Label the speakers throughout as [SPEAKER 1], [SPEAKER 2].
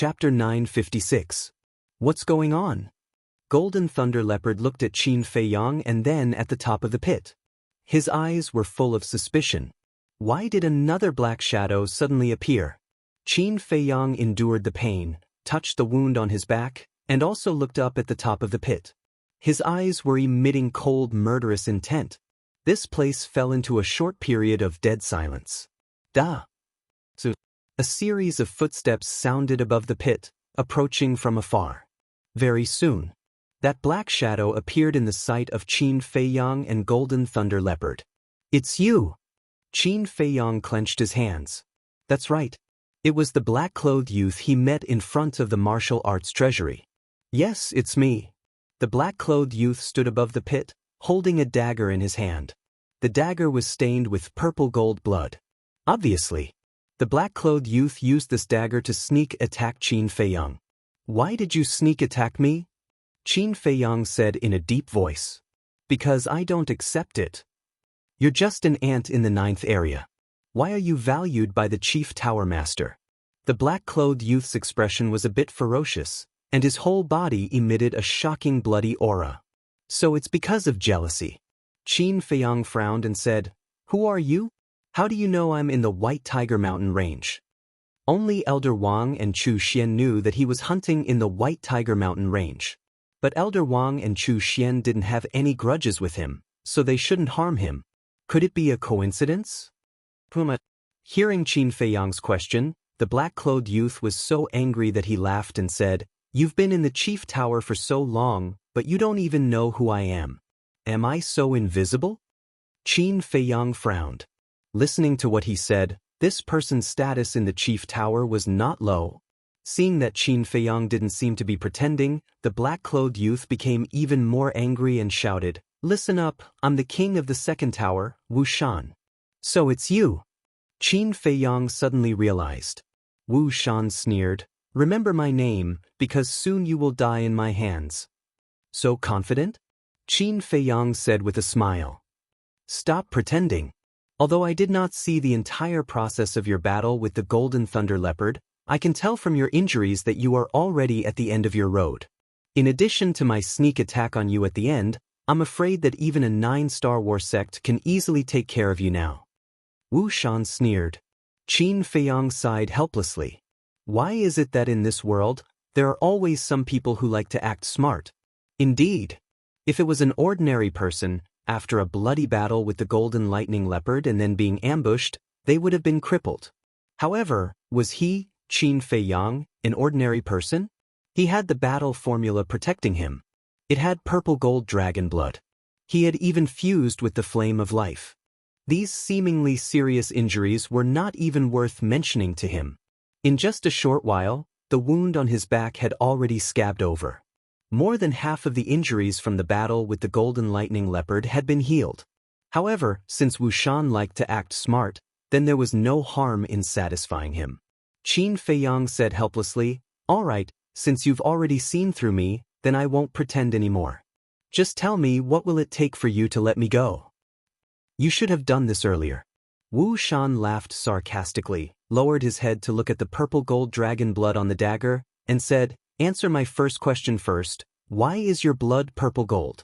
[SPEAKER 1] Chapter 956. What's going on? Golden Thunder Leopard looked at Qin Feiyang and then at the top of the pit. His eyes were full of suspicion. Why did another black shadow suddenly appear? Qin Feiyang endured the pain, touched the wound on his back, and also looked up at the top of the pit. His eyes were emitting cold, murderous intent. This place fell into a short period of dead silence. A series of footsteps sounded above the pit, approaching from afar. Very soon, that black shadow appeared in the sight of Qin Feiyang and Golden Thunder Leopard. "It's you!" Qin Feiyang clenched his hands. That's right. It was the black-clothed youth he met in front of the martial arts treasury. "Yes, it's me." The black-clothed youth stood above the pit, holding a dagger in his hand. The dagger was stained with purple-gold blood. Obviously, the black-clothed youth used this dagger to sneak attack Qin Feiyang. "Why did you sneak attack me?" Qin Feiyang said in a deep voice. "Because I don't accept it. You're just an ant in the 9th area. Why are you valued by the chief tower master?" The black-clothed youth's expression was a bit ferocious, and his whole body emitted a shocking bloody aura. "So it's because of jealousy." Qin Feiyang frowned and said, "Who are you? How do you know I'm in the White Tiger Mountain Range?" Only Elder Wang and Chu Xian knew that he was hunting in the White Tiger Mountain Range. But Elder Wang and Chu Xian didn't have any grudges with him, so they shouldn't harm him. Could it be a coincidence? Hearing Qin Feiyang's question, the black-clothed youth was so angry that he laughed and said, "You've been in the chief tower for so long, but you don't even know who I am. Am I so invisible?" Qin Feiyang frowned. Listening to what he said, this person's status in the chief tower was not low. Seeing that Qin Feiyang didn't seem to be pretending, the black-clothed youth became even more angry and shouted, "Listen up, I'm the king of the 2nd tower, Wuxia." "So it's you." Qin Feiyang suddenly realized. Wuxia sneered, "Remember my name, because soon you will die in my hands." "So confident?" Qin Feiyang said with a smile. "Stop pretending. Although I did not see the entire process of your battle with the Golden Thunder Leopard, I can tell from your injuries that you are already at the end of your road. In addition to my sneak attack on you at the end, I'm afraid that even a 9-star war sect can easily take care of you now." Wuxia sneered. Qin Feiyang sighed helplessly. Why is it that in this world, there are always some people who like to act smart? Indeed, if it was an ordinary person, after a bloody battle with the Golden Lightning Leopard and then being ambushed, they would have been crippled. However, was he, Qin Feiyang, an ordinary person? He had the battle formula protecting him. It had purple-gold dragon blood. He had even fused with the flame of life. These seemingly serious injuries were not even worth mentioning to him. In just a short while, the wound on his back had already scabbed over. More than half of the injuries from the battle with the Golden Lightning Leopard had been healed. However, since Wuxia liked to act smart, then there was no harm in satisfying him. Qin Feiyang said helplessly, "All right, since you've already seen through me, then I won't pretend anymore. Just tell me, what will it take for you to let me go?" "You should have done this earlier." Wuxia laughed sarcastically, lowered his head to look at the purple-gold dragon blood on the dagger, and said, "Answer my first question first. Why is your blood purple gold?"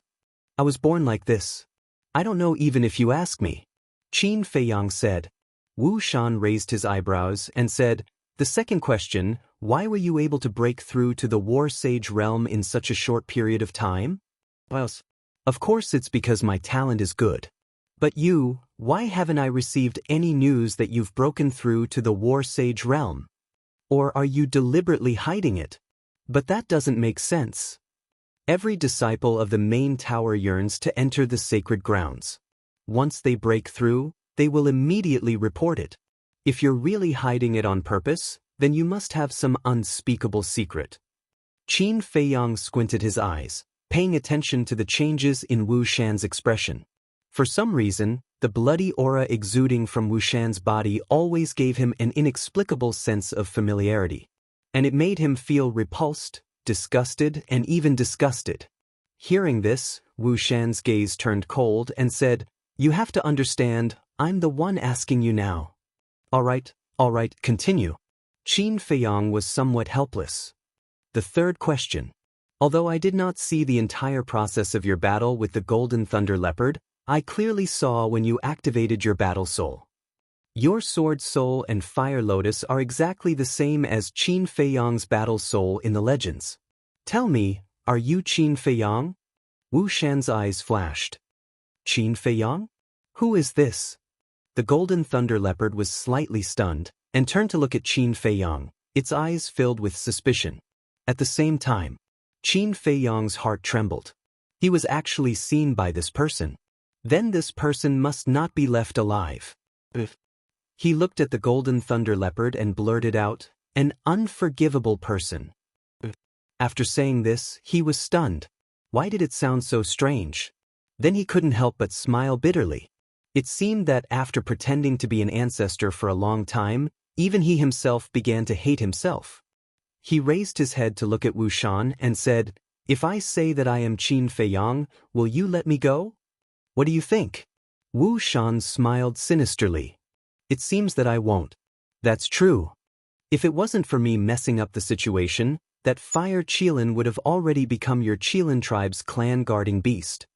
[SPEAKER 1] "I was born like this. I don't know even if you ask me," Qin Feiyang said. Wuxia raised his eyebrows and said, "The second question, why were you able to break through to the War Sage realm in such a short period of time?" "Well, of course it's because my talent is good. But you, why haven't I received any news that you've broken through to the War Sage realm? Or are you deliberately hiding it? But that doesn't make sense. Every disciple of the main tower yearns to enter the sacred grounds. Once they break through, they will immediately report it. If you're really hiding it on purpose, then you must have some unspeakable secret." Qin Feiyang squinted his eyes, paying attention to the changes in Wuxia's expression. For some reason, the bloody aura exuding from Wuxia's body always gave him an inexplicable sense of familiarity. And it made him feel repulsed, disgusted, and even disgusted. Hearing this, Wuxia's gaze turned cold and said, "You have to understand, I'm the one asking you now." All right, continue." Qin Feiyang was somewhat helpless. The third question. Although I did not see the entire process of your battle with the Golden Thunder Leopard, I clearly saw when you activated your battle soul. Your sword soul and fire lotus are exactly the same as Qin Feiyang's battle soul in the legends. Tell me, are you Qin Feiyang? Wu Shan's eyes flashed. Qin Feiyang? Who is this? The Golden Thunder Leopard was slightly stunned, and turned to look at Qin Feiyang, its eyes filled with suspicion. At the same time, Qin Feiyang's heart trembled. He was actually seen by this person. Then this person must not be left alive. He looked at the Golden Thunder Leopard and blurted out, "An unforgivable person." After saying this, he was stunned. Why did it sound so strange? Then he couldn't help but smile bitterly. It seemed that after pretending to be an ancestor for a long time, even he himself began to hate himself. He raised his head to look at Wu Shan and said, "If I say that I am Qin Feiyang, will you let me go? What do you think?" Wu Shan smiled sinisterly. "It seems that I won't." "That's true. If it wasn't for me messing up the situation, that fire Qilin would have already become your Qilin tribe's clan-guarding beast."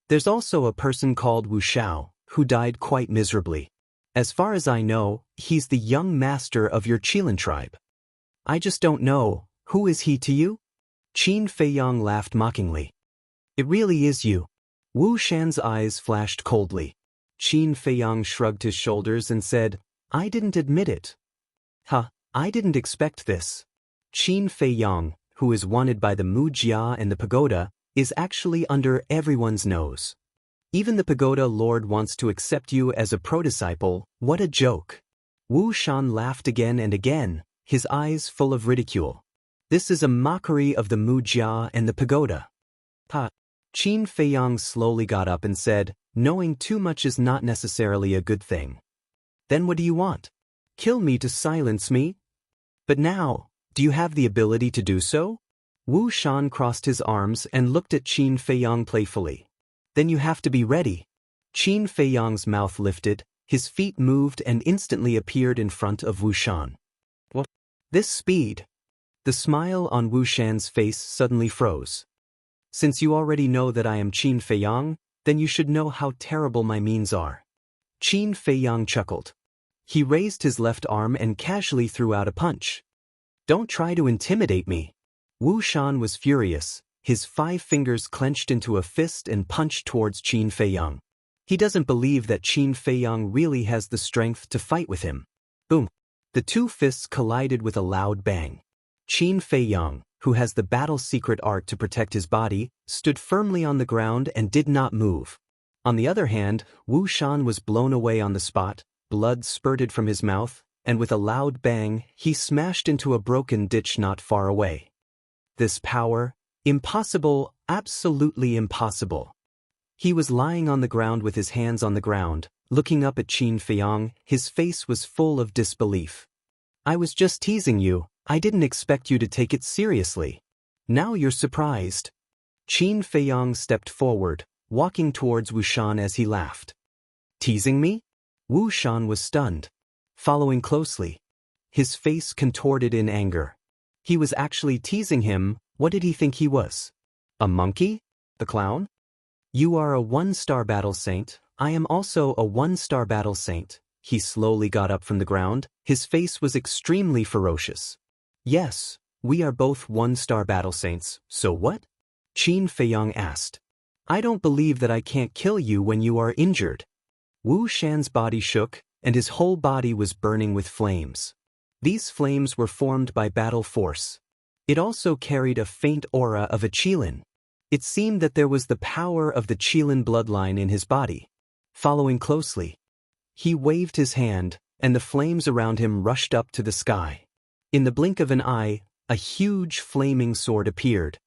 [SPEAKER 1] There's also a person called Wuxia, who died quite miserably. As far as I know, he's the young master of your Qilin tribe. I just don't know, who is he to you? Qin Feiyang laughed mockingly. "It really is you." Wu Shan's eyes flashed coldly. Qin Feiyang shrugged his shoulders and said, "I didn't admit it." I didn't expect this." Qin Feiyang, who is wanted by the Mujia and the pagoda, is actually under everyone's nose. Even the pagoda lord wants to accept you as a pro-disciple. What a joke. Wu Shan laughed again and again, his eyes full of ridicule. This is a mockery of the Mujia and the pagoda. Qin Feiyang slowly got up and said, "Knowing too much is not necessarily a good thing." "Then what do you want? Kill me to silence me? But now, do you have the ability to do so?" Wu Shan crossed his arms and looked at Qin Feiyang playfully. "Then you have to be ready." Qin Feiyang's mouth lifted, his feet moved and instantly appeared in front of Wu Shan. "What? This speed?" The smile on Wu Shan's face suddenly froze. "Since you already know that I am Qin Feiyang, then you should know how terrible my means are." Qin Feiyang chuckled. He raised his left arm and casually threw out a punch. "Don't try to intimidate me." Wu Shan was furious, his 5 fingers clenched into a fist and punched towards Qin Feiyang. He doesn't believe that Qin Feiyang really has the strength to fight with him. Boom! The 2 fists collided with a loud bang. Qin Feiyang, who has the battle secret art to protect his body, stood firmly on the ground and did not move. On the other hand, Wu Shan was blown away on the spot, blood spurted from his mouth, and with a loud bang, he smashed into a broken ditch not far away. This power? Impossible, absolutely impossible. He was lying on the ground with his hands on the ground, looking up at Qin Feiyang. His face was full of disbelief. "I was just teasing you. I didn't expect you to take it seriously. Now you're surprised." Qin Feiyang stepped forward, walking towards Wu Shan as he laughed. "Teasing me?" Wu Shan was stunned. Following closely, his face contorted in anger. He was actually teasing him. What did he think he was? A monkey? The clown? "You are a 1-star battle saint. I am also a 1-star battle saint." He slowly got up from the ground. His face was extremely ferocious. "Yes, we are both 1-star battle saints. So what?" Qin Feiyang asked. "I don't believe that I can't kill you when you are injured." Wu Shan's body shook, and his whole body was burning with flames. These flames were formed by battle force. It also carried a faint aura of a Qilin. It seemed that there was the power of the Qilin bloodline in his body. Following closely, he waved his hand, and the flames around him rushed up to the sky. In the blink of an eye, a huge flaming sword appeared.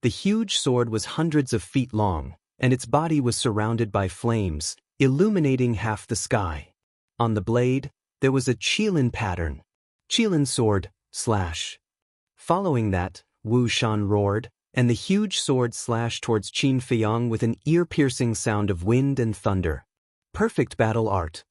[SPEAKER 1] The huge sword was hundreds of feet long, and its body was surrounded by flames, illuminating half the sky. On the blade, there was a Qilin pattern. "Qilin sword, slash." Following that, Wu Shan roared, and the huge sword slashed towards Qin Feiyang with an ear-piercing sound of wind and thunder. "Perfect battle art."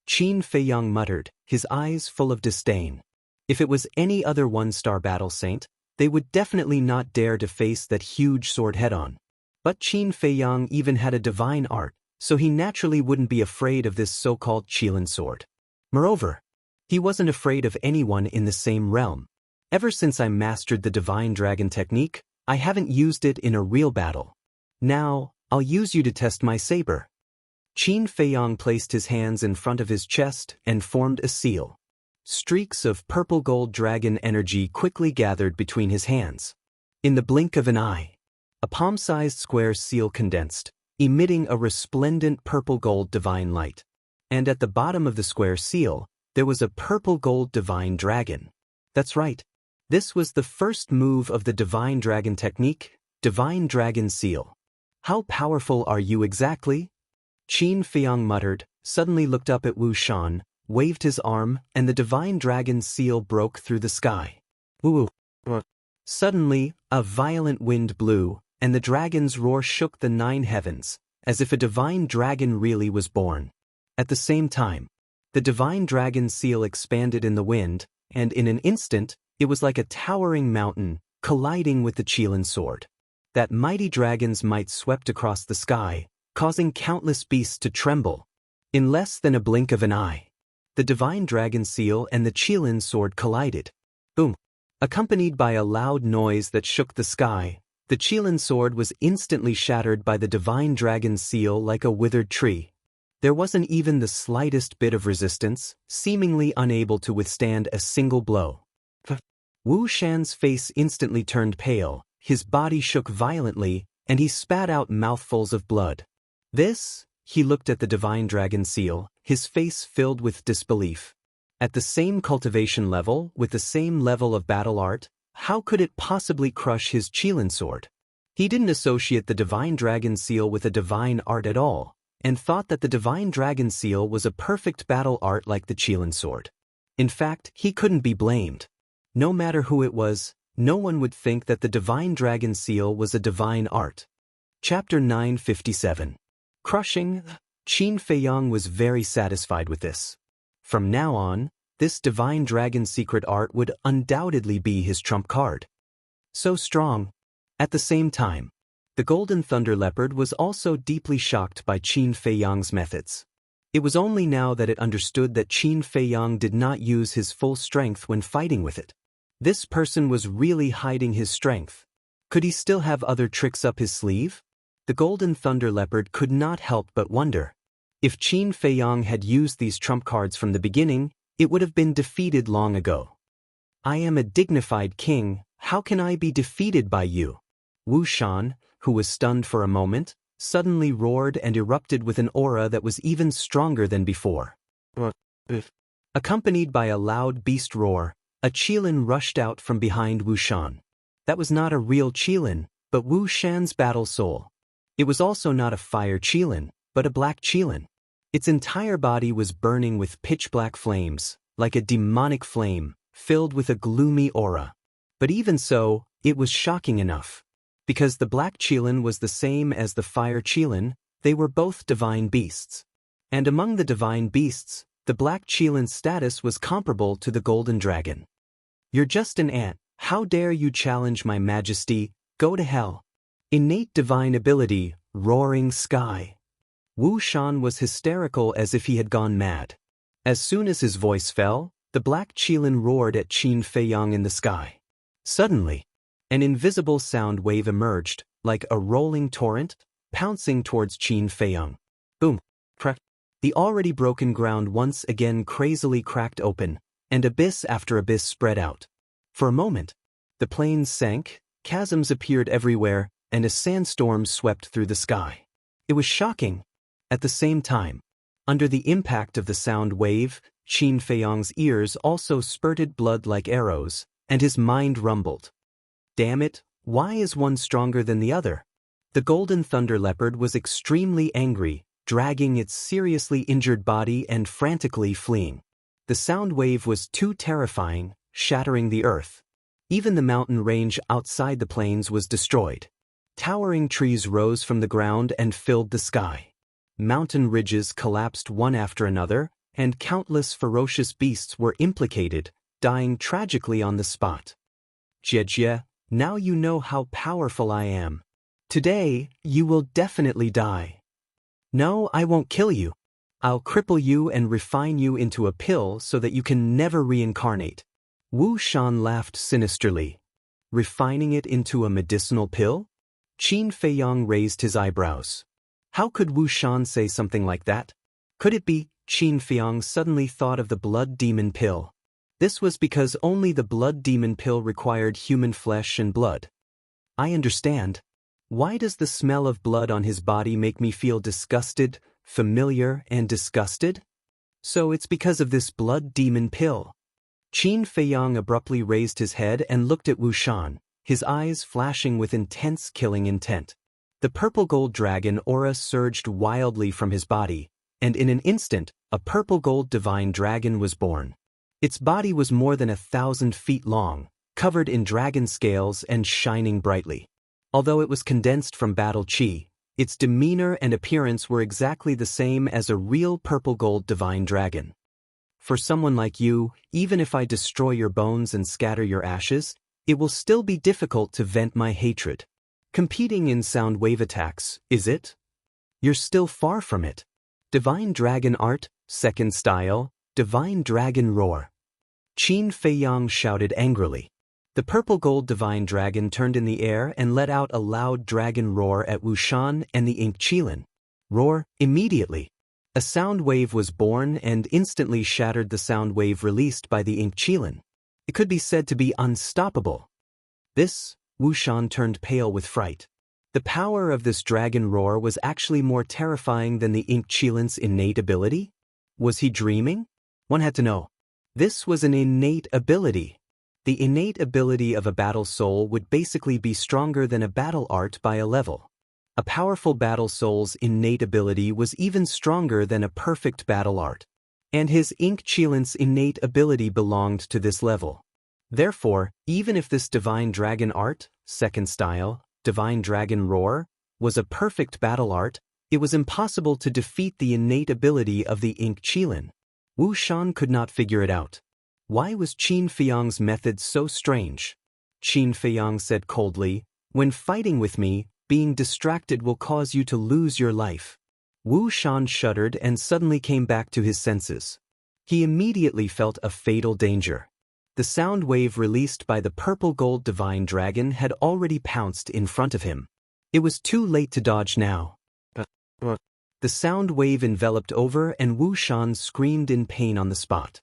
[SPEAKER 1] Qin Feiyang muttered, his eyes full of disdain. If it was any other one-star battle saint, they would definitely not dare to face that huge sword head-on. But Qin Feiyang even had a divine art, so he naturally wouldn't be afraid of this so-called Qilin sword. Moreover, he wasn't afraid of anyone in the same realm. Ever since I mastered the divine dragon technique, I haven't used it in a real battle. Now, I'll use you to test my saber. Qin Feiyang placed his hands in front of his chest and formed a seal. Streaks of purple-gold dragon energy quickly gathered between his hands. In the blink of an eye, a palm-sized square seal condensed, emitting a resplendent purple-gold divine light. And at the bottom of the square seal, there was a purple-gold divine dragon. That's right. This was the first move of the divine dragon technique, divine dragon seal. How powerful are you exactly? Qin Feiyang muttered, suddenly looked up at Wu Shan, waved his arm, and the divine dragon seal broke through the sky. Woo! Suddenly, a violent wind blew, and the dragon's roar shook the 9 heavens, as if a divine dragon really was born. At the same time, the divine dragon seal expanded in the wind, and in an instant, it was like a towering mountain, colliding with the Qilin sword. That mighty dragon's might swept across the sky, causing countless beasts to tremble. In less than a blink of an eye, the divine dragon seal and the Qilin sword collided. Boom! Accompanied by a loud noise that shook the sky, the Qilin sword was instantly shattered by the divine dragon seal like a withered tree. There wasn't even the slightest bit of resistance, seemingly unable to withstand a single blow. Wu Shan's face instantly turned pale, his body shook violently, and he spat out mouthfuls of blood. This? He looked at the divine dragon seal, his face filled with disbelief. At the same cultivation level, with the same level of battle art, how could it possibly crush his Qilin sword? He didn't associate the divine dragon seal with a divine art at all, and thought that the divine dragon seal was a perfect battle art like the Qilin sword. In fact, he couldn't be blamed. No matter who it was, no one would think that the divine dragon seal was a divine art. Chapter 957. Crushing. Qin Feiyang was very satisfied with this. From now on, this divine dragon secret art would undoubtedly be his trump card. So strong. At the same time, the golden thunder leopard was also deeply shocked by Qin Feiyang's methods. It was only now that it understood that Qin Feiyang did not use his full strength when fighting with it. This person was really hiding his strength. Could he still have other tricks up his sleeve? The golden thunder leopard could not help but wonder. If Qin Feiyang had used these trump cards from the beginning, it would have been defeated long ago. I am a dignified king, how can I be defeated by you? Wu Shan, who was stunned for a moment, suddenly roared and erupted with an aura that was even stronger than before. Accompanied by a loud beast roar, a Qilin rushed out from behind Wu Shan. That was not a real Qilin, but Wu Shan's battle soul. It was also not a fire Qilin, but a black Qilin. Its entire body was burning with pitch-black flames, like a demonic flame, filled with a gloomy aura. But even so, it was shocking enough. Because the black Qilin was the same as the fire Qilin, they were both divine beasts. And among the divine beasts, the black Qilin's status was comparable to the golden dragon. You're just an ant, how dare you challenge my majesty, go to hell. Innate divine ability, roaring sky. Wu Shan was hysterical as if he had gone mad. As soon as his voice fell, the black Qilin roared at Qin Feiyang in the sky. Suddenly, an invisible sound wave emerged, like a rolling torrent, pouncing towards Qin Feiyang. Boom! Crack! The already broken ground once again crazily cracked open, and abyss after abyss spread out. For a moment, the plains sank, chasms appeared everywhere, and a sandstorm swept through the sky. It was shocking. At the same time, under the impact of the sound wave, Qin Feiyang's ears also spurted blood like arrows, and his mind rumbled. Damn it, why is one stronger than the other? The golden thunder leopard was extremely angry, dragging its seriously injured body and frantically fleeing. The sound wave was too terrifying, shattering the earth. Even the mountain range outside the plains was destroyed. Towering trees rose from the ground and filled the sky. Mountain ridges collapsed one after another, and countless ferocious beasts were implicated, dying tragically on the spot. Jie, now you know how powerful I am. Today, you will definitely die. No, I won't kill you. I'll cripple you and refine you into a pill so that you can never reincarnate. Wu Shan laughed sinisterly. Refining it into a medicinal pill? Qin Feiyang raised his eyebrows. How could Wu Shan say something like that? Could it be Qin Feiyang suddenly thought of the blood demon pill? This was because only the blood demon pill required human flesh and blood. I understand. Why does the smell of blood on his body make me feel disgusted, familiar, and disgusted? So it's because of this blood demon pill. Qin Feiyang abruptly raised his head and looked at Wu Shan, his eyes flashing with intense killing intent. The purple gold dragon aura surged wildly from his body, and in an instant, a purple gold divine dragon was born. Its body was more than 1,000 feet long, covered in dragon scales and shining brightly. Although it was condensed from battle chi, its demeanor and appearance were exactly the same as a real purple gold divine dragon. For someone like you, even if I destroy your bones and scatter your ashes, it will still be difficult to vent my hatred. Competing in sound wave attacks, is it? You're still far from it. Divine Dragon Art, Second Style, Divine Dragon Roar. Qin Feiyang shouted angrily. The purple gold divine dragon turned in the air and let out a loud dragon roar at Wu Shan and the Ink Qilin. Roar, immediately. A sound wave was born and instantly shattered the sound wave released by the Ink Qilin. It could be said to be unstoppable. This, Wu Shan turned pale with fright. The power of this dragon roar was actually more terrifying than the Ink Qilin's innate ability? Was he dreaming? One had to know. This was an innate ability. The innate ability of a battle soul would basically be stronger than a battle art by a level. A powerful battle soul's innate ability was even stronger than a perfect battle art. And his Ink Qilin's innate ability belonged to this level. Therefore, even if this divine dragon art, second style, divine dragon roar, was a perfect battle art, it was impossible to defeat the innate ability of the Ink Qilin. Wu Shan could not figure it out. Why was Qin Feiyang's method so strange? Qin Feiyang said coldly, when fighting with me, being distracted will cause you to lose your life. Wu Shan shuddered and suddenly came back to his senses. He immediately felt a fatal danger. The sound wave released by the purple gold divine dragon had already pounced in front of him. It was too late to dodge now. The sound wave enveloped over and Wu Shan screamed in pain on the spot.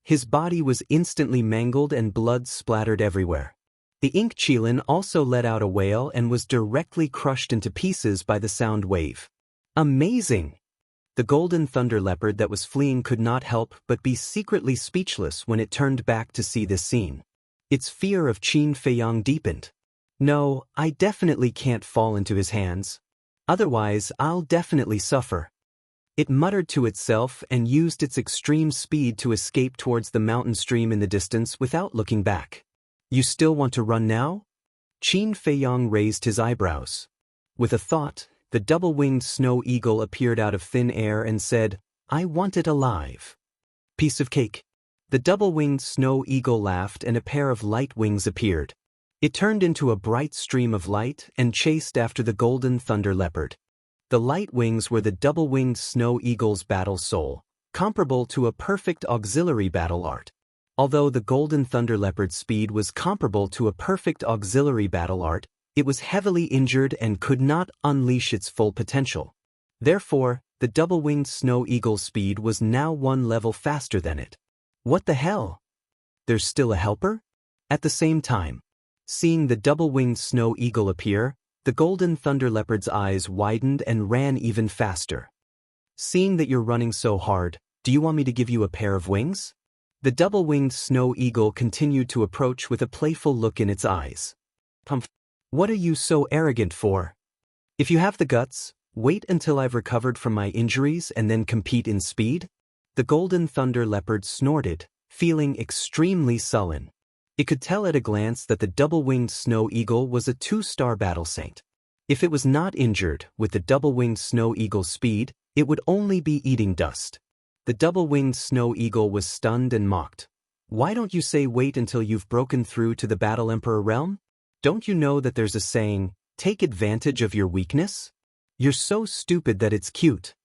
[SPEAKER 1] His body was instantly mangled and blood splattered everywhere. The Ink Qilin also let out a wail and was directly crushed into pieces by the sound wave. Amazing! The golden thunder leopard that was fleeing could not help but be secretly speechless when it turned back to see this scene. Its fear of Qin Feiyang deepened. No, I definitely can't fall into his hands. Otherwise, I'll definitely suffer. It muttered to itself and used its extreme speed to escape towards the mountain stream in the distance without looking back. You still want to run now? Qin Feiyang raised his eyebrows. With a thought, the double-winged snow eagle appeared out of thin air and said, I want it alive. Piece of cake. The double-winged snow eagle laughed and a pair of light wings appeared. It turned into a bright stream of light and chased after the golden thunder leopard. The light wings were the double-winged snow eagle's battle soul, comparable to a perfect auxiliary battle art. Although the golden thunder leopard's speed was comparable to a perfect auxiliary battle art, it was heavily injured and could not unleash its full potential. Therefore, the double-winged snow eagle's speed was now one level faster than it. What the hell? There's still a helper? At the same time, seeing the double-winged snow eagle appear, the golden thunder leopard's eyes widened and ran even faster. Seeing that you're running so hard, do you want me to give you a pair of wings? The double-winged snow eagle continued to approach with a playful look in its eyes. What are you so arrogant for? If you have the guts, wait until I've recovered from my injuries and then compete in speed? The golden thunder leopard snorted, feeling extremely sullen. It could tell at a glance that the double-winged snow eagle was a 2-star battle saint. If it was not injured with the double-winged snow eagle's speed, it would only be eating dust. The double-winged snow eagle was stunned and mocked. Why don't you say wait until you've broken through to the Battle Emperor realm? Don't you know that there's a saying, take advantage of your weakness? You're so stupid that it's cute.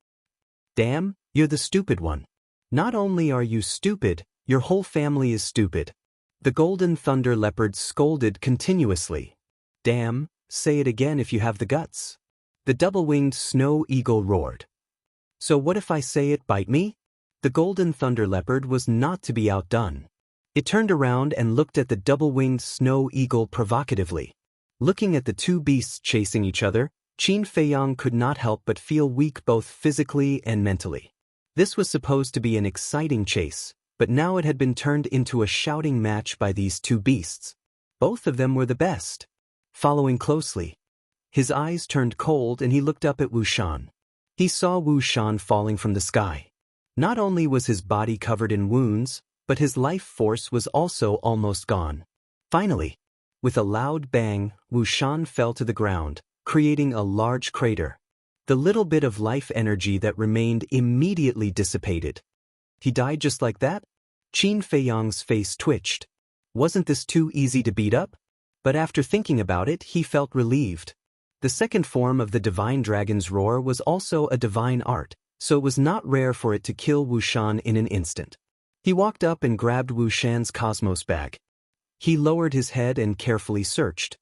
[SPEAKER 1] Damn, you're the stupid one. Not only are you stupid, your whole family is stupid. The Golden Thunder Leopard scolded continuously. Damn, say it again if you have the guts. The double-winged snow eagle roared. So what if I say it, bite me? The Golden Thunder Leopard was not to be outdone. It turned around and looked at the double-winged snow eagle provocatively. Looking at the two beasts chasing each other, Qin Feiyang could not help but feel weak both physically and mentally. This was supposed to be an exciting chase, but now it had been turned into a shouting match by these two beasts. Both of them were the best. Following closely, his eyes turned cold and he looked up at Wu Shan. He saw Wu Shan falling from the sky. Not only was his body covered in wounds, but his life force was also almost gone. Finally, with a loud bang, Wu Shan fell to the ground, creating a large crater. The little bit of life energy that remained immediately dissipated. He died just like that? Qin Feiyang's face twitched. Wasn't this too easy to beat up? But after thinking about it, he felt relieved. The second form of the divine dragon's roar was also a divine art, so it was not rare for it to kill Wu Shan in an instant. He walked up and grabbed Wu Shan's cosmos bag. He lowered his head and carefully searched.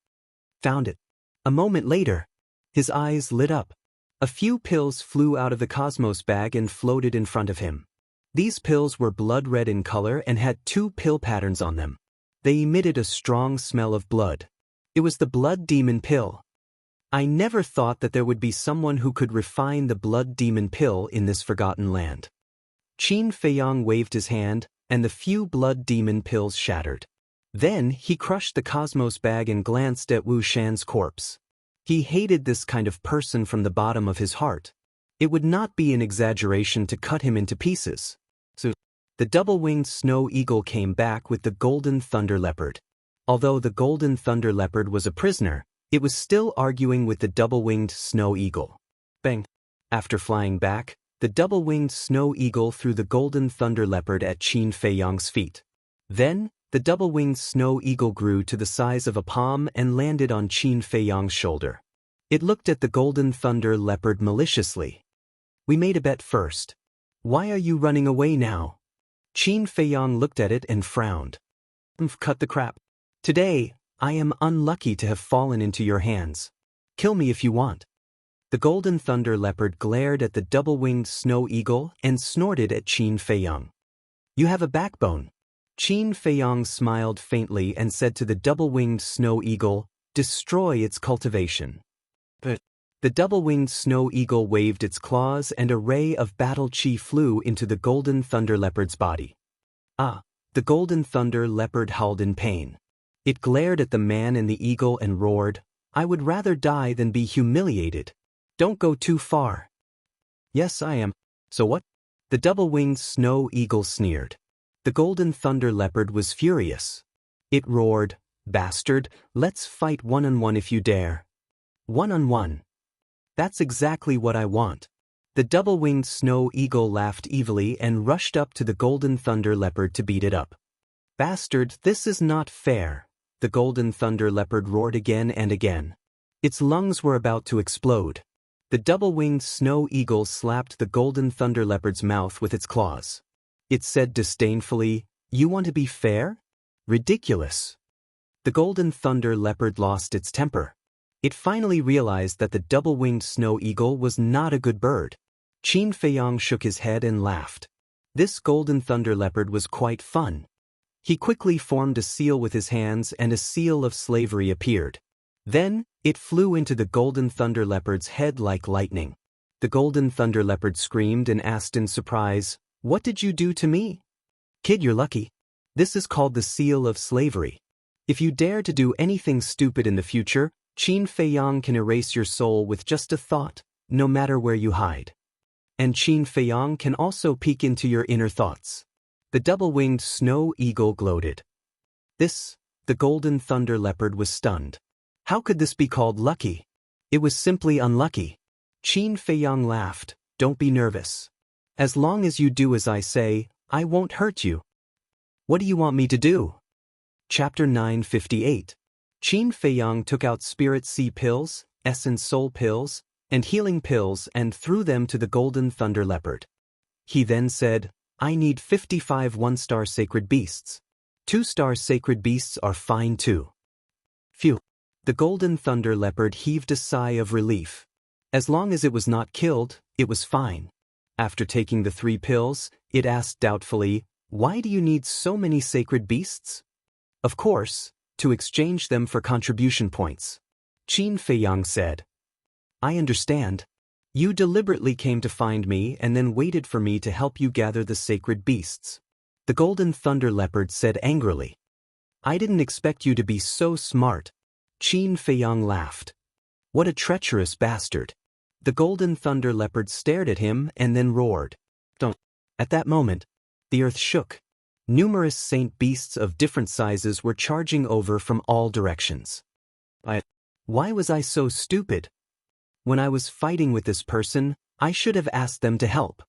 [SPEAKER 1] Found it. A moment later, his eyes lit up. A few pills flew out of the cosmos bag and floated in front of him. These pills were blood red in color and had two pill patterns on them. They emitted a strong smell of blood. It was the blood demon pill. I never thought that there would be someone who could refine the blood demon pill in this forgotten land. Qin Feiyang waved his hand, and the few blood demon pills shattered. Then he crushed the cosmos bag and glanced at Wu Shan's corpse. He hated this kind of person from the bottom of his heart. It would not be an exaggeration to cut him into pieces. So, the double-winged snow eagle came back with the Golden Thunder Leopard. Although the Golden Thunder Leopard was a prisoner, it was still arguing with the double-winged snow eagle. Bang! After flying back, the double-winged snow eagle threw the Golden Thunder Leopard at Qin Feiyang's feet. Then, the double-winged snow eagle grew to the size of a palm and landed on Qin Feiyang's shoulder. It looked at the Golden Thunder Leopard maliciously. We made a bet first. Why are you running away now? Qin Feiyang looked at it and frowned. Cut the crap. Today, I am unlucky to have fallen into your hands. Kill me if you want. The Golden Thunder Leopard glared at the double-winged snow eagle and snorted at Qin Feiyang. You have a backbone. Qin Feiyang smiled faintly and said to the double-winged snow eagle, destroy its cultivation. But the double-winged snow eagle waved its claws and a ray of battle chi flew into the Golden Thunder Leopard's body. Ah, the Golden Thunder Leopard howled in pain. It glared at the man and the eagle and roared, I would rather die than be humiliated. Don't go too far. Yes, I am. So what? The double-winged snow eagle sneered. The Golden Thunder Leopard was furious. It roared, bastard, let's fight one-on-one if you dare. One-on-one. That's exactly what I want. The double-winged snow eagle laughed evilly and rushed up to the Golden Thunder Leopard to beat it up. Bastard, this is not fair. The Golden Thunder Leopard roared again and again. Its lungs were about to explode. The double-winged snow eagle slapped the Golden Thunder Leopard's mouth with its claws. It said disdainfully, you want to be fair? Ridiculous. The Golden Thunder Leopard lost its temper. It finally realized that the double-winged snow eagle was not a good bird. Qin Feiyang shook his head and laughed. This Golden Thunder Leopard was quite fun. He quickly formed a seal with his hands and a seal of slavery appeared. Then, it flew into the Golden Thunder Leopard's head like lightning. The Golden Thunder Leopard screamed and asked in surprise, what did you do to me? Kid, you're lucky. This is called the seal of slavery. If you dare to do anything stupid in the future, Qin Feiyang can erase your soul with just a thought, no matter where you hide. And Qin Feiyang can also peek into your inner thoughts. The double-winged snow eagle gloated. The Golden Thunder Leopard was stunned. How could this be called lucky? It was simply unlucky. Qin Feiyang laughed, don't be nervous. As long as you do as I say, I won't hurt you. What do you want me to do? Chapter 958. Qin Feiyang took out Spirit Sea pills, Essence Soul pills, and Healing pills and threw them to the Golden Thunder Leopard. He then said, I need 55 one-star sacred beasts. 2-star sacred beasts are fine too. Phew. The Golden Thunder Leopard heaved a sigh of relief. As long as it was not killed, it was fine. After taking the 3 pills, it asked doubtfully, why do you need so many sacred beasts? Of course, to exchange them for contribution points. Qin Feiyang said. I understand. You deliberately came to find me and then waited for me to help you gather the sacred beasts. The Golden Thunder Leopard said angrily. I didn't expect you to be so smart. Qin Feiyang laughed. What a treacherous bastard. The Golden Thunder Leopard stared at him and then roared. Don't. At that moment, the earth shook. Numerous saint beasts of different sizes were charging over from all directions. Why was I so stupid? When I was fighting with this person, I should have asked them to help.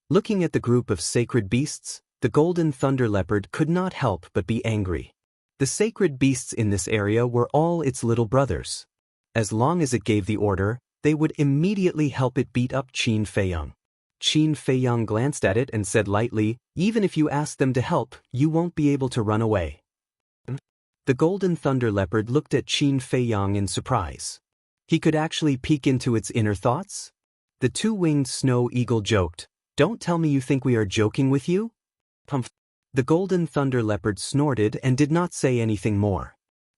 [SPEAKER 1] Looking at the group of sacred beasts, the Golden Thunder Leopard could not help but be angry. The sacred beasts in this area were all its little brothers. As long as it gave the order, they would immediately help it beat up Qin Feiyang. Qin Feiyang glanced at it and said lightly, even if you ask them to help, you won't be able to run away. The Golden Thunder Leopard looked at Qin Feiyang in surprise. He could actually peek into its inner thoughts? The 2-winged snow eagle joked, Don't tell me you think we are joking with you? Pumph. The Golden Thunder Leopard snorted and did not say anything more.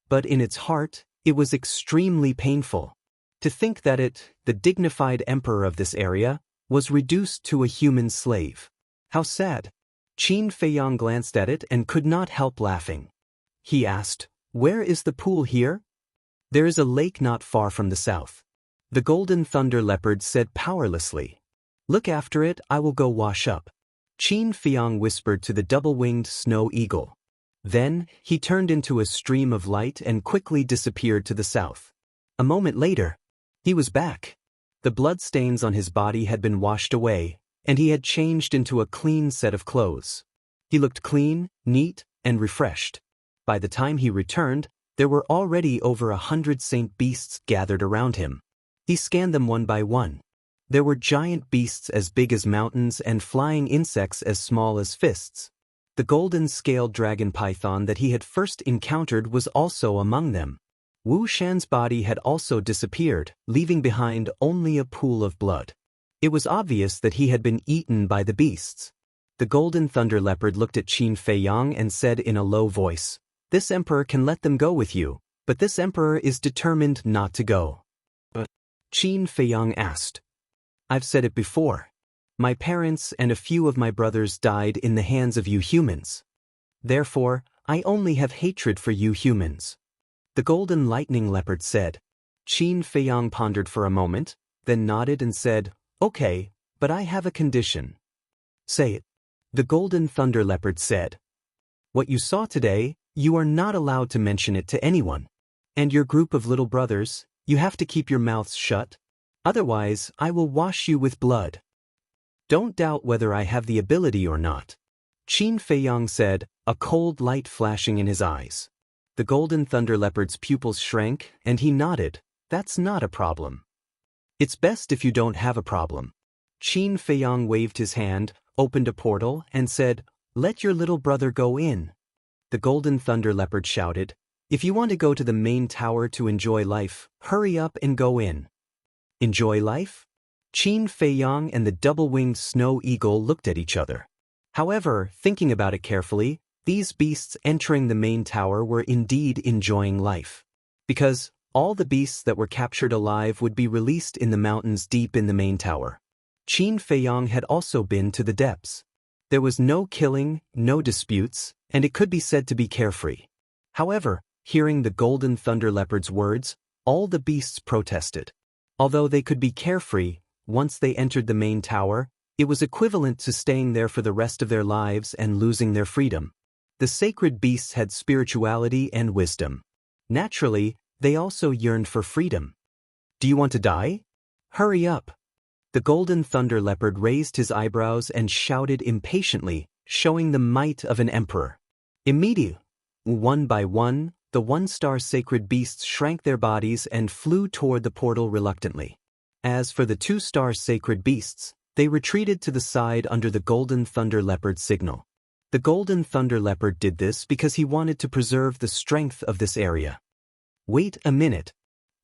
[SPEAKER 1] But in its heart, it was extremely painful. To think that it, the dignified emperor of this area, was reduced to a human slave. How sad. Qin Feiyang glanced at it and could not help laughing. He asked, Where is the pool here? There is a lake not far from the south. The Golden Thunder Leopard said powerlessly. Look after it, I will go wash up. Qin Feiyang whispered to the double-winged snow eagle. Then, he turned into a stream of light and quickly disappeared to the south. A moment later, he was back. The bloodstains on his body had been washed away, and he had changed into a clean set of clothes. He looked clean, neat, and refreshed. By the time he returned, there were already over 100 saint beasts gathered around him. He scanned them one by one. There were giant beasts as big as mountains and flying insects as small as fists. The golden-scaled dragon python that he had first encountered was also among them. Wu Shan's body had also disappeared, leaving behind only a pool of blood. It was obvious that he had been eaten by the beasts. The Golden Thunder Leopard looked at Qin Feiyang and said in a low voice, This emperor can let them go with you, but this emperor is determined not to go. Qin Feiyang asked. I've said it before. My parents and a few of my brothers died in the hands of you humans. Therefore, I only have hatred for you humans. The Golden Lightning Leopard said. Qin Feiyang pondered for a moment, then nodded and said, Okay, but I have a condition. Say it. The Golden Thunder Leopard said. What you saw today, you are not allowed to mention it to anyone. And your group of little brothers, you have to keep your mouths shut. Otherwise, I will wash you with blood. Don't doubt whether I have the ability or not. Qin Feiyang said, a cold light flashing in his eyes. The Golden Thunder Leopard's pupils shrank, and he nodded. That's not a problem. It's best if you don't have a problem. Qin Feiyang waved his hand, opened a portal, and said, Let your little brother go in. The Golden Thunder Leopard shouted, If you want to go to the main tower to enjoy life, hurry up and go in. Enjoy life? Qin Feiyang and the double-winged snow eagle looked at each other. However, thinking about it carefully, these beasts entering the main tower were indeed enjoying life. Because all the beasts that were captured alive would be released in the mountains deep in the main tower. Qin Feiyang had also been to the depths. There was no killing, no disputes, and it could be said to be carefree. However, hearing the Golden Thunder Leopard's words, all the beasts protested. Although they could be carefree, once they entered the main tower, it was equivalent to staying there for the rest of their lives and losing their freedom. The sacred beasts had spirituality and wisdom. Naturally, they also yearned for freedom. Do you want to die? Hurry up. The Golden Thunder Leopard raised his eyebrows and shouted impatiently, showing the might of an emperor. Immediately, one by one, the one-star sacred beasts shrank their bodies and flew toward the portal reluctantly. As for the two-star sacred beasts, they retreated to the side under the golden thunder leopard's signal. The golden thunder leopard did this because he wanted to preserve the strength of this area. Wait a minute.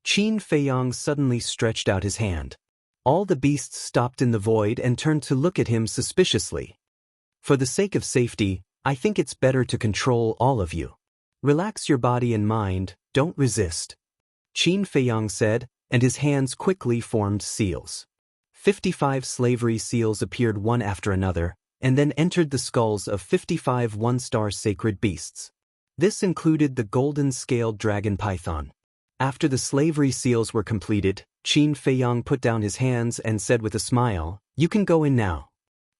[SPEAKER 1] Qin Feiyang suddenly stretched out his hand. All the beasts stopped in the void and turned to look at him suspiciously. For the sake of safety, I think it's better to control all of you. Relax your body and mind, don't resist. Qin Feiyang said, and his hands quickly formed seals. 55 slavery seals appeared one after another, and then entered the skulls of 55 one-star sacred beasts. This included the golden-scaled dragon python. After the slavery seals were completed, Qin Feiyang put down his hands and said with a smile, "You can go in now."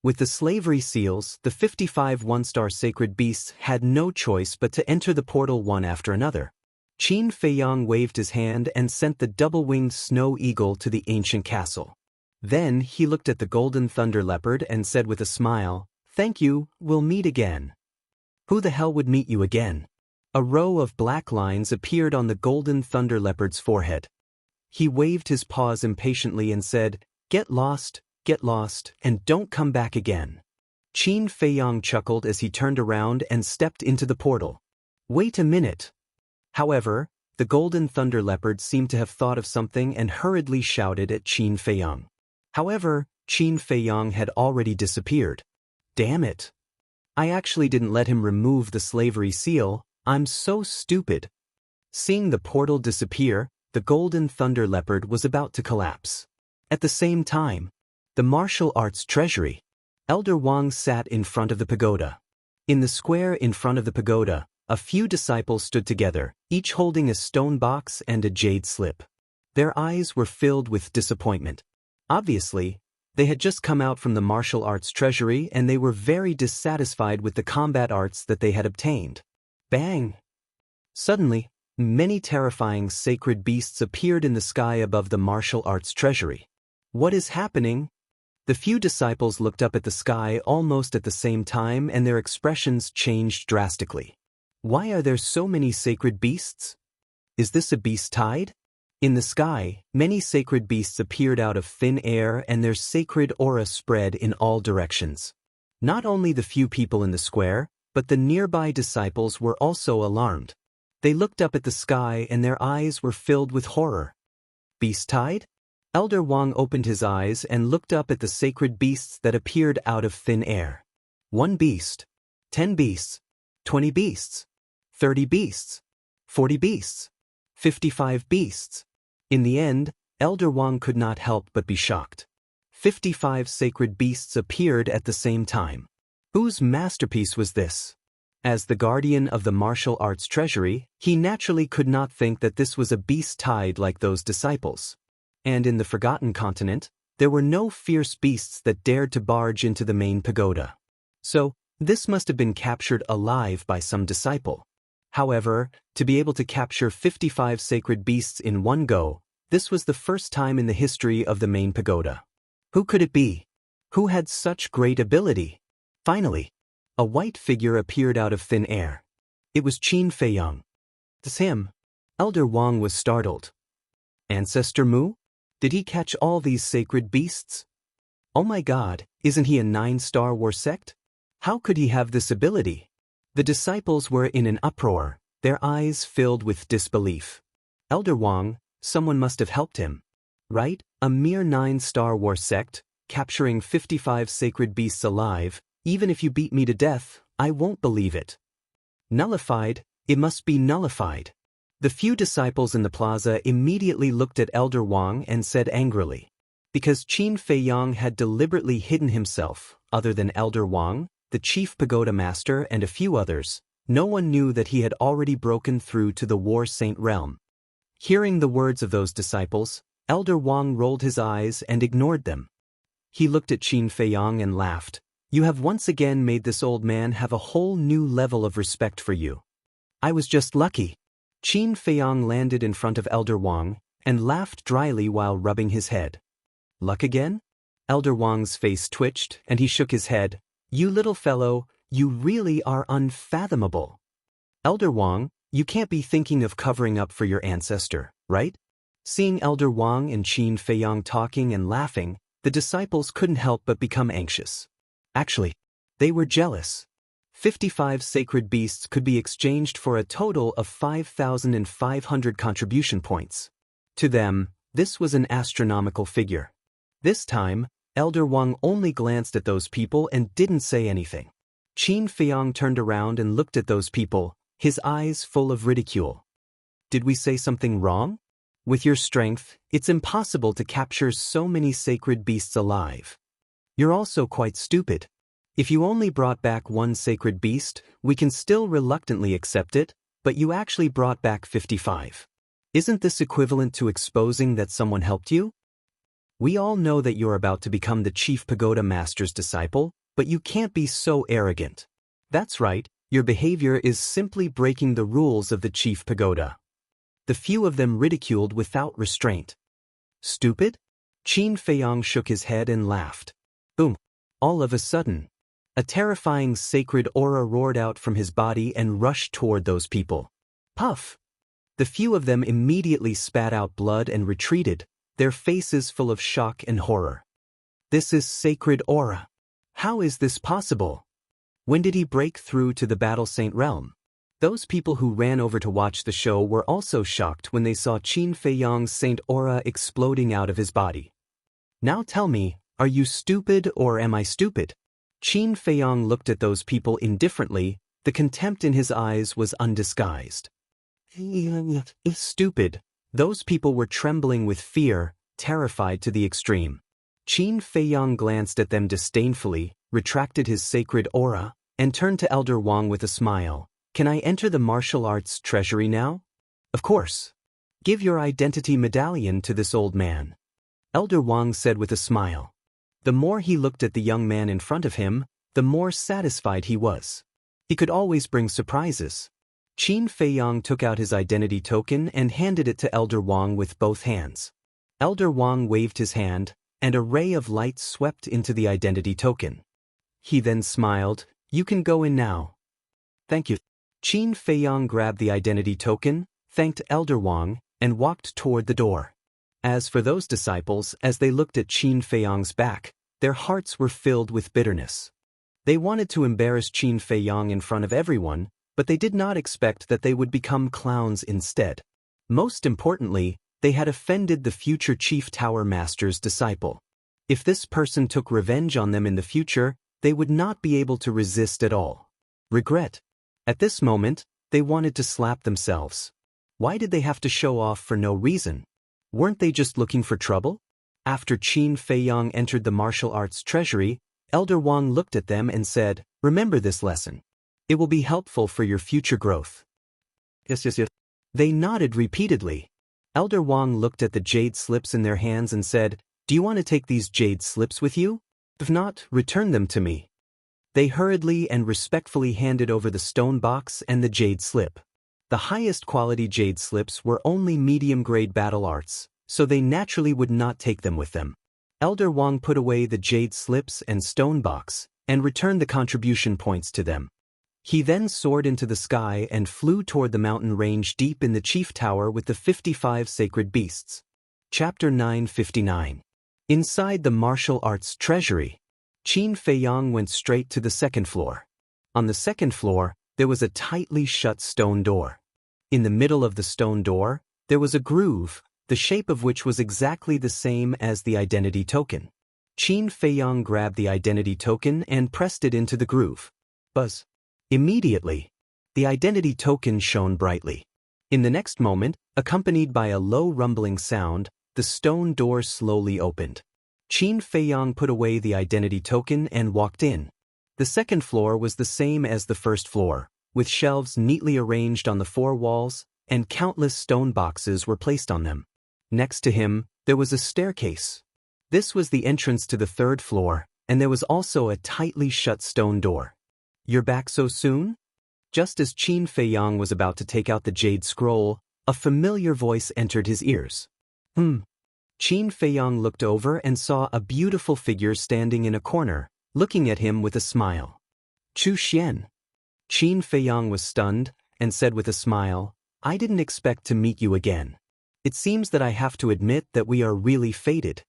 [SPEAKER 1] With the slavery seals, the 55 one-star sacred beasts had no choice but to enter the portal one after another. Qin Feiyang waved his hand and sent the double-winged snow eagle to the ancient castle. Then he looked at the golden thunder leopard and said with a smile, "Thank you, we'll meet again." Who the hell would meet you again? A row of black lines appeared on the golden thunder leopard's forehead. He waved his paws impatiently and said, get lost, and don't come back again." Qin Feiyang chuckled as he turned around and stepped into the portal. Wait a minute. However, the golden thunder leopard seemed to have thought of something and hurriedly shouted at Qin Feiyang. However, Qin Feiyang had already disappeared. Damn it. I actually didn't let him remove the slavery seal, I'm so stupid. Seeing the portal disappear, the golden thunder leopard was about to collapse. At the same time, the martial arts treasury. Elder Wang sat in front of the pagoda. In the square in front of the pagoda, a few disciples stood together, each holding a stone box and a jade slip. Their eyes were filled with disappointment. Obviously, they had just come out from the martial arts treasury and they were very dissatisfied with the combat arts that they had obtained. Bang! Suddenly, many terrifying sacred beasts appeared in the sky above the martial arts treasury. What is happening? The few disciples looked up at the sky almost at the same time and their expressions changed drastically. Why are there so many sacred beasts? Is this a beast tide? In the sky, many sacred beasts appeared out of thin air and their sacred aura spread in all directions. Not only the few people in the square, but the nearby disciples were also alarmed. They looked up at the sky and their eyes were filled with horror. Beast tide? Elder Wang opened his eyes and looked up at the sacred beasts that appeared out of thin air. 1 beast, 10 beasts, 20 beasts, 30 beasts, 40 beasts, 55 beasts. In the end, Elder Wang could not help but be shocked. 55 sacred beasts appeared at the same time. Whose masterpiece was this? As the guardian of the martial arts treasury, he naturally could not think that this was a beast tide like those disciples. And in the Forgotten Continent, there were no fierce beasts that dared to barge into the main pagoda. So, this must have been captured alive by some disciple. However, to be able to capture 55 sacred beasts in one go, this was the first time in the history of the main pagoda. Who could it be? Who had such great ability? Finally, a white figure appeared out of thin air. It was Qin Feiyang. It's him. Elder Wang was startled. Ancestor Mu? Did he catch all these sacred beasts? Oh my God, isn't he a 9-star war sect? How could he have this ability? The disciples were in an uproar, their eyes filled with disbelief. Elder Wang, someone must have helped him. Right? A mere 9-star war sect, capturing 55 sacred beasts alive. Even if you beat me to death, I won't believe it. Nullified, it must be nullified. The few disciples in the plaza immediately looked at Elder Wang and said angrily. Because Qin Feiyang had deliberately hidden himself, other than Elder Wang, the chief pagoda master and a few others, no one knew that he had already broken through to the War Saint realm. Hearing the words of those disciples, Elder Wang rolled his eyes and ignored them. He looked at Qin Feiyang and laughed. You have once again made this old man have a whole new level of respect for you. I was just lucky. Qin Feiyang landed in front of Elder Wang and laughed dryly while rubbing his head. Luck again? Elder Wang's face twitched and he shook his head. You little fellow, You really are unfathomable. Elder Wang, you can't be thinking of covering up for your ancestor, right? Seeing Elder Wang and Qin Feiyang talking and laughing, the disciples couldn't help but become anxious. Actually, they were jealous. 55 sacred beasts could be exchanged for a total of 5,500 contribution points. To them, this was an astronomical figure. This time, Elder Wang only glanced at those people and didn't say anything. Qin Feiyang turned around and looked at those people, his eyes full of ridicule. Did we say something wrong? With your strength, it's impossible to capture so many sacred beasts alive. You're also quite stupid. If you only brought back one sacred beast, we can still reluctantly accept it, but you actually brought back 55. Isn't this equivalent to exposing that someone helped you? We all know that you're about to become the chief pagoda master's disciple, but you can't be so arrogant. That's right, your behavior is simply breaking the rules of the chief pagoda. The few of them ridiculed without restraint. Stupid? Qin Feiyang shook his head and laughed. Boom! All of a sudden, a terrifying sacred aura roared out from his body and rushed toward those people. Puff! The few of them immediately spat out blood and retreated, their faces full of shock and horror. This is sacred aura. How is this possible? When did he break through to the Battle Saint realm? Those people who ran over to watch the show were also shocked when they saw Qin Feiyang's Saint aura exploding out of his body. Now tell me, are you stupid or am I stupid? Qin Feiyang looked at those people indifferently, the contempt in his eyes was undisguised. Stupid. Those people were trembling with fear, terrified to the extreme. Qin Feiyang glanced at them disdainfully, retracted his sacred aura, and turned to Elder Wang with a smile. Can I enter the martial arts treasury now? Of course. Give your identity medallion to this old man. Elder Wang said with a smile. The more he looked at the young man in front of him, the more satisfied he was. He could always bring surprises. Qin Feiyang took out his identity token and handed it to Elder Wang with both hands. Elder Wang waved his hand, and a ray of light swept into the identity token. He then smiled, "You can go in now." "Thank you." Qin Feiyang grabbed the identity token, thanked Elder Wang, and walked toward the door. As for those disciples, as they looked at Qin Feiyang's back, their hearts were filled with bitterness. They wanted to embarrass Qin Feiyang in front of everyone, but they did not expect that they would become clowns instead. Most importantly, they had offended the future Chief Tower Master's disciple. If this person took revenge on them in the future, they would not be able to resist at all. Regret. At this moment, they wanted to slap themselves. Why did they have to show off for no reason? Weren't they just looking for trouble? After Qin Feiyang entered the martial arts treasury, Elder Wang looked at them and said, "Remember this lesson. It will be helpful for your future growth." Yes. They nodded repeatedly. Elder Wang looked at the jade slips in their hands and said, "Do you want to take these jade slips with you? If not, return them to me." They hurriedly and respectfully handed over the stone box and the jade slip. The highest quality jade slips were only medium-grade battle arts, so they naturally would not take them with them. Elder Wang put away the jade slips and stone box, and returned the contribution points to them. He then soared into the sky and flew toward the mountain range deep in the chief tower with the 55 sacred beasts. Chapter 959. Inside the martial arts treasury, Qin Feiyang went straight to the second floor. On the second floor, there was a tightly shut stone door. In the middle of the stone door, there was a groove, the shape of which was exactly the same as the identity token. Qin Feiyang grabbed the identity token and pressed it into the groove. Buzz. Immediately, the identity token shone brightly. In the next moment, accompanied by a low rumbling sound, the stone door slowly opened. Qin Feiyang put away the identity token and walked in. The second floor was the same as the first floor, with shelves neatly arranged on the four walls, and countless stone boxes were placed on them. Next to him, there was a staircase. This was the entrance to the third floor, and there was also a tightly shut stone door. "You're back so soon?" Just as Qin Feiyang was about to take out the jade scroll, a familiar voice entered his ears. Qin Feiyang looked over and saw a beautiful figure standing in a corner, looking at him with a smile. Chu Xian. Qin Feiyang was stunned and said with a smile, I didn't expect to meet you again. It seems that I have to admit that we are really fated.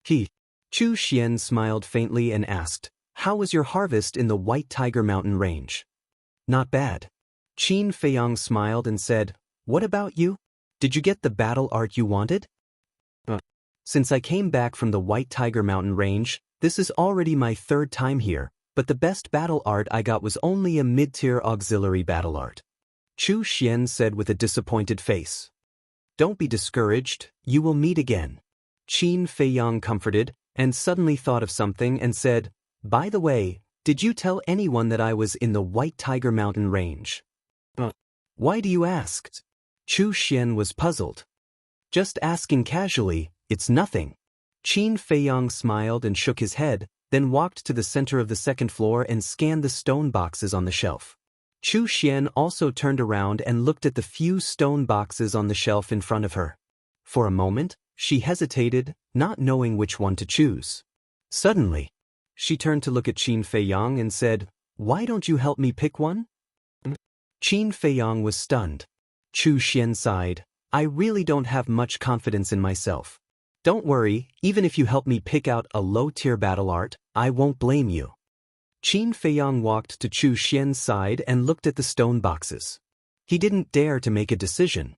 [SPEAKER 1] Chu Xian smiled faintly and asked, how was your harvest in the White Tiger Mountain range? Not bad. Qin Feiyang smiled and said, what about you? Did you get the battle art you wanted? Since I came back from the White Tiger Mountain range, this is already my third time here, but the best battle art I got was only a mid-tier auxiliary battle art. Chu Xian said with a disappointed face. Don't be discouraged, you will meet again. Qin Feiyang comforted, and suddenly thought of something and said, by the way, did you tell anyone that I was in the White Tiger Mountain range? Why do you ask? Chu Xian was puzzled. Just asking casually, it's nothing. Qin Feiyang smiled and shook his head, then walked to the center of the second floor and scanned the stone boxes on the shelf. Chu Xian also turned around and looked at the few stone boxes on the shelf in front of her. For a moment, she hesitated, not knowing which one to choose. Suddenly, she turned to look at Qin Feiyang and said, why don't you help me pick one? Qin Feiyang was stunned. Chu Xian sighed, I really don't have much confidence in myself. Don't worry, even if you help me pick out a low-tier battle art, I won't blame you. Qin Feiyang walked to Chu Xian's side and looked at the stone boxes. He didn't dare to make a decision.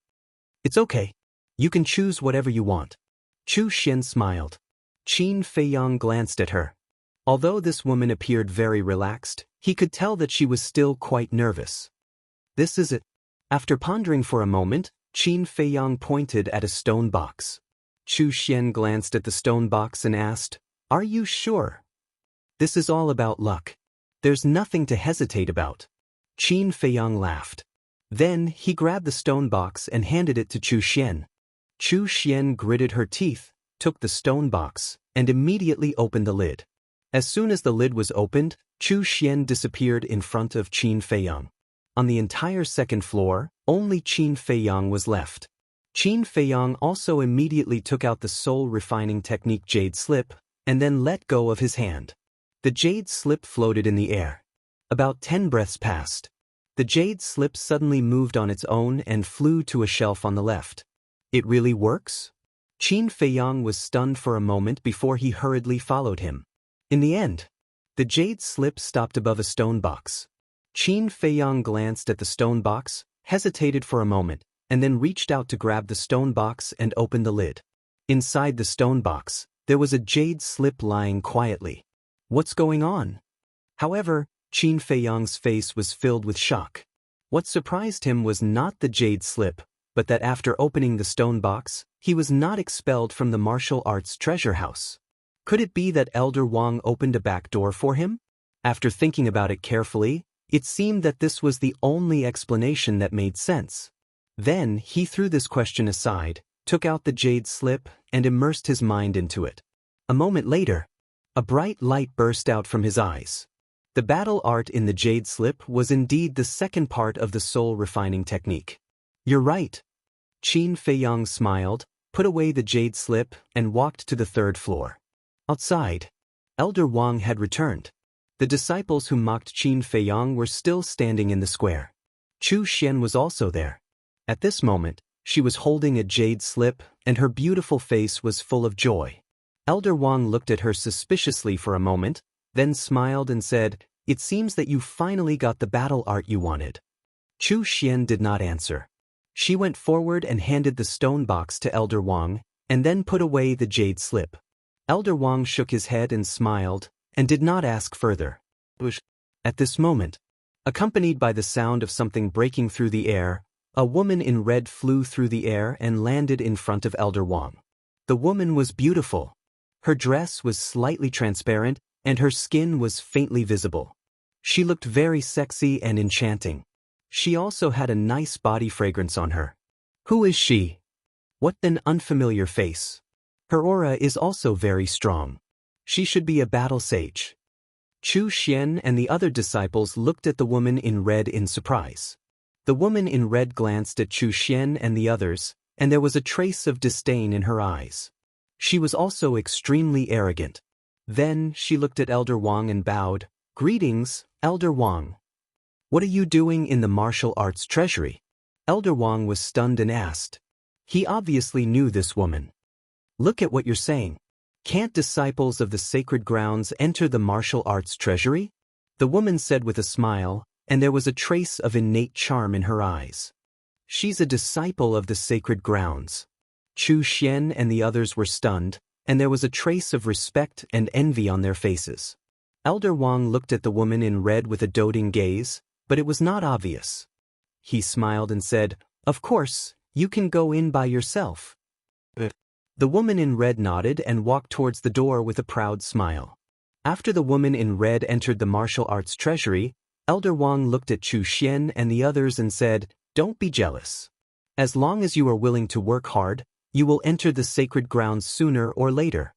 [SPEAKER 1] It's okay. You can choose whatever you want. Chu Xian smiled. Qin Feiyang glanced at her. Although this woman appeared very relaxed, he could tell that she was still quite nervous. This is it. After pondering for a moment, Qin Feiyang pointed at a stone box. Chu Xian glanced at the stone box and asked, are you sure? This is all about luck. There's nothing to hesitate about. Qin Feiyang laughed. Then he grabbed the stone box and handed it to Chu Xian. Chu Xian gritted her teeth, took the stone box, and immediately opened the lid. As soon as the lid was opened, Chu Xian disappeared in front of Qin Feiyang. On the entire second floor, only Qin Feiyang was left. Qin Feiyang also immediately took out the soul refining technique jade slip, and then let go of his hand. The jade slip floated in the air. About 10 breaths passed. The jade slip suddenly moved on its own and flew to a shelf on the left. It really works? Qin Feiyang was stunned for a moment before he hurriedly followed him. In the end, the jade slip stopped above a stone box. Qin Feiyang glanced at the stone box, hesitated for a moment, and then reached out to grab the stone box and open the lid. Inside the stone box, there was a jade slip lying quietly. What's going on? However, Qin Feiyang's face was filled with shock. What surprised him was not the jade slip, but that after opening the stone box, he was not expelled from the martial arts treasure house. Could it be that Elder Wang opened a back door for him? After thinking about it carefully, it seemed that this was the only explanation that made sense. Then he threw this question aside, took out the jade slip, and immersed his mind into it. A moment later, a bright light burst out from his eyes. The battle art in the jade slip was indeed the second part of the soul refining technique. You're right. Qin Feiyang smiled, put away the jade slip, and walked to the third floor. Outside, Elder Wang had returned. The disciples who mocked Qin Feiyang were still standing in the square. Chu Xian was also there. At this moment, she was holding a jade slip, and her beautiful face was full of joy. Elder Wang looked at her suspiciously for a moment, then smiled and said, it seems that you finally got the battle art you wanted. Chu Xian did not answer. She went forward and handed the stone box to Elder Wang, and then put away the jade slip. Elder Wang shook his head and smiled, and did not ask further. At this moment, accompanied by the sound of something breaking through the air, a woman in red flew through the air and landed in front of Elder Wang. The woman was beautiful. Her dress was slightly transparent, and her skin was faintly visible. She looked very sexy and enchanting. She also had a nice body fragrance on her. Who is she? What an unfamiliar face. Her aura is also very strong. She should be a battle sage. Chu Xian and the other disciples looked at the woman in red in surprise. The woman in red glanced at Chu Xian and the others, and there was a trace of disdain in her eyes. She was also extremely arrogant. Then she looked at Elder Wang and bowed. Greetings, Elder Wang. What are you doing in the martial arts treasury? Elder Wang was stunned and asked. He obviously knew this woman. Look at what you're saying. Can't disciples of the sacred grounds enter the martial arts treasury? The woman said with a smile, and there was a trace of innate charm in her eyes. She's a disciple of the sacred grounds. Chu Xian and the others were stunned, and there was a trace of respect and envy on their faces. Elder Wang looked at the woman in red with a doting gaze, but it was not obvious. He smiled and said, "Of course, you can go in by yourself." The woman in red nodded and walked towards the door with a proud smile. After the woman in red entered the martial arts treasury, Elder Wang looked at Chu Xian and the others and said, "Don't be jealous. As long as you are willing to work hard, you will enter the sacred grounds sooner or later."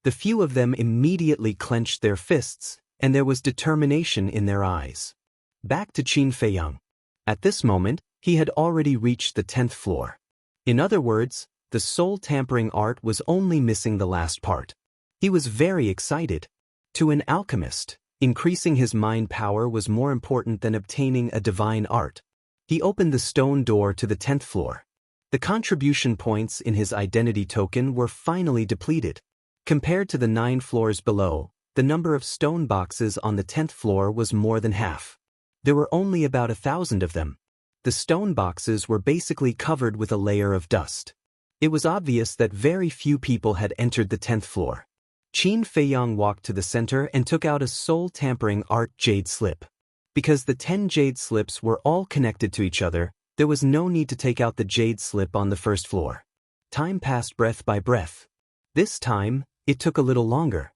[SPEAKER 1] The few of them immediately clenched their fists, and there was determination in their eyes. Back to Qin Feiyang. At this moment, he had already reached the 10th floor. In other words, the soul-tampering art was only missing the last part. He was very excited. To an alchemist, increasing his mind power was more important than obtaining a divine art. He opened the stone door to the 10th floor. The contribution points in his identity token were finally depleted. Compared to the 9 floors below, the number of stone boxes on the 10th floor was more than half. There were only about 1,000 of them. The stone boxes were basically covered with a layer of dust. It was obvious that very few people had entered the 10th floor. Qin Feiyang walked to the center and took out a soul-tampering art jade slip. Because the 10 jade slips were all connected to each other, there was no need to take out the jade slip on the first floor. Time passed breath by breath. This time, it took a little longer.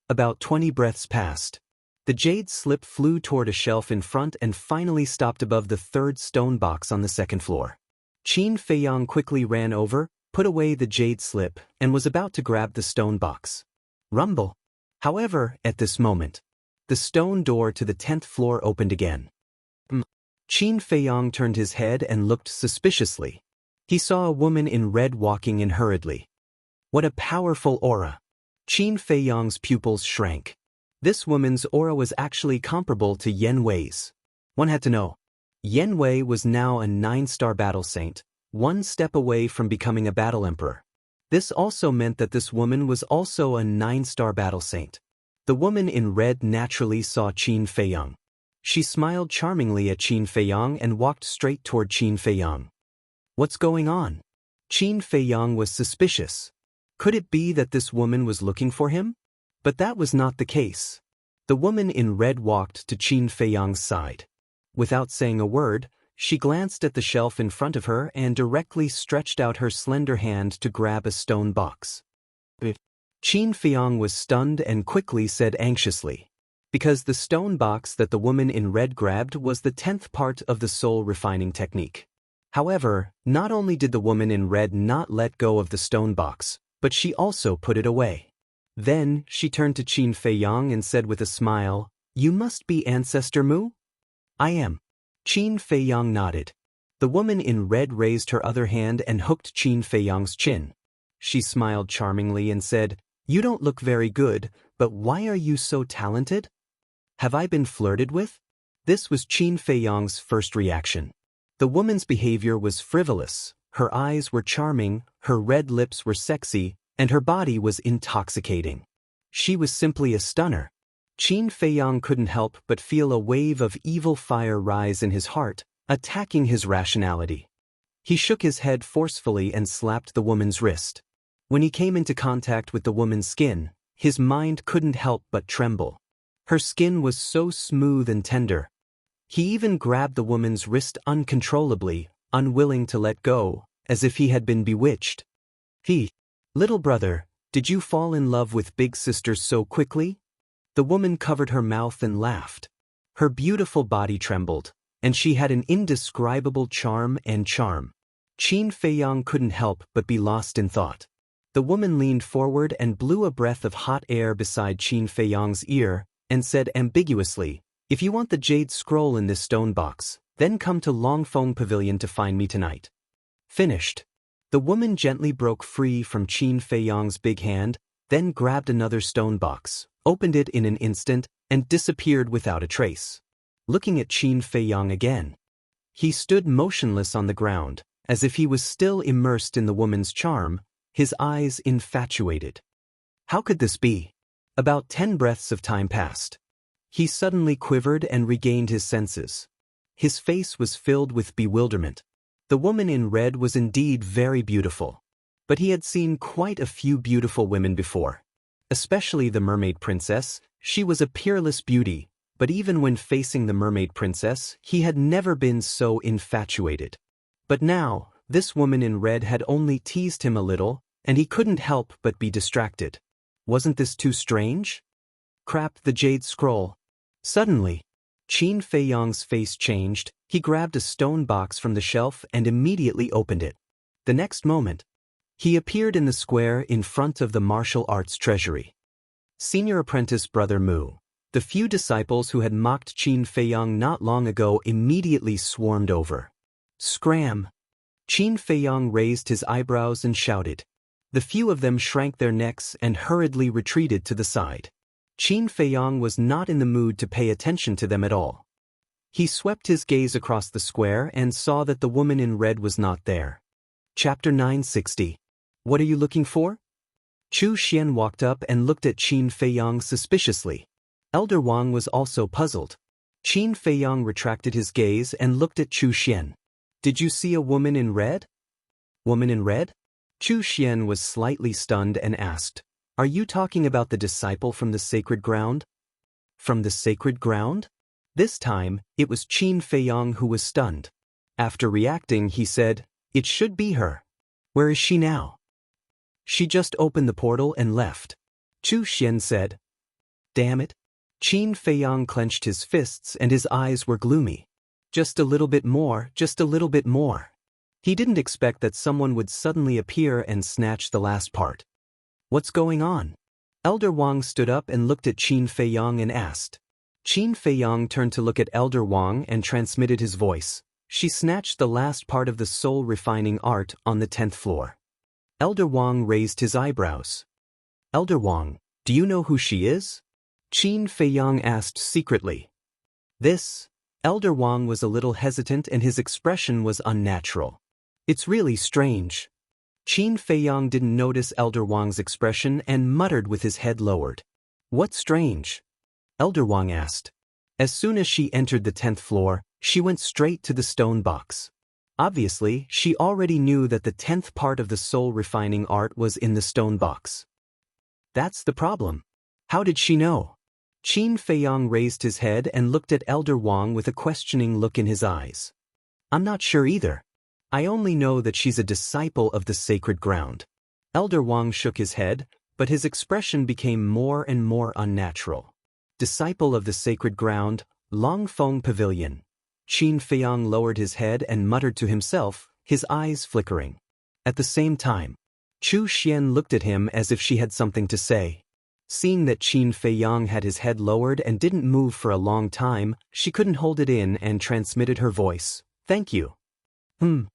[SPEAKER 1] About 20 breaths passed. The jade slip flew toward a shelf in front and finally stopped above the 3rd stone box on the 2nd floor. Qin Feiyang quickly ran over, put away the jade slip, and was about to grab the stone box. Rumble. However, at this moment, the stone door to the 10th floor opened again. Qin Feiyang turned his head and looked suspiciously. He saw a woman in red walking in hurriedly. What a powerful aura! Qin Feiyang's pupils shrank. This woman's aura was actually comparable to Yan Wei's. One had to know. Yan Wei was now a 9-star battle saint, one step away from becoming a battle emperor. This also meant that this woman was also a 9-star battle saint. The woman in red naturally saw Qin Feiyang. She smiled charmingly at Qin Feiyang and walked straight toward Qin Feiyang. What's going on? Qin Feiyang was suspicious. Could it be that this woman was looking for him? But that was not the case. The woman in red walked to Qin Feiyang's side. Without saying a word, she glanced at the shelf in front of her and directly stretched out her slender hand to grab a stone box. Qin Feiyang was stunned and quickly said anxiously. Because the stone box that the woman in red grabbed was the 10th part of the soul refining technique. However, not only did the woman in red not let go of the stone box, but she also put it away. Then, she turned to Qin Feiyang and said with a smile, "You must be Ancestor Mu?" "I am." Qin Feiyang nodded. The woman in red raised her other hand and hooked Qin Feiyang's chin. She smiled charmingly and said, "You don't look very good, but why are you so talented? Have I been flirted with?" This was Qin Feiyang's first reaction. The woman's behavior was frivolous, her eyes were charming, her red lips were sexy, and her body was intoxicating. She was simply a stunner. Qin Feiyang couldn't help but feel a wave of evil fire rise in his heart, attacking his rationality. He shook his head forcefully and slapped the woman's wrist. When he came into contact with the woman's skin, his mind couldn't help but tremble. Her skin was so smooth and tender. He even grabbed the woman's wrist uncontrollably, unwilling to let go, as if he had been bewitched. "Little brother, did you fall in love with big sister so quickly?" The woman covered her mouth and laughed. Her beautiful body trembled, and she had an indescribable charm. Qin Feiyang couldn't help but be lost in thought. The woman leaned forward and blew a breath of hot air beside Qin Feiyang's ear, and said ambiguously, "If you want the jade scroll in this stone box, then come to Longfeng Pavilion to find me tonight." Finished. The woman gently broke free from Qin Feiyang's big hand, then grabbed another stone box, opened it in an instant, and disappeared without a trace. Looking at Qin Feiyang again, he stood motionless on the ground, as if he was still immersed in the woman's charm, his eyes infatuated. How could this be? About 10 breaths of time passed. He suddenly quivered and regained his senses. His face was filled with bewilderment. The woman in red was indeed very beautiful. But he had seen quite a few beautiful women before. Especially the mermaid princess. She was a peerless beauty, but even when facing the mermaid princess, he had never been so infatuated. But now, this woman in red had only teased him a little, and he couldn't help but be distracted. Wasn't this too strange? Crapped the jade scroll. Suddenly, Qin Feiyang's face changed. He grabbed a stone box from the shelf and immediately opened it. The next moment, he appeared in the square in front of the martial arts treasury. Senior apprentice Brother Mu. The few disciples who had mocked Qin Feiyang not long ago immediately swarmed over. Scram! Qin Feiyang raised his eyebrows and shouted. The few of them shrank their necks and hurriedly retreated to the side. Qin Feiyang was not in the mood to pay attention to them at all. He swept his gaze across the square and saw that the woman in red was not there. Chapter 960. What are you looking for? Chu Xian walked up and looked at Qin Feiyang suspiciously. Elder Wang was also puzzled. Qin Feiyang retracted his gaze and looked at Chu Xian. Did you see a woman in red? Woman in red? Chu Xian was slightly stunned and asked, Are you talking about the disciple from the sacred ground? From the sacred ground? This time, it was Qin Feiyang who was stunned. After reacting, he said, It should be her. Where is she now? She just opened the portal and left. Chu Xian said. Damn it. Qin Feiyang clenched his fists and his eyes were gloomy. Just a little bit more, just a little bit more. He didn't expect that someone would suddenly appear and snatch the last part. What's going on? Elder Wang stood up and looked at Qin Feiyang and asked. Qin Feiyang turned to look at Elder Wang and transmitted his voice. She snatched the last part of the soul-refining art on the 10th floor. Elder Wang raised his eyebrows. Elder Wang, do you know who she is? Qin Feiyang asked secretly. This? Elder Wang was a little hesitant and his expression was unnatural. It's really strange. Qin Feiyang didn't notice Elder Wang's expression and muttered with his head lowered. What's strange? Elder Wang asked. As soon as she entered the 10th floor, she went straight to the stone box. Obviously, she already knew that the 10th part of the soul-refining art was in the stone box. That's the problem. How did she know? Qin Feiyang raised his head and looked at Elder Wang with a questioning look in his eyes. I'm not sure either. I only know that she's a disciple of the sacred ground. Elder Wang shook his head, but his expression became more and more unnatural. Disciple of the sacred ground, Longfeng Pavilion. Qin Feiyang lowered his head and muttered to himself, his eyes flickering. At the same time, Chu Xian looked at him as if she had something to say. Seeing that Qin Feiyang had his head lowered and didn't move for a long time, she couldn't hold it in and transmitted her voice. Thank you. Qin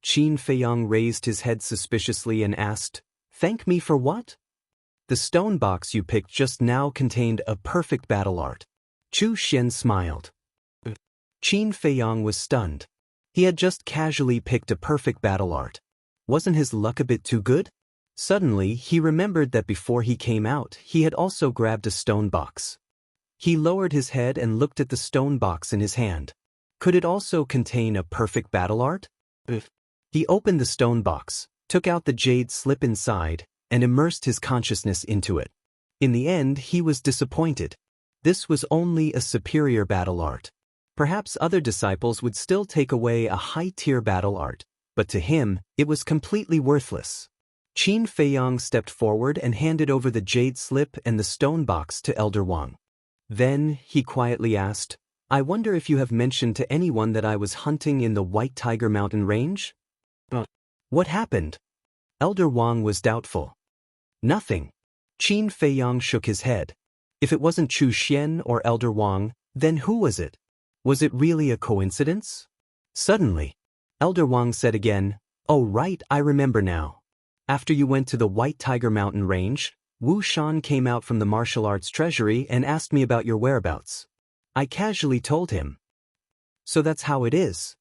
[SPEAKER 1] Feiyang raised his head suspiciously and asked, Thank me for what? The stone box you picked just now contained a perfect battle art. Chu Xian smiled. Qin Feiyang was stunned. He had just casually picked a perfect battle art. Wasn't his luck a bit too good? Suddenly, he remembered that before he came out, he had also grabbed a stone box. He lowered his head and looked at the stone box in his hand. Could it also contain a perfect battle art? He opened the stone box, took out the jade slip inside, and immersed his consciousness into it. In the end, he was disappointed. This was only a superior battle art. Perhaps other disciples would still take away a high-tier battle art, but to him, it was completely worthless. Qin Feiyang stepped forward and handed over the jade slip and the stone box to Elder Wang. Then, he quietly asked, I wonder if you have mentioned to anyone that I was hunting in the White Tiger Mountain range? What happened? Elder Wang was doubtful. Nothing. Qin Feiyang shook his head. If it wasn't Chu Xian or Elder Wang, then who was it? Was it really a coincidence? Suddenly, Elder Wang said again, Oh right, I remember now. After you went to the White Tiger Mountain range, Wu Shan came out from the martial arts treasury and asked me about your whereabouts. I casually told him. So that's how it is.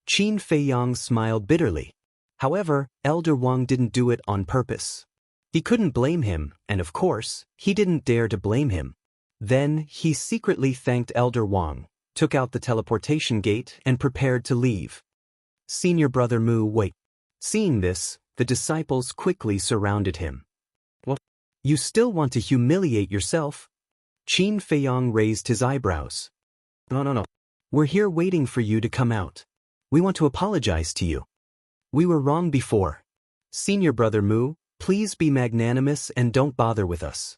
[SPEAKER 1] Qin Feiyang smiled bitterly. However, Elder Wang didn't do it on purpose. He couldn't blame him, and of course, he didn't dare to blame him. Then, he secretly thanked Elder Wang, took out the teleportation gate and prepared to leave. Senior Brother Mu wait. Seeing this, the disciples quickly surrounded him. What? You still want to humiliate yourself? Qin Feiyang raised his eyebrows. No. We're here waiting for you to come out. We want to apologize to you. We were wrong before. Senior Brother Mu, please be magnanimous and don't bother with us.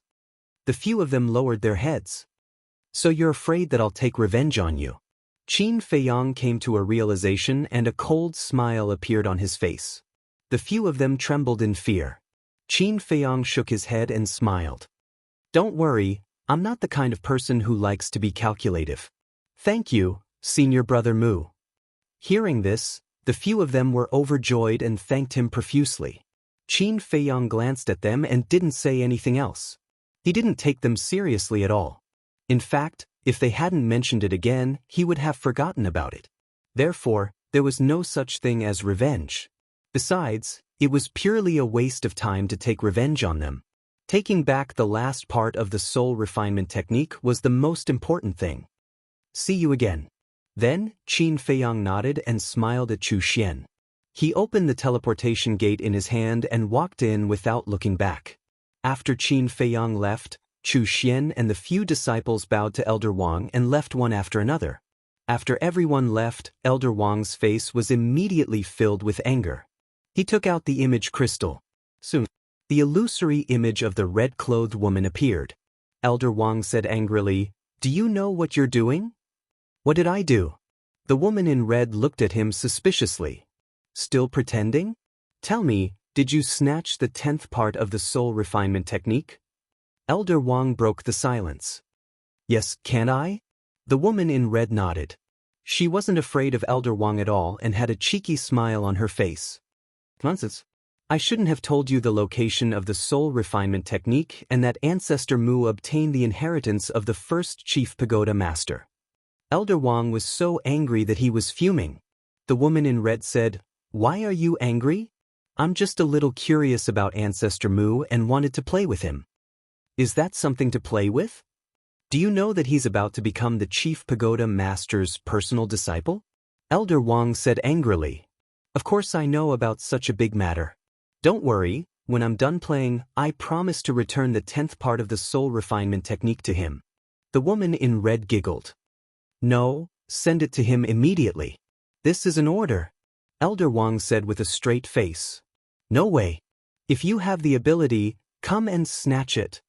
[SPEAKER 1] The few of them lowered their heads. So you're afraid that I'll take revenge on you? Qin Feiyang came to a realization and a cold smile appeared on his face. The few of them trembled in fear. Qin Feiyang shook his head and smiled. Don't worry, I'm not the kind of person who likes to be calculative. Thank you, Senior Brother Mu. Hearing this, the few of them were overjoyed and thanked him profusely. Qin Feiyang glanced at them and didn't say anything else. He didn't take them seriously at all. In fact, if they hadn't mentioned it again, he would have forgotten about it. Therefore, there was no such thing as revenge. Besides, it was purely a waste of time to take revenge on them. Taking back the last part of the soul refinement technique was the most important thing. See you again. Then, Qin Feiyang nodded and smiled at Chu Xian. He opened the teleportation gate in his hand and walked in without looking back. After Qin Feiyang left, Chu Xian and the few disciples bowed to Elder Wang and left one after another. After everyone left, Elder Wang's face was immediately filled with anger. He took out the image crystal. Soon, the illusory image of the red-clothed woman appeared. Elder Wang said angrily, "Do you know what you're doing?" "What did I do?" The woman in red looked at him suspiciously. "Still pretending? Tell me, did you snatch the 10th part of the soul refinement technique?" Elder Wang broke the silence. "Yes, can I?" The woman in red nodded. She wasn't afraid of Elder Wang at all and had a cheeky smile on her face. "Nonsense. I shouldn't have told you the location of the soul refinement technique and that Ancestor Mu obtained the inheritance of the first Chief Pagoda Master." Elder Wang was so angry that he was fuming. The woman in red said, "Why are you angry?" "I'm just a little curious about Ancestor Mu and wanted to play with him." "Is that something to play with? Do you know that he's about to become the Chief Pagoda Master's personal disciple?" Elder Wang said angrily. "Of course I know about such a big matter. Don't worry, when I'm done playing, I promise to return the 10th part of the soul refinement technique to him." The woman in red giggled. "No, send it to him immediately. This is an order," Elder Wang said with a straight face. "No way. If you have the ability, come and snatch it."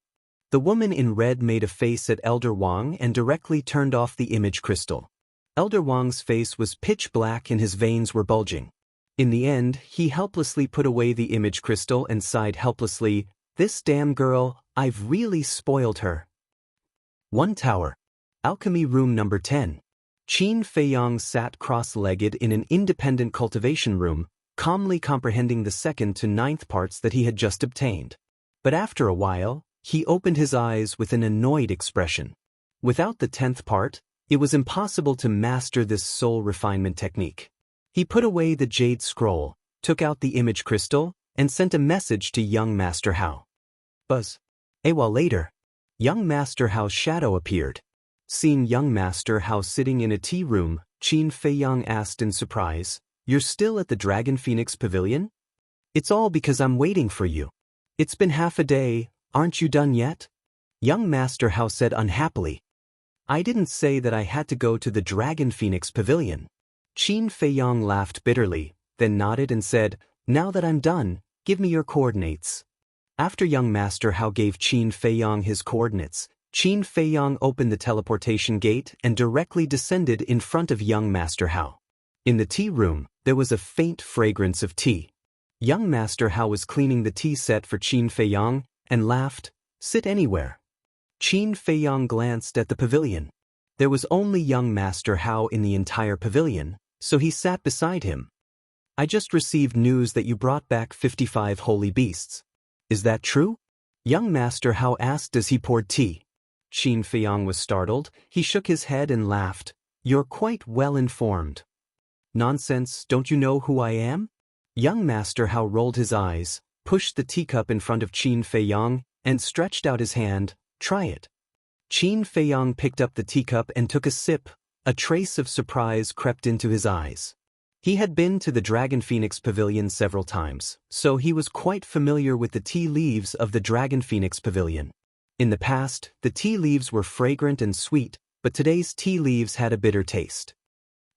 [SPEAKER 1] The woman in red made a face at Elder Wang and directly turned off the image crystal. Elder Wang's face was pitch black and his veins were bulging. In the end, he helplessly put away the image crystal and sighed helplessly, "This damn girl, I've really spoiled her." 1 Tower. Alchemy Room Number 10. Qin Feiyang sat cross-legged in an independent cultivation room, calmly comprehending the 2nd to 9th parts that he had just obtained. But after a while, he opened his eyes with an annoyed expression. Without the 10th part, it was impossible to master this soul refinement technique. He put away the jade scroll, took out the image crystal, and sent a message to young Master Hao. Buzz. A while later, young Master Hao's shadow appeared. Seeing young Master Hao sitting in a tea room, Qin Feiyang asked in surprise, "You're still at the Dragon Phoenix Pavilion?" "It's all because I'm waiting for you. It's been half a day, aren't you done yet?" Young Master Hao said unhappily. "I didn't say that I had to go to the Dragon Phoenix Pavilion." Qin Feiyang laughed bitterly, then nodded and said, "Now that I'm done, give me your coordinates." After young Master Hao gave Qin Feiyang his coordinates, Qin Feiyang opened the teleportation gate and directly descended in front of young Master Hao. In the tea room, there was a faint fragrance of tea. Young Master Hao was cleaning the tea set for Qin Feiyang and laughed, "Sit anywhere." Qin Feiyang glanced at the pavilion. There was only young Master Hao in the entire pavilion, so he sat beside him. "I just received news that you brought back 55 holy beasts. Is that true?" Young Master Hao asked as he poured tea. Qin Feiyang was startled. He shook his head and laughed. You're quite well informed. Nonsense, don't you know who I am? Young Master Hao rolled his eyes, pushed the teacup in front of Qin Feiyang, and stretched out his hand. Try it. Qin Feiyang picked up the teacup and took a sip. A trace of surprise crept into his eyes. He had been to the Dragon Phoenix Pavilion several times, so he was quite familiar with the tea leaves of the Dragon Phoenix Pavilion. In the past, the tea leaves were fragrant and sweet, but today's tea leaves had a bitter taste.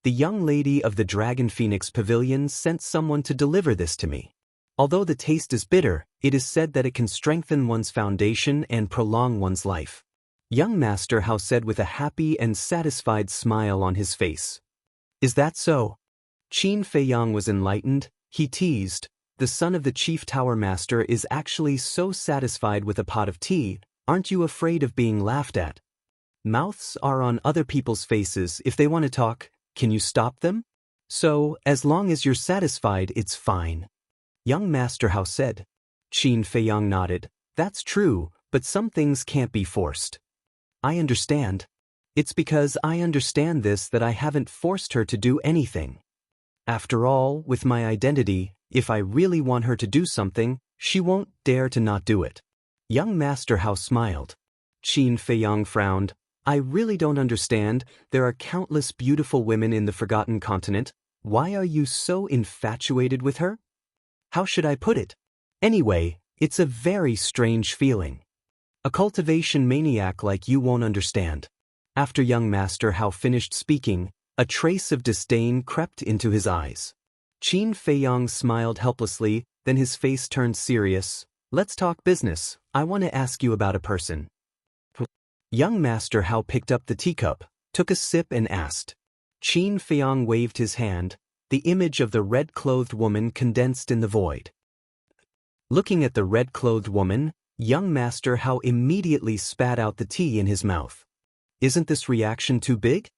[SPEAKER 1] The young lady of the Dragon Phoenix Pavilion sent someone to deliver this to me. Although the taste is bitter, it is said that it can strengthen one's foundation and prolong one's life. Young Master Hao said with a happy and satisfied smile on his face. Is that so? Qin Feiyang was enlightened. He teased, the son of the chief tower master is actually so satisfied with a pot of tea, aren't you afraid of being laughed at? Mouths are on other people's faces. If they want to talk, can you stop them? So, as long as you're satisfied, it's fine. Young Master Hao said. Qin Feiyang nodded. That's true, but some things can't be forced. I understand. It's because I understand this that I haven't forced her to do anything. After all, with my identity, if I really want her to do something, she won't dare to not do it. Young Master Hao smiled. Qin Feiyang frowned. I really don't understand. There are countless beautiful women in the Forgotten Continent. Why are you so infatuated with her? How should I put it? Anyway, it's a very strange feeling. A cultivation maniac like you won't understand. After young Master Hao finished speaking, a trace of disdain crept into his eyes. Qin Feiyang smiled helplessly, then his face turned serious. Let's talk business. I want to ask you about a person. Young Master Hao picked up the teacup, took a sip and asked. Qin Feiyang waved his hand. The image of the red-clothed woman condensed in the void. Looking at the red-clothed woman, young Master Hao immediately spat out the tea in his mouth. Isn't this reaction too big?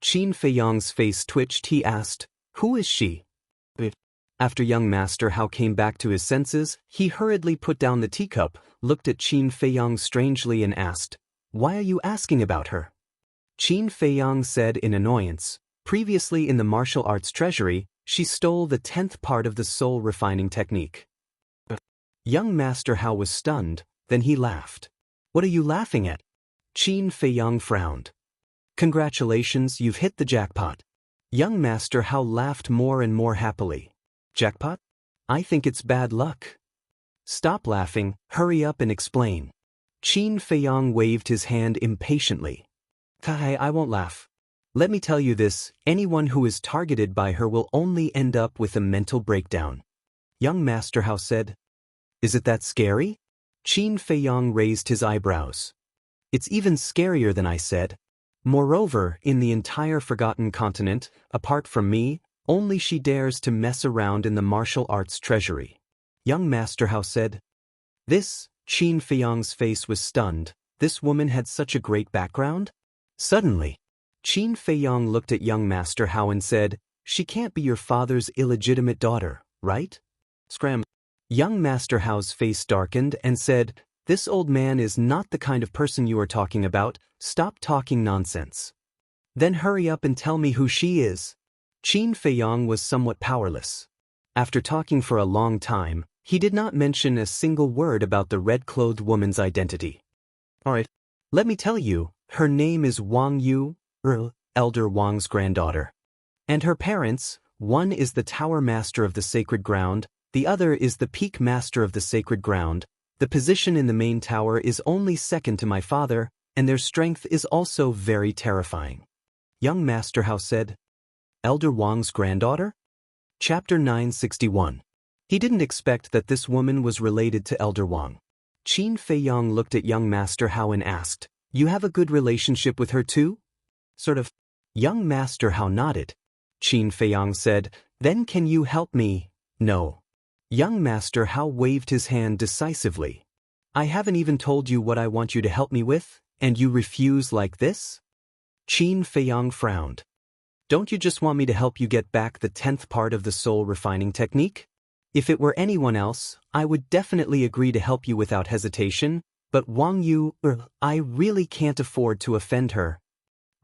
[SPEAKER 1] Qin Feiyang's face twitched. He asked, who is she? After young Master Hao came back to his senses, he hurriedly put down the teacup, looked at Qin Feiyang strangely and asked, why are you asking about her? Qin Feiyang said in annoyance, previously in the martial arts treasury, she stole the 10th part of the soul refining technique. Young Master Hao was stunned, then he laughed. What are you laughing at? Qin Feiyang frowned. Congratulations, you've hit the jackpot. Young Master Hao laughed more and more happily. Jackpot? I think it's bad luck. Stop laughing, hurry up and explain. Qin Feiyang waved his hand impatiently. I won't laugh. Let me tell you this, anyone who is targeted by her will only end up with a mental breakdown. Young Master Hao said. Is it that scary? Qin Feiyang raised his eyebrows. It's even scarier than I said. Moreover, in the entire Forgotten Continent, apart from me, only she dares to mess around in the martial arts treasury. Young Master Hao said. This, Qin Feiyang's face was stunned. This woman had such a great background? Suddenly, Qin Feiyang looked at young Master Hao and said, she can't be your father's illegitimate daughter, right? Scram. Young Master Hao's face darkened and said, this old man is not the kind of person you are talking about. Stop talking nonsense. Then hurry up and tell me who she is. Qin Feiyang was somewhat powerless. After talking for a long time, he did not mention a single word about the red-clothed woman's identity. Alright, let me tell you, her name is Wang Yu, Elder Wang's granddaughter. And her parents, one is the Tower Master of the Sacred Ground, the other is the Peak Master of the Sacred Ground. The position in the main tower is only second to my father, and their strength is also very terrifying. Young Master Hao said. Elder Wang's granddaughter? Chapter 961. He didn't expect that this woman was related to Elder Wang. Qin Feiyang looked at young Master Hao and asked, you have a good relationship with her too? Sort of. Young Master Hao nodded. Qin Feiyang said, then can you help me? No. Young Master Hao waved his hand decisively. I haven't even told you what I want you to help me with, and you refuse like this? Qin Feiyang frowned. Don't you just want me to help you get back the 10th part of the soul refining technique? If it were anyone else, I would definitely agree to help you without hesitation, but Wang Yu, I really can't afford to offend her.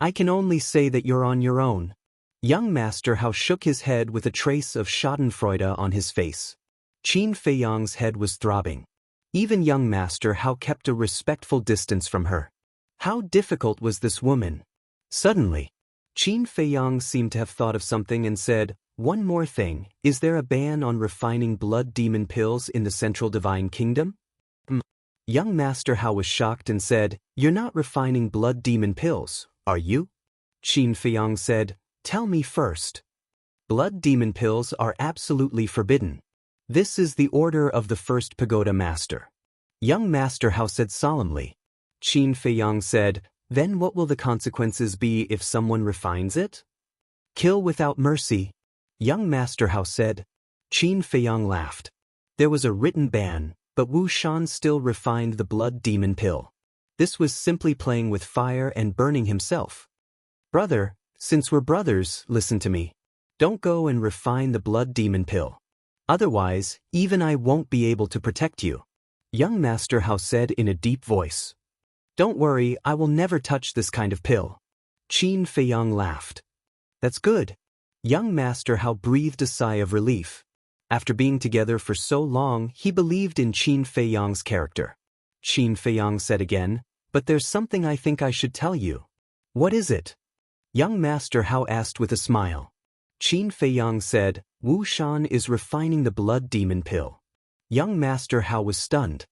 [SPEAKER 1] I can only say that you're on your own. Young Master Hao shook his head with a trace of schadenfreude on his face. Qin Feiyang's head was throbbing. Even young Master Hao kept a respectful distance from her. How difficult was this woman? Suddenly, Qin Feiyang seemed to have thought of something and said, "One more thing, is there a ban on refining blood demon pills in the Central Divine Kingdom?" Young Master Hao was shocked and said, "You're not refining blood demon pills, are you?" Qin Feiyang said, "Tell me first." Blood demon pills are absolutely forbidden. This is the order of the first pagoda master. Young Master Hao said solemnly. Qin Feiyang said, "Then what will the consequences be if someone refines it?" "Kill without mercy." Young Master Hao said. Qin Feiyang laughed. There was a written ban, but Wu Shan still refined the blood demon pill. This was simply playing with fire and burning himself. "Brother, since we're brothers, listen to me. Don't go and refine the blood demon pill. Otherwise, even I won't be able to protect you," Young Master Hao said in a deep voice. "Don't worry, I will never touch this kind of pill." Qin Feiyang laughed. "That's good." Young Master Hao breathed a sigh of relief. After being together for so long, he believed in Qin Feiyang's character. Qin Feiyang said again, "But there's something I think I should tell you." "What is it?" Young Master Hao asked with a smile. Qin Feiyang said, "Wu Shan is refining the blood demon pill." Young Master Hao was stunned.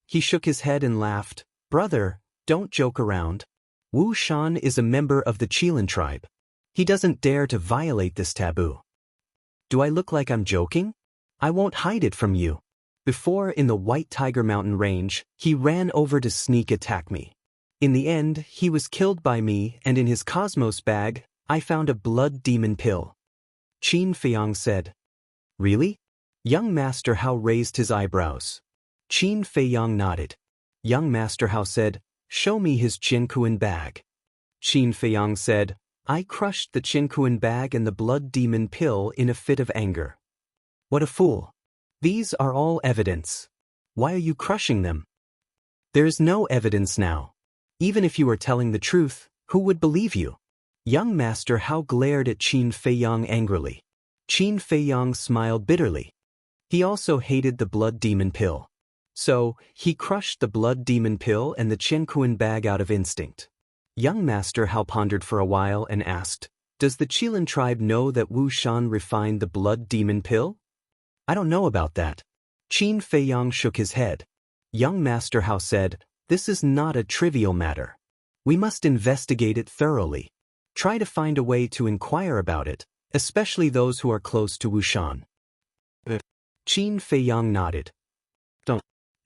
[SPEAKER 1] He shook his head and laughed. "Brother, don't joke around. Wu Shan is a member of the Qilin tribe. He doesn't dare to violate this taboo." "Do I look like I'm joking? I won't hide it from you. Before, in the White Tiger Mountain range, he ran over to sneak attack me. In the end, he was killed by me, and in his cosmos bag, I found a blood demon pill." Qin Feiyang said. "Really?" Young Master Hao raised his eyebrows. Qin Feiyang nodded. Young Master Hao said, "Show me his Jianghu bag." Qin Feiyang said, "I crushed the Jianghu bag and the blood demon pill in a fit of anger." "What a fool. These are all evidence. Why are you crushing them?" "There is no evidence now. Even if you were telling the truth, who would believe you?" Young Master Hao glared at Qin Feiyang angrily. Qin Feiyang smiled bitterly. He also hated the blood demon pill. So, he crushed the blood demon pill and the Qiankuan bag out of instinct. Young Master Hao pondered for a while and asked, "Does the Qilin tribe know that Wu Shan refined the blood demon pill?" "I don't know about that." Qin Feiyang shook his head. Young Master Hao said, "This is not a trivial matter. We must investigate it thoroughly. Try to find a way to inquire about it, especially those who are close to Wu Shan." Qin Feiyang nodded.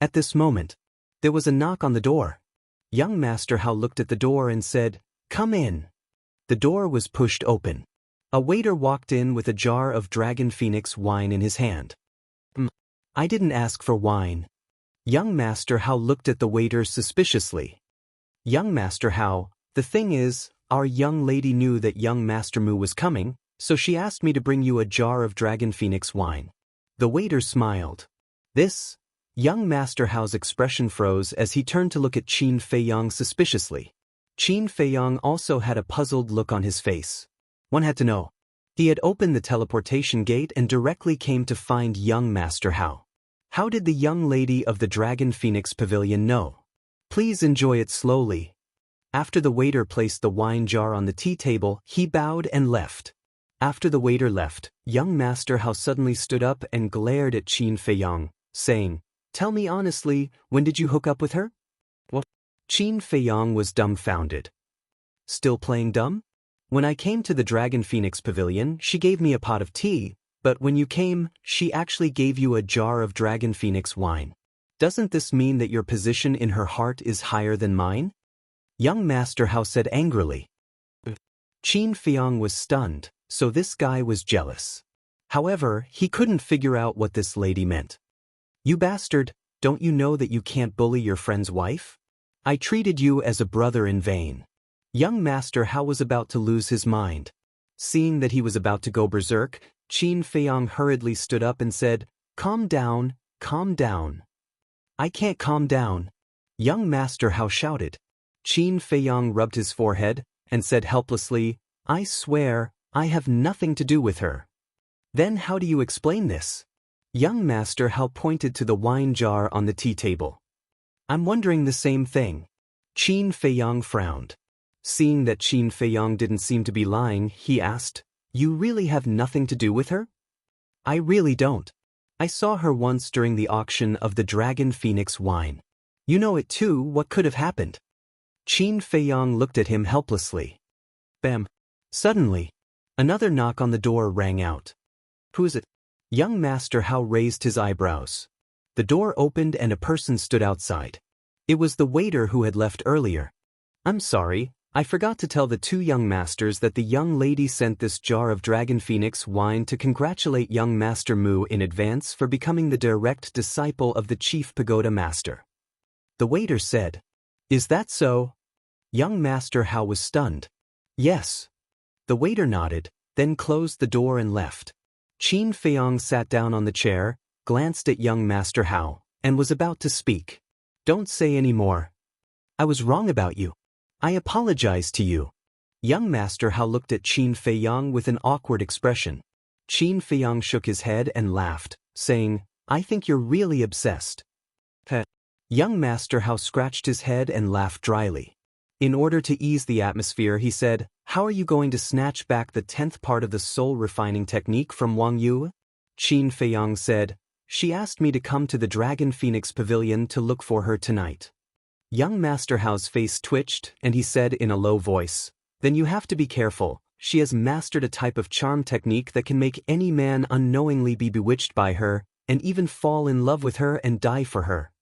[SPEAKER 1] At this moment, there was a knock on the door. Young Master Hao looked at the door and said, "Come in." The door was pushed open. A waiter walked in with a jar of Dragon Phoenix wine in his hand. "I didn't ask for wine." Young Master Hao looked at the waiter suspiciously. "Young Master Hao, the thing is, our young lady knew that young Master Mu was coming, so she asked me to bring you a jar of Dragon Phoenix wine." The waiter smiled. "This?" Young Master Hao's expression froze as he turned to look at Qin Feiyang suspiciously. Qin Feiyang also had a puzzled look on his face. One had to know. He had opened the teleportation gate and directly came to find young Master Hao. How did the young lady of the Dragon Phoenix Pavilion know? "Please enjoy it slowly." After the waiter placed the wine jar on the tea table, he bowed and left. After the waiter left, young Master Hao suddenly stood up and glared at Qin Feiyang, saying, "Tell me honestly, when did you hook up with her?" "What?" Qin Feiyang was dumbfounded. "Still playing dumb? When I came to the Dragon Phoenix Pavilion, she gave me a pot of tea, but when you came, she actually gave you a jar of Dragon Phoenix wine. Doesn't this mean that your position in her heart is higher than mine?" Young Master Hao said angrily. Qin Feiyang was stunned, so this guy was jealous. However, he couldn't figure out what this lady meant. "You bastard, don't you know that you can't bully your friend's wife? I treated you as a brother in vain." Young Master Hao was about to lose his mind. Seeing that he was about to go berserk, Qin Feiyang hurriedly stood up and said, Calm down, calm down. I can't calm down. Young Master Hao shouted. Qin Feiyang rubbed his forehead and said helplessly, I swear, I have nothing to do with her. Then how do you explain this? Young Master Hao pointed to the wine jar on the tea table. I'm wondering the same thing. Qin Feiyang frowned. Seeing that Qin Feiyang didn't seem to be lying, he asked, You really have nothing to do with her? I really don't. I saw her once during the auction of the Dragon Phoenix wine. You know it too, what could have happened? Qin Feiyang looked at him helplessly. Bam. Suddenly, another knock on the door rang out. Who is it? Young Master Hao raised his eyebrows. The door opened and a person stood outside. It was the waiter who had left earlier. I'm sorry, I forgot to tell the two young masters that the young lady sent this jar of Dragon Phoenix wine to congratulate young Master Mu in advance for becoming the direct disciple of the Chief Pagoda Master. The waiter said. Is that so? Young Master Hao was stunned. Yes. The waiter nodded, then closed the door and left. Qin Feiyang sat down on the chair, glanced at young Master Hao, and was about to speak. Don't say any more. I was wrong about you. I apologize to you. Young Master Hao looked at Qin Feiyang with an awkward expression. Qin Feiyang shook his head and laughed, saying, I think you're really obsessed. Heh. Young Master Hao scratched his head and laughed dryly. In order to ease the atmosphere, he said, How are you going to snatch back the 10th part of the soul refining technique from Wang Yu? Qin Feiyang said, She asked me to come to the Dragon Phoenix Pavilion to look for her tonight. Young Master Hao's face twitched, and he said in a low voice, Then you have to be careful. She has mastered a type of charm technique that can make any man unknowingly be bewitched by her, and even fall in love with her and die for her.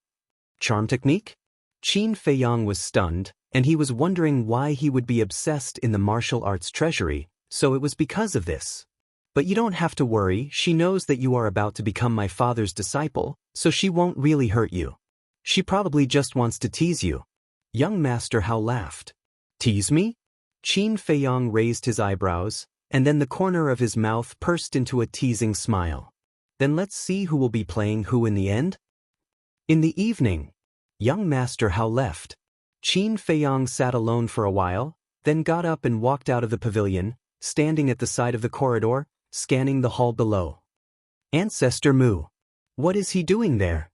[SPEAKER 1] Charm technique? Qin Feiyang was stunned, and he was wondering why he would be obsessed in the martial arts treasury, so it was because of this. But you don't have to worry, she knows that you are about to become my father's disciple, so she won't really hurt you. She probably just wants to tease you. Young Master Hao laughed. Tease me? Qin Feiyang raised his eyebrows, and then the corner of his mouth pursed into a teasing smile. Then let's see who will be playing who in the end? In the evening, young Master Hao left. Qin Feiyang sat alone for a while, then got up and walked out of the pavilion, standing at the side of the corridor, scanning the hall below. Ancestor Mu. What is he doing there?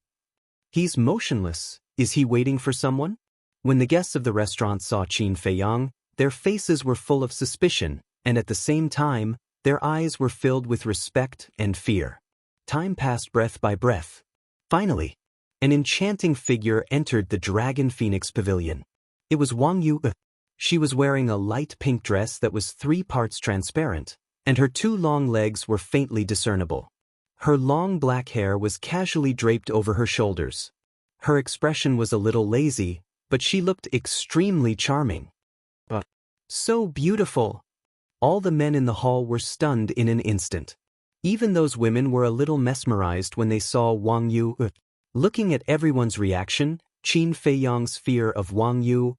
[SPEAKER 1] He's motionless. Is he waiting for someone? When the guests of the restaurant saw Qin Feiyang, their faces were full of suspicion, and at the same time, their eyes were filled with respect and fear. Time passed breath by breath. Finally, an enchanting figure entered the Dragon Phoenix Pavilion. It was Wang Yu. She was wearing a light pink dress that was 3 parts transparent, and her 2 long legs were faintly discernible. Her long black hair was casually draped over her shoulders. Her expression was a little lazy, but she looked extremely charming. So beautiful! All the men in the hall were stunned in an instant. Even those women were a little mesmerized when they saw Wang Yu. Looking at everyone's reaction, Qin Feiyang's fear of Wang Yu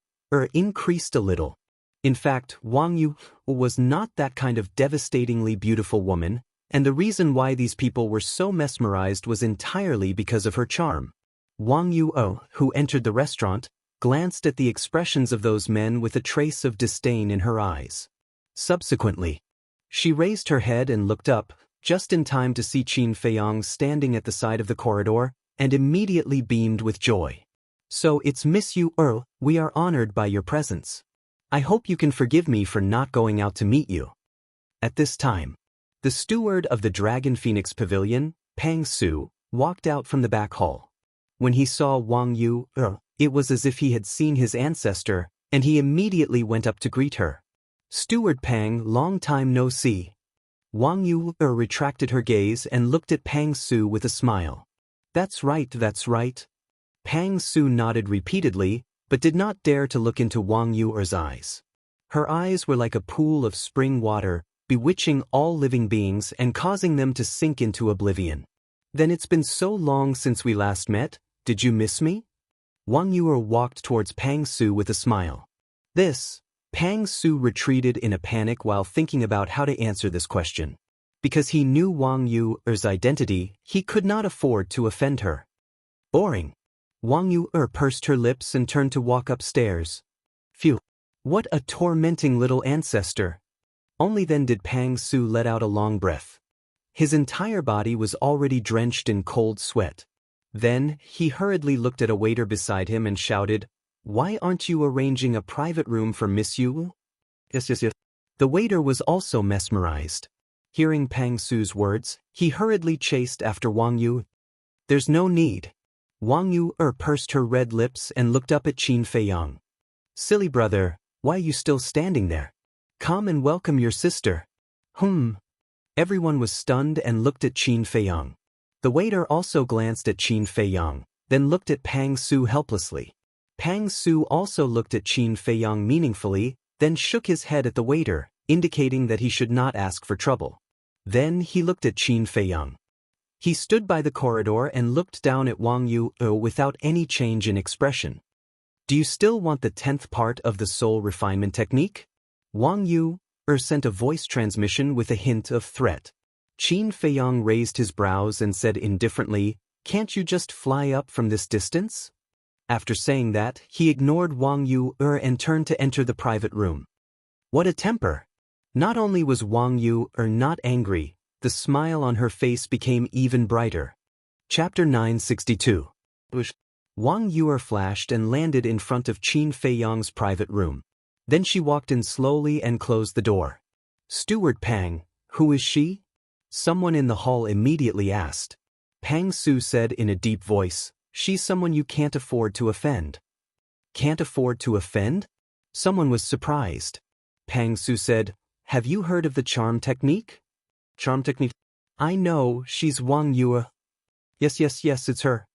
[SPEAKER 1] increased a little. In fact, Wang Yu was not that kind of devastatingly beautiful woman, and the reason why these people were so mesmerized was entirely because of her charm. Wang Yu, who entered the restaurant, glanced at the expressions of those men with a trace of disdain in her eyes. Subsequently, she raised her head and looked up, just in time to see Qin Feiyang standing at the side of the corridor, and immediately beamed with joy. So it's Miss Yu, we are honored by your presence. I hope you can forgive me for not going out to meet you. At this time, the steward of the Dragon Phoenix Pavilion, Pang Su, walked out from the back hall. When he saw Wang Yu, it was as if he had seen his ancestor, and he immediately went up to greet her. Steward Pang, long time no see. Wang Yu retracted her gaze and looked at Pang Su with a smile. That's right, that's right. Pang Su nodded repeatedly, but did not dare to look into Wang Yu's eyes. Her eyes were like a pool of spring water, bewitching all living beings and causing them to sink into oblivion. Then it's been so long since we last met, did you miss me? Wang Yu walked towards Pang Su with a smile. Pang Su retreated in a panic while thinking about how to answer this question. Because he knew Wang Yuer's identity, he could not afford to offend her. Boring. Wang Yuer pursed her lips and turned to walk upstairs. Phew. What a tormenting little ancestor. Only then did Pang Su let out a long breath. His entire body was already drenched in cold sweat. Then, he hurriedly looked at a waiter beside him and shouted, "Why aren't you arranging a private room for Miss Yu?" Yes. The waiter was also mesmerized. Hearing Pang Su's words, he hurriedly chased after Wang Yu. "There's no need." Wang Yuer pursed her red lips and looked up at Qin Feiyang. "Silly brother, why are you still standing there? Come and welcome your sister." Everyone was stunned and looked at Qin Feiyang. The waiter also glanced at Qin Feiyang, then looked at Pang Su helplessly. Pang Su also looked at Qin Feiyang meaningfully, then shook his head at the waiter, indicating that he should not ask for trouble. Then he looked at Qin Feiyang. He stood by the corridor and looked down at Wang Yu without any change in expression. "Do you still want the 10th part of the soul refinement technique?" Wang Yu sent a voice transmission with a hint of threat. Qin Feiyang raised his brows and said indifferently, "Can't you just fly up from this distance?" After saying that, he ignored Wang Yu and turned to enter the private room. What a temper! Not only was Wang Yu not angry, the smile on her face became even brighter. Chapter 962. Wang Yu flashed and landed in front of Qin Feiyang's private room. Then she walked in slowly and closed the door. "Steward Pang, who is she?" Someone in the hall immediately asked. Pang Su said in a deep voice, "She's someone you can't afford to offend." "Can't afford to offend?" Someone was surprised. Pang Su said, "Have you heard of the charm technique?" "Charm technique? I know, she's Wang Yu. Yes, it's her.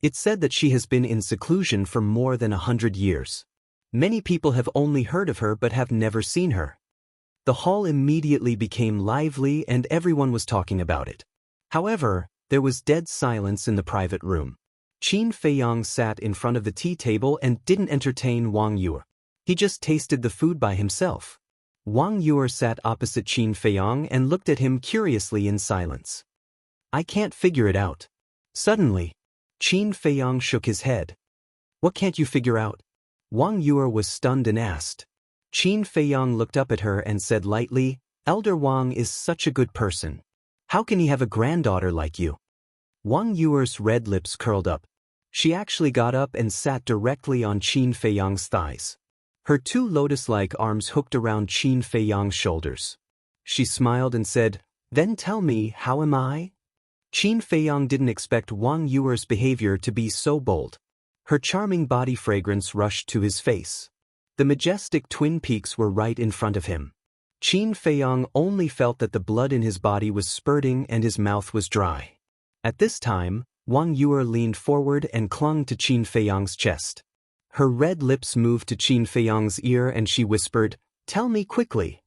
[SPEAKER 1] It's said that she has been in seclusion for more than 100 years. Many people have only heard of her but have never seen her." The hall immediately became lively and everyone was talking about it. However, there was dead silence in the private room. Qin Feiyang sat in front of the tea table and didn't entertain Wang Yu. He just tasted the food by himself. Wang Yu sat opposite Qin Feiyang and looked at him curiously in silence. "I can't figure it out." Suddenly, Qin Feiyang shook his head. "What can't you figure out?" Wang Yu was stunned and asked. Qin Feiyang looked up at her and said lightly, "Elder Wang is such a good person. How can he have a granddaughter like you?" Wang Yu's red lips curled up. She actually got up and sat directly on Qin Feiyang's thighs. Her two lotus-like arms hooked around Qin Feiyang's shoulders. She smiled and said, "Then tell me, how am I?" Qin Feiyang didn't expect Wang Yu's behavior to be so bold. Her charming body fragrance rushed to his face. The majestic twin peaks were right in front of him. Qin Feiyang only felt that the blood in his body was spurting and his mouth was dry. At this time, Wang Yu leaned forward and clung to Qin Feiyang's chest. Her red lips moved to Qin Feiyang's ear and she whispered, "Tell me quickly."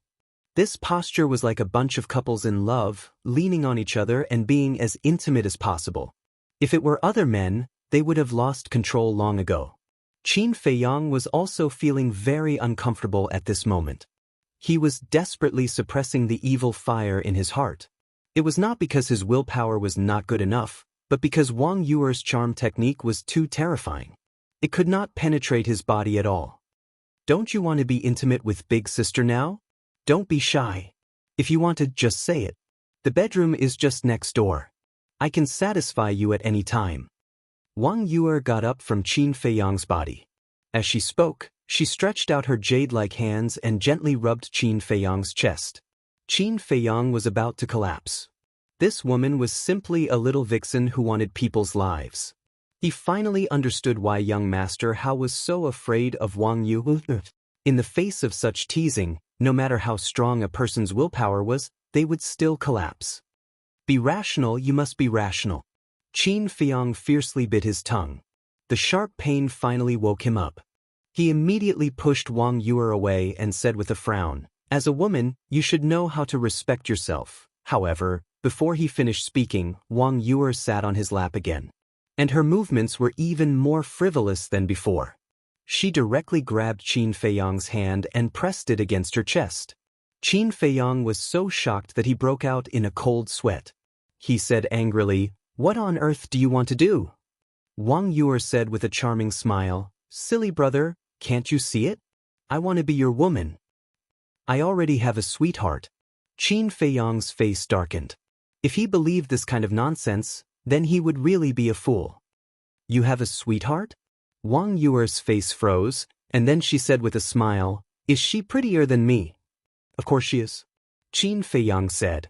[SPEAKER 1] This posture was like a bunch of couples in love, leaning on each other and being as intimate as possible. If it were other men, they would have lost control long ago. Qin Feiyang was also feeling very uncomfortable at this moment. He was desperately suppressing the evil fire in his heart. It was not because his willpower was not good enough, but because Wang Yu's charm technique was too terrifying. It could not penetrate his body at all. "Don't you want to be intimate with Big Sister now? Don't be shy. If you want to, just say it. The bedroom is just next door. I can satisfy you at any time." Wang Yu got up from Qin Feiyang's body. As she spoke, she stretched out her jade-like hands and gently rubbed Qin Feiyang's chest. Qin Feiyang was about to collapse. This woman was simply a little vixen who wanted people's lives. He finally understood why young Master Hao was so afraid of Wang Yu. In the face of such teasing, no matter how strong a person's willpower was, they would still collapse. "Be rational, you must be rational." Qin Feiyang fiercely bit his tongue. The sharp pain finally woke him up. He immediately pushed Wang Yu away and said with a frown, "As a woman, you should know how to respect yourself." However, before he finished speaking, Wang Yu sat on his lap again. And her movements were even more frivolous than before. She directly grabbed Qin Feiyang's hand and pressed it against her chest. Qin Feiyang was so shocked that he broke out in a cold sweat. He said angrily, "What on earth do you want to do?" Wang Yuer said with a charming smile, "Silly brother, can't you see it? I want to be your woman. I already have a sweetheart." Qin Feiyang's face darkened. If he believed this kind of nonsense, then he would really be a fool. "You have a sweetheart?" Wang Yuer's face froze, and then she said with a smile, "Is she prettier than me?" "Of course she is," Qin Feiyang said.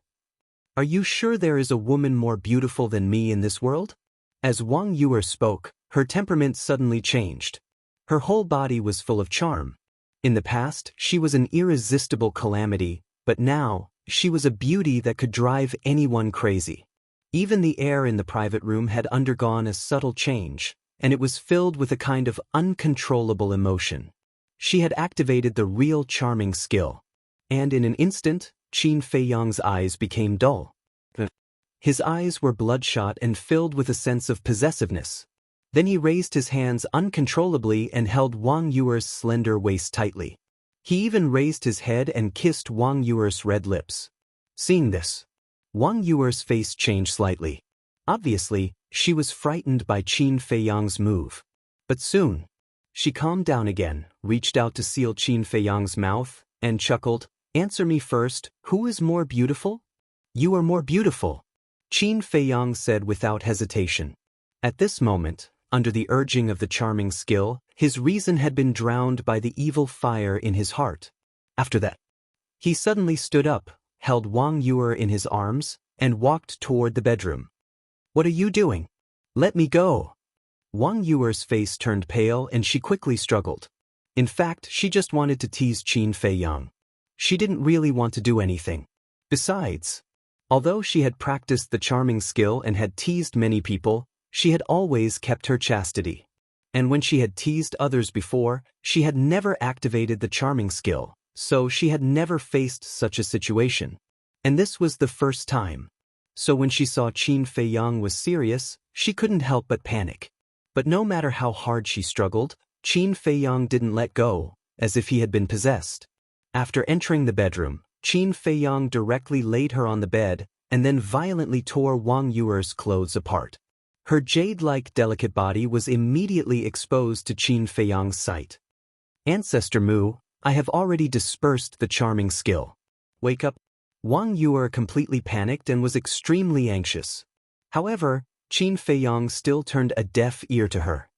[SPEAKER 1] "Are you sure there is a woman more beautiful than me in this world?" As Wang Yuer spoke, her temperament suddenly changed. Her whole body was full of charm. In the past, she was an irresistible calamity, but now, she was a beauty that could drive anyone crazy. Even the air in the private room had undergone a subtle change, and it was filled with a kind of uncontrollable emotion. She had activated the real charming skill. And in an instant, Qin Feiyang's eyes became dull. His eyes were bloodshot and filled with a sense of possessiveness. Then he raised his hands uncontrollably and held Wang Yuer's slender waist tightly. He even raised his head and kissed Wang Yuer's red lips. Seeing this, Wang Yuer's face changed slightly. Obviously, she was frightened by Qin Feiyang's move. But soon, she calmed down again, reached out to seal Qin Feiyang's mouth, and chuckled, "Answer me first, who is more beautiful?" "You are more beautiful," Qin Feiyang said without hesitation. At this moment, under the urging of the charming skill, his reason had been drowned by the evil fire in his heart. After that, he suddenly stood up, held Wang Yuer in his arms, and walked toward the bedroom. "What are you doing? Let me go." Wang Yuer's face turned pale and she quickly struggled. In fact, she just wanted to tease Qin Feiyang. She didn't really want to do anything. Besides, although she had practiced the charming skill and had teased many people, she had always kept her chastity. And when she had teased others before, she had never activated the charming skill, so she had never faced such a situation. And this was the first time. So when she saw Qin Feiyang was serious, she couldn't help but panic. But no matter how hard she struggled, Qin Feiyang didn't let go, as if he had been possessed. After entering the bedroom, Qin Feiyang directly laid her on the bed and then violently tore Wang Yuer's clothes apart. Her jade-like delicate body was immediately exposed to Qin Feiyang's sight. "Ancestor Mu, I have already dispersed the charming skill. Wake up." Wang Yuer completely panicked and was extremely anxious. However, Qin Feiyang still turned a deaf ear to her.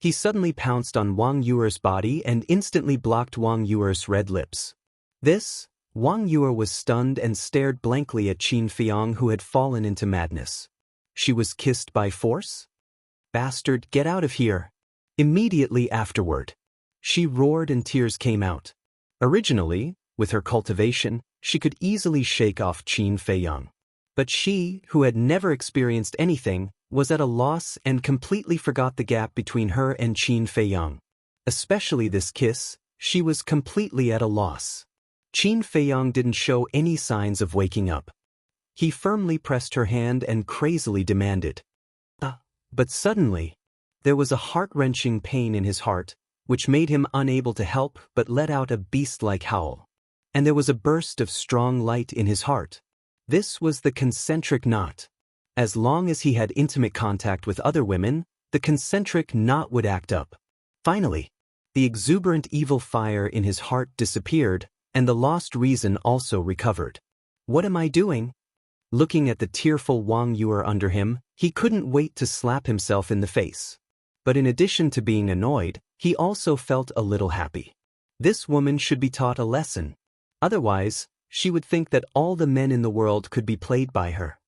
[SPEAKER 1] He suddenly pounced on Wang Yuer's body and instantly blocked Wang Yuer's red lips. Wang Yuer was stunned and stared blankly at Qin Feiyang, who had fallen into madness. She was kissed by force? "Bastard, get out of here!" Immediately afterward, she roared and tears came out. Originally, with her cultivation, she could easily shake off Qin Feiyang. But she, who had never experienced anything, was at a loss and completely forgot the gap between her and Qin Feiyang. Especially this kiss, she was completely at a loss. Qin Feiyang didn't show any signs of waking up. He firmly pressed her hand and crazily demanded. But suddenly, there was a heart-wrenching pain in his heart, which made him unable to help but let out a beast-like howl. And there was a burst of strong light in his heart. This was the concentric knot. As long as he had intimate contact with other women, the concentric knot would act up. Finally, the exuberant evil fire in his heart disappeared, and the lost reason also recovered. "What am I doing?" Looking at the tearful Wang Yuer under him, he couldn't wait to slap himself in the face. But in addition to being annoyed, he also felt a little happy. This woman should be taught a lesson. Otherwise, she would think that all the men in the world could be played by her.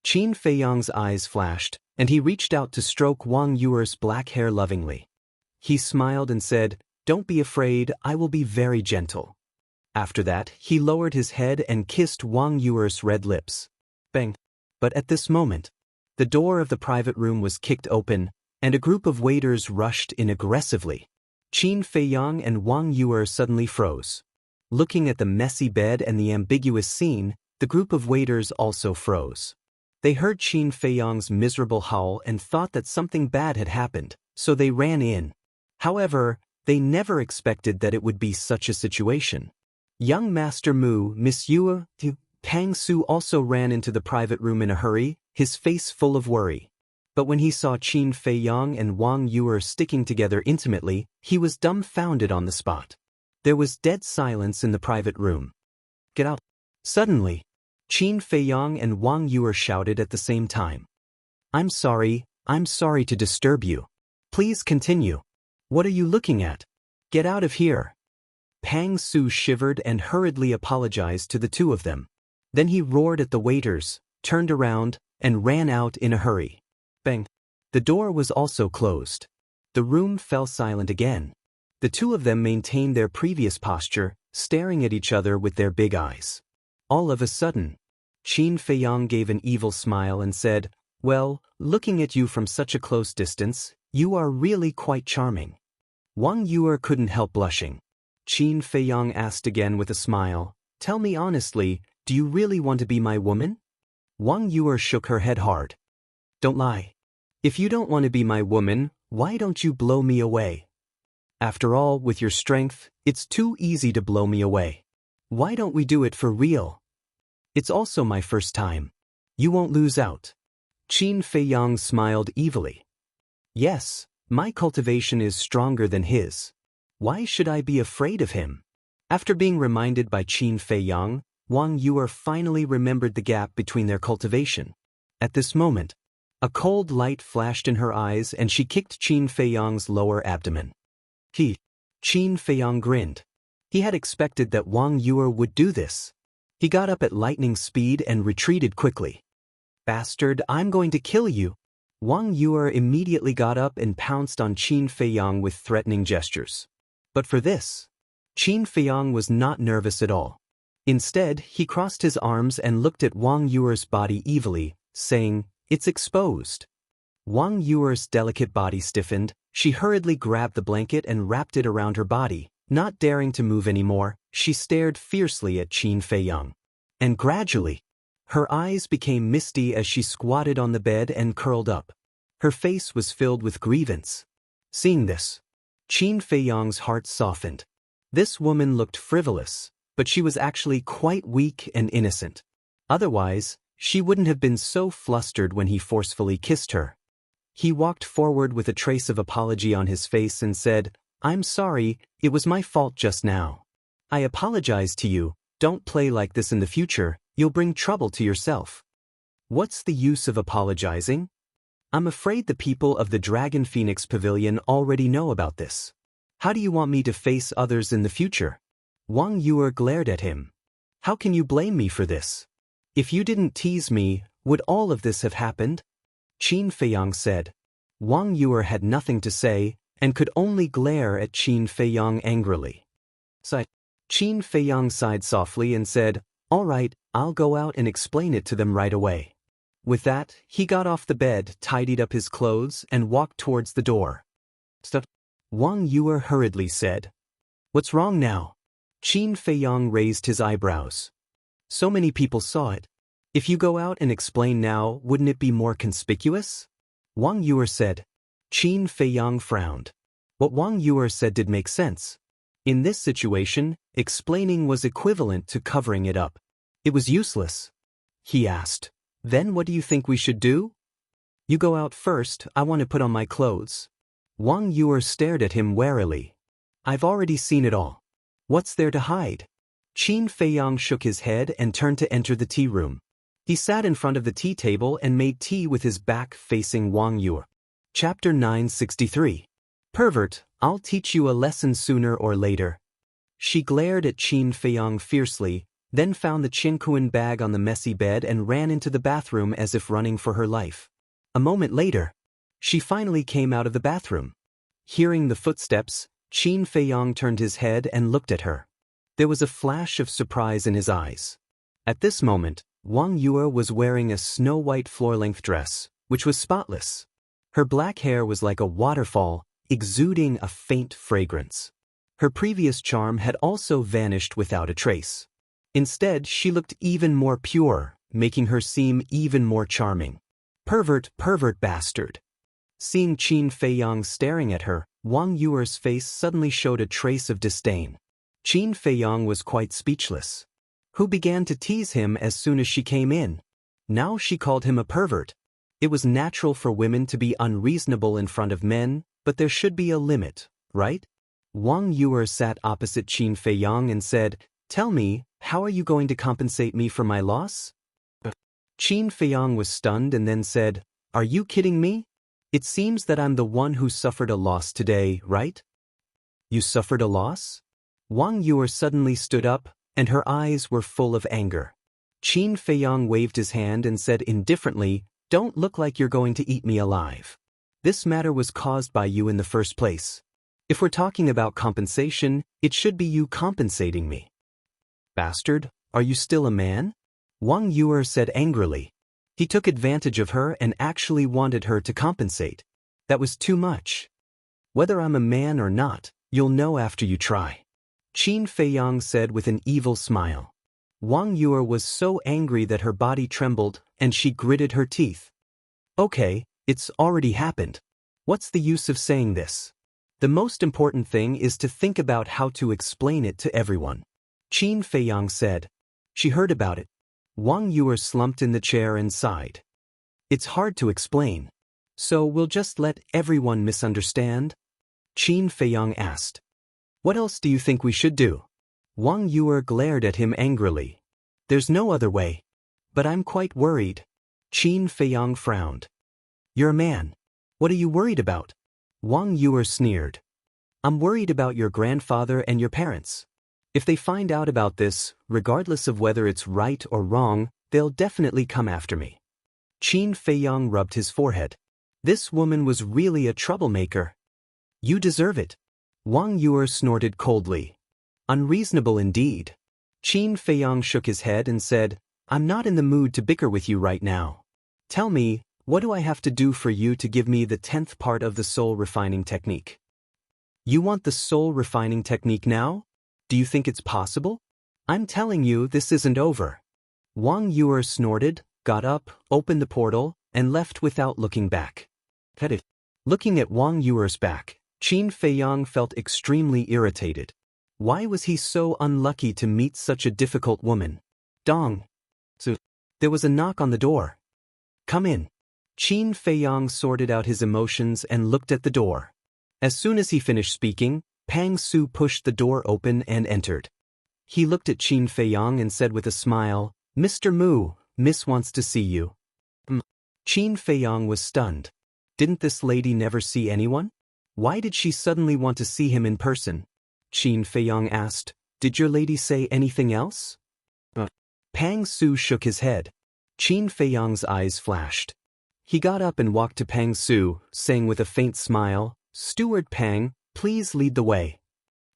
[SPEAKER 1] Qin Feiyang's eyes flashed, and he reached out to stroke Wang Yuer's black hair lovingly. He smiled and said, "Don't be afraid, I will be very gentle." After that, he lowered his head and kissed Wang Yuer's red lips. Bang! But at this moment, the door of the private room was kicked open, and a group of waiters rushed in aggressively. Qin Feiyang and Wang Yuer suddenly froze. Looking at the messy bed and the ambiguous scene, the group of waiters also froze. They heard Qin Feiyang's miserable howl and thought that something bad had happened, so they ran in. However, they never expected that it would be such a situation. Young Master Mu, Miss Yue, Pang Su also ran into the private room in a hurry, his face full of worry. But when he saw Qin Feiyang and Wang Yue sticking together intimately, he was dumbfounded on the spot. There was dead silence in the private room. Get out. Suddenly, Qin Feiyang and Wang Yue shouted at the same time. I'm sorry to disturb you. Please continue. What are you looking at? Get out of here. Pang Su shivered and hurriedly apologized to the two of them. Then he roared at the waiters, turned around, and ran out in a hurry. Bang! The door was also closed. The room fell silent again. The two of them maintained their previous posture, staring at each other with their big eyes. All of a sudden, Qin Feiyang gave an evil smile and said, Well, looking at you from such a close distance, you are really quite charming. Wang Yue couldn't help blushing. Qin Feiyang asked again with a smile, Tell me honestly, do you really want to be my woman? Wang Yue shook her head hard. Don't lie. If you don't want to be my woman, why don't you blow me away? After all, with your strength, it's too easy to blow me away. Why don't we do it for real? It's also my first time. You won't lose out. Qin Feiyang smiled evilly. Yes, my cultivation is stronger than his. Why should I be afraid of him? After being reminded by Qin Feiyang, Wang Yue finally remembered the gap between their cultivation. At this moment, a cold light flashed in her eyes and she kicked Qin Feiyang's lower abdomen. Qin Feiyang grinned. He had expected that Wang Yue would do this. He got up at lightning speed and retreated quickly. Bastard, I'm going to kill you. Wang Yue immediately got up and pounced on Qin Feiyang with threatening gestures. But for this, Qin Feiyang was not nervous at all. Instead, he crossed his arms and looked at Wang Yue's body evilly, saying, It's exposed. Wang Yue's delicate body stiffened. She hurriedly grabbed the blanket and wrapped it around her body. Not daring to move anymore, she stared fiercely at Qin Feiyang. And gradually, her eyes became misty as she squatted on the bed and curled up. Her face was filled with grievance. Seeing this, Qin Feiyang's heart softened. This woman looked frivolous, but she was actually quite weak and innocent. Otherwise, she wouldn't have been so flustered when he forcefully kissed her. He walked forward with a trace of apology on his face and said, I'm sorry, it was my fault just now. I apologize to you. Don't play like this in the future, you'll bring trouble to yourself. What's the use of apologizing? I'm afraid the people of the Dragon Phoenix Pavilion already know about this. How do you want me to face others in the future? Wang Yue glared at him. How can you blame me for this? If you didn't tease me, would all of this have happened? Qin Feiyang said. Wang Yue had nothing to say, and could only glare at Qin Feiyang angrily. Qin Feiyang sighed softly and said, All right, I'll go out and explain it to them right away. With that, he got off the bed, tidied up his clothes, and walked towards the door. Stop. Wang Yue hurriedly said. What's wrong now? Qin Feiyang raised his eyebrows. So many people saw it. If you go out and explain now, wouldn't it be more conspicuous? Wang Yue said. Qin Feiyang frowned. What Wang Yue said did make sense. In this situation, explaining was equivalent to covering it up. It was useless. He asked, Then what do you think we should do? You go out first, I want to put on my clothes. Wang Yue stared at him warily. I've already seen it all. What's there to hide? Qin Feiyang shook his head and turned to enter the tea room. He sat in front of the tea table and made tea with his back facing Wang Yue. Chapter 963. Pervert, I'll teach you a lesson sooner or later. She glared at Qin Feiyang fiercely, then found the Qinquan bag on the messy bed and ran into the bathroom as if running for her life. A moment later, she finally came out of the bathroom. Hearing the footsteps, Qin Feiyang turned his head and looked at her. There was a flash of surprise in his eyes. At this moment, Wang Yue was wearing a snow-white floor-length dress, which was spotless. Her black hair was like a waterfall, exuding a faint fragrance. Her previous charm had also vanished without a trace. Instead, she looked even more pure, making her seem even more charming. Pervert bastard. Seeing Qin Feiyang staring at her, Wang Yue's face suddenly showed a trace of disdain. Qin Feiyang was quite speechless. Who began to tease him as soon as she came in? Now she called him a pervert. It was natural for women to be unreasonable in front of men, but there should be a limit, right? Wang Yuer sat opposite Qin Feiyang and said, "Tell me, how are you going to compensate me for my loss?" Qin Feiyang was stunned and then said, "Are you kidding me? It seems that I'm the one who suffered a loss today, right?" "You suffered a loss?" Wang Yuer suddenly stood up, and her eyes were full of anger. Qin Feiyang waved his hand and said indifferently, "Don't look like you're going to eat me alive. This matter was caused by you in the first place. If we're talking about compensation, it should be you compensating me." "Bastard, are you still a man?" Wang Yuer said angrily. He took advantage of her and actually wanted her to compensate. That was too much. "Whether I'm a man or not, you'll know after you try," Qin Feiyang said with an evil smile. Wang Yuer was so angry that her body trembled, and she gritted her teeth. "Okay, it's already happened. What's the use of saying this? The most important thing is to think about how to explain it to everyone," Qin Feiyang said. She heard about it. Wang Yuer slumped in the chair and sighed. "It's hard to explain. So we'll just let everyone misunderstand?" Qin Feiyang asked. "What else do you think we should do?" Wang Yuer glared at him angrily. "There's no other way. But I'm quite worried." Qin Feiyang frowned. "You're a man. What are you worried about?" Wang Yuer sneered. "I'm worried about your grandfather and your parents. If they find out about this, regardless of whether it's right or wrong, they'll definitely come after me." Qin Feiyang rubbed his forehead. This woman was really a troublemaker. "You deserve it." Wang Yuer snorted coldly. "Unreasonable indeed." Qin Feiyang shook his head and said, "I'm not in the mood to bicker with you right now. Tell me, what do I have to do for you to give me the 10th part of the soul refining technique?" "You want the soul refining technique now? Do you think it's possible? I'm telling you this isn't over." Wang Yuer snorted, got up, opened the portal, and left without looking back. Looking at Wang Yuer's back, Qin Feiyang felt extremely irritated. Why was he so unlucky to meet such a difficult woman? Dong. So, there was a knock on the door. "Come in." Qin Feiyang sorted out his emotions and looked at the door. As soon as he finished speaking, Pang Su pushed the door open and entered. He looked at Qin Feiyang and said with a smile, "Mr. Mu, Miss wants to see you." Qin Feiyang was stunned. Didn't this lady never see anyone? Why did she suddenly want to see him in person? Qin Feiyang asked, "Did your lady say anything else?" Pang Su shook his head. Qin Feiyang's eyes flashed. He got up and walked to Pang Su, saying with a faint smile, "Steward Pang, please lead the way."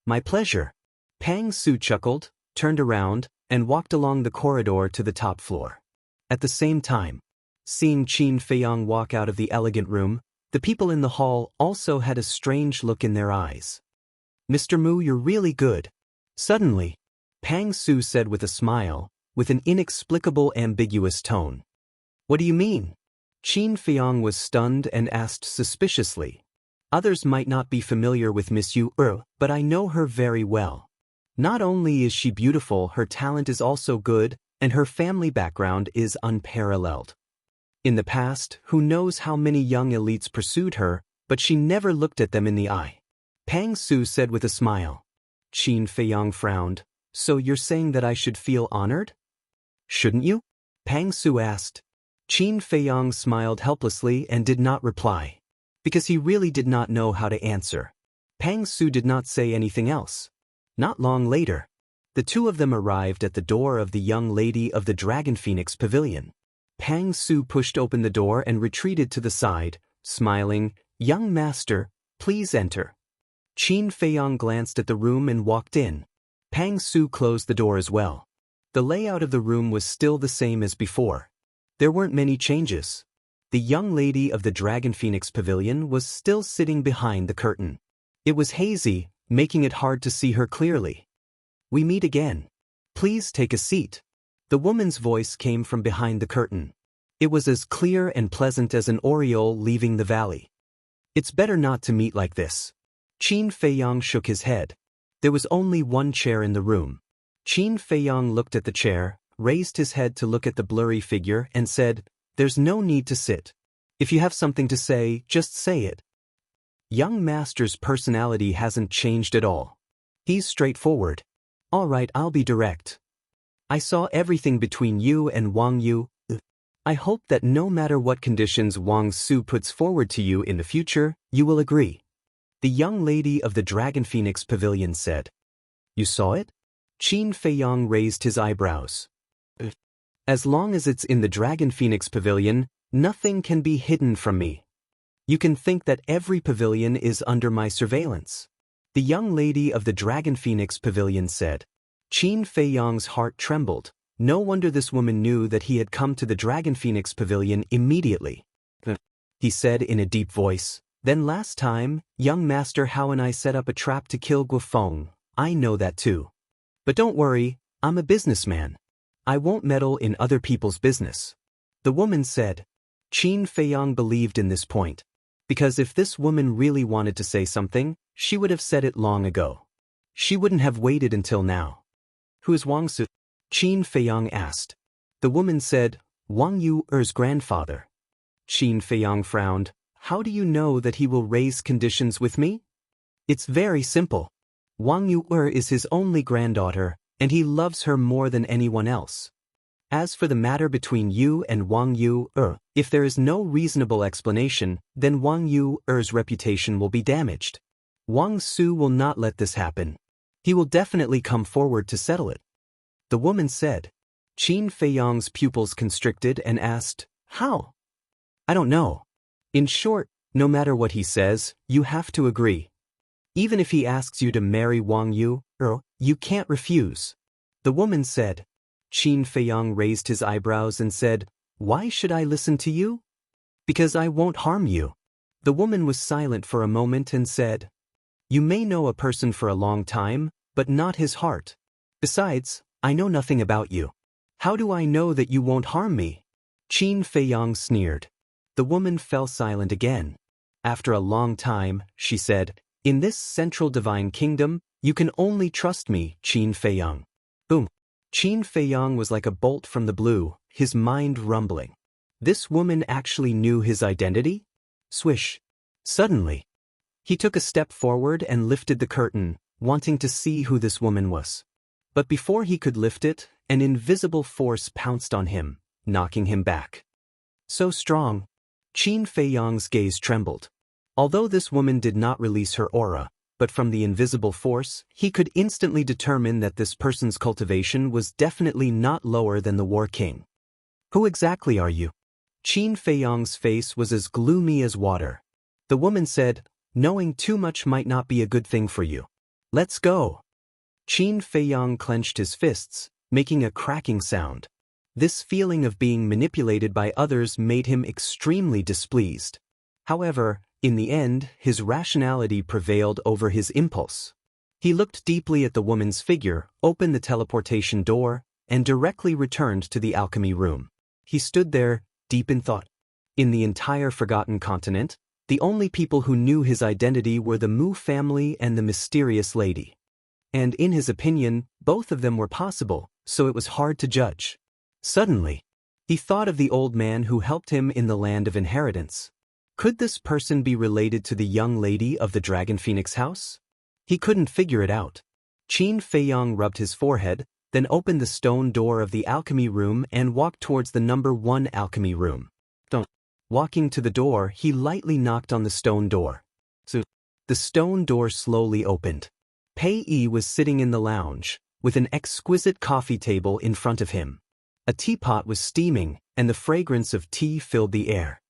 [SPEAKER 1] "My pleasure." Pang Su chuckled, turned around, and walked along the corridor to the top floor. At the same time, seeing Qin Feiyang walk out of the elegant room, the people in the hall also had a strange look in their eyes. "Mr. Mu, you're really good." Suddenly, Pang Su said with a smile, with an inexplicable ambiguous tone. "What do you mean?" Qin Feiyang was stunned and asked suspiciously. "Others might not be familiar with Miss Yu, but I know her very well. Not only is she beautiful, her talent is also good, and her family background is unparalleled. In the past, who knows how many young elites pursued her, but she never looked at them in the eye." Pang Su said with a smile. Qin Feiyang frowned. "So you're saying that I should feel honored?" "Shouldn't you?" Pang Su asked. Qin Feiyang smiled helplessly and did not reply. Because he really did not know how to answer. Pang Su did not say anything else. Not long later, the two of them arrived at the door of the young lady of the Dragon Phoenix Pavilion. Pang Su pushed open the door and retreated to the side, smiling, "Young master, please enter." Qin Feiyang glanced at the room and walked in. Pang Su closed the door as well. The layout of the room was still the same as before. There weren't many changes. The young lady of the Dragon Phoenix Pavilion was still sitting behind the curtain. It was hazy, making it hard to see her clearly. "We meet again. Please take a seat." The woman's voice came from behind the curtain. It was as clear and pleasant as an oriole leaving the valley. "It's better not to meet like this." Qin Feiyang shook his head. There was only one chair in the room. Qin Feiyang looked at the chair, raised his head to look at the blurry figure and said, "There's no need to sit. If you have something to say, just say it." Young Master's personality hasn't changed at all. He's straightforward. "All right, I'll be direct. I saw everything between you and Wang Yu. I hope that no matter what conditions Wang Su puts forward to you in the future, you will agree." The young lady of the Dragon Phoenix Pavilion said. "You saw it?" Qin Feiyang raised his eyebrows. "As long as it's in the Dragon Phoenix Pavilion, nothing can be hidden from me. You can think that every pavilion is under my surveillance." The young lady of the Dragon Phoenix Pavilion said. Qin Feiyang's heart trembled. No wonder this woman knew that he had come to the Dragon Phoenix Pavilion immediately. He said in a deep voice, "Then last time, young Master Hao and I set up a trap to kill Guofeng. I know that too. But don't worry, I'm a businessman. I won't meddle in other people's business." The woman said. Qin Feiyang believed in this point. Because if this woman really wanted to say something, she would have said it long ago. She wouldn't have waited until now. "Who is Wang Su?" Qin Feiyang asked. The woman said, "Wang Yu's grandfather." Qin Feiyang frowned. "How do you know that he will raise conditions with me?" "It's very simple. Wang Yu is his only granddaughter, and he loves her more than anyone else. As for the matter between you and Wang Yu, if there is no reasonable explanation, then Wang Yu's reputation will be damaged. Wang Su will not let this happen. He will definitely come forward to settle it." The woman said. Qin Feiyang's pupils constricted and asked, "How?" "I don't know. In short, no matter what he says, you have to agree. Even if he asks you to marry Wang Yu, you can't refuse." The woman said. Qin Feiyang raised his eyebrows and said, "Why should I listen to you?" "Because I won't harm you." The woman was silent for a moment and said, "You may know a person for a long time, but not his heart. Besides, I know nothing about you. How do I know that you won't harm me?" Qin Feiyang sneered. The woman fell silent again. After a long time, she said, "In this central divine kingdom, you can only trust me, Qin Feiyang." Boom. Qin Feiyang was like a bolt from the blue, his mind rumbling. This woman actually knew his identity? Swish. Suddenly, he took a step forward and lifted the curtain, wanting to see who this woman was. But before he could lift it, an invisible force pounced on him, knocking him back. So strong. Qin Feiyang's gaze trembled. Although this woman did not release her aura, but from the invisible force, he could instantly determine that this person's cultivation was definitely not lower than the War King. "Who exactly are you?" Qin Feiyang's face was as gloomy as water. The woman said, "Knowing too much might not be a good thing for you. Let's go." Qin Feiyang clenched his fists, making a cracking sound. This feeling of being manipulated by others made him extremely displeased. However, in the end, his rationality prevailed over his impulse. He looked deeply at the woman's figure, opened the teleportation door, and directly returned to the alchemy room. He stood there, deep in thought. In the entire Forgotten Continent, the only people who knew his identity were the Mu family and the mysterious lady. And in his opinion, both of them were possible, so it was hard to judge. Suddenly, he thought of the old man who helped him in the land of inheritance. Could this person be related to the young lady of the Dragon Phoenix house? He couldn't figure it out. Qin Feiyang rubbed his forehead, then opened the stone door of the alchemy room and walked towards the number 1 alchemy room. Walking to the door, he lightly knocked on the stone door. The stone door slowly opened. Pei Yi was sitting in the lounge, with an exquisite coffee table in front of him. A teapot was steaming, and the fragrance of tea filled the air.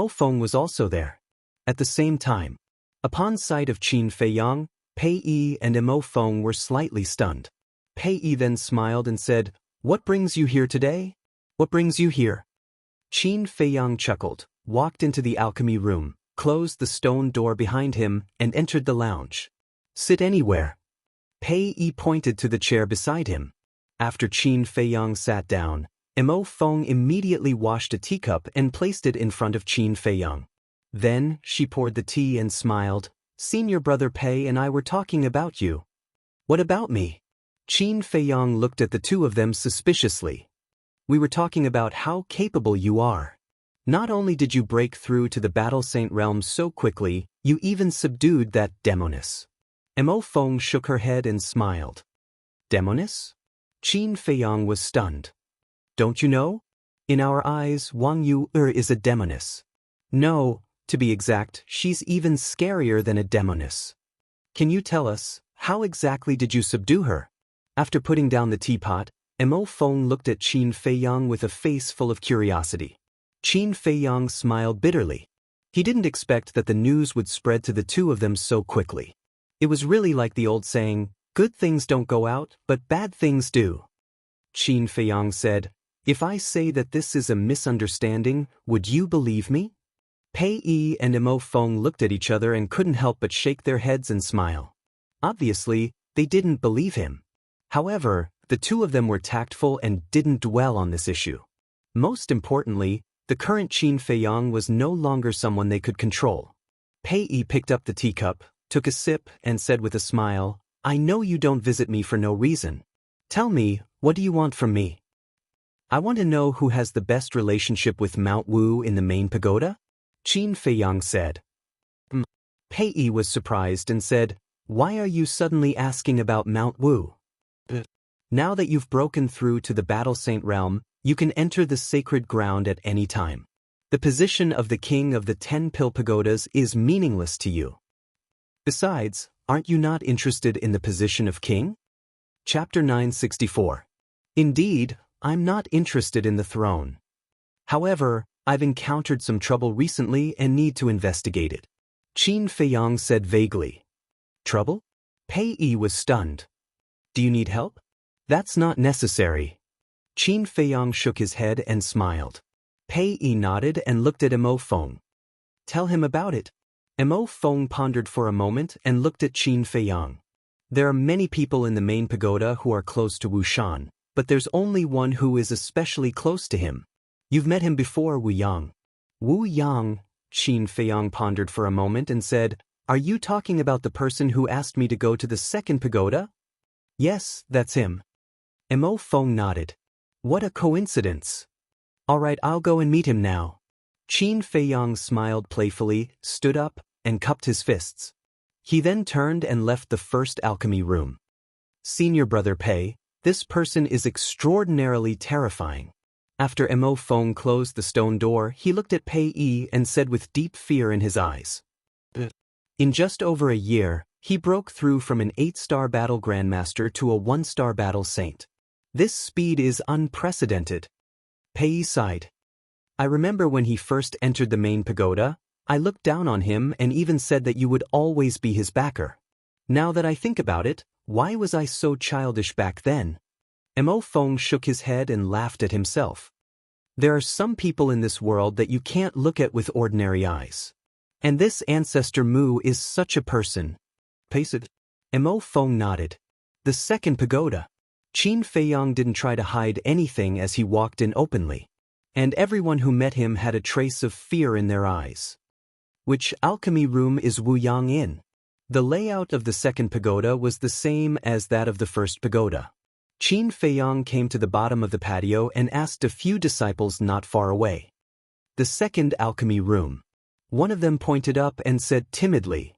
[SPEAKER 1] Feng was also there. At the same time, upon sight of Qin Feiyang, Pei Yi and Feng were slightly stunned. Pei Yi then smiled and said, "What brings you here today?" "What brings you here?" Qin Feiyang chuckled, walked into the alchemy room, closed the stone door behind him, and entered the lounge. "Sit anywhere." Pei Yi pointed to the chair beside him. After Qin Feiyang sat down, Feng immediately washed a teacup and placed it in front of Qin Feiyang. Then, she poured the tea and smiled. "Senior brother Pei and I were talking about you." What about me? Qin Feiyang looked at the two of them suspiciously. We were talking about how capable you are. Not only did you break through to the Battle Saint realm so quickly, you even subdued that demoness. Mo Feng shook her head and smiled. Demoness? Qin Feiyang was stunned. Don't you know? In our eyes, Wang Yu is a demoness. No, to be exact, she's even scarier than a demoness. Can you tell us, how exactly did you subdue her? After putting down the teapot, Mo Feng looked at Qin Feiyang with a face full of curiosity. Qin Feiyang smiled bitterly. He didn't expect that the news would spread to the two of them so quickly. It was really like the old saying, good things don't go out, but bad things do. Qin Feiyang said, if I say that this is a misunderstanding, would you believe me? Pei Yi and Mo Feng looked at each other and couldn't help but shake their heads and smile. Obviously, they didn't believe him. However, the two of them were tactful and didn't dwell on this issue. Most importantly, the current Qin Feiyang was no longer someone they could control. Pei Yi picked up the teacup, took a sip, and said with a smile, I know you don't visit me for no reason. Tell me, what do you want from me? I want to know who has the best relationship with Mount Wu in the main pagoda? Qin Feiyang said. Pei Yi was surprised and said, why are you suddenly asking about Mount Wu? Now that you've broken through to the Battle Saint realm, you can enter the sacred ground at any time. The position of the king of the 10 pill pagodas is meaningless to you. Besides, aren't you not interested in the position of king? Chapter 964. Indeed, I'm not interested in the throne. However, I've encountered some trouble recently and need to investigate it. Qin Feiyang said vaguely. Trouble? Pei Yi was stunned. Do you need help? That's not necessary. Qin Feiyang shook his head and smiled. Pei Yi nodded and looked at Mo Feng. Tell him about it. Mo Feng pondered for a moment and looked at Qin Feiyang. There are many people in the main pagoda who are close to Wu Shan, but there's only one who is especially close to him. You've met him before, Wu Yang. Wu Yang, Qin Feiyang pondered for a moment and said, are you talking about the person who asked me to go to the second pagoda? Yes, that's him. Mo Feng nodded. What a coincidence. All right, I'll go and meet him now. Qin Feiyang smiled playfully, stood up, and cupped his fists. He then turned and left the first alchemy room. Senior Brother Pei, this person is extraordinarily terrifying. After Mo Feng closed the stone door, he looked at Pei Yi and said with deep fear in his eyes. In just over a year, he broke through from an 8-star battle grandmaster to a 1-star battle saint. This speed is unprecedented. Pei Yi sighed. I remember when he first entered the main pagoda, I looked down on him and even said that you would always be his backer. Now that I think about it, why was I so childish back then? Mo Feng shook his head and laughed at himself. There are some people in this world that you can't look at with ordinary eyes. And this ancestor Mu is such a person. Mo Feng nodded. The second pagoda. Qin Feiyang didn't try to hide anything as he walked in openly. And everyone who met him had a trace of fear in their eyes. Which alchemy room is Wu Yang in? The layout of the second pagoda was the same as that of the first pagoda. Qin Feiyang came to the bottom of the patio and asked a few disciples not far away. The second alchemy room. One of them pointed up and said timidly,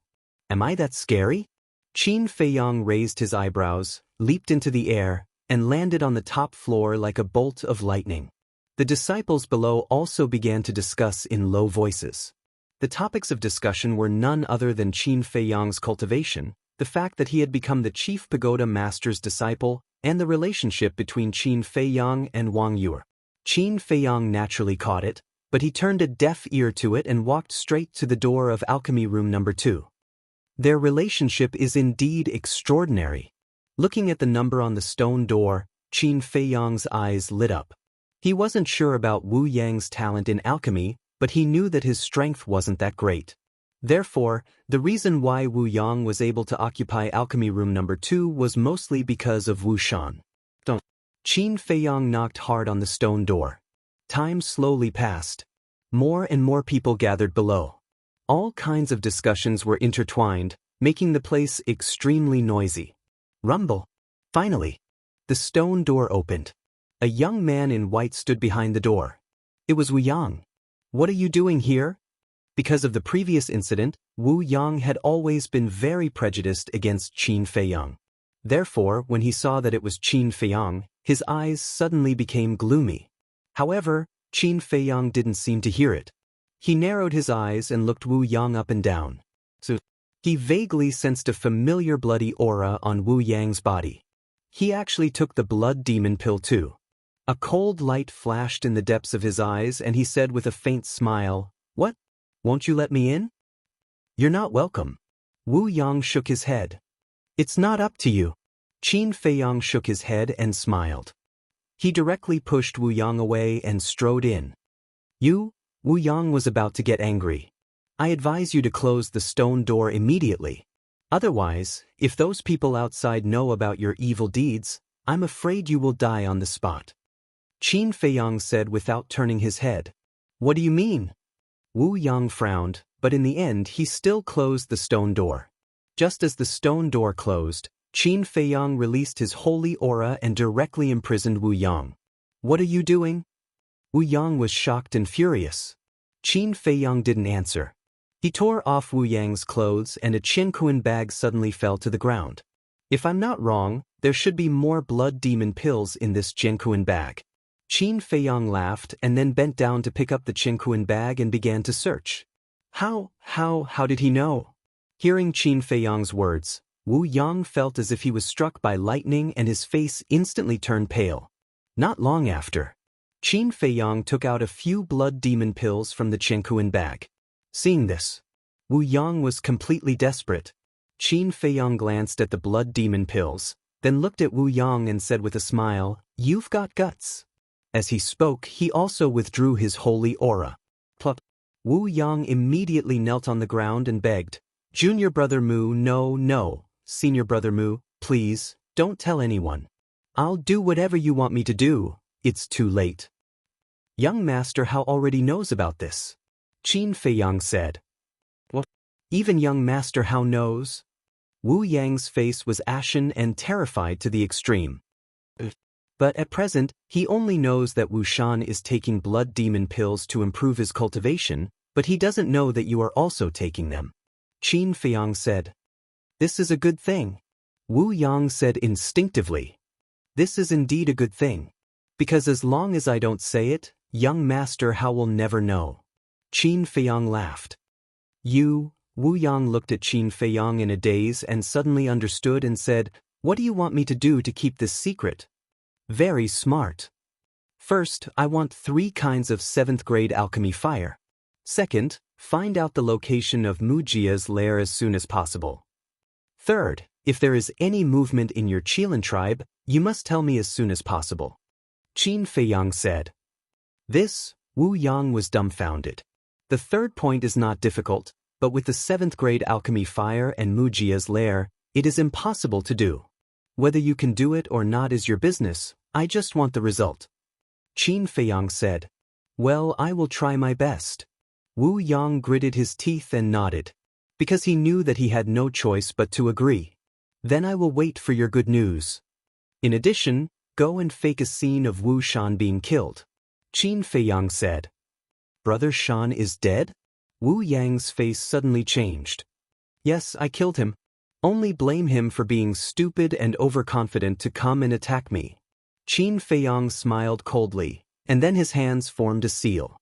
[SPEAKER 1] Am I that scary? Qin Feiyang raised his eyebrows, leaped into the air, and landed on the top floor like a bolt of lightning. The disciples below also began to discuss in low voices. The topics of discussion were none other than Qin Feiyang's cultivation, the fact that he had become the chief pagoda master's disciple, and the relationship between Qin Feiyang and Wang Yu. Qin Feiyang naturally caught it, but he turned a deaf ear to it and walked straight to the door of alchemy room number 2. Their relationship is indeed extraordinary. Looking at the number on the stone door, Qin Feiyang's eyes lit up. He wasn't sure about Wu Yang's talent in alchemy, but he knew that his strength wasn't that great. Therefore, the reason why Wu Yang was able to occupy alchemy room number 2 was mostly because of Wu Shan. Qin Feiyang knocked hard on the stone door. Time slowly passed. More and more people gathered below. All kinds of discussions were intertwined, making the place extremely noisy. Rumble. Finally, the stone door opened. A young man in white stood behind the door. It was Wu Yang. What are you doing here? Because of the previous incident, Wu Yang had always been very prejudiced against Qin Feiyang. Therefore, when he saw that it was Qin Feiyang, his eyes suddenly became gloomy. However, Qin Feiyang didn't seem to hear it. He narrowed his eyes and looked Wu Yang up and down. So, he vaguely sensed a familiar bloody aura on Wu Yang's body. He actually took the blood demon pill too. A cold light flashed in the depths of his eyes and he said with a faint smile, "What? Won't you let me in?" "You're not welcome." Wu Yang shook his head. "It's not up to you." Qin Feiyang shook his head and smiled. He directly pushed Wu Yang away and strode in. Wu Yang was about to get angry. "I advise you to close the stone door immediately. Otherwise, if those people outside know about your evil deeds, I'm afraid you will die on the spot." Qin Feiyang said without turning his head. "What do you mean?" Wu Yang frowned, but in the end he still closed the stone door. Just as the stone door closed, Qin Feiyang released his holy aura and directly imprisoned Wu Yang. "What are you doing?" Wu Yang was shocked and furious. Qin Feiyang didn't answer. He tore off Wu Yang's clothes and a Qinkuan bag suddenly fell to the ground. "If I'm not wrong, there should be more blood demon pills in this Qinkuan bag." Qin Feiyang laughed and then bent down to pick up the Qinkuan bag and began to search. How did he know? Hearing Qin Feiyang's words, Wu Yang felt as if he was struck by lightning and his face instantly turned pale. Not long after, Qin Feiyang took out a few blood demon pills from the Qinkuan bag. Seeing this, Wu Yang was completely desperate. Qin Feiyang glanced at the blood demon pills, then looked at Wu Yang and said with a smile, "You've got guts." As he spoke, he also withdrew his holy aura. Plop. Wu Yang immediately knelt on the ground and begged, "Junior brother Mu, no, senior brother Mu, please, don't tell anyone. I'll do whatever you want me to do, it's too late." "Young Master Hao already knows about this," Qin Feiyang said. "What? Even young Master Hao knows?" Wu Yang's face was ashen and terrified to the extreme. But at present, he only knows that Wu Shan is taking blood demon pills to improve his cultivation, but he doesn't know that you are also taking them. Qin Feiyang said. "This is a good thing." Wu Yang said instinctively. "This is indeed a good thing. Because as long as I don't say it, young Master Hao will never know." Qin Feiyang laughed. Wu Yang looked at Qin Feiyang in a daze and suddenly understood and said, "What do you want me to do to keep this secret?" "Very smart. First, I want 3 kinds of 7th grade alchemy fire. Second, find out the location of Wuxia's lair as soon as possible. Third, if there is any movement in your Qilin tribe, you must tell me as soon as possible." Qin Feiyang said. This, Wu Yang was dumbfounded. The third point is not difficult, but with the 7th grade alchemy fire and Wuxia's lair, it is impossible to do. Whether you can do it or not is your business, I just want the result. Qin Feiyang said. "Well, I will try my best." Wu Yang gritted his teeth and nodded, because he knew that he had no choice but to agree. "Then I will wait for your good news. In addition, go and fake a scene of Wu Shan being killed." Qin Feiyang said. "Brother Shan is dead?" Wu Yang's face suddenly changed. "Yes, I killed him. Only blame him for being stupid and overconfident to come and attack me." Qin Feiyang smiled coldly, and then his hands formed a seal.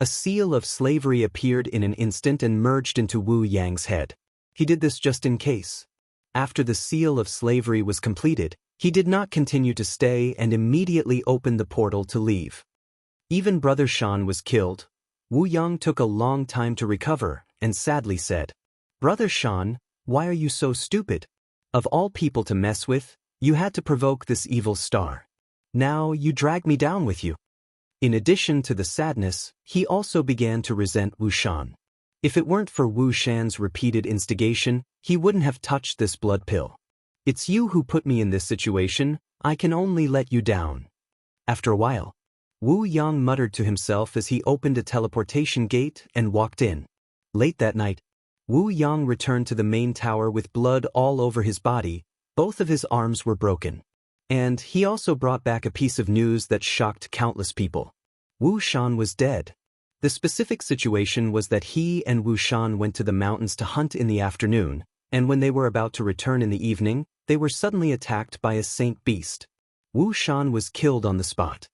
[SPEAKER 1] A seal of slavery appeared in an instant and merged into Wu Yang's head. He did this just in case. After the seal of slavery was completed, he did not continue to stay and immediately opened the portal to leave. Even Brother Shan was killed. Wu Yang took a long time to recover and sadly said, "Brother Shan, why are you so stupid? Of all people to mess with, you had to provoke this evil star. Now you drag me down with you." In addition to the sadness, he also began to resent Wu Shan. If it weren't for Wu Shan's repeated instigation, he wouldn't have touched this blood pill. "It's you who put me in this situation, I can only let you down." After a while, Wu Yang muttered to himself as he opened a teleportation gate and walked in. Late that night, Wu Yang returned to the main tower with blood all over his body, Both of his arms were broken. And he also brought back a piece of news that shocked countless people. Wu Shan was dead. The specific situation was that he and Wu Shan went to the mountains to hunt in the afternoon, and when they were about to return in the evening, they were suddenly attacked by a saint beast. Wu Shan was killed on the spot.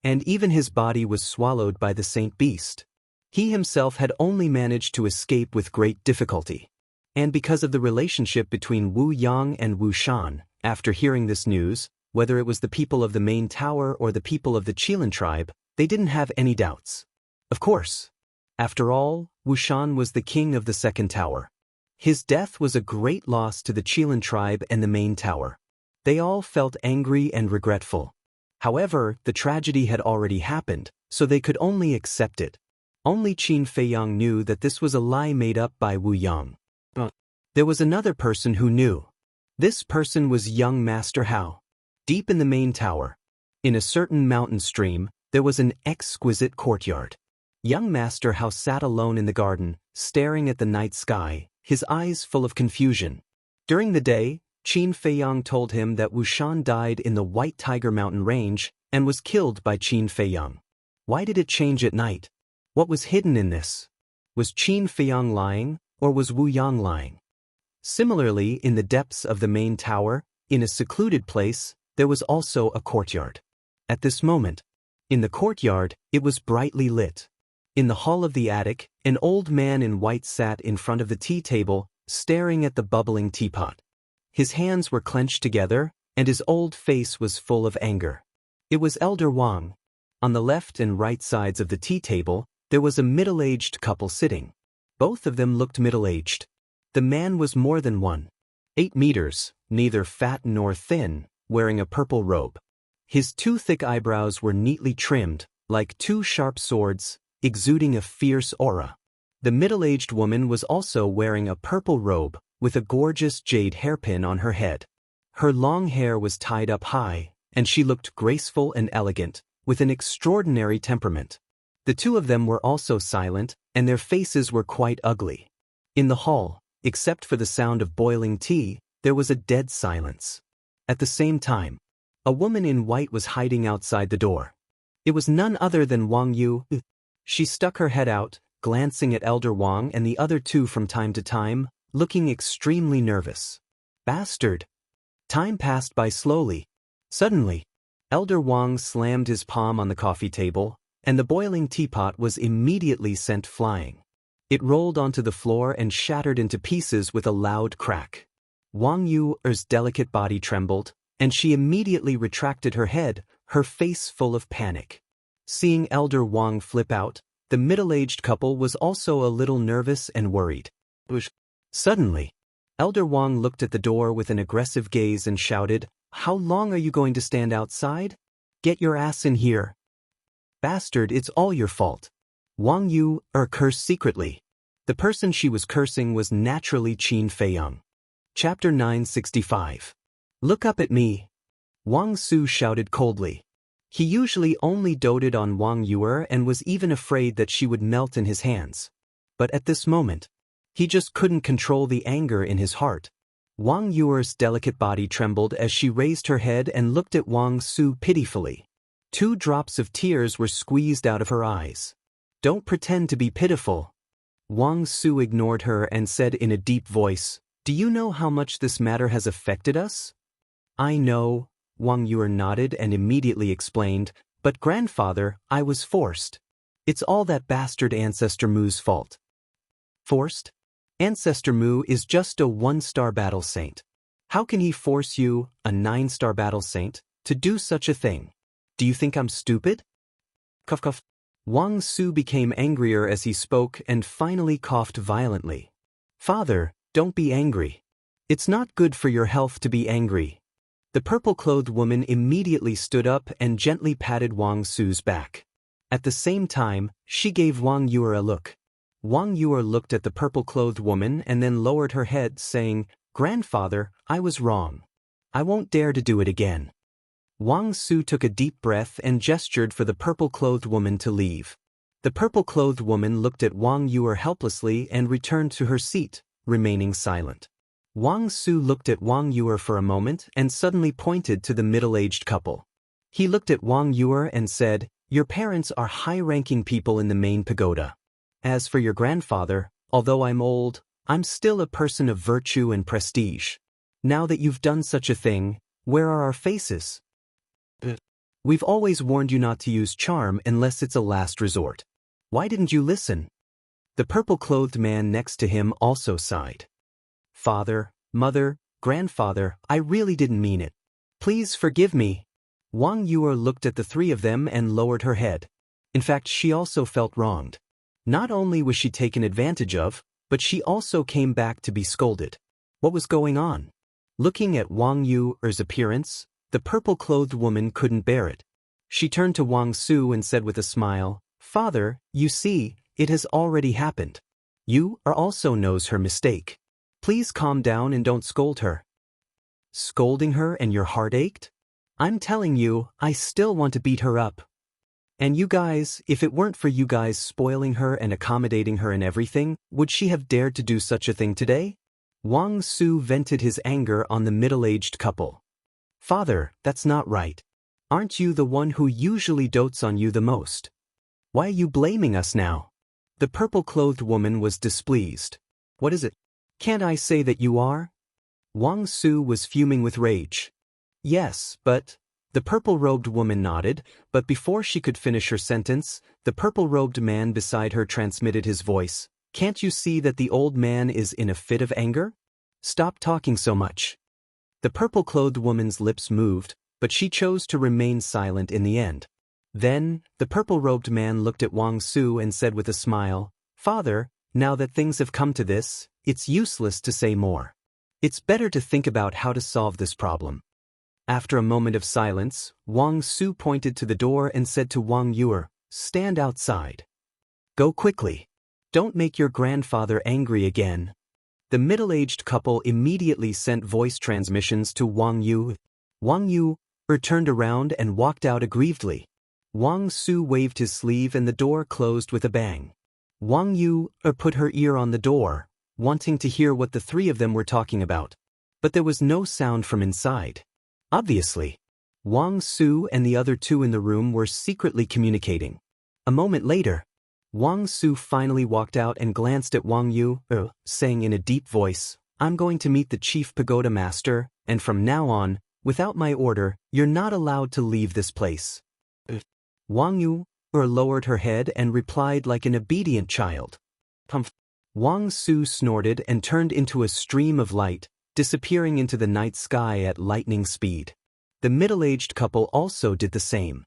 [SPEAKER 1] And even his body was swallowed by the saint beast. He himself had only managed to escape with great difficulty. And because of the relationship between Wu Yang and Wu Shan, after hearing this news, whether it was the people of the main tower or the people of the Qilin tribe, they didn't have any doubts. Of course. After all, Wu Shan was the king of the second tower. His death was a great loss to the Qilin tribe and the main tower. They all felt angry and regretful. However, the tragedy had already happened, so they could only accept it. Only Qin Feiyang knew that this was a lie made up by Wu Yang. There was another person who knew. This person was young Master Hao. Deep in the main tower, in a certain mountain stream, there was an exquisite courtyard. Young Master Hao sat alone in the garden, staring at the night sky, his eyes full of confusion. During the day, Qin Feiyang told him that Wu Shan died in the White Tiger Mountain range and was killed by Qin Feiyang. Why did it change at night? What was hidden in this? Was Qin Feiyang lying, or was Wu Yang lying? Similarly, in the depths of the main tower, in a secluded place, there was also a courtyard. At this moment, in the courtyard, it was brightly lit. In the hall of the attic, an old man in white sat in front of the tea table, staring at the bubbling teapot. His hands were clenched together, and his old face was full of anger. It was Elder Wang. On the left and right sides of the tea table, there was a middle-aged couple sitting. Both of them looked middle-aged. The man was more than 1.8 meters, neither fat nor thin, wearing a purple robe. His two thick eyebrows were neatly trimmed, like two sharp swords, exuding a fierce aura. The middle-aged woman was also wearing a purple robe, with a gorgeous jade hairpin on her head. Her long hair was tied up high, and she looked graceful and elegant, with an extraordinary temperament. The two of them were also silent, and their faces were quite ugly. In the hall, except for the sound of boiling tea, there was a dead silence. At the same time, a woman in white was hiding outside the door. It was none other than Wang Yu. She stuck her head out, glancing at Elder Wang and the other two from time to time, looking extremely nervous. Bastard! Time passed by slowly. Suddenly, Elder Wang slammed his palm on the coffee table, and the boiling teapot was immediately sent flying. It rolled onto the floor and shattered into pieces with a loud crack. Wang Yu's delicate body trembled, and she immediately retracted her head, her face full of panic. Seeing Elder Wang flip out, the middle-aged couple was also a little nervous and worried. Suddenly, Elder Wang looked at the door with an aggressive gaze and shouted, "How long are you going to stand outside? Get your ass in here. Bastard, it's all your fault." Wang Yu cursed secretly. The person she was cursing was naturally Qin Feiyang. Chapter 965. Look up at me. Wang Su shouted coldly. He usually only doted on Wang Yu and was even afraid that she would melt in his hands. But at this moment, he just couldn't control the anger in his heart. Wang Yu's delicate body trembled as she raised her head and looked at Wang Su pitifully. 2 drops of tears were squeezed out of her eyes. "Don't pretend to be pitiful." Wang Su ignored her and said in a deep voice, "Do you know how much this matter has affected us?" "I know," Wang Yu nodded and immediately explained, "But grandfather, I was forced. It's all that bastard Ancestor Mu's fault." Forced? Ancestor Mu is just a 1-star battle saint. How can he force you, a 9-star battle saint, to do such a thing? Do you think I'm stupid? Cough cough. Wang Su became angrier as he spoke and finally coughed violently. "Father, don't be angry. It's not good for your health to be angry." The purple-clothed woman immediately stood up and gently patted Wang Su's back. At the same time, she gave Wang Yu a look. Wang Yu looked at the purple-clothed woman and then lowered her head, saying, "Grandfather, I was wrong. I won't dare to do it again." Wang Su took a deep breath and gestured for the purple-clothed woman to leave. The purple-clothed woman looked at Wang Yu helplessly and returned to her seat, remaining silent. Wang Su looked at Wang Yuer for a moment and suddenly pointed to the middle-aged couple. He looked at Wang Yuer and said, "Your parents are high-ranking people in the main pagoda. As for your grandfather, although I'm old, I'm still a person of virtue and prestige. Now that you've done such a thing, where are our faces? We've always warned you not to use charm unless it's a last resort. Why didn't you listen?" The purple-clothed man next to him also sighed. "Father, mother, grandfather, I really didn't mean it. Please forgive me." Wang Yuer looked at the three of them and lowered her head. In fact, she also felt wronged. Not only was she taken advantage of, but she also came back to be scolded. What was going on? Looking at Wang Yuer's appearance, the purple-clothed woman couldn't bear it. She turned to Wang Su and said with a smile, "Father, you see, it has already happened. You also knows her mistake. Please calm down and don't scold her." Scolding her and your heart ached? I'm telling you, I still want to beat her up. And you guys, if it weren't for you guys spoiling her and accommodating her in everything, would she have dared to do such a thing today? Wang Su vented his anger on the middle-aged couple. "Father, that's not right. Aren't you the one who usually dotes on you the most? Why are you blaming us now?" The purple-clothed woman was displeased. "What is it? Can't I say that you are?" Wang Su was fuming with rage. "Yes, but..." The purple-robed woman nodded, but before she could finish her sentence, the purple-robed man beside her transmitted his voice. "Can't you see that the old man is in a fit of anger? Stop talking so much." The purple-clothed woman's lips moved, but she chose to remain silent in the end. Then, the purple-robed man looked at Wang Su and said with a smile, "Father, now that things have come to this, it's useless to say more. It's better to think about how to solve this problem." After a moment of silence, Wang Su pointed to the door and said to Wang Yuer, "Stand outside. Go quickly. Don't make your grandfather angry again." The middle-aged couple immediately sent voice transmissions to Wang Yu. Wang Yuer turned around and walked out aggrievedly. Wang Su waved his sleeve and the door closed with a bang. Wang Yuer put her ear on the door, wanting to hear what the three of them were talking about. But there was no sound from inside. Obviously, Wang Su and the other two in the room were secretly communicating. A moment later, Wang Su finally walked out and glanced at Wang Yuer, saying in a deep voice, "I'm going to meet the chief pagoda master, and from now on, without my order, you're not allowed to leave this place." Wang Yuer lowered her head and replied like an obedient child. Wang Su snorted and turned into a stream of light, disappearing into the night sky at lightning speed. The middle-aged couple also did the same.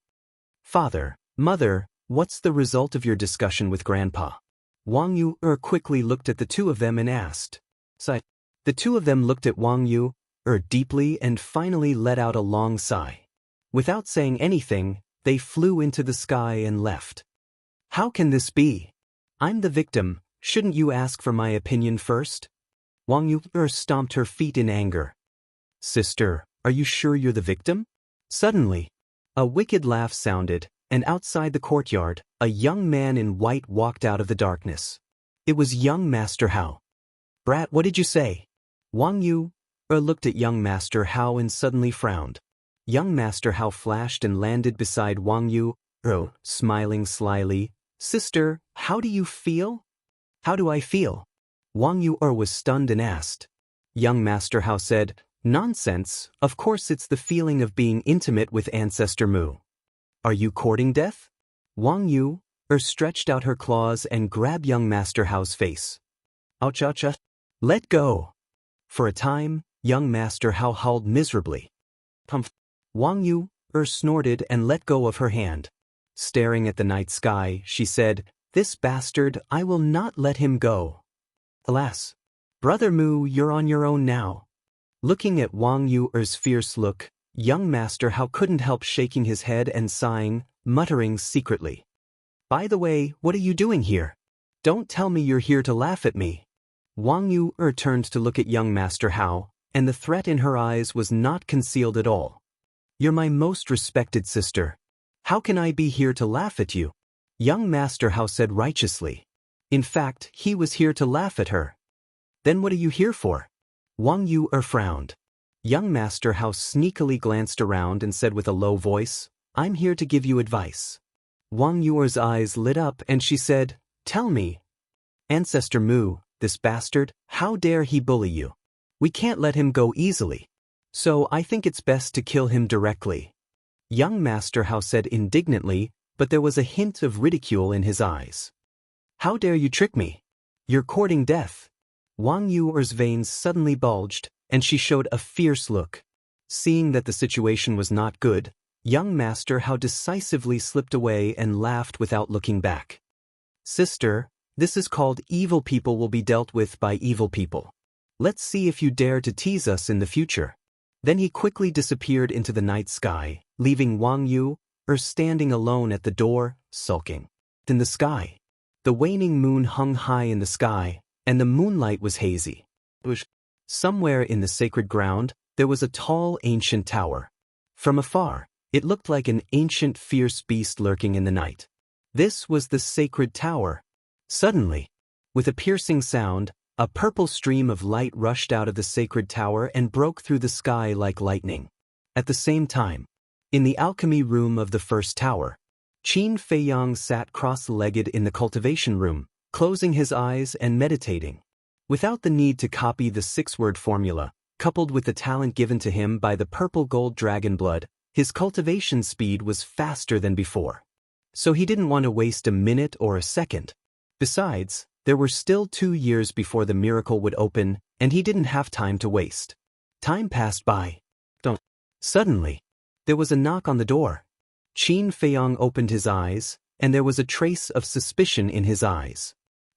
[SPEAKER 1] "Father, mother, what's the result of your discussion with Grandpa?" Wang Yuer quickly looked at the two of them and asked. The two of them looked at Wang Yuer deeply and finally let out a long sigh. Without saying anything, they flew into the sky and left. "How can this be? I'm the victim, shouldn't you ask for my opinion first?" Wang Yuer stomped her feet in anger. "Sister, are you sure you're the victim?" Suddenly, a wicked laugh sounded, and outside the courtyard, a young man in white walked out of the darkness. It was young Master Hao. "Brat, what did you say?" Wang Yuer looked at young Master Hao and suddenly frowned. Young Master Hao flashed and landed beside Wang Yuer, smiling slyly. "Sister, how do you feel?" "How do I feel?" Wang Yuer was stunned and asked. Young Master Hao said, "Nonsense, of course it's the feeling of being intimate with Ancestor Mu." "Are you courting death?" Wang Yuer stretched out her claws and grabbed young Master Hao's face. "Ouch, ouch, ouch. Let go." For a time, young Master Hao howled miserably. "Humph." Wang Yuer snorted and let go of her hand. Staring at the night sky, she said, "This bastard, I will not let him go." Alas. "Brother Mu, you're on your own now." Looking at Wang Yuer's fierce look, young Master Hao couldn't help shaking his head and sighing, muttering secretly. "By the way, what are you doing here? Don't tell me you're here to laugh at me." Wang Yuer turned to look at young Master Hao, and the threat in her eyes was not concealed at all. "You're my most respected sister. How can I be here to laugh at you?" Young Master Hao said righteously. In fact, he was here to laugh at her. "Then what are you here for?" Wang Yu frowned. Young Master House sneakily glanced around and said with a low voice, "I'm here to give you advice." Wang Yu's eyes lit up and she said, "Tell me." "Ancestor Mu, this bastard, how dare he bully you? We can't let him go easily. So I think it's best to kill him directly." Young Master House said indignantly, but there was a hint of ridicule in his eyes. "How dare you trick me? You're courting death." Wang Yu's veins suddenly bulged, and she showed a fierce look. Seeing that the situation was not good, young Master Hao decisively slipped away and laughed without looking back. "Sister, this is called evil people will be dealt with by evil people. Let's see if you dare to tease us in the future." Then he quickly disappeared into the night sky, leaving Wang Yu standing alone at the door, sulking. In the sky, the waning moon hung high in the sky, and the moonlight was hazy. Somewhere in the sacred ground, there was a tall ancient tower. From afar, it looked like an ancient fierce beast lurking in the night. This was the sacred tower. Suddenly, with a piercing sound, a purple stream of light rushed out of the sacred tower and broke through the sky like lightning. At the same time, in the alchemy room of the first tower, Qin Feiyang sat cross-legged in the cultivation room, closing his eyes and meditating. Without the need to copy the six-word formula, coupled with the talent given to him by the purple gold dragon blood, his cultivation speed was faster than before. So he didn't want to waste a minute or a second. Besides, there were still 2 years before the miracle would open, and he didn't have time to waste. Time passed by. Suddenly, there was a knock on the door. Qin Feiyang opened his eyes, and there was a trace of suspicion in his eyes.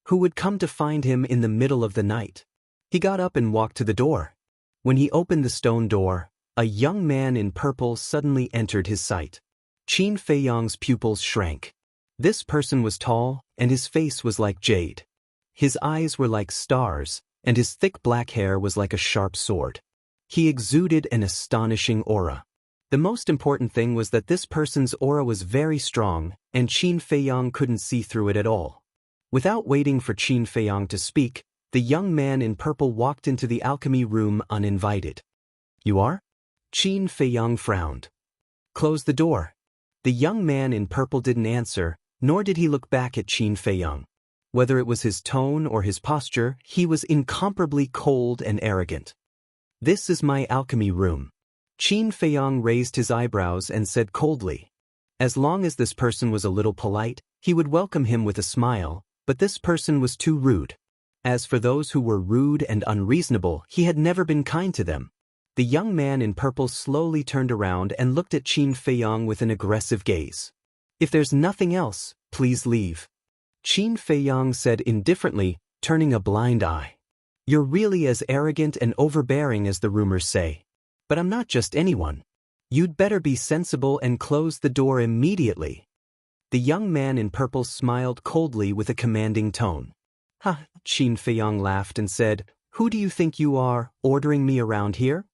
[SPEAKER 1] Who would come to find him in the middle of the night? He got up and walked to the door. When he opened the stone door, a young man in purple suddenly entered his sight. Qin Feiyang's pupils shrank. This person was tall, and his face was like jade. His eyes were like stars, and his thick black hair was like a sharp sword. He exuded an astonishing aura. The most important thing was that this person's aura was very strong, and Qin Feiyang couldn't see through it at all. Without waiting for Qin Feiyang to speak, the young man in purple walked into the alchemy room uninvited. "You are?" Qin Feiyang frowned. "Close the door." The young man in purple didn't answer, nor did he look back at Qin Feiyang. Whether it was his tone or his posture, he was incomparably cold and arrogant. "This is my alchemy room." Qin Feiyang raised his eyebrows and said coldly. As long as this person was a little polite, he would welcome him with a smile, but this person was too rude. As for those who were rude and unreasonable, he had never been kind to them. The young man in purple slowly turned around and looked at Qin Feiyang with an aggressive gaze. "If there's nothing else, please leave." Qin Feiyang said indifferently, turning a blind eye. "You're really as arrogant and overbearing as the rumors say. But I'm not just anyone. You'd better be sensible and close the door immediately." The young man in purple smiled coldly with a commanding tone. "Ha!" Qin Feiyang laughed and said, "Who do you think you are, ordering me around here?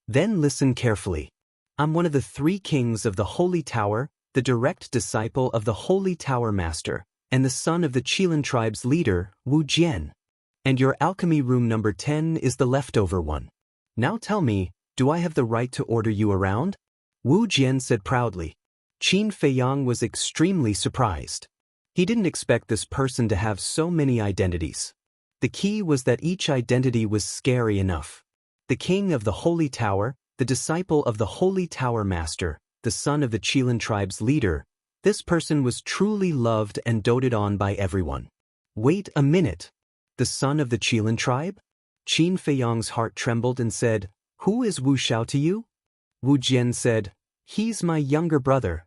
[SPEAKER 1] Then listen carefully. I'm one of the 3 kings of the Holy Tower, the direct disciple of the Holy Tower Master, and the son of the Qilin tribe's leader, Wuxia. And your alchemy room number 10 is the leftover one. Now tell me, do I have the right to order you around?" Wuxia said proudly. Qin Feiyang was extremely surprised. He didn't expect this person to have so many identities. The key was that each identity was scary enough. The king of the Holy Tower, the disciple of the Holy Tower Master, the son of the Qilin tribe's leader, this person was truly loved and doted on by everyone. Wait a minute. The son of the Qilin tribe? Qin Feiyang's heart trembled and said, "Who is Wu Xiao to you?" Wu Jian said, "He's my younger brother."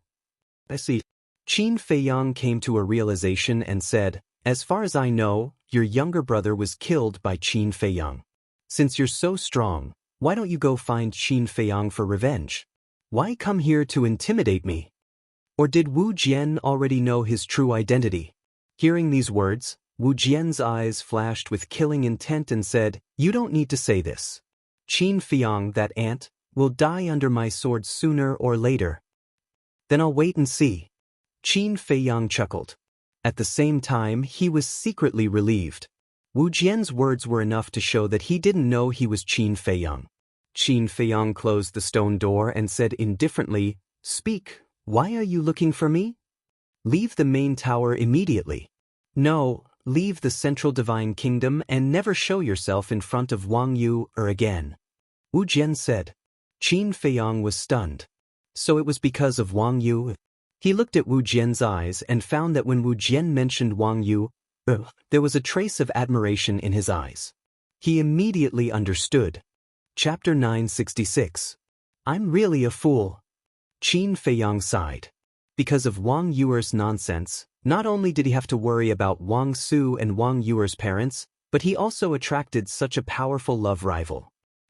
[SPEAKER 1] I see. Qin Feiyang came to a realization and said, "As far as I know, your younger brother was killed by Qin Feiyang. Since you're so strong, why don't you go find Qin Feiyang for revenge? Why come here to intimidate me?" Or did Wu Jian already know his true identity? Hearing these words, Wu Jian's eyes flashed with killing intent and said, "You don't need to say this. Qin Feiyang, that ant, will die under my sword sooner or later. Then I'll wait and see." Qin Feiyang chuckled. At the same time, he was secretly relieved. Wu Jian's words were enough to show that he didn't know he was Qin Feiyang. Qin Feiyang closed the stone door and said indifferently, "Speak, why are you looking for me? Leave the main tower immediately. No, leave the central divine kingdom and never show yourself in front of Wang Yu again." Wu Jian said. Qin Feiyang was stunned. So it was because of Wang Yu? He looked at Wu Jian's eyes and found that when Wu Jian mentioned Wang Yu, there was a trace of admiration in his eyes. He immediately understood. Chapter 966. I'm really a fool. Qin Feiyang sighed. Because of Wang Yuer's nonsense, not only did he have to worry about Wang Su and Wang Yuer's parents, but he also attracted such a powerful love rival.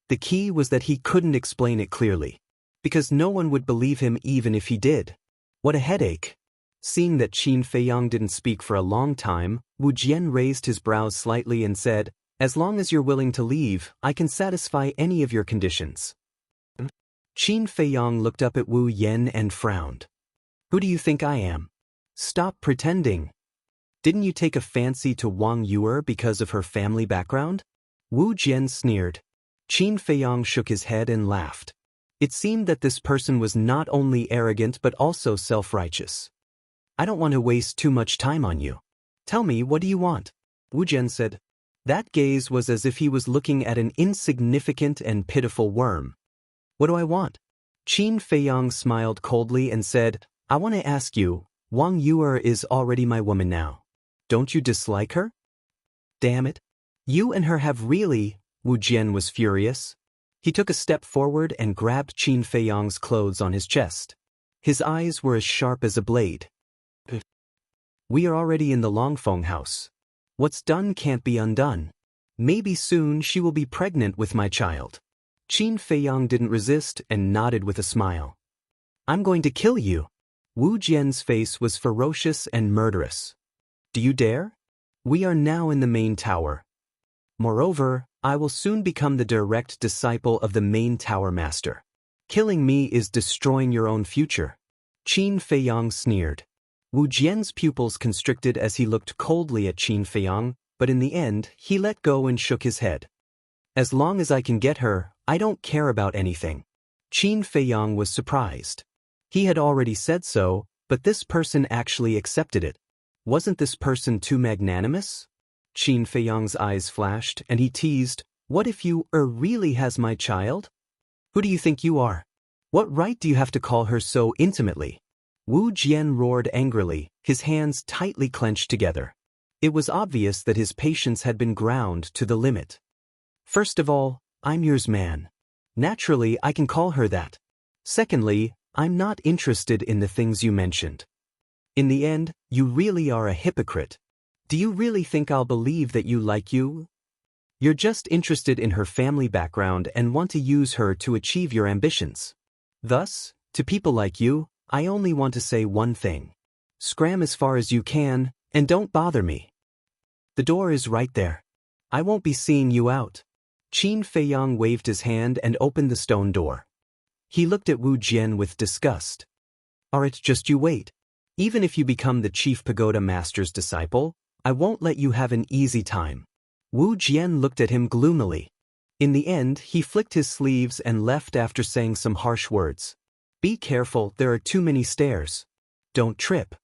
[SPEAKER 1] The key was that he couldn't explain it clearly, because no one would believe him even if he did. What a headache. Seeing that Qin Feiyang didn't speak for a long time, Wu Jian raised his brows slightly and said, "As long as you're willing to leave, I can satisfy any of your conditions." Qin Feiyang looked up at Wu Yan and frowned. "Who do you think I am? Stop pretending. Didn't you take a fancy to Wang Yuer because of her family background?" Wu Jian sneered. Qin Feiyang shook his head and laughed. It seemed that this person was not only arrogant but also self-righteous. "I don't want to waste too much time on you. Tell me, what do you want?" Wu Jian said. That gaze was as if he was looking at an insignificant and pitiful worm. "What do I want?" Qin Feiyang smiled coldly and said, "I want to ask you, Wang Yuer is already my woman now. Don't you dislike her?" "Damn it. You and her have really..." Wu Jian was furious. He took a step forward and grabbed Qin Feiyang's clothes on his chest. His eyes were as sharp as a blade. "We are already in the Longfeng house. What's done can't be undone. Maybe soon she will be pregnant with my child." Qin Feiyang didn't resist and nodded with a smile. "I'm going to kill you." Wu Jian's face was ferocious and murderous. "Do you dare? We are now in the main tower. Moreover, I will soon become the direct disciple of the main tower master. Killing me is destroying your own future." Qin Feiyang sneered. Wu Jian's pupils constricted as he looked coldly at Qin Feiyang, but in the end, he let go and shook his head. "As long as I can get her, I don't care about anything." Qin Feiyang was surprised. He had already said so, but this person actually accepted it. Wasn't this person too magnanimous? Qin Feiyang's eyes flashed, and he teased, "What if you really has my child? Who do you think you are? What right do you have to call her so intimately?" Wu Jian roared angrily, his hands tightly clenched together. It was obvious that his patience had been ground to the limit. "First of all, I'm yours man. Naturally, I can call her that. Secondly, I'm not interested in the things you mentioned. In the end, you really are a hypocrite. Do you really think I'll believe that you like you? You're just interested in her family background and want to use her to achieve your ambitions. Thus, to people like you, I only want to say one thing. Scram as far as you can, and don't bother me. The door is right there. I won't be seeing you out." Qin Feiyang waved his hand and opened the stone door. He looked at Wu Jian with disgust. "Alright, just you wait. Even if you become the chief pagoda master's disciple, I won't let you have an easy time." Wu Jian looked at him gloomily. In the end, he flicked his sleeves and left after saying some harsh words. "Be careful, there are too many stairs. Don't trip."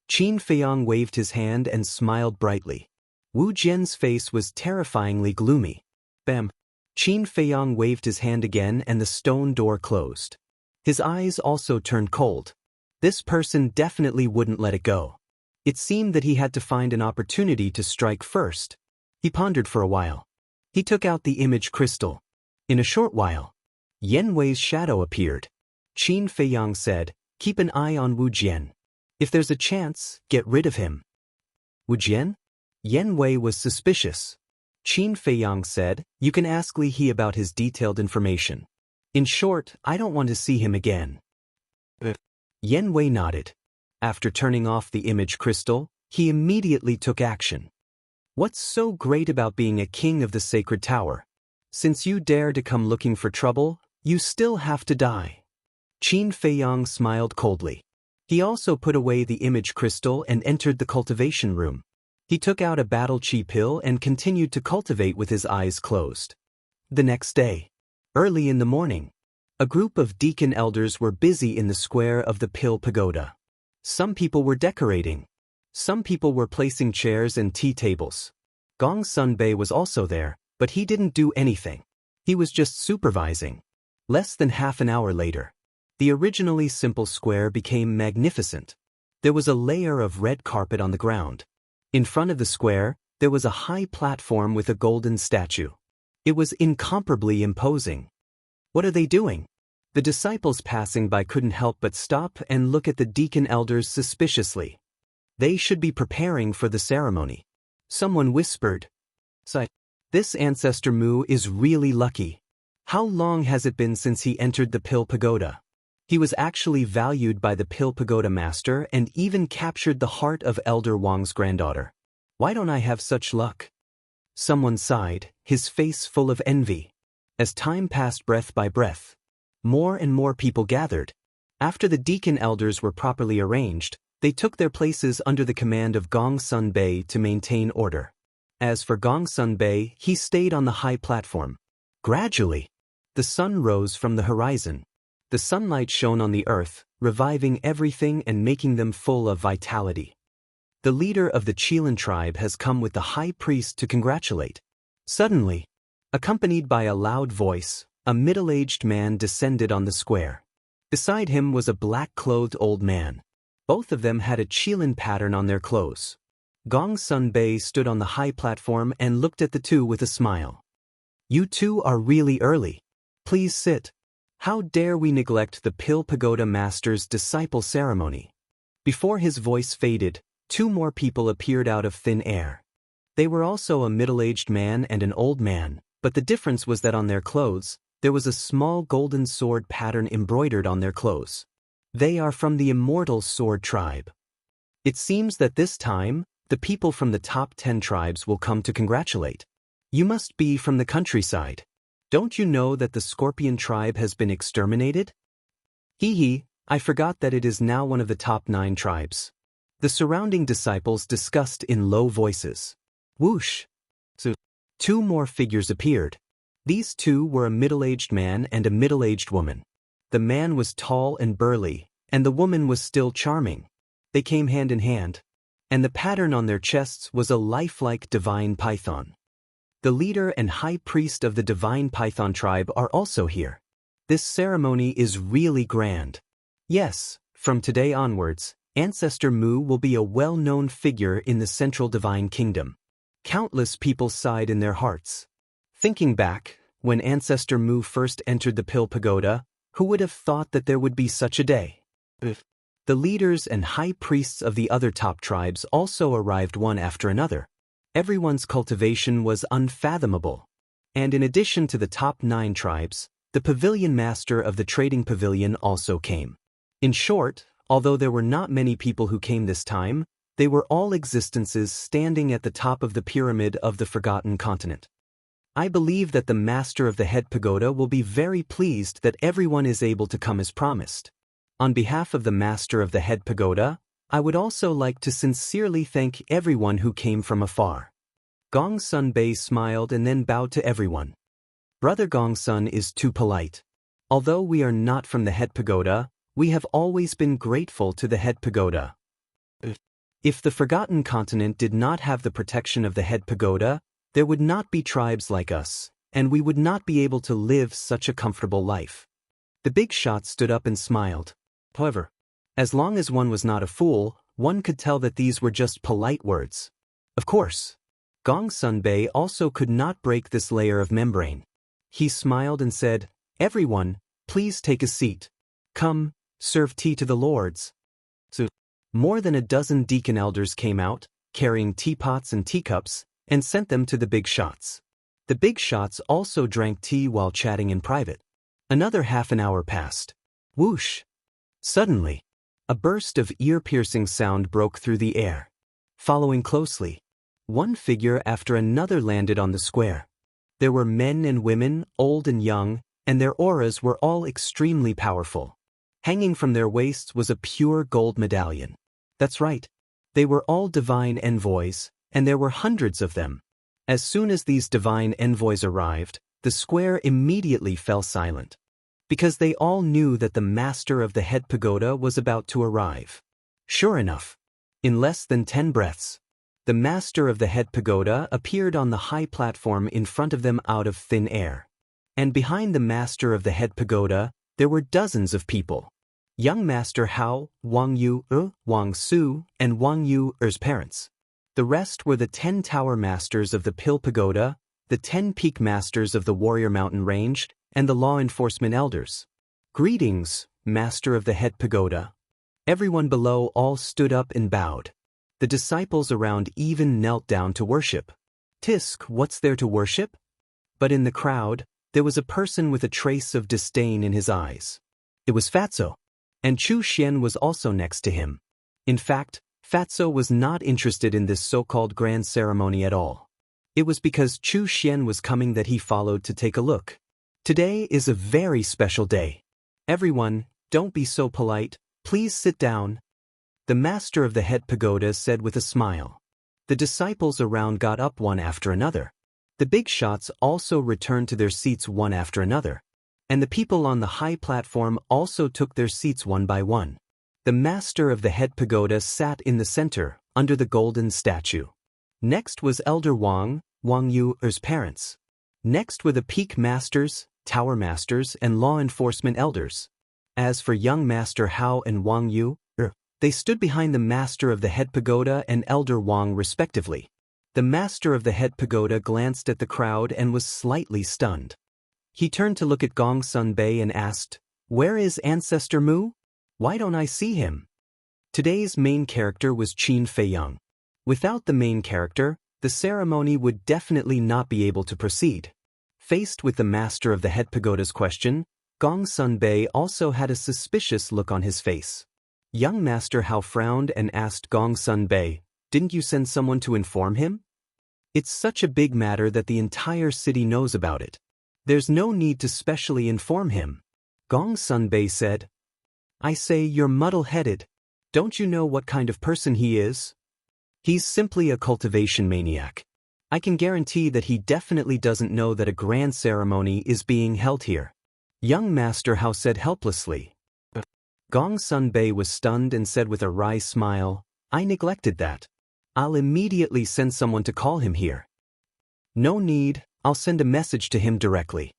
[SPEAKER 1] Qin Feiyang waved his hand and smiled brightly. Wu Jian's face was terrifyingly gloomy. Bam! Qin Feiyang waved his hand again and the stone door closed. His eyes also turned cold. This person definitely wouldn't let it go. It seemed that he had to find an opportunity to strike first. He pondered for a while. He took out the image crystal. In a short while, Yan Wei's shadow appeared. Qin Feiyang said, "Keep an eye on Wu Jian. If there's a chance, get rid of him." "Wu Jian?" Yan Wei was suspicious. Qin Feiyang said, "You can ask Li He about his detailed information. In short, I don't want to see him again." Yan Wei nodded. After turning off the image crystal, he immediately took action. "What's so great about being a king of the sacred tower? Since you dare to come looking for trouble, you still have to die." Qin Feiyang smiled coldly. He also put away the image crystal and entered the cultivation room. He took out a battle chi pill and continued to cultivate with his eyes closed. The next day, early in the morning, a group of deacon elders were busy in the square of the pill pagoda. Some people were decorating. Some people were placing chairs and tea tables. Gong Sun Bei was also there, but he didn't do anything. He was just supervising. Less than half an hour later, the originally simple square became magnificent. There was a layer of red carpet on the ground. In front of the square, there was a high platform with a golden statue. It was incomparably imposing. What are they doing? The disciples passing by couldn't help but stop and look at the deacon elders suspiciously. They should be preparing for the ceremony. Someone whispered. This Ancestor Mu is really lucky. How long has it been since he entered the Pill Pagoda? He was actually valued by the Pill Pagoda master and even captured the heart of Elder Wang's granddaughter. Why don't I have such luck? Someone sighed, his face full of envy. As time passed breath by breath, more and more people gathered. After the deacon elders were properly arranged, they took their places under the command of Gong Sun Bei to maintain order. As for Gong Sun Bei, he stayed on the high platform. Gradually, the sun rose from the horizon. The sunlight shone on the earth, reviving everything and making them full of vitality. The leader of the Chilan tribe has come with the high priest to congratulate. Suddenly, accompanied by a loud voice, a middle-aged man descended on the square. Beside him was a black-clothed old man. Both of them had a Chilan pattern on their clothes. Gong Sun Bei stood on the high platform and looked at the two with a smile. You two are really early. Please sit. How dare we neglect the Pill Pagoda Master's disciple ceremony? Before his voice faded, two more people appeared out of thin air. They were also a middle-aged man and an old man, but the difference was that on their clothes, there was a small golden sword pattern embroidered on their clothes. They are from the Immortal Sword Tribe. It seems that this time, the people from the top 10 tribes will come to congratulate. You must be from the countryside. Don't you know that the Scorpion tribe has been exterminated? Hee, I forgot that it is now one of the top 9 tribes. The surrounding disciples discussed in low voices. Whoosh! So, two more figures appeared. These two were a middle-aged man and a middle-aged woman. The man was tall and burly, and the woman was still charming. They came hand in hand, and the pattern on their chests was a lifelike divine python. The leader and high priest of the divine python tribe are also here. This ceremony is really grand. Yes, from today onwards, Ancestor Mu will be a well-known figure in the Central Divine Kingdom. Countless people sighed in their hearts. Thinking back, when Ancestor Mu first entered the Pill Pagoda, who would have thought that there would be such a day? The leaders and high priests of the other top tribes also arrived one after another. Everyone's cultivation was unfathomable. And in addition to the top 9 tribes, the pavilion master of the trading pavilion also came. In short, although there were not many people who came this time, they were all existences standing at the top of the pyramid of the Forgotten Continent. I believe that the master of the head pagoda will be very pleased that everyone is able to come as promised. On behalf of the master of the head pagoda, I would also like to sincerely thank everyone who came from afar. Gong Sun Bei smiled and then bowed to everyone. Brother Gong Sun is too polite. Although we are not from the head pagoda, we have always been grateful to the head pagoda. If the Forgotten Continent did not have the protection of the head pagoda, there would not be tribes like us, and we would not be able to live such a comfortable life. The big shot stood up and smiled. However, as long as one was not a fool, one could tell that these were just polite words. Of course, Gong Sun Bei also could not break this layer of membrane. He smiled and said, "Everyone, please take a seat. Come, serve tea to the lords." So, more than a dozen deacon elders came out, carrying teapots and teacups, and sent them to the big shots. The big shots also drank tea while chatting in private. Another half an hour passed. Whoosh! Suddenly, a burst of ear-piercing sound broke through the air. Following closely, one figure after another landed on the square. There were men and women, old and young, and their auras were all extremely powerful. Hanging from their waists was a pure gold medallion. That's right. They were all divine envoys, and there were hundreds of them. As soon as these divine envoys arrived, the square immediately fell silent. Because they all knew that the master of the head pagoda was about to arrive. Sure enough, in less than 10 breaths, the master of the head pagoda appeared on the high platform in front of them out of thin air. And behind the master of the head pagoda, there were dozens of people. Young Master Hao, Wang Yu, Wang Su, and Wang Yu's parents. The rest were the 10 tower masters of the Pill Pagoda, the 10 peak masters of the Warrior Mountain Range, and the law enforcement elders. Greetings, Master of the Head Pagoda. Everyone below all stood up and bowed. The disciples around even knelt down to worship. Tisk, what's there to worship? But in the crowd, there was a person with a trace of disdain in his eyes. It was Fatso. And Chu Xian was also next to him. In fact, Fatso was not interested in this so-called grand ceremony at all. It was because Chu Xian was coming that he followed to take a look. Today is a very special day. Everyone, don't be so polite, please sit down. The master of the head pagoda said with a smile. The disciples around got up one after another. The big shots also returned to their seats one after another. And the people on the high platform also took their seats one by one. The master of the head pagoda sat in the center, under the golden statue. Next was Elder Wang, Wang Yu's parents. Next were the peak masters, tower masters, and law enforcement elders. As for young Master Hao and Wang Yu, they stood behind the master of the head pagoda and Elder Wang respectively. The master of the head pagoda glanced at the crowd and was slightly stunned. He turned to look at Gong Sun Bei and asked, "Where is Ancestor Mu? Why don't I see him?" Today's main character was Qin Feiyang. Without the main character, the ceremony would definitely not be able to proceed. Faced with the master of the head pagoda's question, Gong Sun Bei also had a suspicious look on his face. Young Master Hao frowned and asked Gong Sun Bei, "Didn't you send someone to inform him? It's such a big matter that the entire city knows about it. There's no need to specially inform him." Gong Sun Bei said, "I say you're muddle-headed. Don't you know what kind of person he is? He's simply a cultivation maniac. I can guarantee that he definitely doesn't know that a grand ceremony is being held here." Young Master Hao said helplessly. Gong Sun Bei was stunned and said with a wry smile, "I neglected that. I'll immediately send someone to call him here." "No need, I'll send a message to him directly."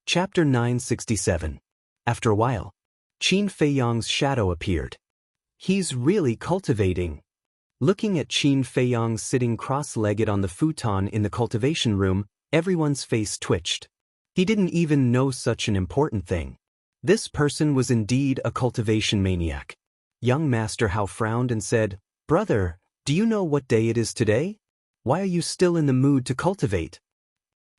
[SPEAKER 1] Chapter 967. After a while, Qin Feiyang's shadow appeared. He's really cultivating. Looking at Qin Feiyang sitting cross-legged on the futon in the cultivation room, everyone's face twitched. He didn't even know such an important thing. This person was indeed a cultivation maniac. Young Master Hao frowned and said, "Brother, do you know what day it is today? Why are you still in the mood to cultivate?"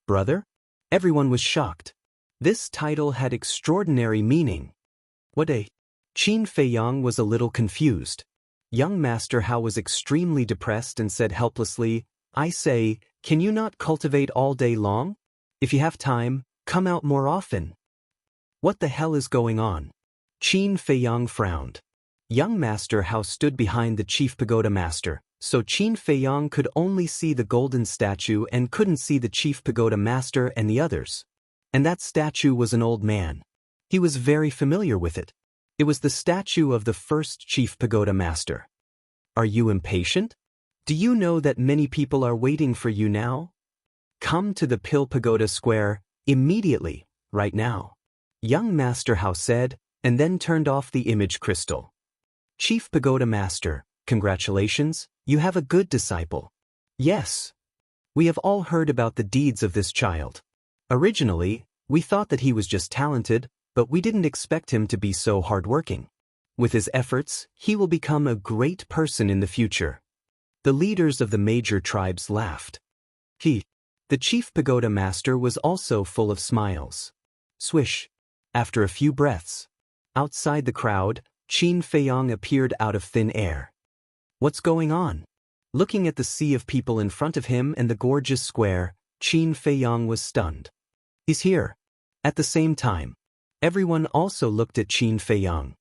[SPEAKER 1] "Brother?" Everyone was shocked. This title had extraordinary meaning. "What day?" Qin Feiyang was a little confused. Young Master Hao was extremely depressed and said helplessly, "I say, can you not cultivate all day long? If you have time, come out more often." "What the hell is going on?" Qin Feiyang frowned. Young Master Hao stood behind the chief pagoda master, so Qin Feiyang could only see the golden statue and couldn't see the chief pagoda master and the others. And that statue was an old man. He was very familiar with it. It was the statue of the first chief pagoda master. "Are you impatient? Do you know that many people are waiting for you now? Come to the Pill Pagoda Square, immediately, right now." Young Master Hao said, and then turned off the image crystal. "Chief Pagoda Master, congratulations, you have a good disciple." "Yes. We have all heard about the deeds of this child. Originally, we thought that he was just talented, but we didn't expect him to be so hardworking. With his efforts, he will become a great person in the future." The leaders of the major tribes laughed. The chief pagoda master was also full of smiles. Swish. After a few breaths, outside the crowd, Qin Feiyang appeared out of thin air. "What's going on?" Looking at the sea of people in front of him and the gorgeous square, Qin Feiyang was stunned. "He's here." At the same time, everyone also looked at Qin Feiyang.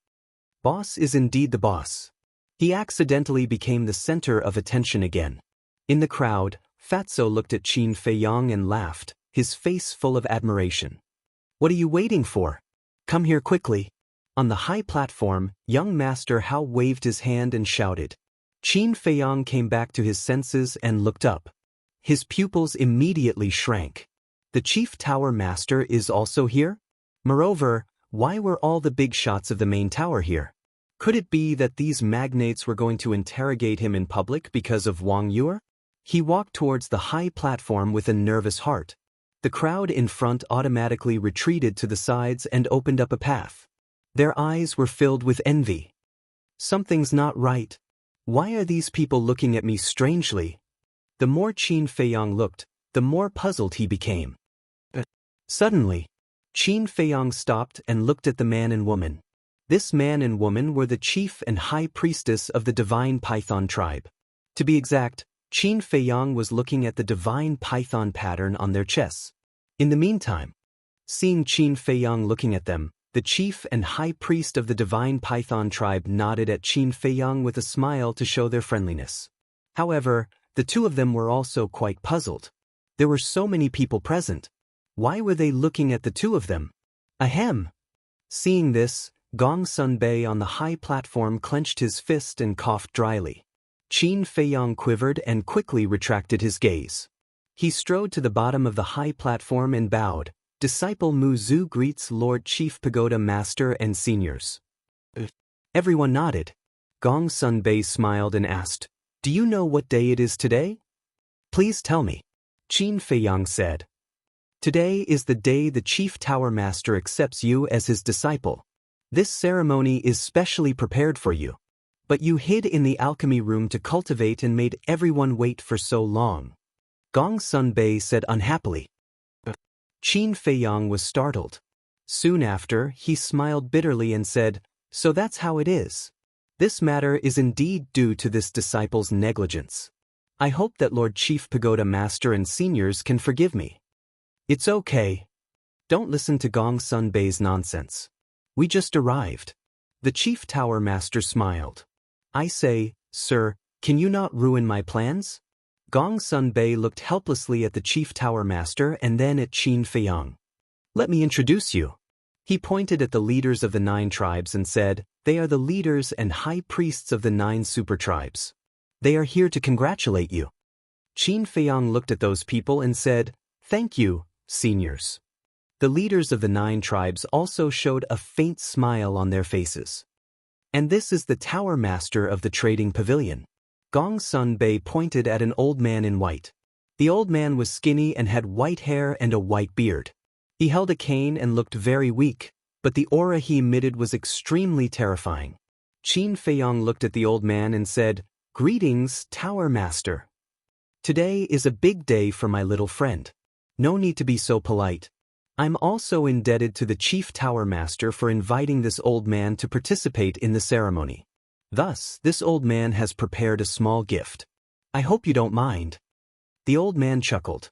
[SPEAKER 1] Boss is indeed the boss. He accidentally became the center of attention again. In the crowd, Fatso looked at Qin Feiyang and laughed, his face full of admiration. What are you waiting for? Come here quickly. On the high platform, young Master Hao waved his hand and shouted. Qin Feiyang came back to his senses and looked up. His pupils immediately shrank. The Chief Tower Master is also here? Moreover, why were all the big shots of the main tower here? Could it be that these magnates were going to interrogate him in public because of Wang Yue? He walked towards the high platform with a nervous heart. The crowd in front automatically retreated to the sides and opened up a path. Their eyes were filled with envy. Something's not right. Why are these people looking at me strangely? The more Qin Feiyang looked, the more puzzled he became. Suddenly, Qin Feiyang stopped and looked at the man and woman. This man and woman were the chief and high priestess of the divine python tribe. To be exact, Qin Feiyang was looking at the divine python pattern on their chests. In the meantime, seeing Qin Feiyang looking at them, the chief and high priest of the divine python tribe nodded at Qin Feiyang with a smile to show their friendliness. However, the two of them were also quite puzzled. There were so many people present. Why were they looking at the two of them? Ahem! Seeing this, Gong Sunbei on the high platform clenched his fist and coughed dryly. Qin Feiyang quivered and quickly retracted his gaze. He strode to the bottom of the high platform and bowed. Disciple Mu Zhu greets Lord Chief Pagoda Master and seniors. Everyone nodded. Gong Sunbei smiled and asked, Do you know what day it is today? Please tell me. Qin Feiyang said. Today is the day the Chief Tower Master accepts you as his disciple. This ceremony is specially prepared for you. But you hid in the alchemy room to cultivate and made everyone wait for so long. Gong Sunbei said unhappily. Qin Feiyang was startled. Soon after, he smiled bitterly and said, So that's how it is. This matter is indeed due to this disciple's negligence. I hope that Lord Chief Pagoda Master and seniors can forgive me. It's okay. Don't listen to Gong Sunbei's nonsense. We just arrived. The Chief Tower Master smiled. I say, Sir, can you not ruin my plans? Gong Sunbei looked helplessly at the Chief Tower Master and then at Qin Feiyang. Let me introduce you. He pointed at the leaders of the 9 tribes and said, They are the leaders and high priests of the 9 super tribes. They are here to congratulate you. Qin Feiyang looked at those people and said, Thank you, seniors. The leaders of the 9 tribes also showed a faint smile on their faces. And this is the Tower Master of the Trading Pavilion. Gong Sunbei pointed at an old man in white. The old man was skinny and had white hair and a white beard. He held a cane and looked very weak, but the aura he emitted was extremely terrifying. Qin Feiyang looked at the old man and said, Greetings, Tower Master. Today is a big day for my little friend. No need to be so polite. I'm also indebted to the Chief Tower Master for inviting this old man to participate in the ceremony. Thus, this old man has prepared a small gift. I hope you don't mind. The old man chuckled.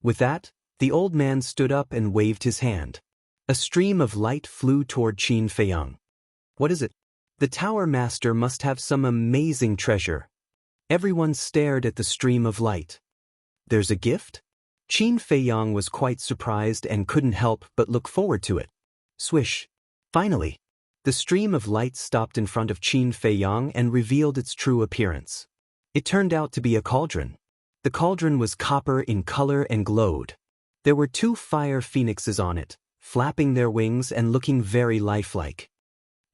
[SPEAKER 1] With that, the old man stood up and waved his hand. A stream of light flew toward Qin Feiyang. What is it? The Tower Master must have some amazing treasure. Everyone stared at the stream of light. There's a gift? Qin Feiyang was quite surprised and couldn't help but look forward to it. Swish. Finally, the stream of light stopped in front of Qin Feiyang and revealed its true appearance. It turned out to be a cauldron. The cauldron was copper in color and glowed. There were 2 fire phoenixes on it, flapping their wings and looking very lifelike.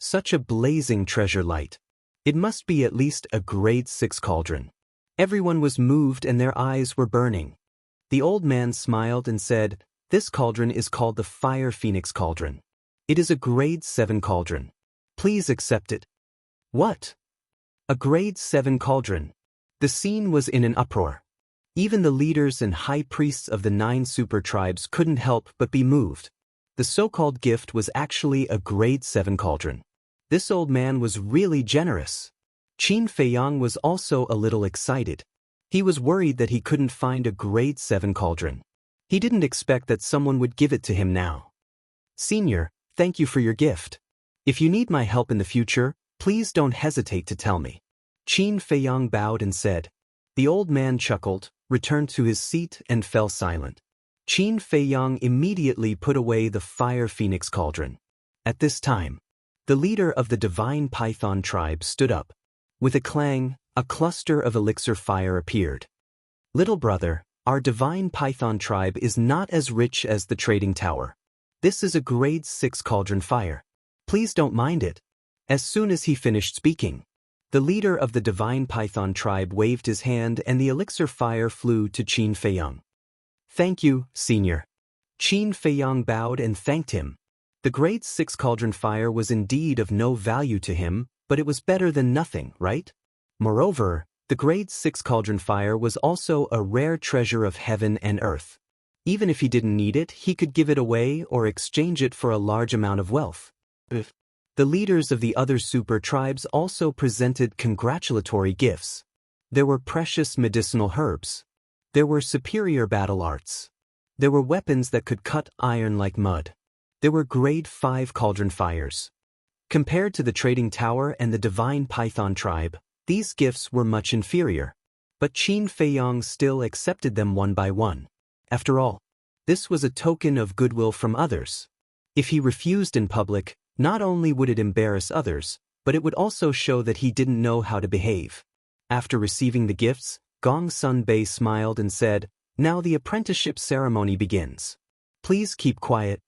[SPEAKER 1] Such a blazing treasure light. It must be at least a grade 6 cauldron. Everyone was moved and their eyes were burning. The old man smiled and said, This cauldron is called the Fire Phoenix Cauldron. It is a grade 7 cauldron. Please accept it. What? A grade 7 cauldron. The scene was in an uproar. Even the leaders and high priests of the 9 super tribes couldn't help but be moved. The so-called gift was actually a grade 7 cauldron. This old man was really generous. Qin Feiyang was also a little excited. He was worried that he couldn't find a grade 7 cauldron. He didn't expect that someone would give it to him now. Senior, thank you for your gift. If you need my help in the future, please don't hesitate to tell me. Qin Feiyang bowed and said, The old man chuckled, returned to his seat and fell silent. Qin Feiyang immediately put away the fire phoenix cauldron. At this time, the leader of the divine python tribe stood up. With a clang, a cluster of elixir fire appeared. Little brother, our divine python tribe is not as rich as the trading tower. This is a grade 6 cauldron fire. Please don't mind it. As soon as he finished speaking, the leader of the divine python tribe waved his hand and the elixir fire flew to Qin Feiyang. Thank you, senior. Qin Feiyang bowed and thanked him. The grade 6 cauldron fire was indeed of no value to him, but it was better than nothing, right? Moreover, the grade 6 cauldron fire was also a rare treasure of heaven and earth. Even if he didn't need it, he could give it away or exchange it for a large amount of wealth. The leaders of the other super tribes also presented congratulatory gifts. There were precious medicinal herbs. There were superior battle arts. There were weapons that could cut iron like mud. There were grade 5 cauldron fires. Compared to the trading tower and the divine python tribe, these gifts were much inferior. But Qin Feiyang still accepted them one by one. After all, this was a token of goodwill from others. If he refused in public, not only would it embarrass others, but it would also show that he didn't know how to behave. After receiving the gifts, Gong Sunbei smiled and said, "Now the apprenticeship ceremony begins. Please keep quiet."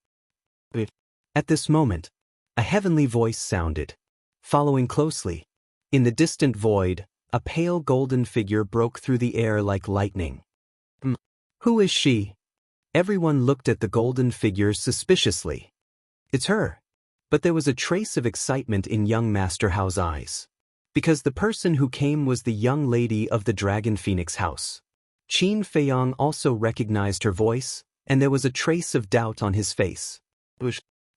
[SPEAKER 1] At this moment, a heavenly voice sounded. Following closely, in the distant void, a pale golden figure broke through the air like lightning. Who is she? Everyone looked at the golden figure suspiciously. It's her. But there was a trace of excitement in young Master Hao's eyes. Because the person who came was the young lady of the Dragon Phoenix house. Qin Feiyang also recognized her voice, and there was a trace of doubt on his face.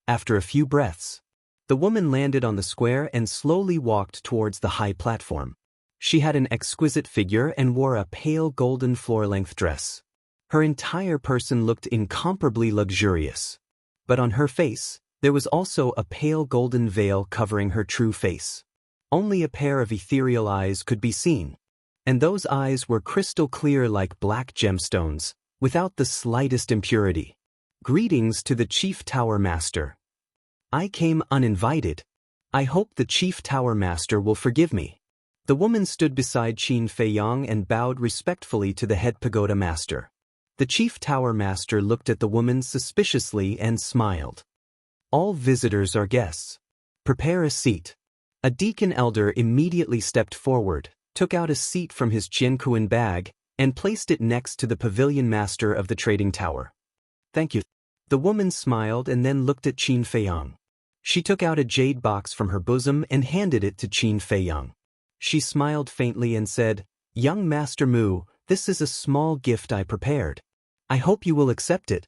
[SPEAKER 1] After a few breaths, the woman landed on the square and slowly walked towards the high platform. She had an exquisite figure and wore a pale golden floor-length dress. Her entire person looked incomparably luxurious. But on her face, there was also a pale golden veil covering her true face. Only a pair of ethereal eyes could be seen. And those eyes were crystal clear like black gemstones, without the slightest impurity. Greetings to the Chief Tower Master. I came uninvited. I hope the Chief Tower Master will forgive me. The woman stood beside Qin Feiyang and bowed respectfully to the head pagoda master. The Chief Tower Master looked at the woman suspiciously and smiled. All visitors are guests. Prepare a seat. A deacon elder immediately stepped forward, took out a seat from his Jianghu bag, and placed it next to the pavilion master of the trading tower. Thank you. The woman smiled and then looked at Qin Feiyang. She took out a jade box from her bosom and handed it to Qin Feiyang. She smiled faintly and said, "Young Master Mu, this is a small gift I prepared. I hope you will accept it."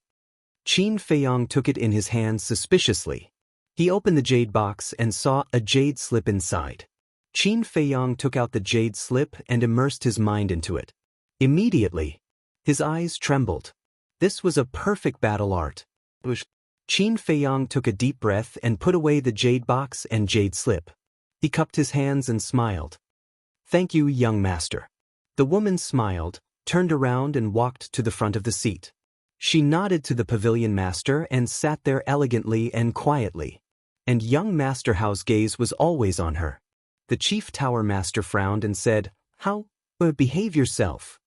[SPEAKER 1] Qin Feiyang took it in his hand suspiciously. He opened the jade box and saw a jade slip inside. Qin Feiyang took out the jade slip and immersed his mind into it. Immediately, his eyes trembled. This was a perfect battle art. Qin Feiyang took a deep breath and put away the jade box and jade slip. He cupped his hands and smiled. "Thank you, young master." The woman smiled, turned around and walked to the front of the seat. She nodded to the pavilion master and sat there elegantly and quietly. And young Master Hao's gaze was always on her. The Chief Tower Master frowned and said, "How? Behave yourself."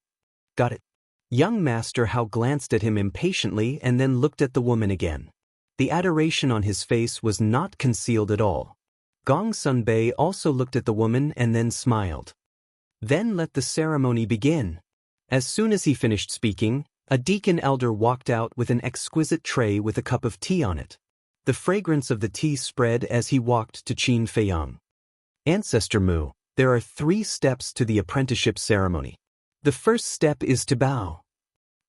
[SPEAKER 1] Got it. Young Master Hao glanced at him impatiently and then looked at the woman again. The adoration on his face was not concealed at all. Gong Sunbei also looked at the woman and then smiled. Then let the ceremony begin. As soon as he finished speaking, a deacon elder walked out with an exquisite tray with a cup of tea on it. The fragrance of the tea spread as he walked to Qin Feiyang. Ancestor Mu, there are 3 steps to the apprenticeship ceremony. The first step is to bow.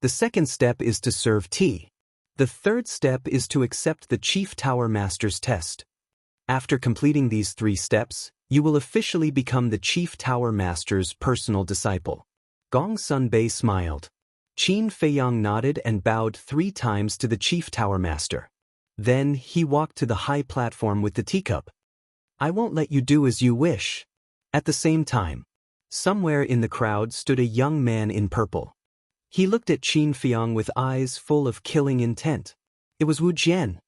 [SPEAKER 1] The second step is to serve tea. The third step is to accept the Chief Tower Master's test. After completing these 3 steps, you will officially become the Chief Tower Master's personal disciple. Gong Sunbei smiled. Qin Feiyang nodded and bowed 3 times to the Chief Tower Master. Then he walked to the high platform with the teacup. "I won't let you do as you wish." At the same time, Somewhere in the crowd stood a young man in purple. He looked at Qin Feiang with eyes full of killing intent. It was Wu Jian.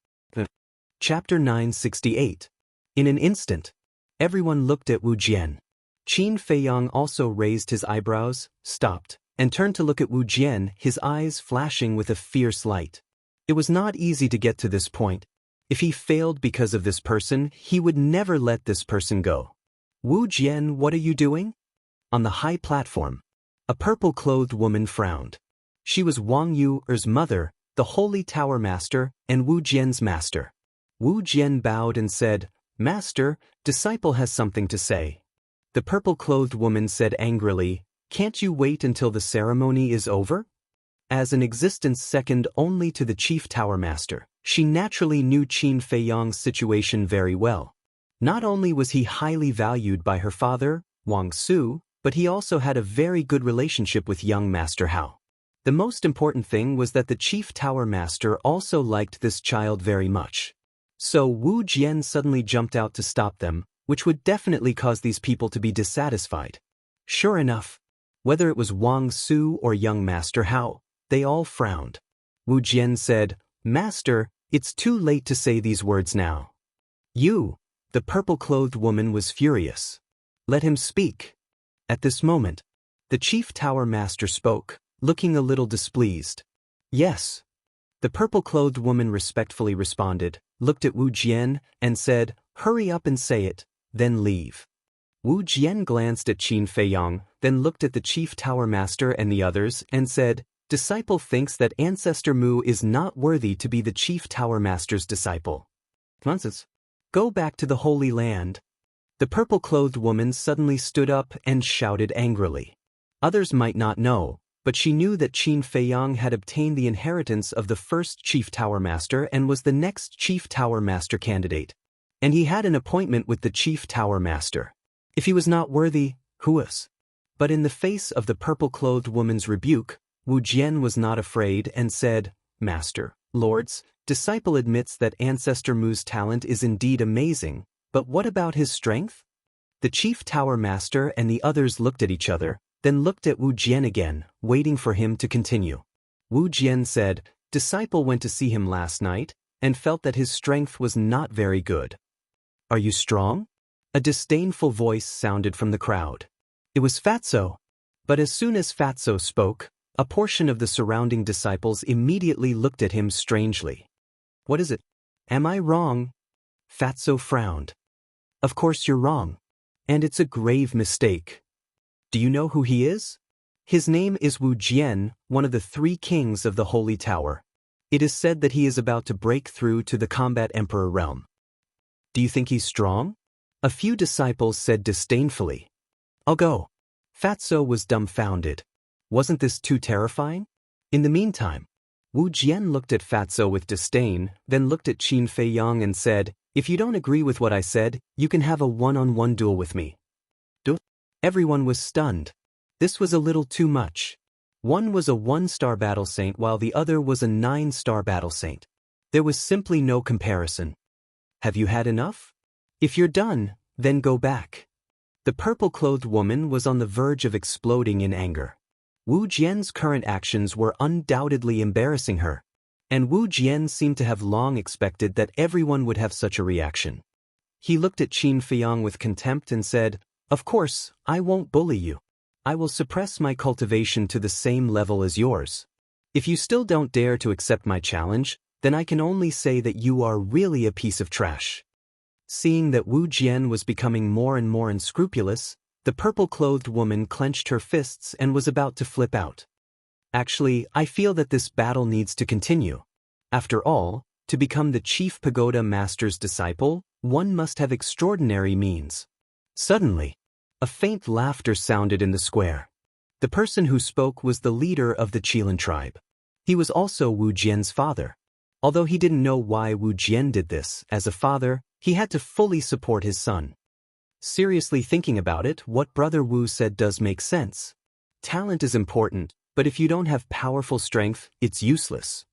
[SPEAKER 1] Chapter 968. In an instant, everyone looked at Wu Jian. Qin Feiang also raised his eyebrows, stopped, and turned to look at Wu Jian, his eyes flashing with a fierce light. It was not easy to get to this point. If he failed because of this person, he would never let this person go. Wu Jian, what are you doing? On the high platform, a purple-clothed woman frowned. She was Wang Yu's mother, the Holy Tower Master, and Wu Jian's master. Wu Jian bowed and said, "Master, disciple has something to say." The purple-clothed woman said angrily, "Can't you wait until the ceremony is over?" As an existence second only to the Chief Tower Master, she naturally knew Qin Feiyang's situation very well. Not only was he highly valued by her father, Wang Su, but he also had a very good relationship with young Master Hao. The most important thing was that the Chief Tower Master also liked this child very much. So Wu Jian suddenly jumped out to stop them, which would definitely cause these people to be dissatisfied. Sure enough, whether it was Wang Su or young Master Hao, they all frowned. Wu Jian said, "Master, it's too late to say these words now." "You," the purple-clothed woman was furious. "Let him speak." At this moment, the Chief Tower Master spoke, looking a little displeased. "Yes." The purple-clothed woman respectfully responded, looked at Wu Jian, and said, "Hurry up and say it, then leave." Wu Jian glanced at Qin Feiyang, then looked at the Chief Tower Master and the others, and said, "Disciple thinks that Ancestor Mu is not worthy to be the Chief Tower Master's disciple. Nonsense. Go back to the Holy Land." The purple-clothed woman suddenly stood up and shouted angrily. Others might not know, but she knew that Qin Feiyang had obtained the inheritance of the first Chief Tower Master and was the next Chief Tower Master candidate. And he had an appointment with the Chief Tower Master. If he was not worthy, who was? But in the face of the purple-clothed woman's rebuke, Wu Jian was not afraid and said, "Master, lords, disciple admits that Ancestor Mu's talent is indeed amazing, but what about his strength?" The Chief Tower Master and the others looked at each other, then looked at Wu Jian again, waiting for him to continue. Wu Jian said, "Disciple went to see him last night, and felt that his strength was not very good." "Are you strong?" A disdainful voice sounded from the crowd. It was Fatso. But as soon as Fatso spoke, a portion of the surrounding disciples immediately looked at him strangely. "What is it? Am I wrong?" Fatso frowned. "Of course you're wrong. And it's a grave mistake. Do you know who he is? His name is Wu Jian, one of the 3 kings of the Holy Tower. It is said that he is about to break through to the Combat Emperor realm. Do you think he's strong?" A few disciples said disdainfully. "I'll go." Fatso was dumbfounded. Wasn't this too terrifying? In the meantime, Wu Jian looked at Fatso with disdain, then looked at Qin Feiyang and said, "If you don't agree with what I said, you can have a one-on-one duel with me." Everyone was stunned. This was a little too much. One was a 1-star battle saint while the other was a 9-star battle saint. There was simply no comparison. "Have you had enough? If you're done, then go back." The purple-clothed woman was on the verge of exploding in anger. Wu Jian's current actions were undoubtedly embarrassing her, and Wu Jian seemed to have long expected that everyone would have such a reaction. He looked at Qin Feiyang with contempt and said, "Of course, I won't bully you. I will suppress my cultivation to the same level as yours. If you still don't dare to accept my challenge, then I can only say that you are really a piece of trash." Seeing that Wu Jian was becoming more and more unscrupulous, the purple-clothed woman clenched her fists and was about to flip out. "Actually, I feel that this battle needs to continue. After all, to become the Chief Pagoda Master's disciple, one must have extraordinary means." Suddenly, a faint laughter sounded in the square. The person who spoke was the leader of the Qilin tribe. He was also Wu Jian's father. Although he didn't know why Wu Jian did this, as a father, he had to fully support his son. Seriously thinking about it, what Brother Wu said does make sense. Talent is important, but if you don't have powerful strength, it's useless.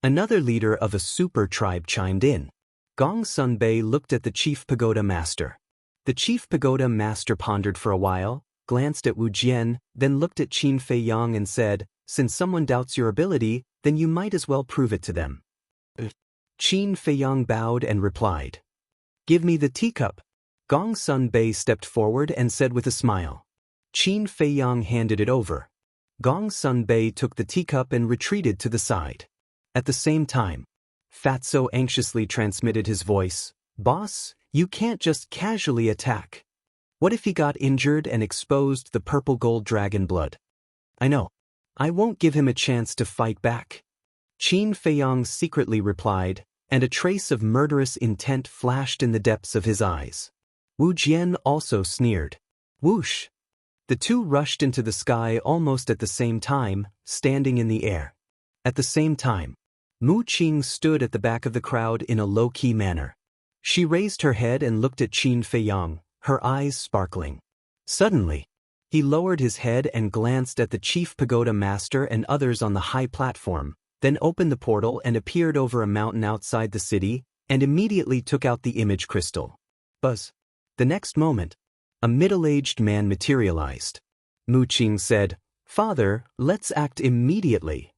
[SPEAKER 1] Another leader of a super tribe chimed in. Gong Sun Bei looked at the Chief Pagoda Master. The Chief Pagoda Master pondered for a while, glanced at Wu Jian, then looked at Qin Feiyang and said, "Since someone doubts your ability, then you might as well prove it to them." Qin Feiyang bowed and replied, "Give me the teacup." Gong Sun Bei stepped forward and said with a smile. Qin Feiyang handed it over. Gong Sun Bei took the teacup and retreated to the side. At the same time, Fatso anxiously transmitted his voice, "Boss, you can't just casually attack. What if he got injured and exposed the purple gold dragon blood?" "I know. I won't give him a chance to fight back." Qin Feiyang secretly replied, and a trace of murderous intent flashed in the depths of his eyes. Wu Jian also sneered. Whoosh! The two rushed into the sky almost at the same time, standing in the air. At the same time, Mu Qing stood at the back of the crowd in a low-key manner. She raised her head and looked at Qin Feiyang, her eyes sparkling. Suddenly, he lowered his head and glanced at the chief pagoda master and others on the high platform, then opened the portal and appeared over a mountain outside the city, and immediately took out the image crystal. Buzz. The next moment, a middle-aged man materialized. Mu Qing said, "Father, let's act immediately."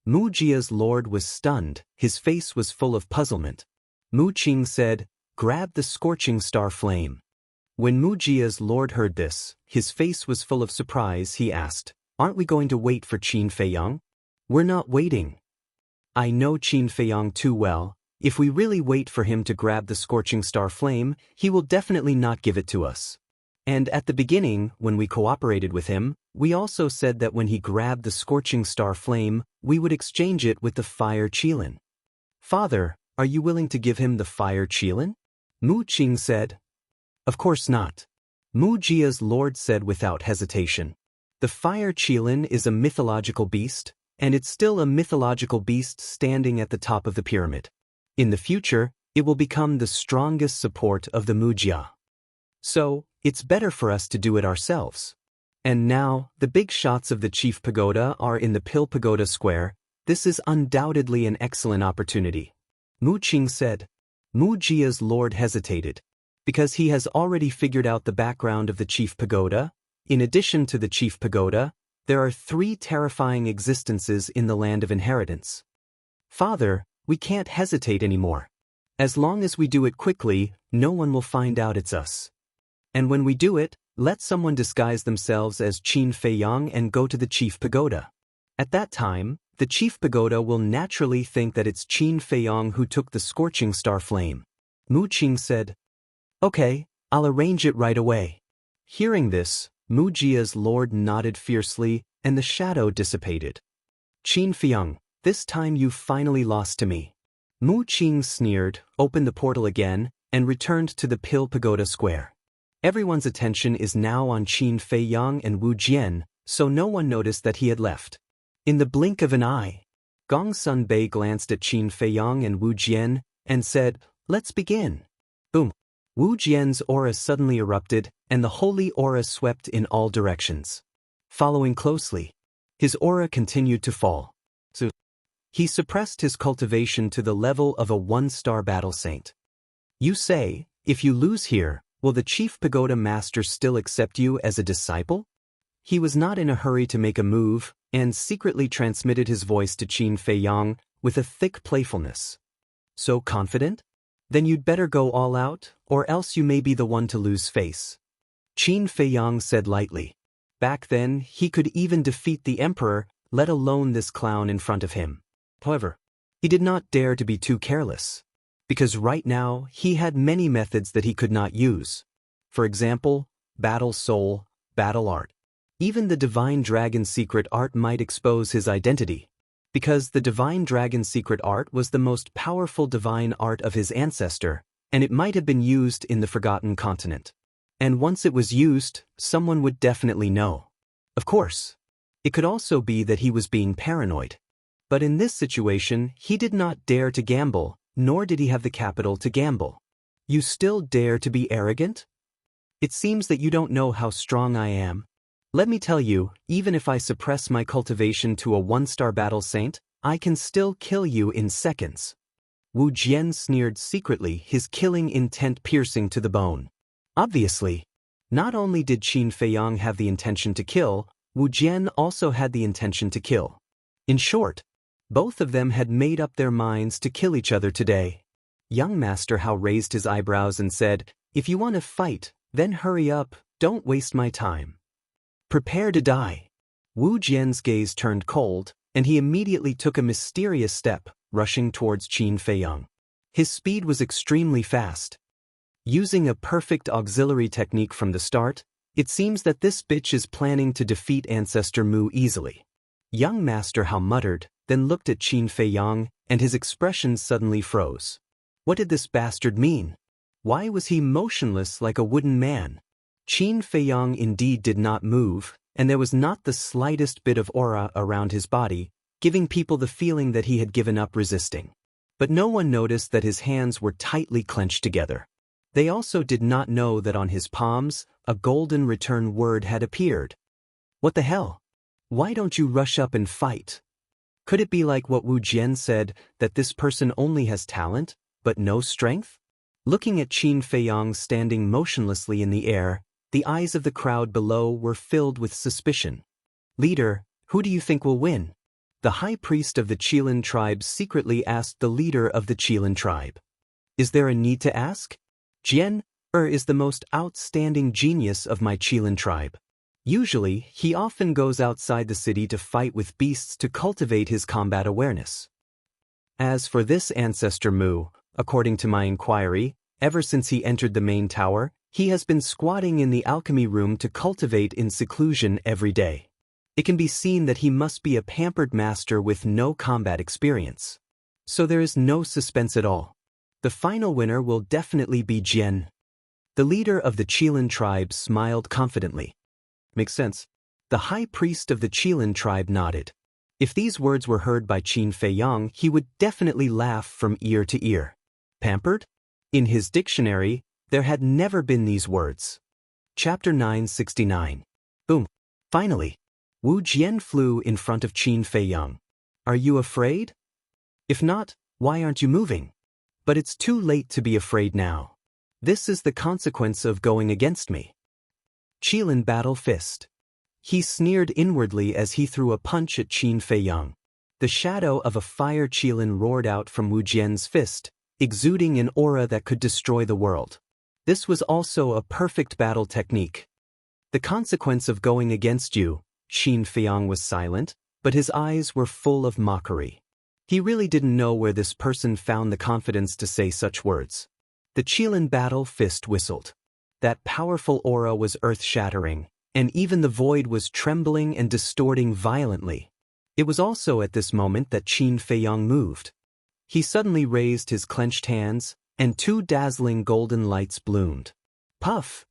[SPEAKER 1] Mu Jia's lord was stunned, his face was full of puzzlement. Mu Qing said, "Grab the scorching star flame." When Mu Jia's lord heard this, his face was full of surprise. He asked, "Aren't we going to wait for Qin Feiyang?" "We're not waiting. I know Qin Feiyang too well. If we really wait for him to grab the scorching star flame, he will definitely not give it to us. And at the beginning, when we cooperated with him, we also said that when he grabbed the scorching star flame, we would exchange it with the fire qilin. Father, are you willing to give him the fire qilin?" Mu Qing said. "Of course not." Mu Jia's lord said without hesitation. "The fire qilin is a mythological beast, and it's still a mythological beast standing at the top of the pyramid. In the future, it will become the strongest support of the Mujia. So, it's better for us to do it ourselves. And now, the big shots of the Chief Pagoda are in the Pill Pagoda Square. This is undoubtedly an excellent opportunity." Mu Qing said. Mu Jia's lord hesitated, because he has already figured out the background of the Chief Pagoda. In addition to the Chief Pagoda, there are 3 terrifying existences in the land of inheritance. "Father, we can't hesitate anymore. As long as we do it quickly, no one will find out it's us. And when we do it, let someone disguise themselves as Qin Feiyang and go to the Chief Pagoda. At that time, the Chief Pagoda will naturally think that it's Qin Feiyang who took the scorching star flame." Mu Qing said, "Okay, I'll arrange it right away." Hearing this, Mu Jia's lord nodded fiercely, and the shadow dissipated. "Qin Feiyang, this time you finally lost to me." Mu Qing sneered, opened the portal again, and returned to the Pill Pagoda Square. Everyone's attention is now on Qin Feiyang and Wu Jian, so no one noticed that he had left. In the blink of an eye, Gong Sun Bei glanced at Qin Feiyang and Wu Jian, and said, "Let's begin." Boom! Wu Jian's aura suddenly erupted, and the holy aura swept in all directions. Following closely, his aura continued to fall. He suppressed his cultivation to the level of a 1-star battle saint. You say, if you lose here, will the Chief Pagoda Master still accept you as a disciple? He was not in a hurry to make a move, and secretly transmitted his voice to Qin Feiyang with a thick playfulness. So confident? Then you'd better go all out, or else you may be the one to lose face. Qin Feiyang said lightly. Back then, he could even defeat the emperor, let alone this clown in front of him. However, he did not dare to be too careless, because right now he had many methods that he could not use. For example, battle soul, battle art. Even the divine dragon secret art might expose his identity, because the divine dragon secret art was the most powerful divine art of his ancestor, and it might have been used in the Forgotten Continent. And once it was used, someone would definitely know. Of course, it could also be that he was being paranoid. But in this situation, he did not dare to gamble, nor did he have the capital to gamble. You still dare to be arrogant? It seems that you don't know how strong I am. Let me tell you, even if I suppress my cultivation to a 1-star battle saint, I can still kill you in seconds. Wu Jian sneered secretly, his killing intent piercing to the bone. Obviously, Not only did Qin Feiyang have the intention to kill, Wu Jian also had the intention to kill. In short, both of them had made up their minds to kill each other today. Young Master Hao raised his eyebrows and said, "If you want to fight, then hurry up, don't waste my time. Prepare to die." Wu Jian's gaze turned cold, and he immediately took a mysterious step, rushing towards Qin Feiyang. His speed was extremely fast. Using a perfect auxiliary technique from the start, it seems that this bitch is planning to defeat Ancestor Mu easily. Young Master Hao muttered, then looked at Qin Feiyang, and his expression suddenly froze. What did this bastard mean? Why was he motionless like a wooden man? Qin Feiyang indeed did not move, and there was not the slightest bit of aura around his body, giving people the feeling that he had given up resisting. But no one noticed that his hands were tightly clenched together. They also did not know that on his palms, a golden return word had appeared. What the hell? Why don't you rush up and fight? Could it be like what Wu Jian said, that this person only has talent, but no strength? Looking at Qin Feiyang standing motionlessly in the air, the eyes of the crowd below were filled with suspicion. "Leader, who do you think will win?" The high priest of the Qilin tribe secretly asked the leader of the Qilin tribe. "Is there a need to ask? Jian is the most outstanding genius of my Qilin tribe. Usually, he often goes outside the city to fight with beasts to cultivate his combat awareness. As for this Ancestor Mu, according to my inquiry, ever since he entered the main tower, he has been squatting in the alchemy room to cultivate in seclusion every day. It can be seen that he must be a pampered master with no combat experience. So there is no suspense at all. The final winner will definitely be Jian." The leader of the Qilin tribe smiled confidently. "Makes sense." The high priest of the Qilin tribe nodded. If these words were heard by Qin Feiyang, he would definitely laugh from ear to ear. Pampered? In his dictionary, there had never been these words. Chapter 969. Boom. Finally, Wu Jian flew in front of Qin Feiyang. "Are you afraid? If not, why aren't you moving?" "But it's too late to be afraid now. This is the consequence of going against me." Qilin Battle Fist. He sneered inwardly as he threw a punch at Qin Feiyang. The shadow of a fire Qilin roared out from Wu Jian's fist, exuding an aura that could destroy the world. This was also a perfect battle technique. "The consequence of going against you," Qin Feiyang was silent, but his eyes were full of mockery. He really didn't know where this person found the confidence to say such words. The Qilin Battle Fist whistled. That powerful aura was earth-shattering, and even the void was trembling and distorting violently. It was also at this moment that Qin Feiyang moved. He suddenly raised his clenched hands, and two dazzling golden lights bloomed. Puff!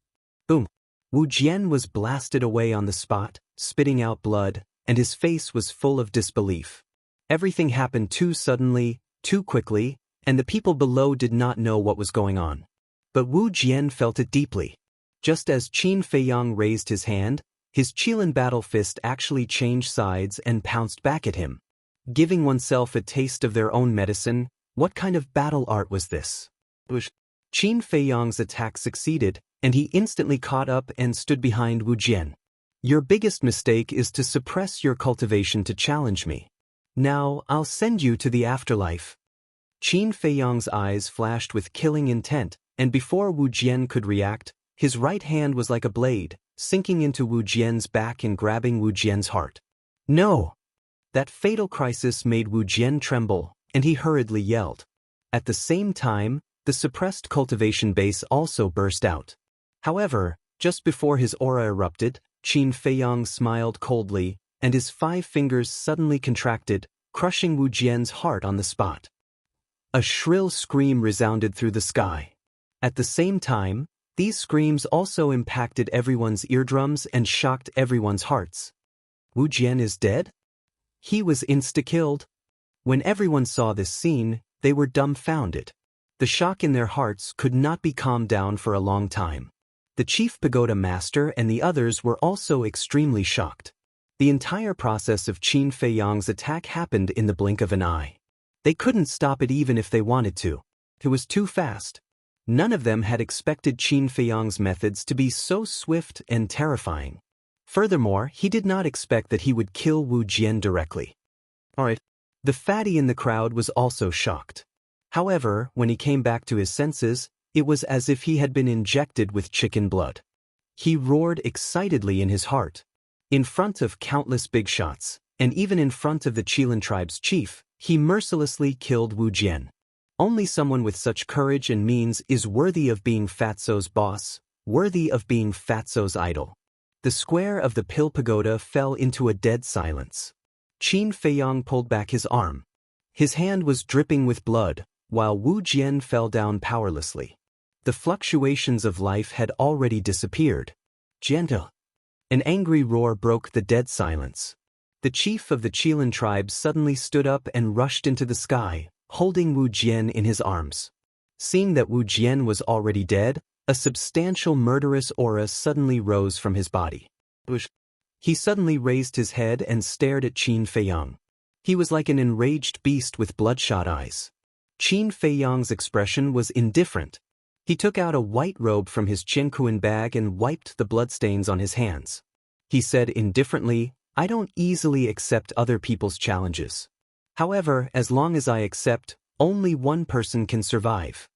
[SPEAKER 1] Boom! Wu Jian was blasted away on the spot, spitting out blood, and his face was full of disbelief. Everything happened too suddenly, too quickly, and the people below did not know what was going on. But Wu Jian felt it deeply. Just as Qin Feiyang raised his hand, his Qilin Battle Fist actually changed sides and pounced back at him. Giving oneself a taste of their own medicine, what kind of battle art was this? Qin Feiyang's attack succeeded, and he instantly caught up and stood behind Wu Jian. "Your biggest mistake is to suppress your cultivation to challenge me. Now, I'll send you to the afterlife." Qin Feiyang's eyes flashed with killing intent, and before Wu Jian could react, his right hand was like a blade, sinking into Wu Jian's back and grabbing Wu Jian's heart. "No!" That fatal crisis made Wu Jian tremble, and he hurriedly yelled. At the same time, the suppressed cultivation base also burst out. However, just before his aura erupted, Qin Feiyang smiled coldly, and his 5 fingers suddenly contracted, crushing Wu Jian's heart on the spot. A shrill scream resounded through the sky. At the same time, these screams also impacted everyone's eardrums and shocked everyone's hearts. Wu Jian is dead? He was insta-killed. When everyone saw this scene, they were dumbfounded. The shock in their hearts could not be calmed down for a long time. The chief pagoda master and the others were also extremely shocked. The entire process of Qin Feiyang's attack happened in the blink of an eye. They couldn't stop it even if they wanted to. It was too fast. None of them had expected Qin Feiyang's methods to be so swift and terrifying. Furthermore, he did not expect that he would kill Wu Jian directly. Alright. The fatty in the crowd was also shocked. However, when he came back to his senses, it was as if he had been injected with chicken blood. He roared excitedly in his heart. In front of countless big shots, and even in front of the Qilin tribe's chief, he mercilessly killed Wu Jian. Only someone with such courage and means is worthy of being Fatso's boss, worthy of being Fatso's idol. The square of the Pill Pagoda fell into a dead silence. Qin Feiyang pulled back his arm. His hand was dripping with blood, while Wu Jian fell down powerlessly. The fluctuations of life had already disappeared. Gentle. An angry roar broke the dead silence. The chief of the Qilin tribe suddenly stood up and rushed into the sky, holding Wu Jian in his arms. Seeing that Wu Jian was already dead, a substantial murderous aura suddenly rose from his body. He suddenly raised his head and stared at Qin Feiyang. He was like an enraged beast with bloodshot eyes. Qin Feiyang's expression was indifferent. He took out a white robe from his Jianghu bag and wiped the bloodstains on his hands. He said indifferently, "I don't easily accept other people's challenges. However, as long as I accept, only one person can survive."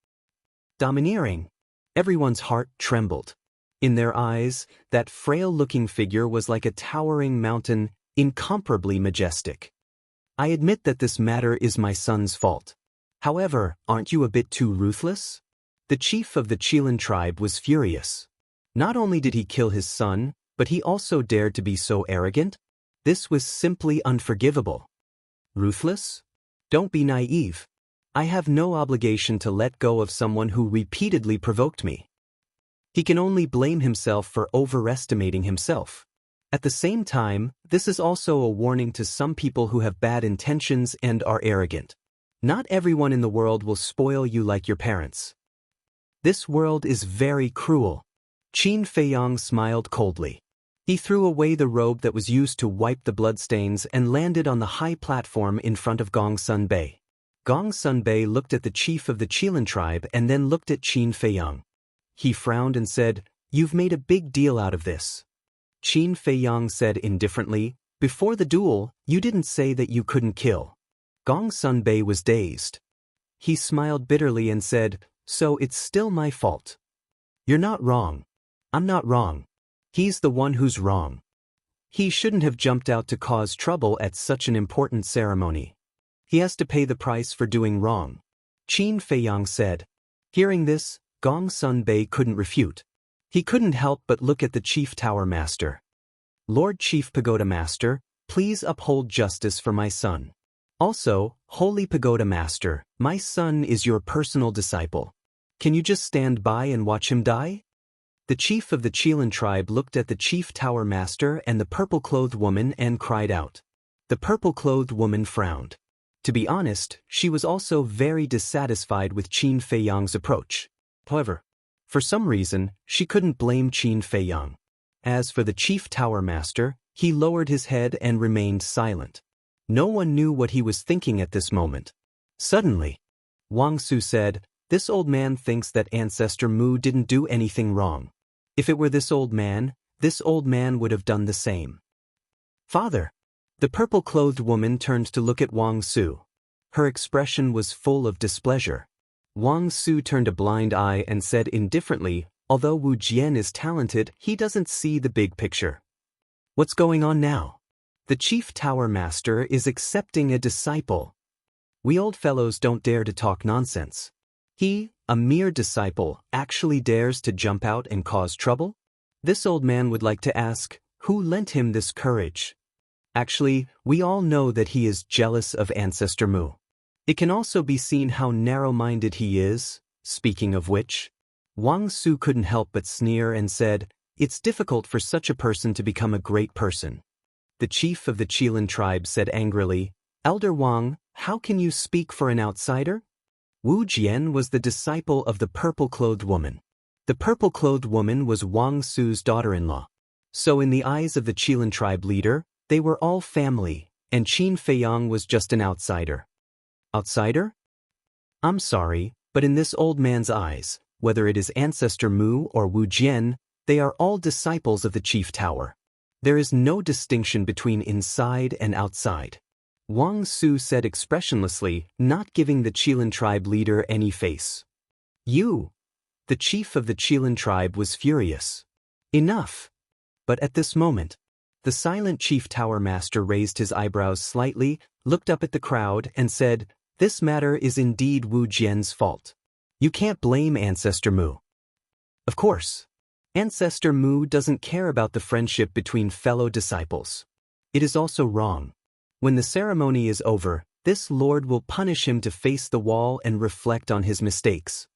[SPEAKER 1] Domineering. Everyone's heart trembled. In their eyes, that frail-looking figure was like a towering mountain, incomparably majestic. "I admit that this matter is my son's fault. However, aren't you a bit too ruthless?" The chief of the Qilin tribe was furious. Not only did he kill his son, but he also dared to be so arrogant? This was simply unforgivable. Ruthless? Don't be naive. I have no obligation to let go of someone who repeatedly provoked me. He can only blame himself for overestimating himself. At the same time, this is also a warning to some people who have bad intentions and are arrogant. Not everyone in the world will spoil you like your parents. This world is very cruel. Qin Feiyang smiled coldly. He threw away the robe that was used to wipe the bloodstains and landed on the high platform in front of Gong Sun Bei. Gong Sun Bei looked at the chief of the Qilin tribe and then looked at Qin Feiyang. He frowned and said, "You've made a big deal out of this." Qin Feiyang said indifferently, "Before the duel, you didn't say that you couldn't kill." Gong Sun Bei was dazed. He smiled bitterly and said, "So it's still my fault." "You're not wrong. I'm not wrong. He's the one who's wrong. He shouldn't have jumped out to cause trouble at such an important ceremony. He has to pay the price for doing wrong," Qin Feiyang said. Hearing this, Gong Sun Bei couldn't refute. He couldn't help but look at the Chief Tower Master. "Lord Chief Pagoda Master, please uphold justice for my son. Also, Holy Pagoda Master, my son is your personal disciple. Can you just stand by and watch him die?" The chief of the Qilin tribe looked at the Chief Tower Master and the purple-clothed woman and cried out. The purple-clothed woman frowned. To be honest, she was also very dissatisfied with Qin Feiyang's approach. However, for some reason, she couldn't blame Qin Feiyang. As for the Chief Tower Master, he lowered his head and remained silent. No one knew what he was thinking at this moment. Suddenly, Wang Su said, "This old man thinks that Ancestor Mu didn't do anything wrong. If it were this old man would have done the same." "Father." The purple-clothed woman turned to look at Wang Su. Her expression was full of displeasure. Wang Su turned a blind eye and said indifferently, "Although Wu Jian is talented, he doesn't see the big picture." "What's going on now?" "The Chief Tower Master is accepting a disciple. We old fellows don't dare to talk nonsense. He, a mere disciple, actually dares to jump out and cause trouble? This old man would like to ask, who lent him this courage? Actually, we all know that he is jealous of Ancestor Mu. It can also be seen how narrow-minded he is. Speaking of which, Wang Su couldn't help but sneer and said, "It's difficult for such a person to become a great person." The chief of the Qilin tribe said angrily, "Elder Wang, how can you speak for an outsider?" Wu Jian was the disciple of the purple-clothed woman. The purple-clothed woman was Wang Su's daughter-in-law. So in the eyes of the Qilin tribe leader, they were all family, and Qin Feiyang was just an outsider. Outsider? I'm sorry, but in this old man's eyes, whether it is Ancestor Mu or Wu Jian, they are all disciples of the Chief Tower. There is no distinction between inside and outside. Wang Su said expressionlessly, not giving the Qilin tribe leader any face. You! The chief of the Qilin tribe was furious. Enough! But at this moment, the silent Chief Tower Master raised his eyebrows slightly, looked up at the crowd, and said, "This matter is indeed Wu Jian's fault. You can't blame Ancestor Mu." Of course, Ancestor Mu doesn't care about the friendship between fellow disciples. It is also wrong. When the ceremony is over, this lord will punish him to face the wall and reflect on his mistakes.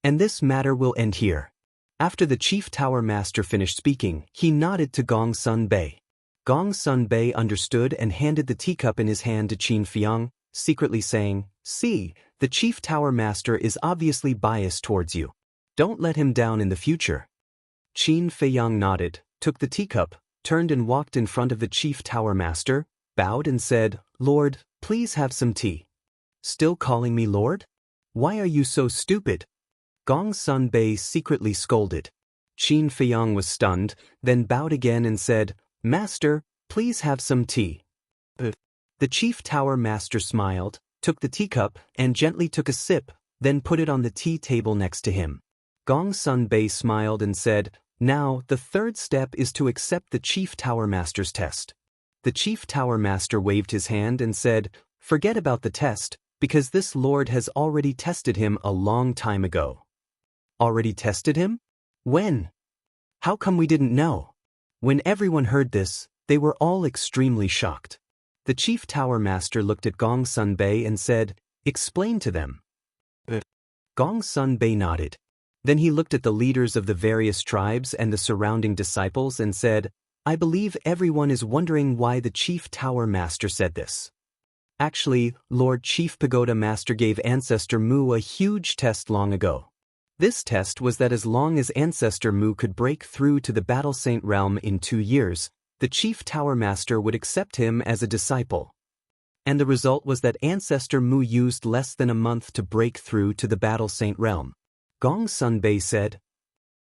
[SPEAKER 1] And this matter will end here. After the Chief Tower Master finished speaking, he nodded to Gong Sun Bei. Gong Sun Bei understood and handed the teacup in his hand to Qin Feiang, secretly saying, "See, the Chief Tower Master is obviously biased towards you. Don't let him down in the future." Qin Feiang nodded, took the teacup, turned and walked in front of the Chief Tower Master, bowed and said, "Lord, please have some tea." "Still calling me Lord? Why are you so stupid?" Gong Sun Bei secretly scolded. Qin Feiang was stunned, then bowed again and said, "Master, please have some tea." The Chief Tower Master smiled, took the teacup, and gently took a sip, then put it on the tea table next to him. Gong Sun Bei smiled and said, "Now, the third step is to accept the Chief Tower Master's test." The Chief Tower Master waved his hand and said, "Forget about the test, because this lord has already tested him a long time ago." Already tested him? When? How come we didn't know? When everyone heard this, they were all extremely shocked. The Chief Tower Master looked at Gong Sun Bei and said, "Explain to them." Gong Sun Bei nodded. Then he looked at the leaders of the various tribes and the surrounding disciples and said, "I believe everyone is wondering why the Chief Tower Master said this. Actually, Lord Chief Pagoda Master gave Ancestor Mu a huge test long ago. This test was that as long as Ancestor Mu could break through to the Battle Saint realm in 2 years, the Chief Tower Master would accept him as a disciple. And the result was that Ancestor Mu used less than a month to break through to the Battle Saint realm." Gong Sun Bei said,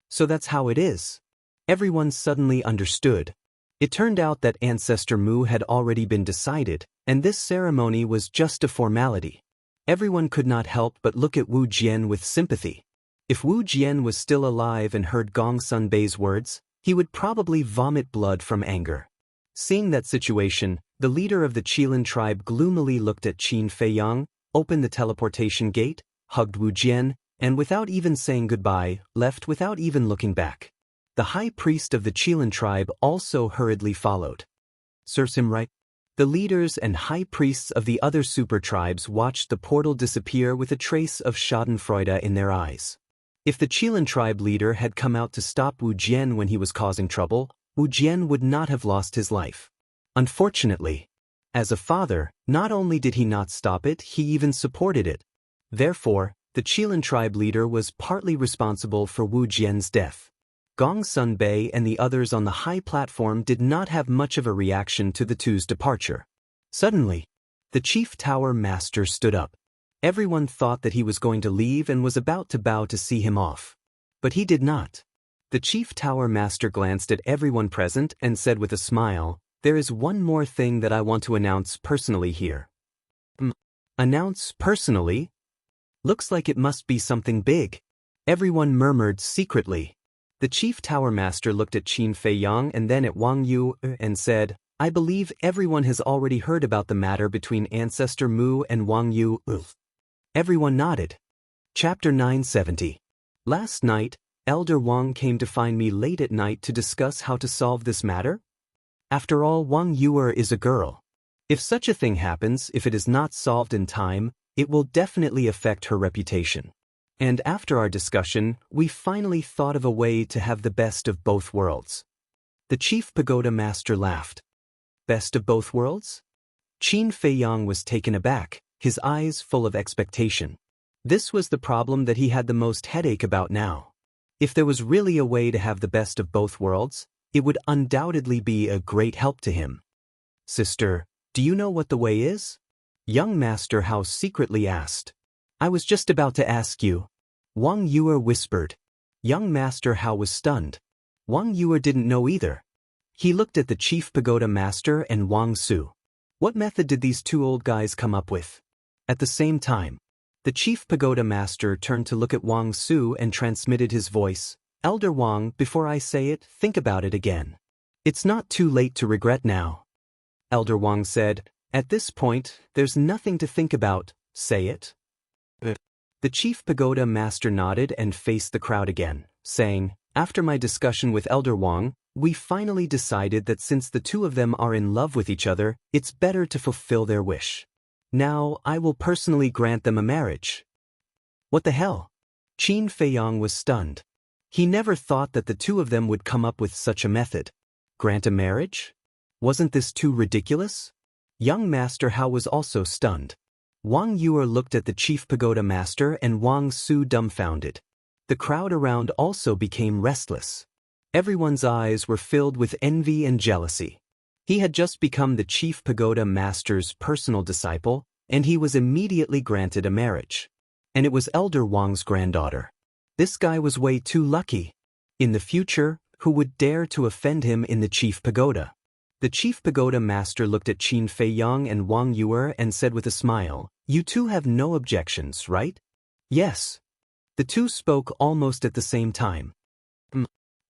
[SPEAKER 1] "So that's how it is." Everyone suddenly understood. It turned out that Ancestor Mu had already been decided, and this ceremony was just a formality. Everyone could not help but look at Wu Jian with sympathy. If Wu Jian was still alive and heard Gong Sun Bei's words, he would probably vomit blood from anger. Seeing that situation, the leader of the Qilin tribe gloomily looked at Qin Feiang, opened the teleportation gate, hugged Wu Jian, and without even saying goodbye, left without even looking back. The high priest of the Qilin tribe also hurriedly followed. Serves him right? The leaders and high priests of the other super tribes watched the portal disappear with a trace of schadenfreude in their eyes. If the Qilin tribe leader had come out to stop Wu Jian when he was causing trouble, Wu Jian would not have lost his life. Unfortunately, as a father, not only did he not stop it, he even supported it. Therefore, the Qilin tribe leader was partly responsible for Wu Jian's death. Gong Sun Bei and the others on the high platform did not have much of a reaction to the two's departure. Suddenly, the Chief Tower Master stood up. Everyone thought that he was going to leave and was about to bow to see him off. But he did not. The Chief Tower Master glanced at everyone present and said with a smile, "There is one more thing that I want to announce personally here." Announce personally? Looks like it must be something big. Everyone murmured secretly. The Chief Tower Master looked at Qin Feiang and then at Wang Yu and said, "I believe everyone has already heard about the matter between Ancestor Mu and Wang Yu." Everyone nodded. Chapter 970. Last night, Elder Wang came to find me late at night to discuss how to solve this matter. After all, Wang Yuer is a girl. If such a thing happens, if it is not solved in time, it will definitely affect her reputation. And after our discussion, we finally thought of a way to have the best of both worlds. The Chief Pagoda Master laughed. Best of both worlds? Qin Feiang was taken aback, his eyes full of expectation. This was the problem that he had the most headache about now. If there was really a way to have the best of both worlds, it would undoubtedly be a great help to him. "Sister, do you know what the way is?" Young Master Hao secretly asked. "I was just about to ask you." Wang Yue whispered. Young Master Hao was stunned. Wang Yue didn't know either. He looked at the Chief Pagoda Master and Wang Su. What method did these two old guys come up with? At the same time, the Chief Pagoda Master turned to look at Wang Su and transmitted his voice. Elder Wang, before I say it, think about it again. It's not too late to regret now. Elder Wang said, at this point, there's nothing to think about, say it. The Chief Pagoda Master nodded and faced the crowd again, saying, after my discussion with Elder Wang, we finally decided that since the two of them are in love with each other, it's better to fulfill their wish. Now, I will personally grant them a marriage. What the hell? Qin Feiyang was stunned. He never thought that the two of them would come up with such a method. Grant a marriage? Wasn't this too ridiculous? Young Master Hao was also stunned. Wang Yue looked at the Chief Pagoda Master and Wang Su dumbfounded. The crowd around also became restless. Everyone's eyes were filled with envy and jealousy. He had just become the Chief Pagoda Master's personal disciple, and he was immediately granted a marriage. And it was Elder Wang's granddaughter. This guy was way too lucky. In the future, who would dare to offend him in the Chief Pagoda? The Chief Pagoda Master looked at Qin Feiyang and Wang Yue and said with a smile, you two have no objections, right? Yes. The two spoke almost at the same time.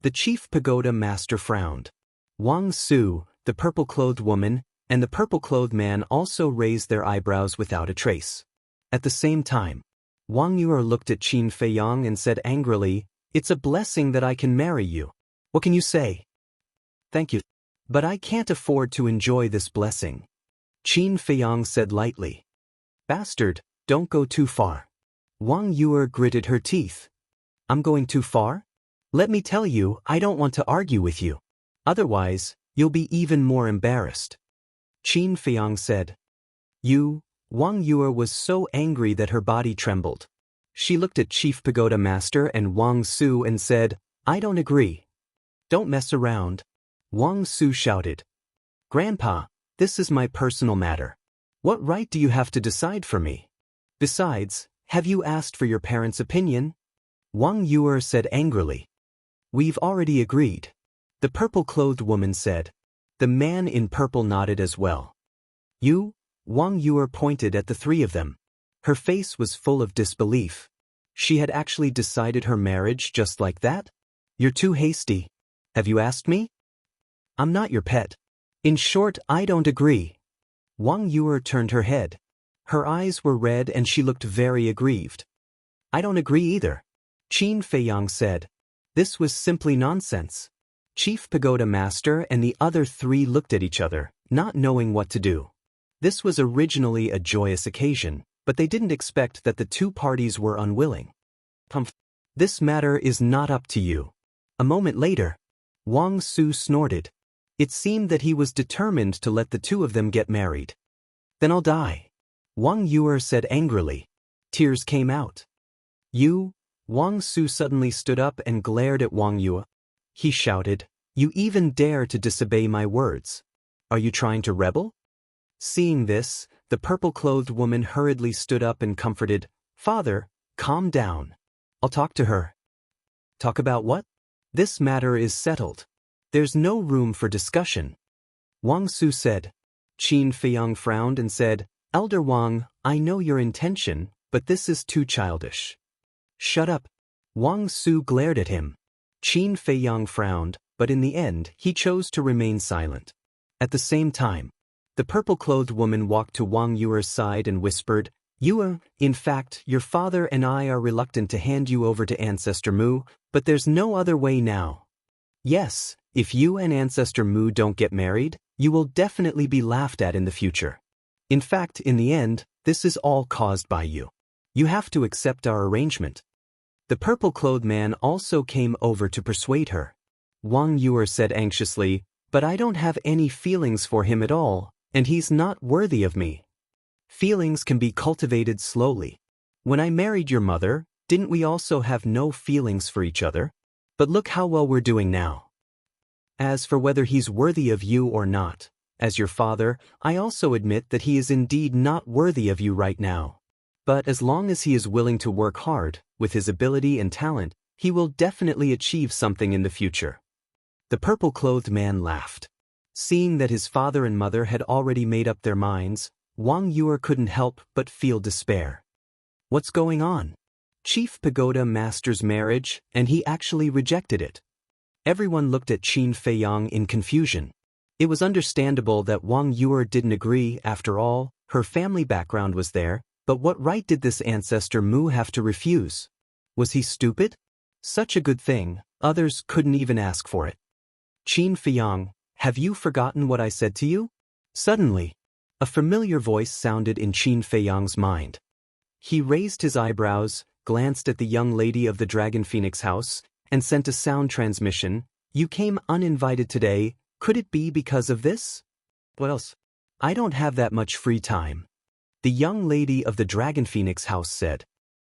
[SPEAKER 1] The Chief Pagoda Master frowned. Wang Su, the purple-clothed woman, and the purple-clothed man also raised their eyebrows without a trace. At the same time, Wang Yue looked at Qin Feiyang and said angrily, it's a blessing that I can marry you. What can you say? Thank you. But I can't afford to enjoy this blessing. Qin Feiyang said lightly. Bastard, don't go too far. Wang Yue gritted her teeth. I'm going too far? Let me tell you, I don't want to argue with you. Otherwise, you'll be even more embarrassed. Qin Feiyang said. Wang Yue was so angry that her body trembled. She looked at Chief Pagoda Master and Wang Su and said, I don't agree. Don't mess around. Wang Su shouted. Grandpa, this is my personal matter. What right do you have to decide for me? Besides, have you asked for your parents' opinion? Wang Yue said angrily. We've already agreed. The purple-clothed woman said. The man in purple nodded as well. Wang Yue pointed at the three of them. Her face was full of disbelief. She had actually decided her marriage just like that? You're too hasty. Have you asked me? I'm not your pet. In short, I don't agree. Wang Yue turned her head. Her eyes were red and she looked very aggrieved. I don't agree either. Qin Feiyang said. This was simply nonsense. Chief Pagoda Master and the other three looked at each other, not knowing what to do. This was originally a joyous occasion, but they didn't expect that the two parties were unwilling. This matter is not up to you. A moment later, Wang Su snorted. It seemed that he was determined to let the two of them get married. Then I'll die. Wang Yue said angrily. Tears came out. Wang Su suddenly stood up and glared at Wang Yue. He shouted, you even dare to disobey my words. Are you trying to rebel? Seeing this, the purple-clothed woman hurriedly stood up and comforted, Father, calm down. I'll talk to her. Talk about what? This matter is settled. There's no room for discussion. Wang Su said. Qin Feiyang frowned and said, Elder Wang, I know your intention, but this is too childish. Shut up. Wang Su glared at him. Qin Feiyang frowned, but in the end, he chose to remain silent. At the same time, the purple-clothed woman walked to Wang Yue's side and whispered, Yue, in fact, your father and I are reluctant to hand you over to Ancestor Mu, but there's no other way now. Yes, if you and Ancestor Mu don't get married, you will definitely be laughed at in the future. In fact, in the end, this is all caused by you. You have to accept our arrangement. The purple-clothed man also came over to persuade her. Wang Yue said anxiously, but I don't have any feelings for him at all, and he's not worthy of me. Feelings can be cultivated slowly. When I married your mother, didn't we also have no feelings for each other? But look how well we're doing now. As for whether he's worthy of you or not, as your father, I also admit that he is indeed not worthy of you right now. But as long as he is willing to work hard, with his ability and talent, he will definitely achieve something in the future. The purple-clothed man laughed. Seeing that his father and mother had already made up their minds, Wang Yuer couldn't help but feel despair. What's going on? Chief Pagoda Master's marriage, and he actually rejected it. Everyone looked at Qin Feiyang in confusion. It was understandable that Wang Yuer didn't agree. After all, her family background was there, but what right did this ancestor Mu have to refuse? Was he stupid? Such a good thing, others couldn't even ask for it. Qin Feiyang, have you forgotten what I said to you? Suddenly, a familiar voice sounded in Qin Feiyang's mind. He raised his eyebrows, glanced at the young lady of the Dragon Phoenix house, and sent a sound transmission. You came uninvited today, could it be because of this? What else? I don't have that much free time. The young lady of the Dragon Phoenix house said.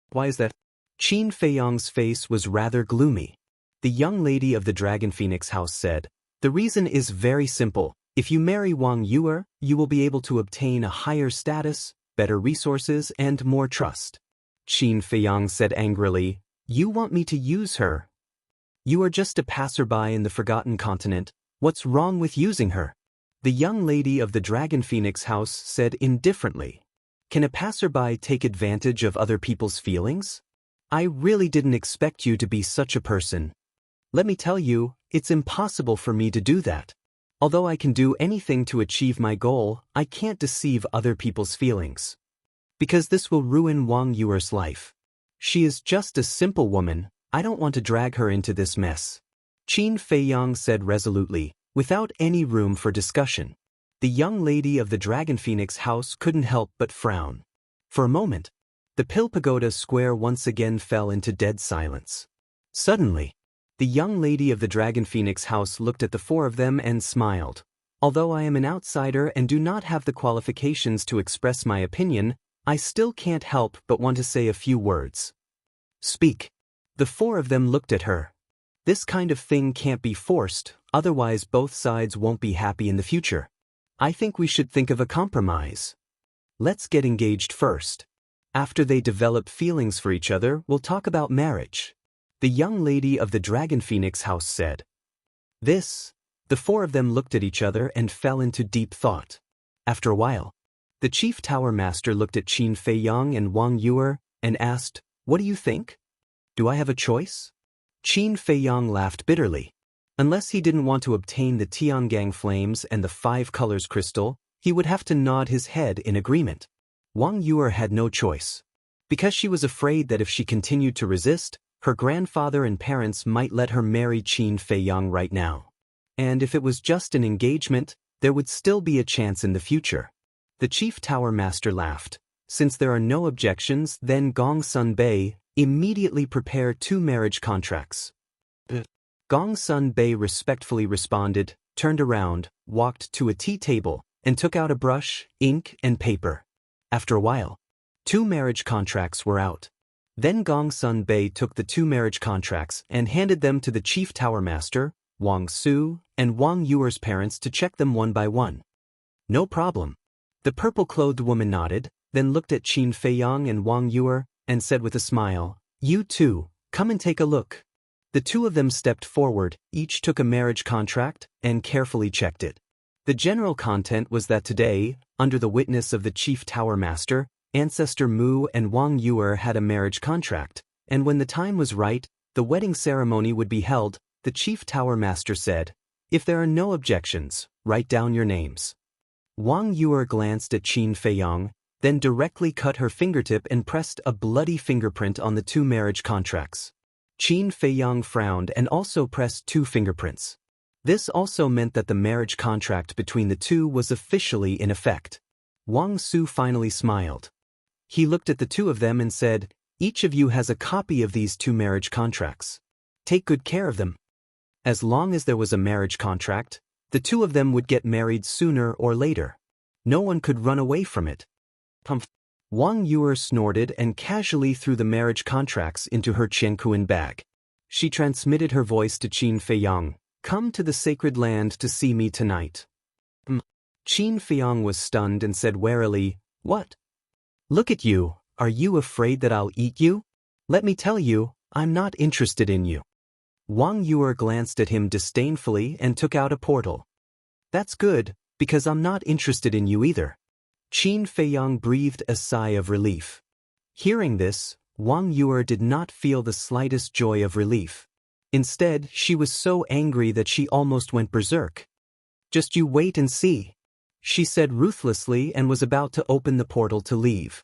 [SPEAKER 1] Why is that? Qin Feiyang's face was rather gloomy. The young lady of the Dragon Phoenix house said, the reason is very simple. If you marry Wang Yuer, you will be able to obtain a higher status, better resources, and more trust. Qin Feiyang said angrily, you want me to use her? You are just a passerby in the Forgotten Continent. What's wrong with using her? The young lady of the Dragon Phoenix house said indifferently. Can a passerby take advantage of other people's feelings? I really didn't expect you to be such a person. Let me tell you, it's impossible for me to do that. Although I can do anything to achieve my goal, I can't deceive other people's feelings. Because this will ruin Wang Yuer's life. She is just a simple woman, I don't want to drag her into this mess. Qin Feiyang said resolutely, without any room for discussion. The young lady of the Dragon Phoenix house couldn't help but frown. For a moment, the Pill Pagoda Square once again fell into dead silence. Suddenly, the young lady of the Dragon Phoenix house looked at the four of them and smiled. Although I am an outsider and do not have the qualifications to express my opinion, I still can't help but want to say a few words. Speak. The four of them looked at her. This kind of thing can't be forced, otherwise both sides won't be happy in the future. I think we should think of a compromise. Let's get engaged first. After they develop feelings for each other, we'll talk about marriage. The young lady of the Dragon Phoenix house said. The four of them looked at each other and fell into deep thought. After a while, the Chief Tower Master looked at Qin Feiyang and Wang Yuer and asked, what do you think? Do I have a choice? Qin Feiyang laughed bitterly. Unless he didn't want to obtain the Tiangang flames and the 5 colors crystal, he would have to nod his head in agreement. Wang Yuer had no choice. Because she was afraid that if she continued to resist, her grandfather and parents might let her marry Qin Feiyang right now. And if it was just an engagement, there would still be a chance in the future. The Chief Tower Master laughed. Since there are no objections, then Gong Sun Bei, immediately prepare 2 marriage contracts. Gong Sun Bei respectfully responded, turned around, walked to a tea table, and took out a brush, ink, and paper. After a while, 2 marriage contracts were out. Then Gong Sun Bei took the 2 marriage contracts and handed them to the Chief Tower Master, Wang Su, and Wang Yuer's parents to check them one by one. No problem. The purple-clothed woman nodded, then looked at Qin Feiyang and Wang Yuer, and said with a smile, you two, come and take a look. The 2 of them stepped forward, each took a marriage contract, and carefully checked it. The general content was that today, under the witness of the Chief Tower Master, Ancestor Mu and Wang Yuer had a marriage contract, and when the time was right, the wedding ceremony would be held. The Chief Tower Master said, if there are no objections, write down your names. Wang Yuer glanced at Qin Feiyang, then directly cut her fingertip and pressed a bloody fingerprint on the 2 marriage contracts. Qin Feiyang frowned and also pressed 2 fingerprints. This also meant that the marriage contract between the 2 was officially in effect. Wang Su finally smiled. He looked at the 2 of them and said, each of you has a copy of these 2 marriage contracts. Take good care of them. As long as there was a marriage contract, the 2 of them would get married sooner or later. No one could run away from it. Pumph. Wang Yuer snorted and casually threw the marriage contracts into her Qiankuan bag. She transmitted her voice to Qin Feiyang, come to the sacred land to see me tonight. Qin Feiyang was stunned and said warily, what? Look at you, Are you afraid that I'll eat you? Let me tell you, I'm not interested in you. Wang Yuer glanced at him disdainfully and took out a portal. That's good, because I'm not interested in you either. Qin Feiyang breathed a sigh of relief. Hearing this, Wang Yuer did not feel the slightest joy of relief. Instead, she was so angry that she almost went berserk. Just you wait and see, she said ruthlessly and was about to open the portal to leave.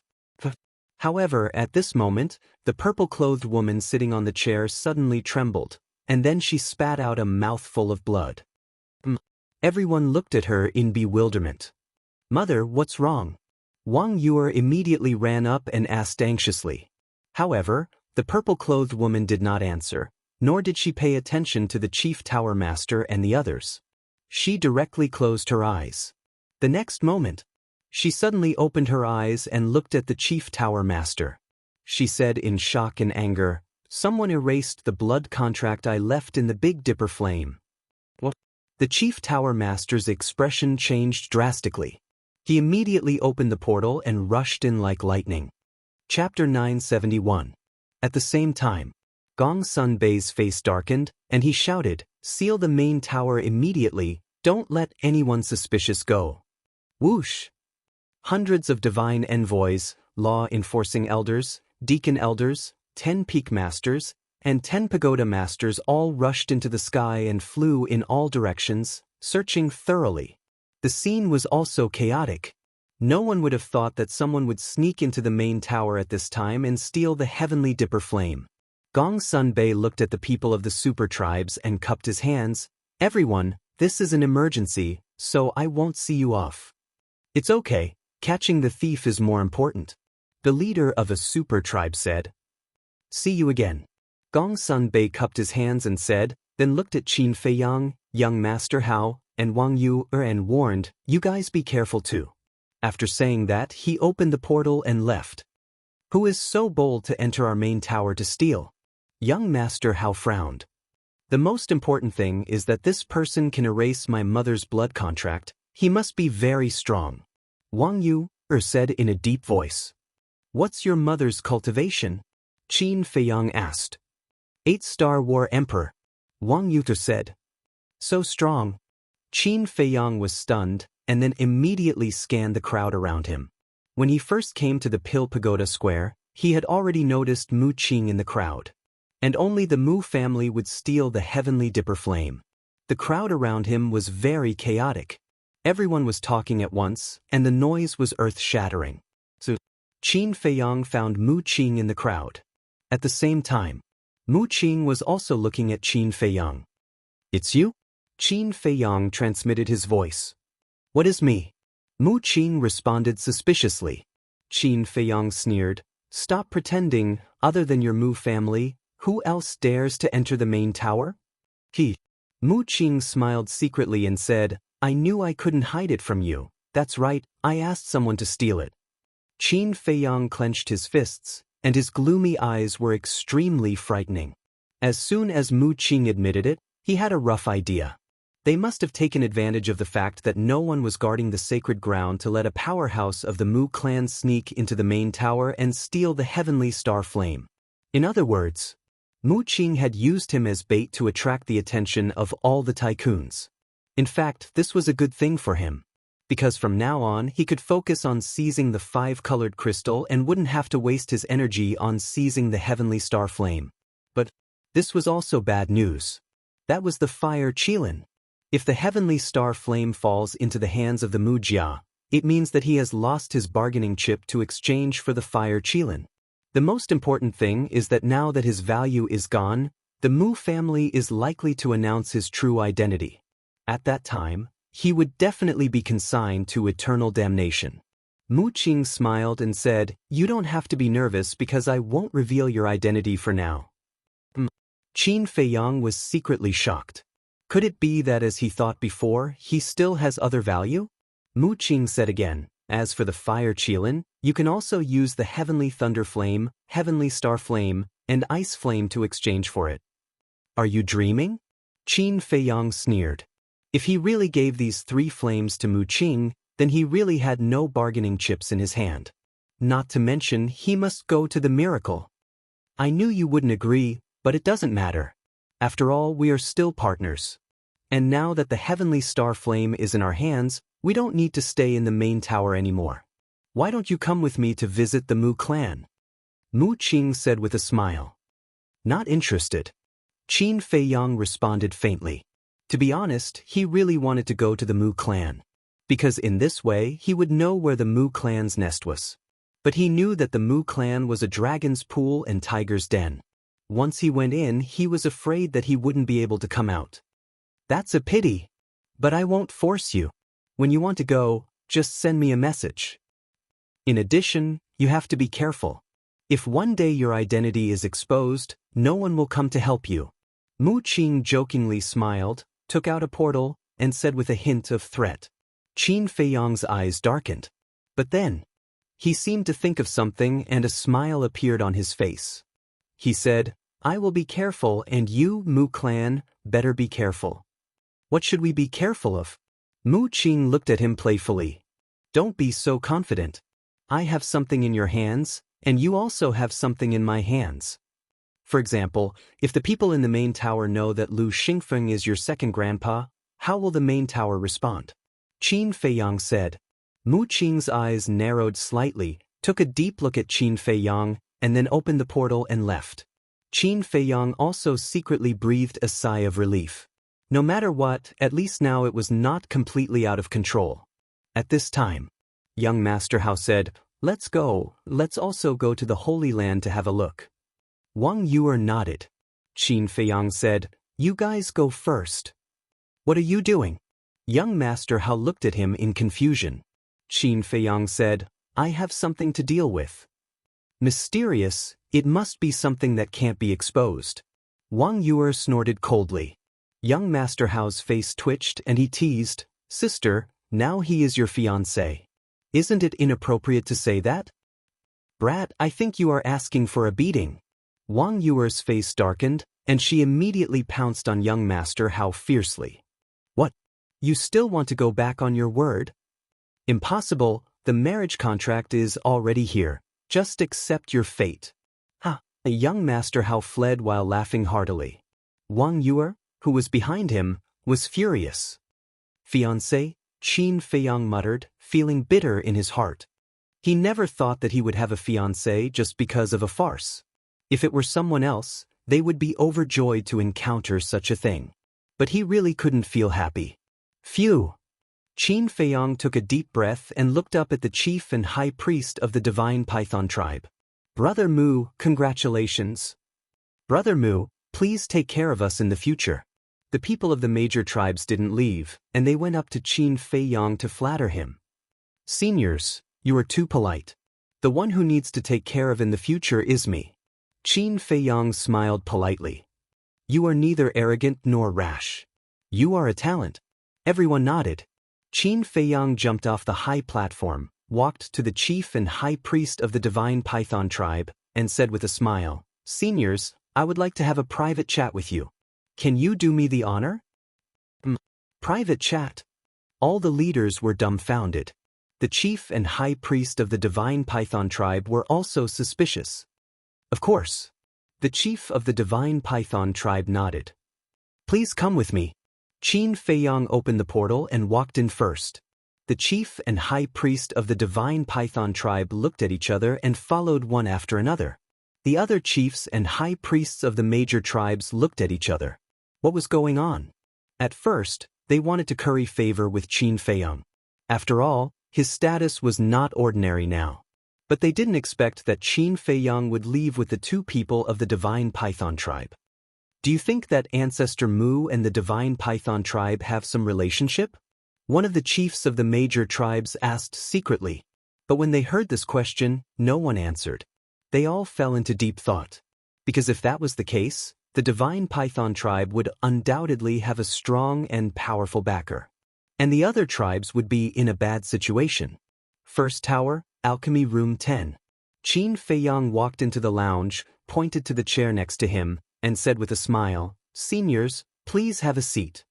[SPEAKER 1] However, at this moment, the purple-clothed woman sitting on the chair suddenly trembled, and then she spat out a mouthful of blood. Everyone looked at her in bewilderment. Mother, what's wrong? Wang Yuer immediately ran up and asked anxiously. However, the purple-clothed woman did not answer, nor did she pay attention to the chief tower master and the others. She directly closed her eyes. The next moment, she suddenly opened her eyes and looked at the chief tower master. She said in shock and anger, "Someone erased the blood contract I left in the Big Dipper flame." What? The chief tower master's expression changed drastically. He immediately opened the portal and rushed in like lightning. Chapter 971. At the same time, Gong Sun Bei's face darkened, and he shouted, "Seal the main tower immediately, don't let anyone suspicious go." Whoosh! Hundreds of divine envoys, law-enforcing elders, deacon elders, 10 peak masters, and 10 pagoda masters all rushed into the sky and flew in all directions, searching thoroughly. The scene was also chaotic. No one would have thought that someone would sneak into the main tower at this time and steal the heavenly dipper flame. Gong Sun Bei looked at the people of the super tribes and cupped his hands. "Everyone, this is an emergency, so I won't see you off. It's okay, catching the thief is more important." The leader of a super tribe said. "See you again." Gong Sun Bei cupped his hands and said, then looked at Qin Feiyang, young Master Hao, and Wang Yuer and warned, "You guys be careful too." After saying that, he opened the portal and left. "Who is so bold to enter our main tower to steal?" Young Master Hao frowned. "The most important thing is that this person can erase my mother's blood contract. He must be very strong." Wang Yuer said in a deep voice. "What's your mother's cultivation?" Qin Feiyang asked. 8-star War Emperor. Wang Yuer said. "So strong." Qin Feiyang was stunned, and then immediately scanned the crowd around him. When he first came to the Pill Pagoda Square, he had already noticed Mu Qing in the crowd. And only the Mu family would steal the heavenly dipper flame. The crowd around him was very chaotic. Everyone was talking at once, and the noise was earth-shattering. So, Qin Feiyang found Mu Qing in the crowd. At the same time, Mu Qing was also looking at Qin Feiyang. "It's you?" Qin Feiyang transmitted his voice. "What is me?" Mu Qing responded suspiciously. Qin Feiyang sneered, "Stop pretending, other than your Mu family, who else dares to enter the main tower?" Mu Qing smiled secretly and said, "I knew I couldn't hide it from you. That's right, I asked someone to steal it." Qin Feiyang clenched his fists, and his gloomy eyes were extremely frightening. As soon as Mu Qing admitted it, he had a rough idea. They must have taken advantage of the fact that no one was guarding the sacred ground to let a powerhouse of the Mu clan sneak into the main tower and steal the heavenly star flame. In other words, Mu Qing had used him as bait to attract the attention of all the tycoons. In fact, this was a good thing for him, because from now on he could focus on seizing the 5-colored crystal and wouldn't have to waste his energy on seizing the heavenly star flame. But this was also bad news. That was the fire Qilin. If the heavenly star flame falls into the hands of the Mu Jia, it means that he has lost his bargaining chip to exchange for the fire Qilin. The most important thing is that now that his value is gone, the Mu family is likely to announce his true identity. At that time, he would definitely be consigned to eternal damnation. Mu Qing smiled and said, "You don't have to be nervous because I won't reveal your identity for now." Qin Feiyang was secretly shocked. Could it be that, as he thought before, he still has other value? Mu Qing said again, "As for the fire Qilin, you can also use the heavenly thunder flame, heavenly star flame, and ice flame to exchange for it." "Are you dreaming?" Qin Feiyang sneered. If he really gave these 3 flames to Mu Qing, then he really had no bargaining chips in his hand. not to mention he must go to the miracle. I knew you wouldn't agree, but it doesn't matter. After all, we are still partners. And now that the heavenly star flame is in our hands, we don't need to stay in the main tower anymore. Why don't you come with me to visit the Mu clan? Mu Qing said with a smile. Not interested. Qin Feiyang responded faintly. To be honest, he really wanted to go to the Mu clan. Because in this way, he would know where the Mu clan's nest was. But he knew that the Mu clan was a dragon's pool and tiger's den. Once he went in, he was afraid that he wouldn't be able to come out. That's a pity. But I won't force you. When you want to go, just send me a message. In addition, you have to be careful. If one day your identity is exposed, no one will come to help you. Mu Qing jokingly smiled, took out a portal, and said with a hint of threat. Qin Feiyang's eyes darkened. But then, he seemed to think of something and a smile appeared on his face. He said, I will be careful and you, Mu clan, better be careful. What should we be careful of? Mu Qing looked at him playfully. Don't be so confident. I have something in your hands, and you also have something in my hands. For example, if the people in the main tower know that Lu Xingfeng is your second grandpa, how will the main tower respond? Qin Feiyang said. Mu Qing's eyes narrowed slightly, took a deep look at Qin Feiyang, and then opened the portal and left. Qin Feiyang also secretly breathed a sigh of relief. No matter what, at least now it was not completely out of control. At this time, young Master Hao said, let's go, let's also go to the Holy Land to have a look. Wang Yuer nodded. Qin Feiyang said, you guys go first. What are you doing? Young Master Hao looked at him in confusion. Qin Feiyang said, I have something to deal with. Mysterious, it must be something that can't be exposed. Wang Yuer snorted coldly. Young Master Hao's face twitched and he teased, Sister, now he is your fiancé. Isn't it inappropriate to say that? Brat, I think you are asking for a beating. Wang Yuer's face darkened, and she immediately pounced on young Master Hao fiercely. What? You still want to go back on your word? Impossible, the marriage contract is already here. Just accept your fate. Ha! A young Master Hao fled while laughing heartily. Wang Yuer, who was behind him, was furious. Fiancé, Qin Feiyang muttered, feeling bitter in his heart. He never thought that he would have a fiancé just because of a farce. If it were someone else, they would be overjoyed to encounter such a thing. But he really couldn't feel happy. Phew! Qin Feiyang took a deep breath and looked up at the chief and high priest of the divine python tribe. Brother Mu, congratulations. Brother Mu, please take care of us in the future. The people of the major tribes didn't leave, and they went up to Qin Feiyang to flatter him. Seniors, you are too polite. The one who needs to take care of in the future is me. Qin Feiyang smiled politely. You are neither arrogant nor rash. You are a talent. Everyone nodded. Qin Feiyang jumped off the high platform, walked to the chief and high priest of the divine python tribe, and said with a smile, Seniors, I would like to have a private chat with you. Can you do me the honor? Private chat? All the leaders were dumbfounded. The chief and high priest of the divine python tribe were also suspicious. Of course. The chief of the divine python tribe nodded. Please come with me. Qin Feiyang opened the portal and walked in first. The chief and high priest of the divine python tribe looked at each other and followed one after another. The other chiefs and high priests of the major tribes looked at each other. What was going on? At first, they wanted to curry favor with Qin Feiyang. After all, his status was not ordinary now. But they didn't expect that Qin Feiyang would leave with the two people of the divine python tribe. Do you think that Ancestor Mu and the divine python tribe have some relationship? One of the chiefs of the major tribes asked secretly. But when they heard this question, no one answered. They all fell into deep thought. Because if that was the case, the divine python tribe would undoubtedly have a strong and powerful backer. And the other tribes would be in a bad situation. First tower, Alchemy Room 10. Qin Feiyang walked into the lounge, pointed to the chair next to him, and said with a smile, Seniors, please have a seat.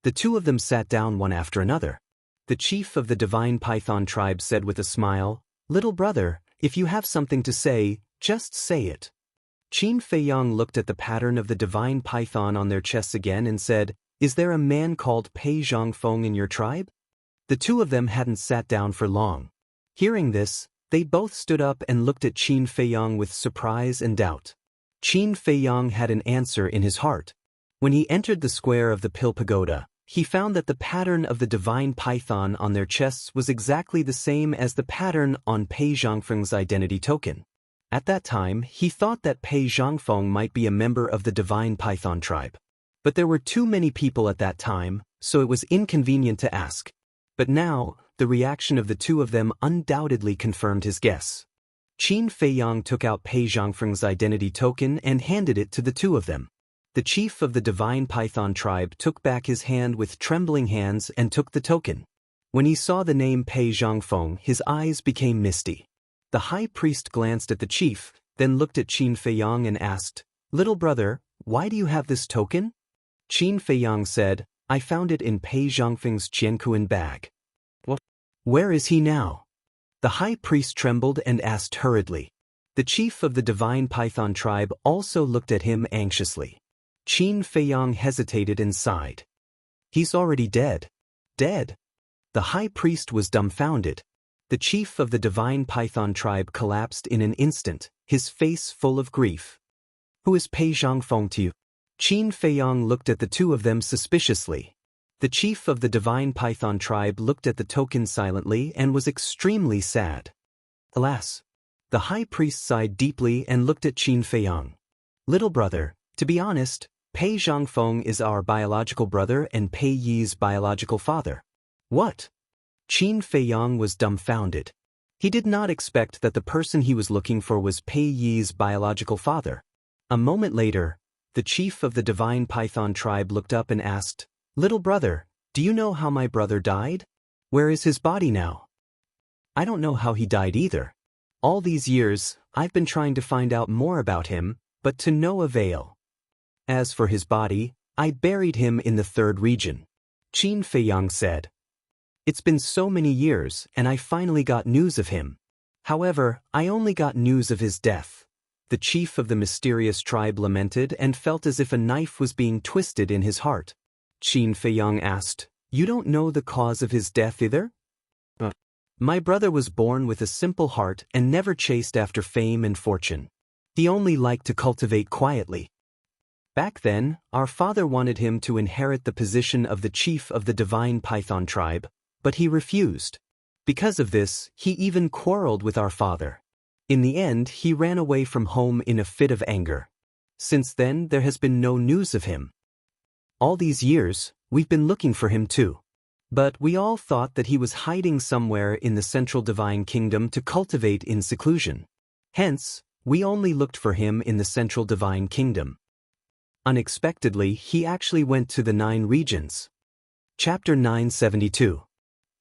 [SPEAKER 1] The two of them sat down one after another. The chief of the divine python tribe said with a smile, Little brother, If you have something to say, just say it. Qin Feiyang looked at the pattern of the divine python on their chests again and said, "Is there a man called Pei Zhangfeng in your tribe?" The two of them hadn't sat down for long. Hearing this, they both stood up and looked at Qin Feiyang with surprise and doubt. Qin Feiyang had an answer in his heart. When he entered the square of the Pill Pagoda, he found that the pattern of the divine python on their chests was exactly the same as the pattern on Pei Zhangfeng's identity token. At that time, he thought that Pei Zhangfeng might be a member of the divine python tribe. But there were too many people at that time, so it was inconvenient to ask. But now, the reaction of the two of them undoubtedly confirmed his guess. Qin Feiyang took out Pei Zhangfeng's identity token and handed it to the two of them. The chief of the divine python tribe took back his hand with trembling hands and took the token. When he saw the name Pei Zhangfeng, his eyes became misty. The high priest glanced at the chief, then looked at Qin Feiyang and asked, "Little brother, why do you have this token?" Qin Feiyang said, "I found it in Pei Zhangfeng's Jianghu bag." "What? Where is he now?" The high priest trembled and asked hurriedly. The chief of the divine python tribe also looked at him anxiously. Qin Feiyang hesitated and sighed. "He's already dead." "Dead?" The high priest was dumbfounded. The chief of the divine python tribe collapsed in an instant, his face full of grief. "Who is Pei Zhangfeng to you?" Qin Feiyang looked at the two of them suspiciously. The chief of the divine python tribe looked at the token silently and was extremely sad. Alas! The high priest sighed deeply and looked at Qin Feiyang. "Little brother, to be honest, Pei Zhangfeng is our biological brother and Pei Yi's biological father." "What?" Qin Feiyang was dumbfounded. He did not expect that the person he was looking for was Pei Yi's biological father. A moment later, the chief of the divine python tribe looked up and asked, "Little brother, do you know how my brother died? Where is his body now?" "I don't know how he died either. All these years, I've been trying to find out more about him, but to no avail. As for his body, I buried him in the third region," Qin Feiyang said. "It's been so many years and I finally got news of him. However, I only got news of his death." The chief of the mysterious tribe lamented and felt as if a knife was being twisted in his heart. Qin Feiyang asked, "You don't know the cause of his death either?" "My brother was born with a simple heart and never chased after fame and fortune. He only liked to cultivate quietly. Back then, our father wanted him to inherit the position of the chief of the divine python tribe, but he refused. Because of this, he even quarreled with our father. In the end, he ran away from home in a fit of anger. Since then, there has been no news of him. All these years, we've been looking for him too. But we all thought that he was hiding somewhere in the central divine kingdom to cultivate in seclusion. Hence, we only looked for him in the central divine kingdom. Unexpectedly, he actually went to the 9 regions. Chapter 972.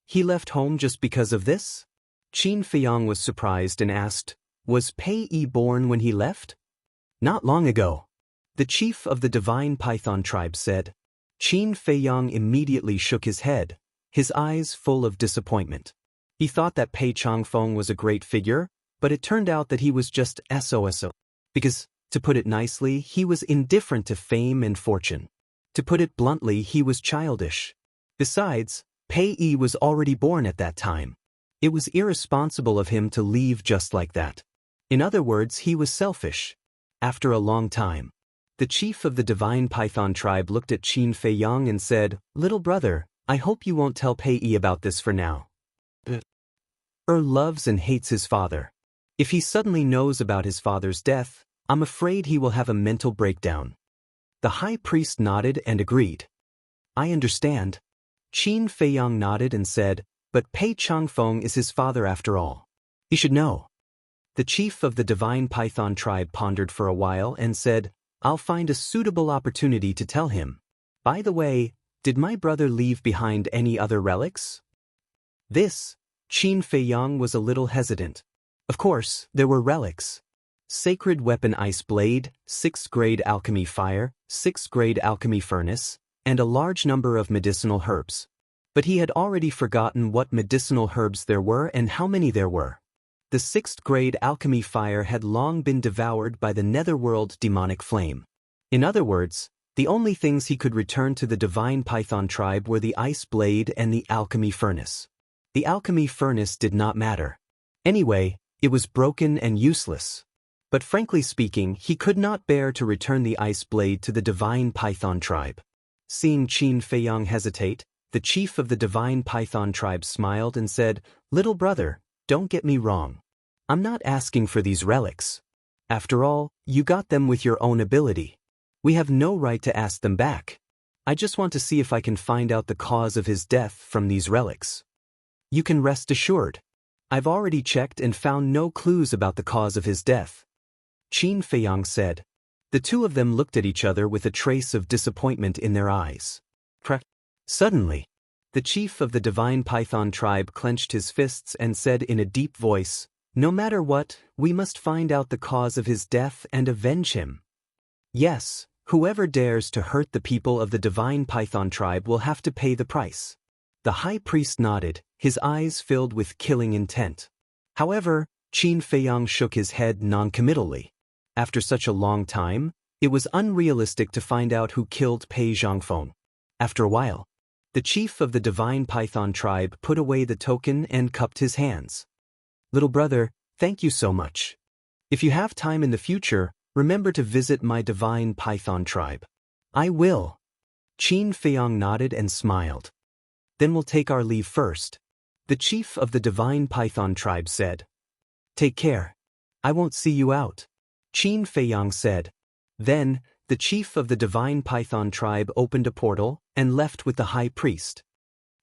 [SPEAKER 1] He left home just because of this? Qin Feiyang was surprised and asked, "Was Pei Yi born when he left?" "Not long ago," the chief of the divine python tribe said. Qin Feiyang immediately shook his head, his eyes full of disappointment. He thought that Pei Zhangfeng was a great figure, but it turned out that he was just SOSO. Because, to put it nicely, he was indifferent to fame and fortune. To put it bluntly, he was childish. Besides, Pei Yi was already born at that time. It was irresponsible of him to leave just like that. In other words, he was selfish. After a long time, the chief of the divine python tribe looked at Qin Feiyang and said, "Little brother, I hope you won't tell Pei Yi about this for now. Loves and hates his father. If he suddenly knows about his father's death, I'm afraid he will have a mental breakdown." The high priest nodded and agreed. "I understand." Qin Feiyang nodded and said, "But Pei Zhangfeng is his father after all. He should know." The chief of the divine python tribe pondered for a while and said, "I'll find a suitable opportunity to tell him. By the way, did my brother leave behind any other relics?" Qin Feiyang was a little hesitant. Of course, there were relics. Sacred weapon ice blade, 6th grade alchemy fire, 6th grade alchemy furnace, and a large number of medicinal herbs. But he had already forgotten what medicinal herbs there were and how many there were. The sixth-grade alchemy fire had long been devoured by the netherworld demonic flame. In other words, the only things he could return to the divine python tribe were the ice blade and the alchemy furnace. The alchemy furnace did not matter. Anyway, it was broken and useless. But frankly speaking, he could not bear to return the ice blade to the divine python tribe. Seeing Qin Feiyang hesitate, the chief of the divine python tribe smiled and said, "Little brother, don't get me wrong. I'm not asking for these relics. After all, you got them with your own ability. We have no right to ask them back. I just want to see if I can find out the cause of his death from these relics. You can rest assured. I've already checked and found no clues about the cause of his death." Qin Feiyang said. The two of them looked at each other with a trace of disappointment in their eyes. Suddenly, the chief of the divine python tribe clenched his fists and said in a deep voice, "No matter what, we must find out the cause of his death and avenge him. Yes, whoever dares to hurt the people of the divine python tribe will have to pay the price." The high priest nodded, his eyes filled with killing intent. However, Qin Feiyang shook his head noncommittally. After such a long time, it was unrealistic to find out who killed Pei Zhangfeng. After a while, the chief of the divine python tribe put away the token and cupped his hands. "Little brother, thank you so much. If you have time in the future, remember to visit my divine python tribe." "I will." Qin Feiyang nodded and smiled. "Then we'll take our leave first," the chief of the divine python tribe said. "Take care. I won't see you out," Qin Feiyang said. Then, the chief of the divine python tribe opened a portal and left with the high priest.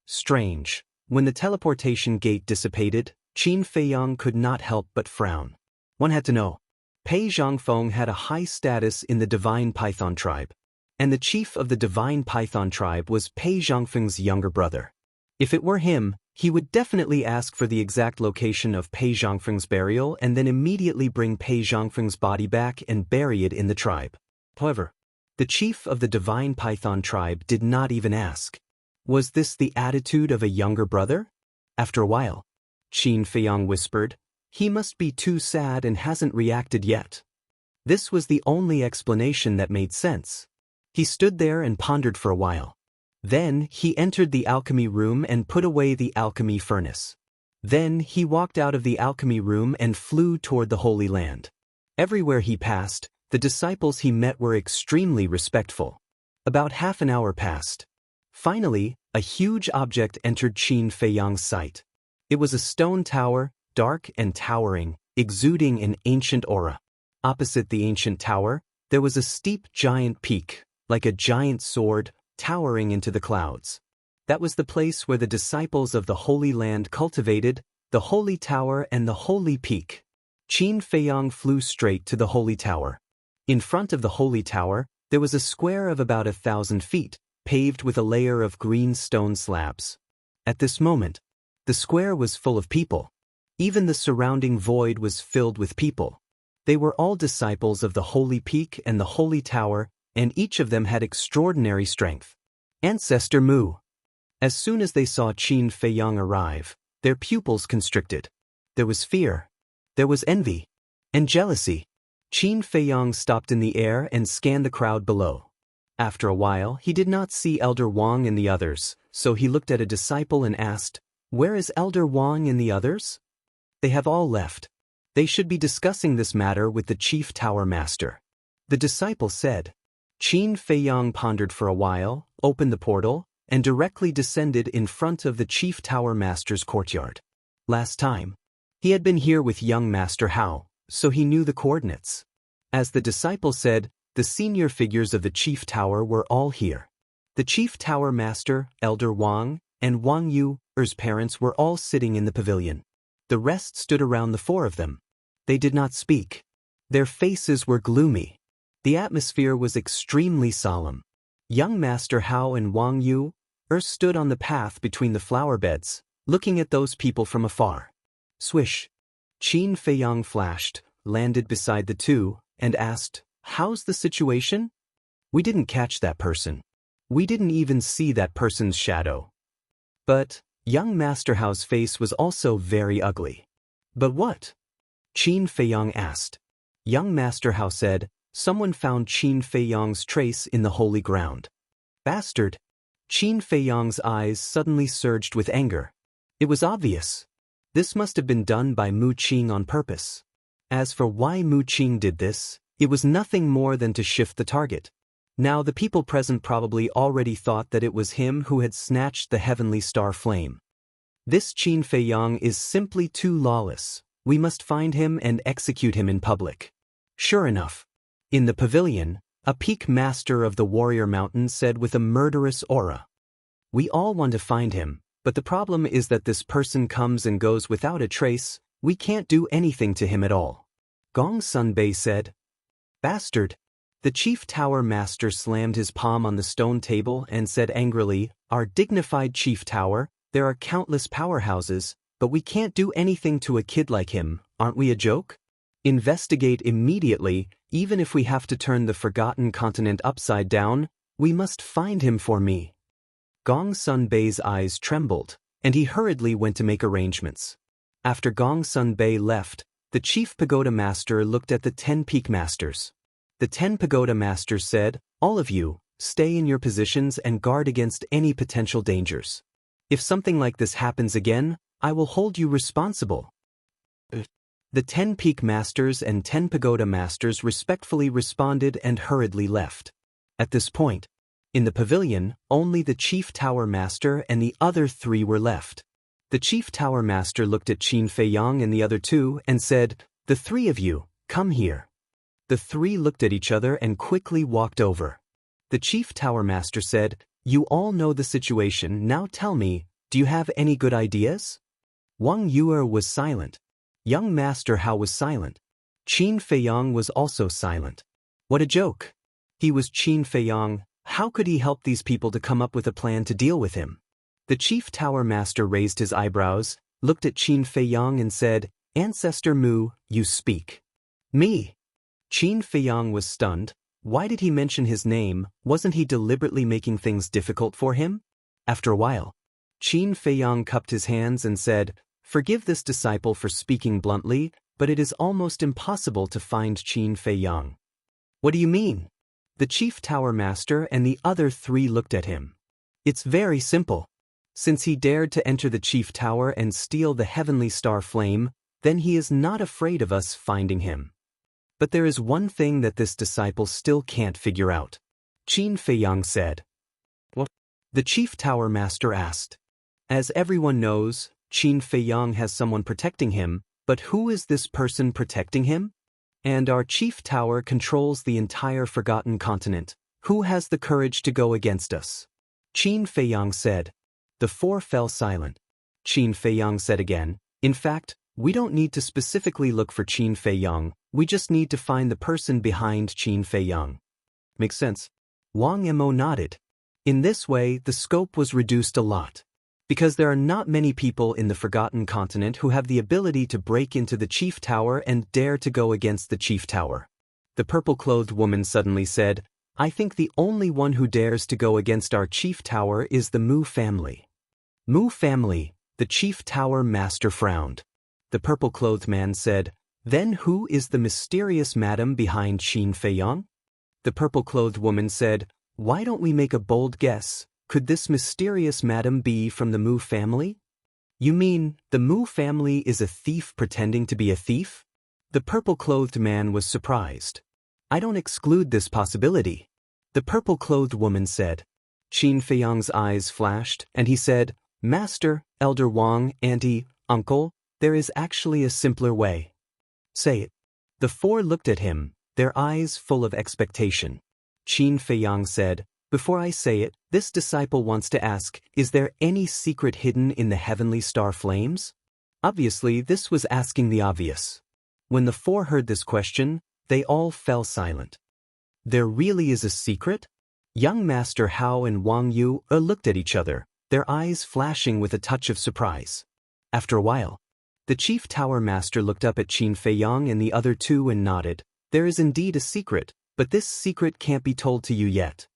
[SPEAKER 1] Strange. When the teleportation gate dissipated, Qin Feiyang could not help but frown. One had to know. Pei Zhangfeng had a high status in the divine python tribe, and the chief of the divine python tribe was Pei Zhangfeng's younger brother. If it were him, he would definitely ask for the exact location of Pei Zhangfeng's burial and then immediately bring Pei Zhangfeng's body back and bury it in the tribe. However, the chief of the divine python tribe did not even ask. Was this the attitude of a younger brother? After a while, Qin Feiyang whispered, "He must be too sad and hasn't reacted yet." This was the only explanation that made sense. He stood there and pondered for a while. Then he entered the alchemy room and put away the alchemy furnace. Then he walked out of the alchemy room and flew toward the Holy Land. Everywhere he passed, the disciples he met were extremely respectful. About half an hour passed. Finally, a huge object entered Qin Feiyang's sight. It was a stone tower, dark and towering, exuding an ancient aura. Opposite the ancient tower, there was a steep giant peak, like a giant sword, towering into the clouds. That was the place where the disciples of the Holy Land cultivated, the Holy Tower and the Holy Peak. Qin Feiyang flew straight to the Holy Tower. In front of the Holy Tower, there was a square of about 1,000 feet, paved with a layer of green stone slabs. At this moment, the square was full of people. Even the surrounding void was filled with people. They were all disciples of the Holy Peak and the Holy Tower, and each of them had extraordinary strength. Ancestor Mu. As soon as they saw Qin Feiyang arrive, their pupils constricted. There was fear. There was envy. And jealousy. Qin Feiyang stopped in the air and scanned the crowd below. After a while, he did not see Elder Wang and the others, so he looked at a disciple and asked, "Where is Elder Wang and the others?" "They have all left. They should be discussing this matter with the chief tower master," the disciple said. Qin Feiyang pondered for a while, opened the portal, and directly descended in front of the chief tower master's courtyard. Last time, he had been here with young Master Hao, so he knew the coordinates. As the disciple said, the senior figures of the chief tower were all here. The chief tower master, Elder Wang, and Wang Yu's parents were all sitting in the pavilion. The rest stood around the four of them. They did not speak. Their faces were gloomy. The atmosphere was extremely solemn. Young Master Hao and Wang Yu stood on the path between the flower beds, looking at those people from afar. Swish. Qin Feiyang flashed, landed beside the two, and asked, "How's the situation?" "We didn't catch that person. We didn't even see that person's shadow." But young Master Hao's face was also very ugly. But what? Qin Feiyang asked. Young Master Hao said, someone found Qin Feiyang's trace in the holy ground. Bastard! Qin Feiyang's eyes suddenly surged with anger. It was obvious. This must have been done by Mu Qing on purpose. As for why Mu Qing did this, it was nothing more than to shift the target. Now the people present probably already thought that it was him who had snatched the heavenly star flame. This Qin Feiyang is simply too lawless. We must find him and execute him in public. Sure enough. In the pavilion, a peak master of the warrior mountain said with a murderous aura. We all want to find him, but the problem is that this person comes and goes without a trace. We can't do anything to him at all. Gong Sunbei said. Bastard! The chief tower master slammed his palm on the stone table and said angrily, our dignified chief tower, there are countless powerhouses, but we can't do anything to a kid like him, aren't we a joke? Investigate immediately, even if we have to turn the forgotten continent upside down, we must find him for me. Gong Sunbei's eyes trembled, and he hurriedly went to make arrangements. After Gong Sunbei left, the chief pagoda master looked at the 10 peak masters. The 10 pagoda masters said, all of you, stay in your positions and guard against any potential dangers. If something like this happens again, I will hold you responsible. The 10 peak masters and 10 pagoda masters respectfully responded and hurriedly left. At this point, in the pavilion, only the chief tower master and the other 3 were left. The chief tower master looked at Qin Feiyang and the other 2 and said, the 3 of you, come here. The 3 looked at each other and quickly walked over. The chief tower master said, you all know the situation, now tell me, do you have any good ideas? Wang Yue was silent. Young Master Hao was silent. Qin Feiyang was also silent. What a joke! He was Qin Feiyang, how could he help these people to come up with a plan to deal with him? The chief tower master raised his eyebrows, looked at Qin Feiyang and said, Ancestor Mu, you speak. Me? Qin Feiyang was stunned. Why did he mention his name? Wasn't he deliberately making things difficult for him? After a while, Qin Feiyang cupped his hands and said, forgive this disciple for speaking bluntly, but it is almost impossible to find Qin Feiyang. What do you mean? The chief tower master and the other 3 looked at him. It's very simple. Since he dared to enter the chief tower and steal the heavenly star flame, then he is not afraid of us finding him. But there is one thing that this disciple still can't figure out. Qin Feiyang said. What? The chief tower master asked. As everyone knows, Qin Feiyang has someone protecting him, but who is this person protecting him? And our chief tower controls the entire forgotten continent. Who has the courage to go against us? Qin Feiyang said. The 4 fell silent. Qin Feiyang said again, in fact, we don't need to specifically look for Qin Feiyang, we just need to find the person behind Qin Feiyang. Makes sense. Wang Mo nodded. In this way, the scope was reduced a lot. Because there are not many people in the Forgotten Continent who have the ability to break into the Chief Tower and dare to go against the Chief Tower. The purple-clothed woman suddenly said, I think the only one who dares to go against our Chief Tower is the Mu family. Mu family, the Chief Tower master frowned. The purple-clothed man said, then who is the mysterious madam behind Qin Feiyang? The purple-clothed woman said, why don't we make a bold guess? Could this mysterious madam be from the Mu family? You mean, the Mu family is a thief pretending to be a thief? The purple-clothed man was surprised. I don't exclude this possibility. The purple-clothed woman said. Qin Feiyang's eyes flashed, and he said, Master, Elder Wang, Auntie, Uncle, there is actually a simpler way. Say it. The 4 looked at him, their eyes full of expectation. Qin Feiyang said, before I say it, this disciple wants to ask, is there any secret hidden in the heavenly star flames? Obviously, this was asking the obvious. When the 4 heard this question, they all fell silent. There really is a secret? Young Master Hao and Wang Yu looked at each other, their eyes flashing with a touch of surprise. After a while, the Chief Tower Master looked up at Qin Feiyang and the other 2 and nodded. There is indeed a secret, but this secret can't be told to you yet.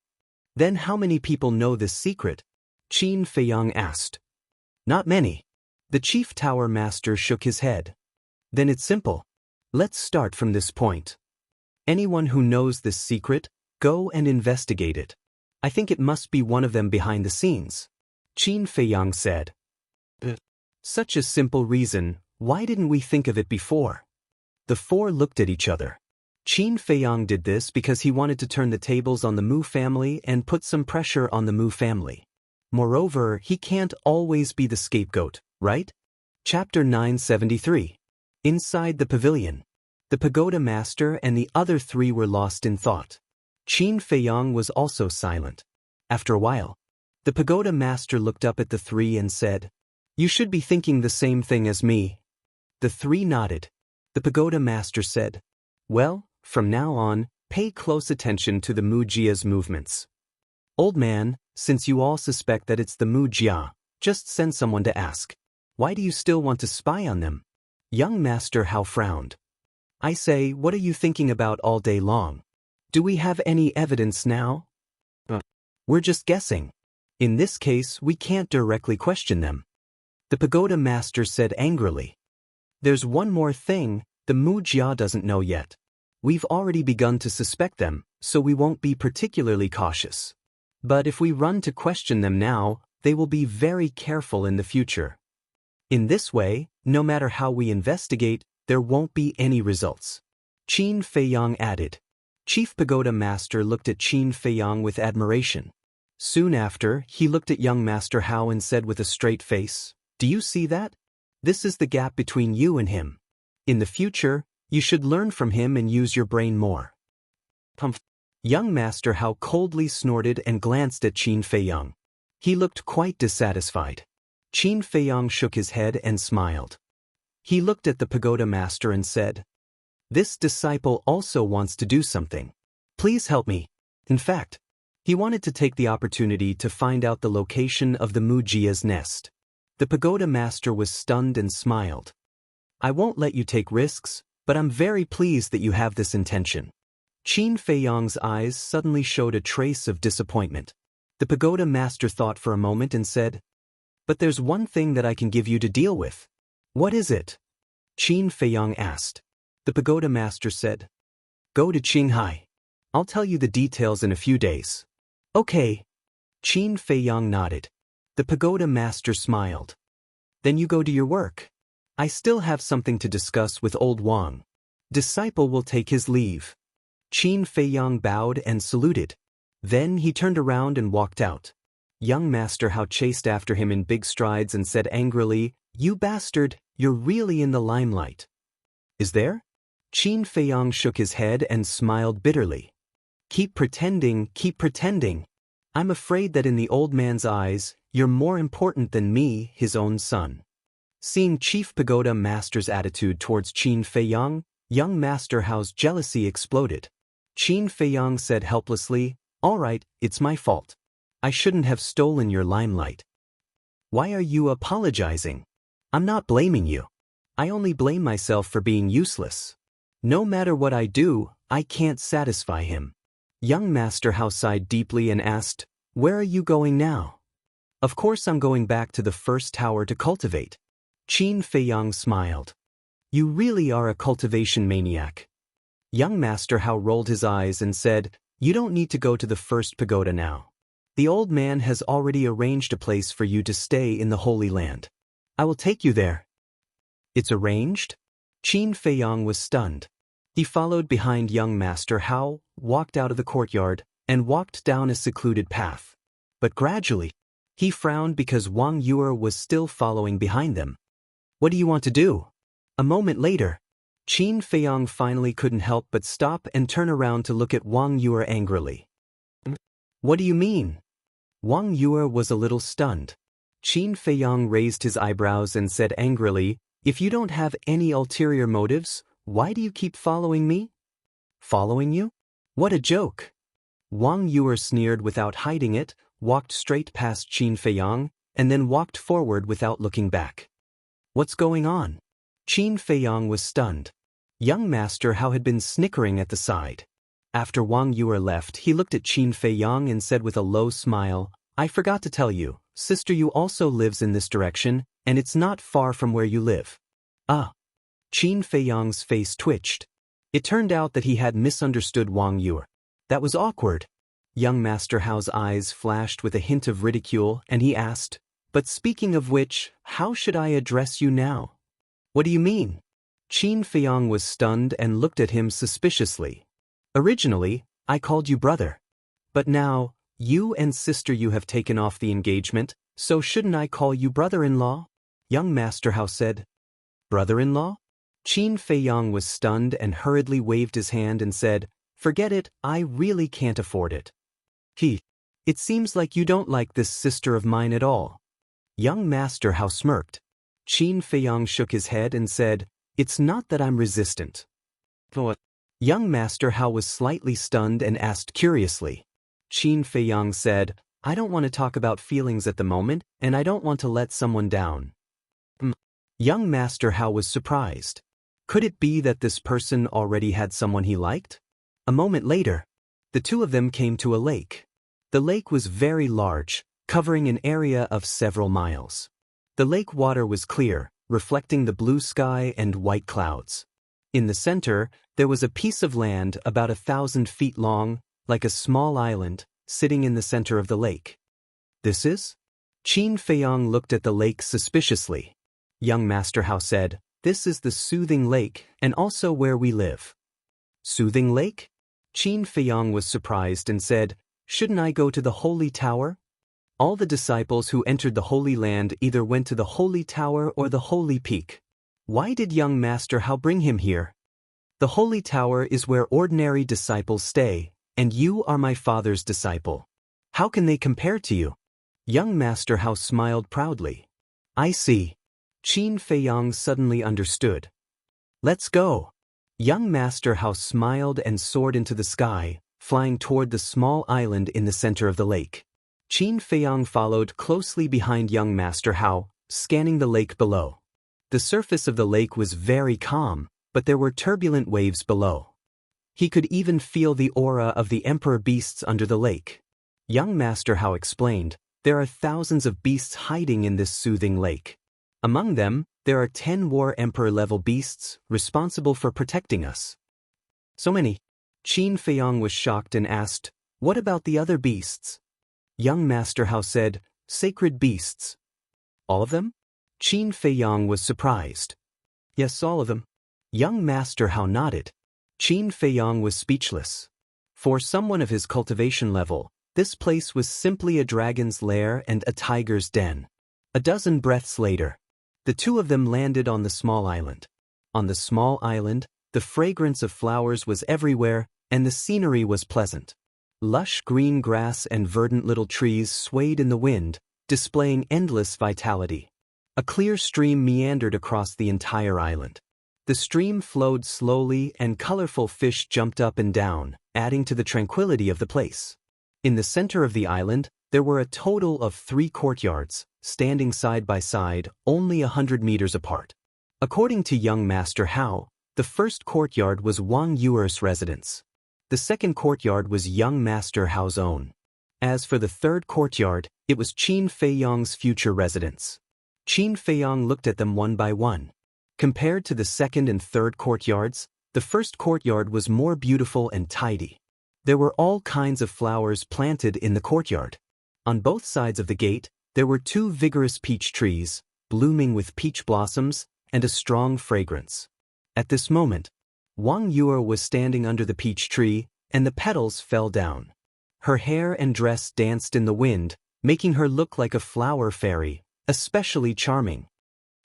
[SPEAKER 1] Then how many people know this secret? Qin Feiyang asked. Not many. The Chief Tower Master shook his head. Then it's simple. Let's start from this point. Anyone who knows this secret, go and investigate it. I think it must be one of them behind the scenes. Qin Feiyang said. Such a simple reason, why didn't we think of it before? The four looked at each other. Qin Feiyang did this because he wanted to turn the tables on the Mu family and put some pressure on the Mu family. Moreover, he can't always be the scapegoat, right? Chapter 973. Inside the pavilion. The pagoda master and the other three were lost in thought. Qin Feiyang was also silent. After a while, the pagoda master looked up at the three and said, "You should be thinking the same thing as me." The three nodded. The pagoda master said, "Well, from now on, pay close attention to the Mu Jia's movements. Old man, since you all suspect that it's the Mu Jia, just send someone to ask. Why do you still want to spy on them?" Young Master Hao frowned. "I say, what are you thinking about all day long? Do we have any evidence now? We're just guessing. In this case, we can't directly question them." The pagoda master said angrily. "There's one more thing, the Mu Jia doesn't know yet. We've already begun to suspect them, so we won't be particularly cautious. But if we run to question them now, they will be very careful in the future. In this way, no matter how we investigate, there won't be any results." Qin Feiyang added. Chief Pagoda Master looked at Qin Feiyang with admiration. Soon after, he looked at young Master Hao and said with a straight face, "Do you see that? This is the gap between you and him. In the future, you should learn from him and use your brain more." Young Master Hao coldly snorted and glanced at Qin Feiyang. He looked quite dissatisfied. Qin Feiyang shook his head and smiled. He looked at the pagoda master and said, "This disciple also wants to do something. Please help me." In fact, he wanted to take the opportunity to find out the location of the Mu Jia's nest. The pagoda master was stunned and smiled. "I won't let you take risks, but I'm very pleased that you have this intention." Qin Feiyang's eyes suddenly showed a trace of disappointment. The pagoda master thought for a moment and said, "But there's one thing that I can give you to deal with." "What is it?" Qin Feiyang asked. The pagoda master said, "Go to Qinghai. I'll tell you the details in a few days." "Okay." Qin Feiyang nodded. The pagoda master smiled. "Then you go to your work. I still have something to discuss with old Wang." Disciple will take his leave. Qin Feiyang bowed and saluted. Then he turned around and walked out. Young Master Hao chased after him in big strides and said angrily, "You bastard, you're really in the limelight." "Is there?" Qin Feiyang shook his head and smiled bitterly. Keep pretending, keep pretending. I'm afraid that in the old man's eyes, you're more important than me, his own son." Seeing Chief Pagoda Master's attitude towards Qin Feiyang, young Master Hao's jealousy exploded. Qin Feiyang said helplessly, "All right, it's my fault. I shouldn't have stolen your limelight." "Why are you apologizing? I'm not blaming you. I only blame myself for being useless. No matter what I do, I can't satisfy him." Young Master Hao sighed deeply and asked, "Where are you going now?" "Of course I'm going back to the first tower to cultivate." Qin Feiyang smiled. "You really are a cultivation maniac." Young Master Hao rolled his eyes and said, "You don't need to go to the first pagoda now. The old man has already arranged a place for you to stay in the Holy Land. I will take you there." "It's arranged?" Qin Feiyang was stunned. He followed behind young Master Hao, walked out of the courtyard, and walked down a secluded path. But gradually, he frowned because Wang Yuer was still following behind them. "What do you want to do?" A moment later, Qin Feiyang finally couldn't help but stop and turn around to look at Wang Yuer angrily. "What do you mean?" Wang Yuer was a little stunned. Qin Feiyang raised his eyebrows and said angrily, "If you don't have any ulterior motives, why do you keep following me?" "Following you? What a joke!" Wang Yuer sneered without hiding it, walked straight past Qin Feiyang, and then walked forward without looking back. "What's going on?" Qin Feiyang was stunned. Young Master Hao had been snickering at the side. After Wang Yuer left, he looked at Qin Feiyang and said with a low smile, "I forgot to tell you, sister, you also lives in this direction, and it's not far from where you live." "Ah." Qin Feiyang's face twitched. It turned out that he had misunderstood Wang Yue. That was awkward. Young Master Hao's eyes flashed with a hint of ridicule, and he asked, "But speaking of which, how should I address you now?" "What do you mean?" Qin Feiyang was stunned and looked at him suspiciously. "Originally, I called you brother. But now, you and sister you have taken off the engagement, so shouldn't I call you brother-in-law?" Young Master Hao said. "Brother-in-law?" Qin Feiyang was stunned and hurriedly waved his hand and said, "Forget it, I really can't afford it." It seems like you don't like this sister of mine at all." Young Master Hao smirked. Qin Feiyang shook his head and said, "It's not that I'm resistant." "What?" Young Master Hao was slightly stunned and asked curiously. Qin Feiyang said, "I don't want to talk about feelings at the moment, and I don't want to let someone down." Young Master Hao was surprised. Could it be that this person already had someone he liked? A moment later, the two of them came to a lake. The lake was very large, covering an area of several miles. The lake water was clear, reflecting the blue sky and white clouds. In the center, there was a piece of land about 1,000 feet long, like a small island, sitting in the center of the lake. "This is?" Qin Feiyang looked at the lake suspiciously. Young Master Hao said, "This is the Soothing Lake, and also where we live." "Soothing Lake?" Qin Feiyang was surprised and said, "Shouldn't I go to the Holy Tower?" All the disciples who entered the Holy Land either went to the Holy Tower or the Holy Peak. Why did young Master Hao bring him here? "The Holy Tower is where ordinary disciples stay, and you are my father's disciple. How can they compare to you?" Young Master Hao smiled proudly. "I see." Qin Feiyang suddenly understood. "Let's go." Young Master Hao smiled and soared into the sky, flying toward the small island in the center of the lake. Qin Feiyang followed closely behind young Master Hao, scanning the lake below. The surface of the lake was very calm, but there were turbulent waves below. He could even feel the aura of the emperor beasts under the lake. Young Master Hao explained, "There are thousands of beasts hiding in this soothing lake. Among them, there are 10 war emperor-level beasts responsible for protecting us." "So many?" Qin Feiyang was shocked and asked, "What about the other beasts?" Young Master Hao said, "Sacred beasts." "All of them?" Qin Feiyang was surprised. "Yes, all of them." Young Master Hao nodded. Qin Feiyang was speechless. For someone of his cultivation level, this place was simply a dragon's lair and a tiger's den. A dozen breaths later, the two of them landed on the small island. On the small island, the fragrance of flowers was everywhere, and the scenery was pleasant. Lush green grass and verdant little trees swayed in the wind, displaying endless vitality. A clear stream meandered across the entire island. The stream flowed slowly and colorful fish jumped up and down, adding to the tranquility of the place. In the center of the island, there were a total of 3 courtyards, standing side by side, only 100 meters apart. According to young Master Hao, the first courtyard was Wang Yuer's residence. The second courtyard was young Master Hao's own. As for the third courtyard, it was Qin Feiyang's future residence. Qin Feiyang looked at them one by one. Compared to the second and third courtyards, the first courtyard was more beautiful and tidy. There were all kinds of flowers planted in the courtyard. On both sides of the gate, there were 2 vigorous peach trees, blooming with peach blossoms and a strong fragrance. At this moment, Wang Yue was standing under the peach tree, and the petals fell down. Her hair and dress danced in the wind, making her look like a flower fairy, especially charming.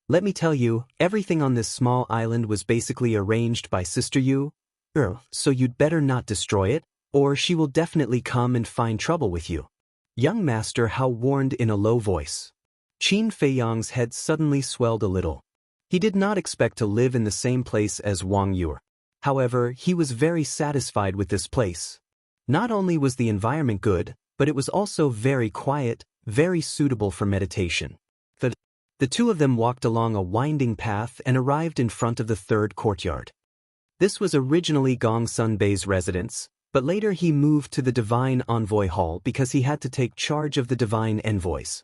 [SPEAKER 1] "Let me tell you, everything on this small island was basically arranged by Sister Yu, so you'd better not destroy it, or she will definitely come and find trouble with you." Young Master Hao warned in a low voice. Qin Feiyang's head suddenly swelled a little. He did not expect to live in the same place as Wang Yue. However, he was very satisfied with this place. Not only was the environment good, but it was also very quiet, very suitable for meditation. The two of them walked along a winding path and arrived in front of the third courtyard. This was originally Gong Sun Bei's residence, but later he moved to the Divine Envoy Hall because he had to take charge of the Divine Envoys.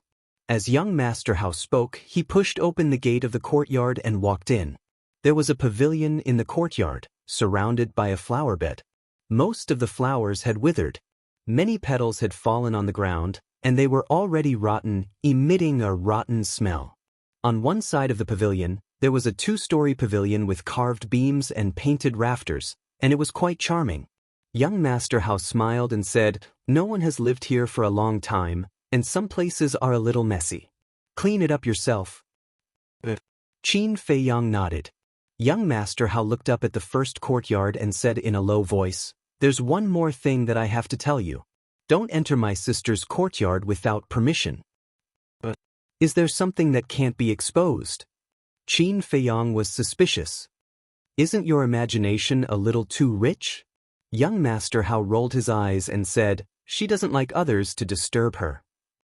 [SPEAKER 1] As young Master Hao spoke, he pushed open the gate of the courtyard and walked in. There was a pavilion in the courtyard, surrounded by a flower bed. Most of the flowers had withered. Many petals had fallen on the ground, and they were already rotten, emitting a rotten smell. On one side of the pavilion, there was a 2-story pavilion with carved beams and painted rafters, and it was quite charming. Young Master Hao smiled and said, "No one has lived here for a long time, and some places are a little messy. Clean it up yourself." Qin Feiyang nodded. Young Master Hao looked up at the first courtyard and said in a low voice, "There's one more thing that I have to tell you. Don't enter my sister's courtyard without permission." "But is there something that can't be exposed?" Qin Feiyang was suspicious. "Isn't your imagination a little too rich?" Young Master Hao rolled his eyes and said, "She doesn't like others to disturb her."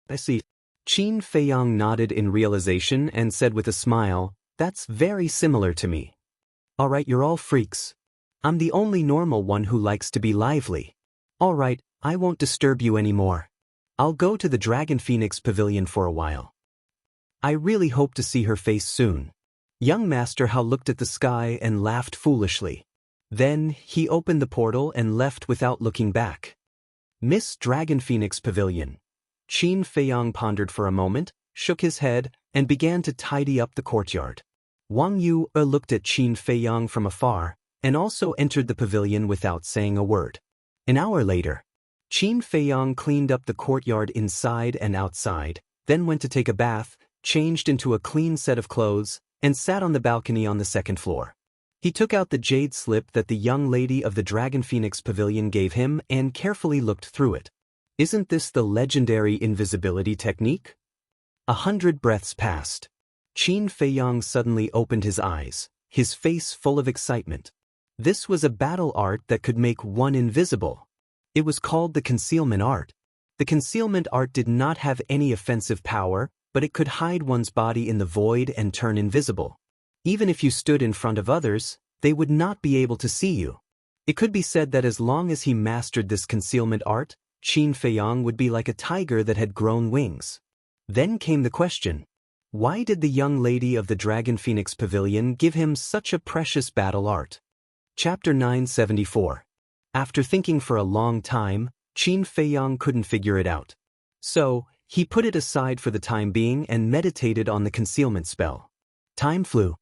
[SPEAKER 1] "I see." Qin Feiyang nodded in realization and said with a smile, "That's very similar to me." "All right, you're all freaks. I'm the only normal one who likes to be lively. All right, I won't disturb you anymore. I'll go to the Dragon Phoenix Pavilion for a while. I really hope to see her face soon." Young Master Hao looked at the sky and laughed foolishly. Then he opened the portal and left without looking back. Miss Dragon Phoenix Pavilion. Qin Feiyang pondered for a moment, shook his head, and began to tidy up the courtyard. Wang Yu looked at Qin Feiyang from afar, and also entered the pavilion without saying a word. An hour later, Qin Feiyang cleaned up the courtyard inside and outside, then went to take a bath, changed into a clean set of clothes, and sat on the balcony on the second floor. He took out the jade slip that the young lady of the Dragon Phoenix Pavilion gave him and carefully looked through it. Isn't this the legendary invisibility technique? 100 breaths passed. Qin Feiyang suddenly opened his eyes, his face full of excitement. This was a battle art that could make one invisible. It was called the concealment art. The concealment art did not have any offensive power, but it could hide one's body in the void and turn invisible. Even if you stood in front of others, they would not be able to see you. It could be said that as long as he mastered this concealment art, Qin Feiyang would be like a tiger that had grown wings. Then came the question, why did the young lady of the Dragon Phoenix Pavilion give him such a precious battle art? Chapter 974. After thinking for a long time, Qin Feiyang couldn't figure it out. So, he put it aside for the time being and meditated on the concealment spell. Time flew.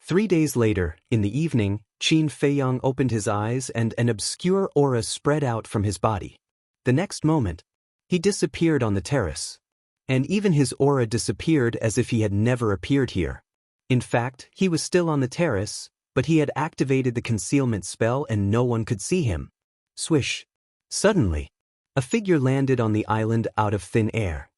[SPEAKER 1] 3 days later, in the evening, Qin Feiyang opened his eyes and an obscure aura spread out from his body. The next moment, he disappeared on the terrace. And even his aura disappeared as if he had never appeared here. In fact, he was still on the terrace, but he had activated the concealment spell and no one could see him. Swish. Suddenly, a figure landed on the island out of thin air.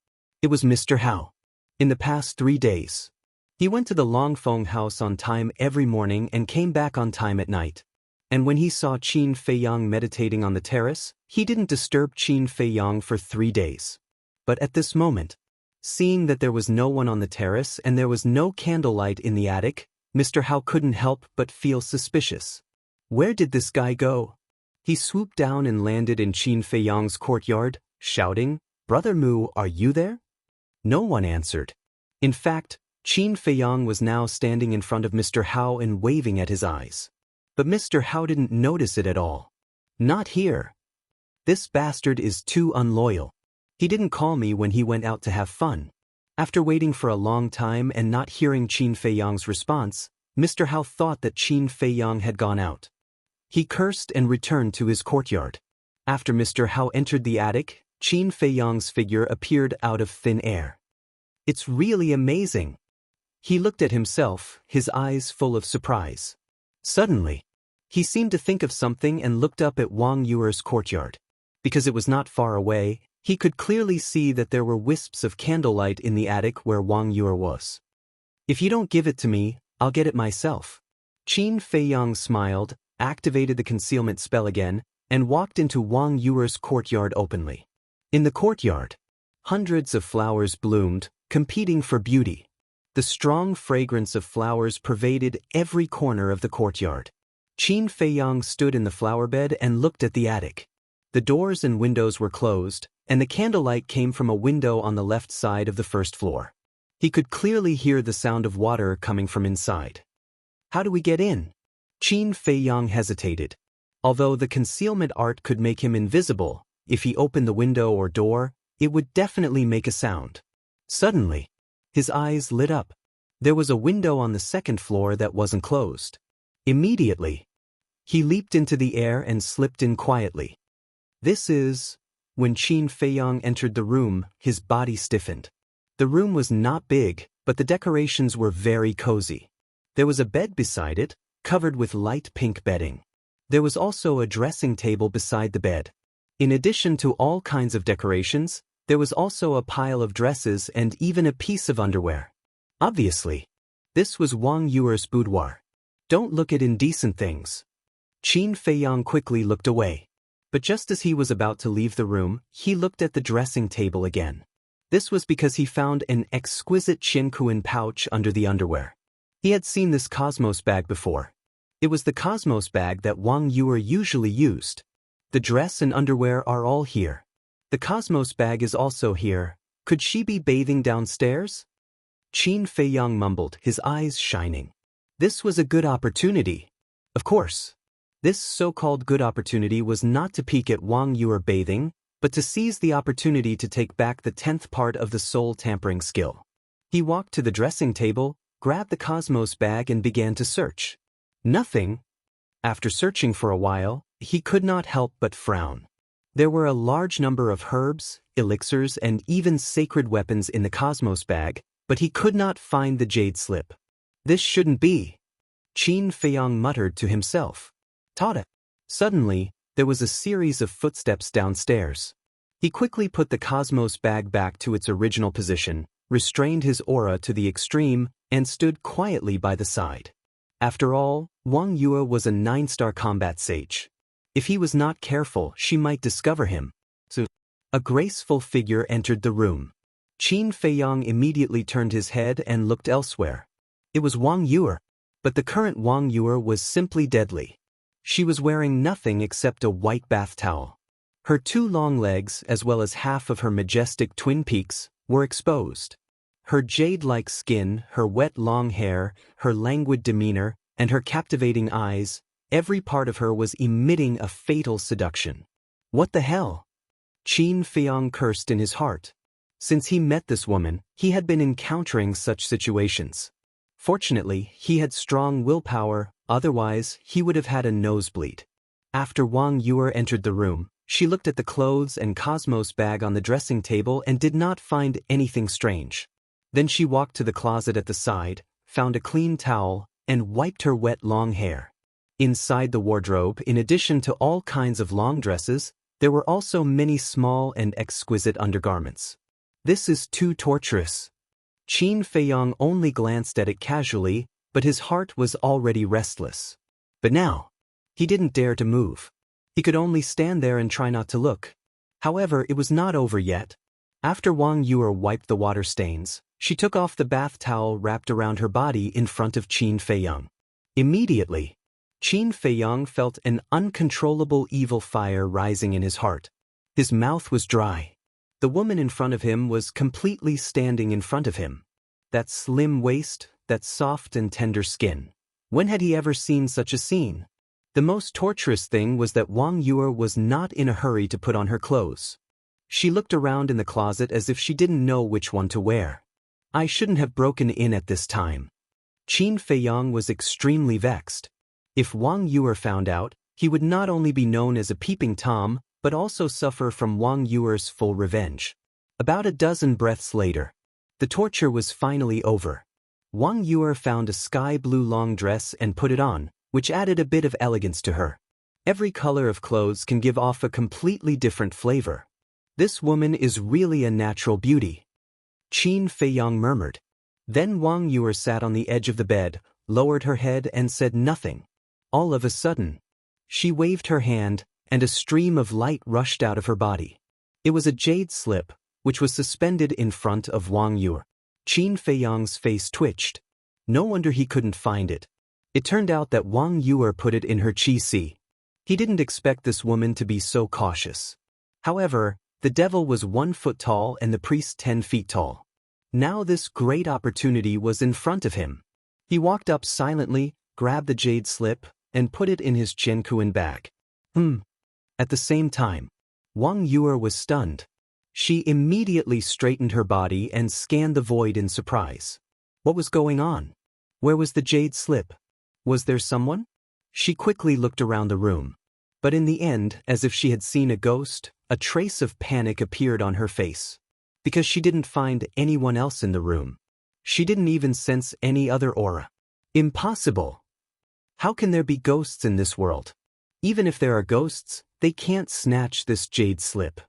[SPEAKER 1] It was Mr. Hao. In the past 3 days, he went to the Longfeng house on time every morning and came back on time at night. And when he saw Qin Feiyang meditating on the terrace, he didn't disturb Qin Feiyang for 3 days. But at this moment, seeing that there was no one on the terrace and there was no candlelight in the attic, Mr. Hao couldn't help but feel suspicious. Where did this guy go? He swooped down and landed in Qin Feiyang's courtyard, shouting, "Brother Mu, are you there?" No one answered. In fact, Qin Feiyang was now standing in front of Mr. Hao and waving at his eyes. But Mr. Hao didn't notice it at all. Not here. This bastard is too unloyal. He didn't call me when he went out to have fun. After waiting for a long time and not hearing Qin Feiyang's response, Mr. Hao thought that Qin Feiyang had gone out. He cursed and returned to his courtyard. After Mr. Hao entered the attic, Qin Feiyang's figure appeared out of thin air. It's really amazing. He looked at himself, his eyes full of surprise. Suddenly, he seemed to think of something and looked up at Wang Yuer's courtyard. Because it was not far away, he could clearly see that there were wisps of candlelight in the attic where Wang Yuer was. If you don't give it to me, I'll get it myself. Qin Feiyang smiled, activated the concealment spell again, and walked into Wang Yuer's courtyard openly. In the courtyard, hundreds of flowers bloomed, competing for beauty. The strong fragrance of flowers pervaded every corner of the courtyard. Qin Feiyang stood in the flower bed and looked at the attic. The doors and windows were closed, and the candlelight came from a window on the left side of the first floor. He could clearly hear the sound of water coming from inside. How do we get in? Qin Feiyang hesitated. Although the concealment art could make him invisible, if he opened the window or door, it would definitely make a sound. Suddenly, his eyes lit up. There was a window on the second floor that wasn't closed. Immediately, he leaped into the air and slipped in quietly. When Qin Feiyang entered the room, his body stiffened. The room was not big, but the decorations were very cozy. There was a bed beside it, covered with light pink bedding. There was also a dressing table beside the bed. In addition to all kinds of decorations, there was also a pile of dresses and even a piece of underwear. Obviously, this was Wang Yuer's boudoir. Don't look at indecent things. Qin Feiyang quickly looked away. But just as he was about to leave the room, he looked at the dressing table again. This was because he found an exquisite Qianquan pouch under the underwear. He had seen this Cosmos bag before. It was the Cosmos bag that Wang Yuer usually used. The dress and underwear are all here. The Cosmos bag is also here. Could she be bathing downstairs? Qin Feiyang mumbled, his eyes shining. This was a good opportunity. Of course. This so-called good opportunity was not to peek at Wang Yuer bathing, but to seize the opportunity to take back the 10th part of the soul tampering skill. He walked to the dressing table, grabbed the Cosmos bag and began to search. Nothing. After searching for a while, he could not help but frown. There were a large number of herbs, elixirs and even sacred weapons in the Cosmos bag, but he could not find the jade slip. This shouldn't be. Qin Feiyang muttered to himself. Tada! Suddenly, there was a series of footsteps downstairs. He quickly put the Cosmos bag back to its original position, restrained his aura to the extreme, and stood quietly by the side. After all, Wang Yuer was a 9-star combat sage. If he was not careful, she might discover him. So, a graceful figure entered the room. Qin Feiyang immediately turned his head and looked elsewhere. It was Wang Yuer, but the current Wang Yuer was simply deadly. She was wearing nothing except a white bath towel. Her 2 long legs, as well as half of her majestic twin peaks, were exposed. Her jade-like skin, her wet long hair, her languid demeanor, and her captivating eyes, every part of her was emitting a fatal seduction. What the hell? Qin Feiyang cursed in his heart. Since he met this woman, he had been encountering such situations. Fortunately, he had strong willpower, otherwise he would have had a nosebleed. After Wang Yuer entered the room, she looked at the clothes and Cosmos bag on the dressing table and did not find anything strange. Then she walked to the closet at the side, found a clean towel, and wiped her wet long hair. Inside the wardrobe, in addition to all kinds of long dresses, there were also many small and exquisite undergarments. This is too torturous. Qin Feiyang only glanced at it casually, but his heart was already restless. But now, he didn't dare to move. He could only stand there and try not to look. However, it was not over yet. After Wang Yuer wiped the water stains, she took off the bath towel wrapped around her body in front of Qin Feiyang. Immediately, Qin Feiyang felt an uncontrollable evil fire rising in his heart. His mouth was dry. The woman in front of him was completely standing in front of him. That slim waist, that soft and tender skin. When had he ever seen such a scene? The most torturous thing was that Wang Yuer was not in a hurry to put on her clothes. She looked around in the closet as if she didn't know which one to wear. I shouldn't have broken in at this time. Qin Feiyang was extremely vexed. If Wang Yuer found out, he would not only be known as a peeping Tom, but also suffer from Wang Yuer's full revenge. About a dozen breaths later, the torture was finally over. Wang Yuer found a sky-blue long dress and put it on, which added a bit of elegance to her. Every color of clothes can give off a completely different flavor. This woman is really a natural beauty. Qin Feiyang murmured. Then Wang Yuer sat on the edge of the bed, lowered her head and said nothing. All of a sudden, she waved her hand, and a stream of light rushed out of her body. It was a jade slip, which was suspended in front of Wang Yuer. Qin Feiyang's face twitched. No wonder he couldn't find it. It turned out that Wang Yuer put it in her qi. He didn't expect this woman to be so cautious. However, the devil was 1 foot tall and the priest 10 feet tall. Now this great opportunity was in front of him. He walked up silently, grabbed the jade slip and put it in his Jianghu bag. At the same time, Wang Yue was stunned. She immediately straightened her body and scanned the void in surprise. What was going on? Where was the jade slip? Was there someone? She quickly looked around the room. But in the end, as if she had seen a ghost, a trace of panic appeared on her face. Because she didn't find anyone else in the room. She didn't even sense any other aura. Impossible! How can there be ghosts in this world? Even if there are ghosts, they can't snatch this jade slip.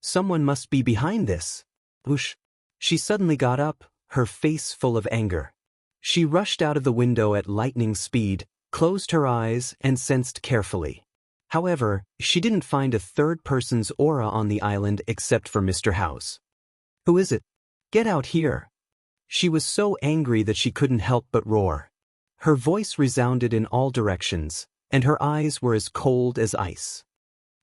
[SPEAKER 1] Someone must be behind this. Whoosh! She suddenly got up, her face full of anger. She rushed out of the window at lightning speed, closed her eyes, and sensed carefully. However, she didn't find a third person's aura on the island except for Mr. Howe's. Who is it? Get out here! She was so angry that she couldn't help but roar. Her voice resounded in all directions, and her eyes were as cold as ice.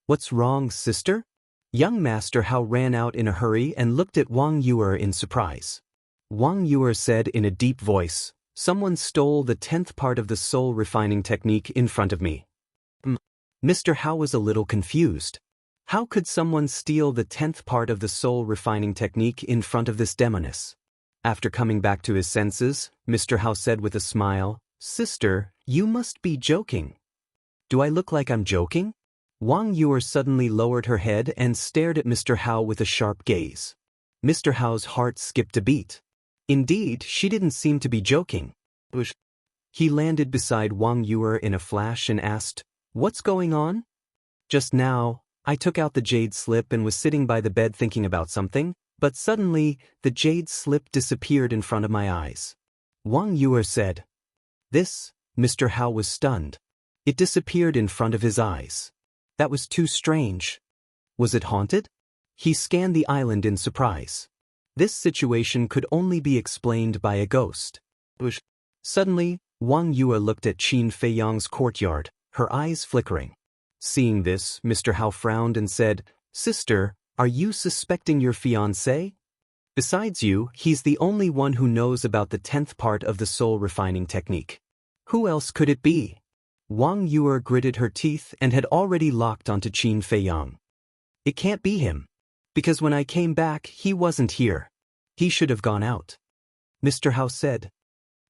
[SPEAKER 1] What's wrong, sister? Young Master Hao ran out in a hurry and looked at Wang Yue in surprise. Wang Yue said in a deep voice, "Someone stole the 10th part of the soul refining technique in front of me." Mr. Hao was a little confused. How could someone steal the 10th part of the soul refining technique in front of this demoness? After coming back to his senses, Mr. Hao said with a smile, "Sister, you must be joking." Do I look like I'm joking? Wang Yue suddenly lowered her head and stared at Mr. Hao with a sharp gaze. Mr. Hao's heart skipped a beat. Indeed, she didn't seem to be joking. He landed beside Wang Yue in a flash and asked, "What's going on?" "Just now, I took out the jade slip and was sitting by the bed thinking about something, but suddenly, the jade slip disappeared in front of my eyes." Wang Yue said. This, Mr. Hao was stunned. It disappeared in front of his eyes. That was too strange. Was it haunted? He scanned the island in surprise. This situation could only be explained by a ghost. Suddenly, Wang Yue looked at Qin Feiyang's courtyard, her eyes flickering. Seeing this, Mr. Hao frowned and said, "Sister, are you suspecting your fiancé? Besides you, he's the only one who knows about the 10th part of the soul refining technique. Who else could it be?" Wang Yue gritted her teeth and had already locked onto Qin Feiyang. "It can't be him. Because when I came back, he wasn't here. He should have gone out." Mr. Hao said.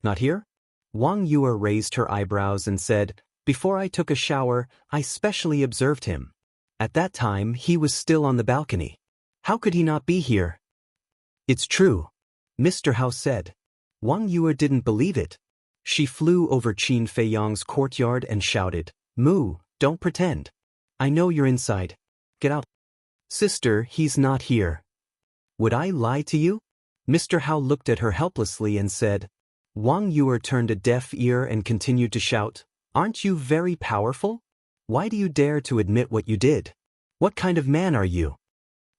[SPEAKER 1] "Not here?" Wang Yue raised her eyebrows and said, "Before I took a shower, I specially observed him. At that time, he was still on the balcony. How could he not be here?" "It's true," Mr. Hao said. Wang Yue didn't believe it. She flew over Qin Feiyang's courtyard and shouted, "Moo, don't pretend. I know you're inside. Get out." "Sister, he's not here." "Would I lie to you?" Mr. Hao looked at her helplessly and said. Wang Yue turned a deaf ear and continued to shout, "Aren't you very powerful? Why do you dare to admit what you did? What kind of man are you?"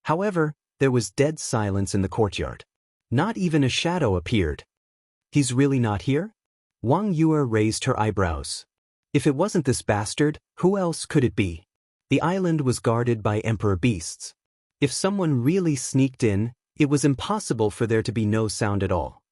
[SPEAKER 1] However, there was dead silence in the courtyard. Not even a shadow appeared. "He's really not here?" Wang Yue raised her eyebrows. If it wasn't this bastard, who else could it be? The island was guarded by emperor beasts. If someone really sneaked in, it was impossible for there to be no sound at all.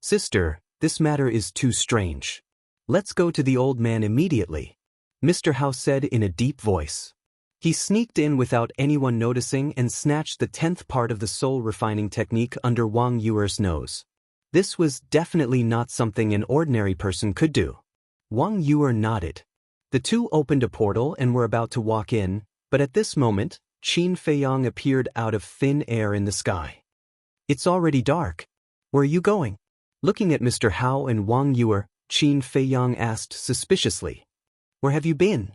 [SPEAKER 1] "Sister, this matter is too strange. Let's go to the old man immediately," Mr. Hao said in a deep voice. He sneaked in without anyone noticing and snatched the 10th part of the soul refining technique under Wang Yue's nose. This was definitely not something an ordinary person could do. Wang Yue nodded. The two opened a portal and were about to walk in, but at this moment, Qin Feiyang appeared out of thin air in the sky. "It's already dark. Where are you going?" Looking at Mr. Hao and Wang Yue, Qin Feiyang asked suspiciously. "Where have you been?"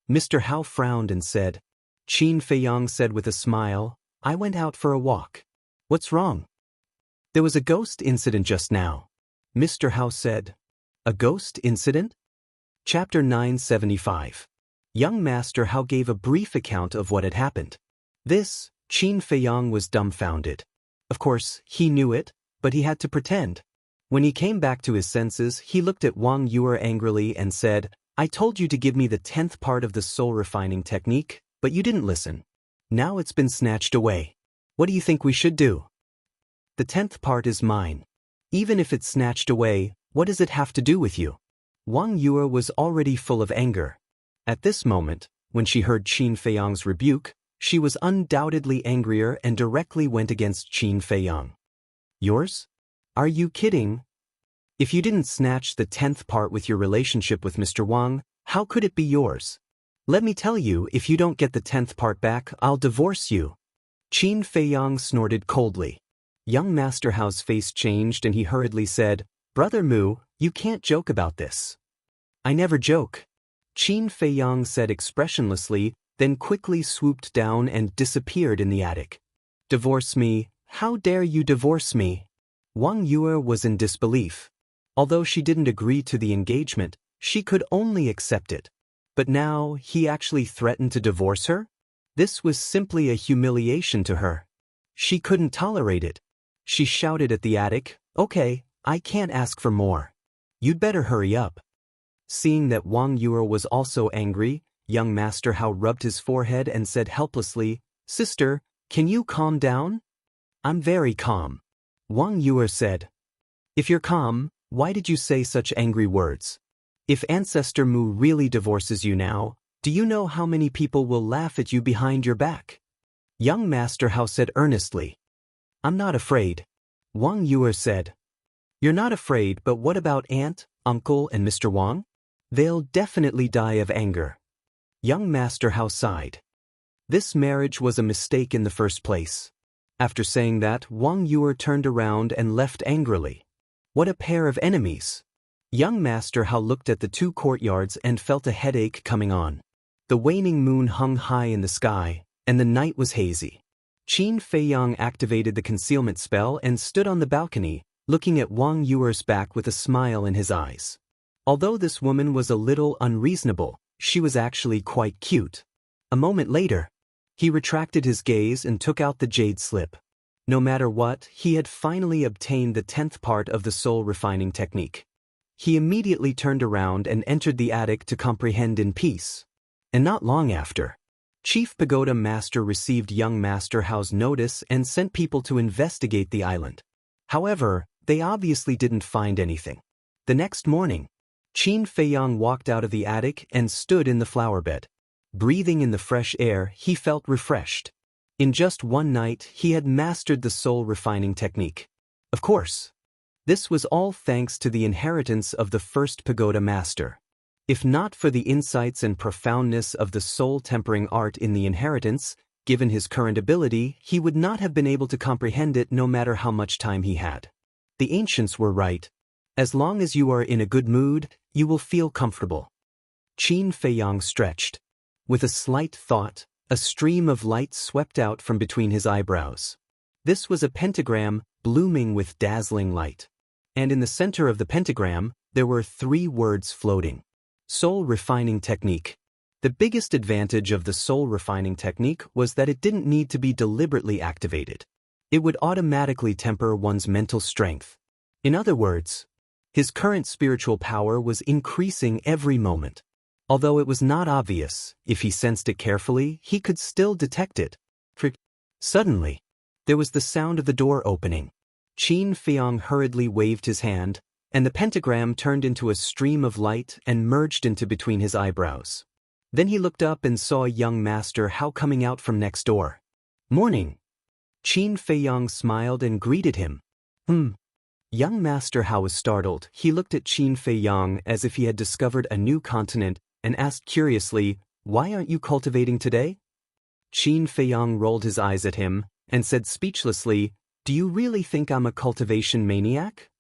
[SPEAKER 1] Mr. Hao frowned and said. Qin Feiyang said with a smile, "I went out for a walk." "What's wrong?" "There was a ghost incident just now," Mr. Hao said. "A ghost incident?" Chapter 975. Young Master Hao gave a brief account of what had happened. This, Qin Feiyang was dumbfounded. Of course, he knew it, but he had to pretend. When he came back to his senses, he looked at Wang Yue angrily and said, "I told you to give me the 10th part of the soul refining technique, but you didn't listen. Now it's been snatched away. What do you think we should do?" "The 10th part is mine. Even if it's snatched away, what does it have to do with you?" Wang Yue was already full of anger. At this moment, when she heard Qin Feiyang's rebuke, she was undoubtedly angrier and directly went against Qin Feiyang. Yours? Are you kidding? If you didn't snatch the 10th part with your relationship with Mr. Wang, how could it be yours? Let me tell you, if you don't get the 10th part back, I'll divorce you. Qin Feiyang snorted coldly. Young Master Hao's face changed and he hurriedly said, Brother Mu, you can't joke about this. I never joke. Qin Feiyang said expressionlessly, then quickly swooped down and disappeared in the attic. Divorce me? How dare you divorce me? Wang Yue was in disbelief. Although she didn't agree to the engagement, she could only accept it. But now, he actually threatened to divorce her? This was simply a humiliation to her. She couldn't tolerate it. She shouted at the attic, Okay, I can't ask for more. You'd better hurry up. Seeing that Wang Yue was also angry, young Master Hao rubbed his forehead and said helplessly, Sister, can you calm down? I'm very calm. Wang Yue said. If you're calm, why did you say such angry words? If Ancestor Mu really divorces you now, do you know how many people will laugh at you behind your back? Young Master Hao said earnestly. I'm not afraid. Wang Yue said. You're not afraid, but what about Aunt, Uncle, and Mr. Wang? They'll definitely die of anger. Young Master Hao sighed. This marriage was a mistake in the first place. After saying that, Wang Yue turned around and left angrily. What a pair of enemies! Young Master Hao looked at the two courtyards and felt a headache coming on. The waning moon hung high in the sky, and the night was hazy. Qin Feiyang activated the concealment spell and stood on the balcony, looking at Wang Yue's back with a smile in his eyes. Although this woman was a little unreasonable, she was actually quite cute. A moment later, he retracted his gaze and took out the jade slip. No matter what, he had finally obtained the 10th part of the soul refining technique. He immediately turned around and entered the attic to comprehend in peace. And not long after, Chief Pagoda Master received young Master Hao's notice and sent people to investigate the island. However, they obviously didn't find anything. The next morning, Qin Feiyang walked out of the attic and stood in the flower bed. Breathing in the fresh air, he felt refreshed. In just one night, he had mastered the soul refining technique. Of course, this was all thanks to the inheritance of the first pagoda master. If not for the insights and profoundness of the soul tempering art in the inheritance, given his current ability, he would not have been able to comprehend it no matter how much time he had. The ancients were right. As long as you are in a good mood, you will feel comfortable. Qin Feiyang stretched. With a slight thought, a stream of light swept out from between his eyebrows. This was a pentagram blooming with dazzling light. And in the center of the pentagram, there were 3 words floating. Soul refining technique. The biggest advantage of the soul refining technique was that it didn't need to be deliberately activated. It would automatically temper one's mental strength. In other words, his current spiritual power was increasing every moment. Although it was not obvious, if he sensed it carefully, he could still detect it. Suddenly, there was the sound of the door opening. Qin Feiyang hurriedly waved his hand, and the pentagram turned into a stream of light and merged into between his eyebrows. Then he looked up and saw young Master Hao coming out from next door. Morning. Qin Feiyang smiled and greeted him. Young Master Hao was startled. He looked at Qin Feiyang as if he had discovered a new continent and asked curiously, Why aren't you cultivating today? Qin Feiyang rolled his eyes at him and said speechlessly, Do you really think I'm a cultivation maniac?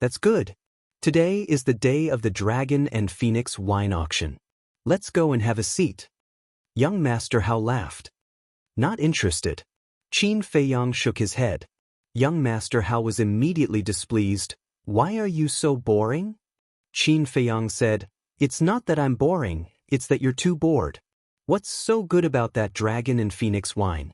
[SPEAKER 1] That's good. Today is the day of the Dragon and Phoenix wine auction. Let's go and have a seat. Young Master Hao laughed. Not interested. Qin Feiyang shook his head. Young Master Hao was immediately displeased. Why are you so boring? Qin Feiyang said, It's not that I'm boring, it's that you're too bored. What's so good about that Dragon and Phoenix wine?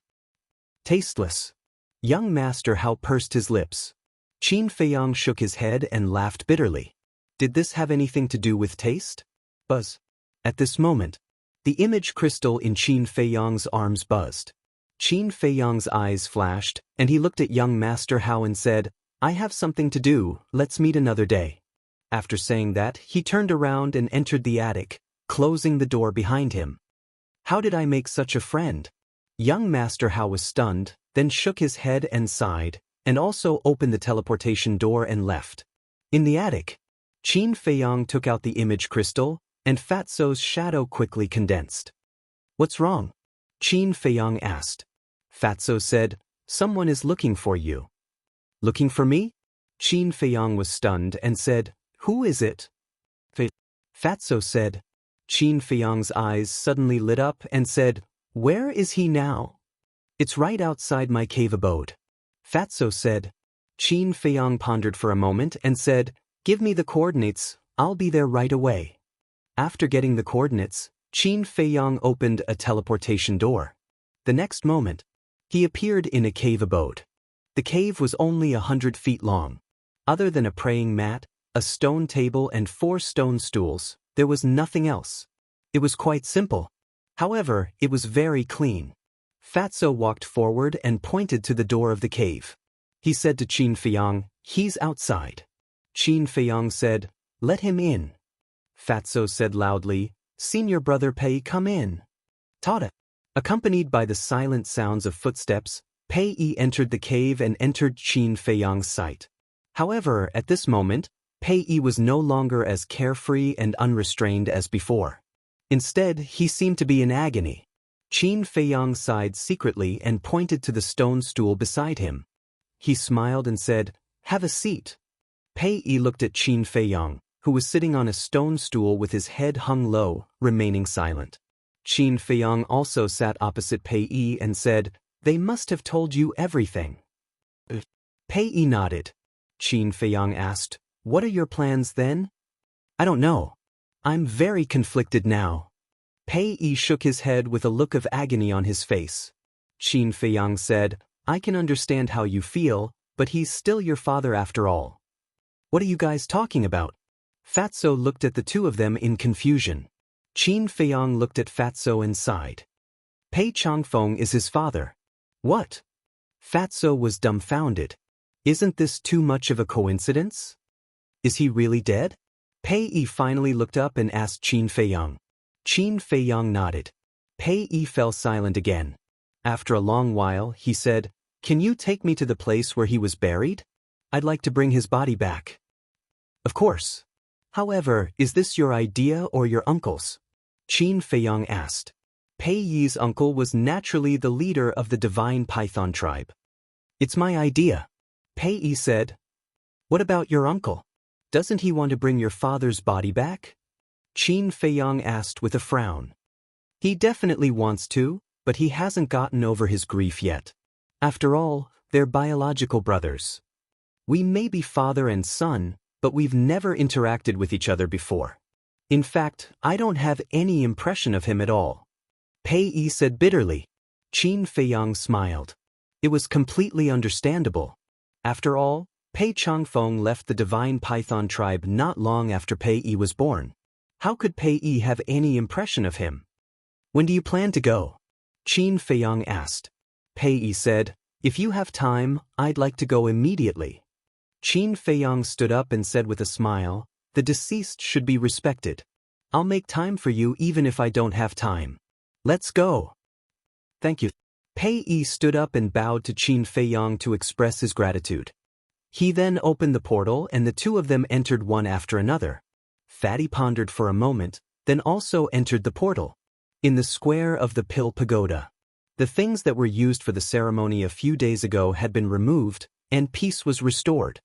[SPEAKER 1] Tasteless. Young Master Hao pursed his lips. Qin Feiyang shook his head and laughed bitterly. Did this have anything to do with taste? Buzz. At this moment, the image crystal in Qin Feiyang's arms buzzed. Qin Feiyang's eyes flashed, and he looked at young Master Hao and said, I have something to do, let's meet another day. After saying that, he turned around and entered the attic, closing the door behind him. How did I make such a friend? Young Master Hao was stunned, then shook his head and sighed, and also opened the teleportation door and left. In the attic, Qin Feiyang took out the image crystal, and Fatso's shadow quickly condensed. What's wrong? Qin Feiyang asked. Fatso said, someone is looking for you. Looking for me? Qin Feiyang was stunned and said, who is it? Fatso said. Qin Feiyang's eyes suddenly lit up and said, where is he now? It's right outside my cave abode. Fatso said. Qin Feiyang pondered for a moment and said, give me the coordinates, I'll be there right away. After getting the coordinates, Qin Feiyang opened a teleportation door. The next moment, he appeared in a cave abode. The cave was only 100 feet long. Other than a praying mat, a stone table and 4 stone stools, there was nothing else. It was quite simple. However, it was very clean. Fatso walked forward and pointed to the door of the cave. He said to Qin Feiyang, he's outside. Qin Feiyang said, let him in. Fatso said loudly, Senior Brother Pei, come in. Tada! Accompanied by the silent sounds of footsteps, Pei Yi entered the cave and entered Qin Feiyang's sight. However, at this moment, Pei Yi was no longer as carefree and unrestrained as before. Instead, he seemed to be in agony. Qin Feiyang sighed secretly and pointed to the stone stool beside him. He smiled and said, have a seat. Pei Yi looked at Qin Feiyang, who was sitting on a stone stool with his head hung low, remaining silent. Qin Feiyang also sat opposite Pei Yi and said, they must have told you everything. Pei Yi nodded. Qin Feiyang asked, what are your plans then? I don't know. I'm very conflicted now. Pei Yi shook his head with a look of agony on his face. Qin Feiyang said, I can understand how you feel, but he's still your father after all. What are you guys talking about? Fatso looked at the two of them in confusion. Qin Feiyang looked at Fatso and sighed. Pei Changfeng is his father. What? Fatso was dumbfounded. Isn't this too much of a coincidence? Is he really dead? Pei Yi finally looked up and asked Qin Feiyang. Qin Feiyang nodded. Pei Yi fell silent again. After a long while, he said, can you take me to the place where he was buried? I'd like to bring his body back. Of course. However, is this your idea or your uncle's? Qin Feiyang asked. Pei Yi's uncle was naturally the leader of the divine python tribe. It's my idea. Pei Yi said. What about your uncle? Doesn't he want to bring your father's body back? Qin Feiyang asked with a frown. He definitely wants to, but he hasn't gotten over his grief yet. After all, they're biological brothers. We may be father and son, but we've never interacted with each other before. In fact, I don't have any impression of him at all. Pei Yi said bitterly. Qin Feiyang smiled. It was completely understandable. After all, Pei Changfeng left the divine python tribe not long after Pei Yi was born. How could Pei Yi have any impression of him? When do you plan to go? Qin Feiyang asked. Pei Yi said, if you have time, I'd like to go immediately. Qin Feiyang stood up and said with a smile, the deceased should be respected. I'll make time for you even if I don't have time. Let's go. Thank you. Pei Yi stood up and bowed to Qin Feiyang to express his gratitude. He then opened the portal and the two of them entered one after another. Fatty pondered for a moment, then also entered the portal. In the square of the Pill Pagoda. The things that were used for the ceremony a few days ago had been removed, and peace was restored.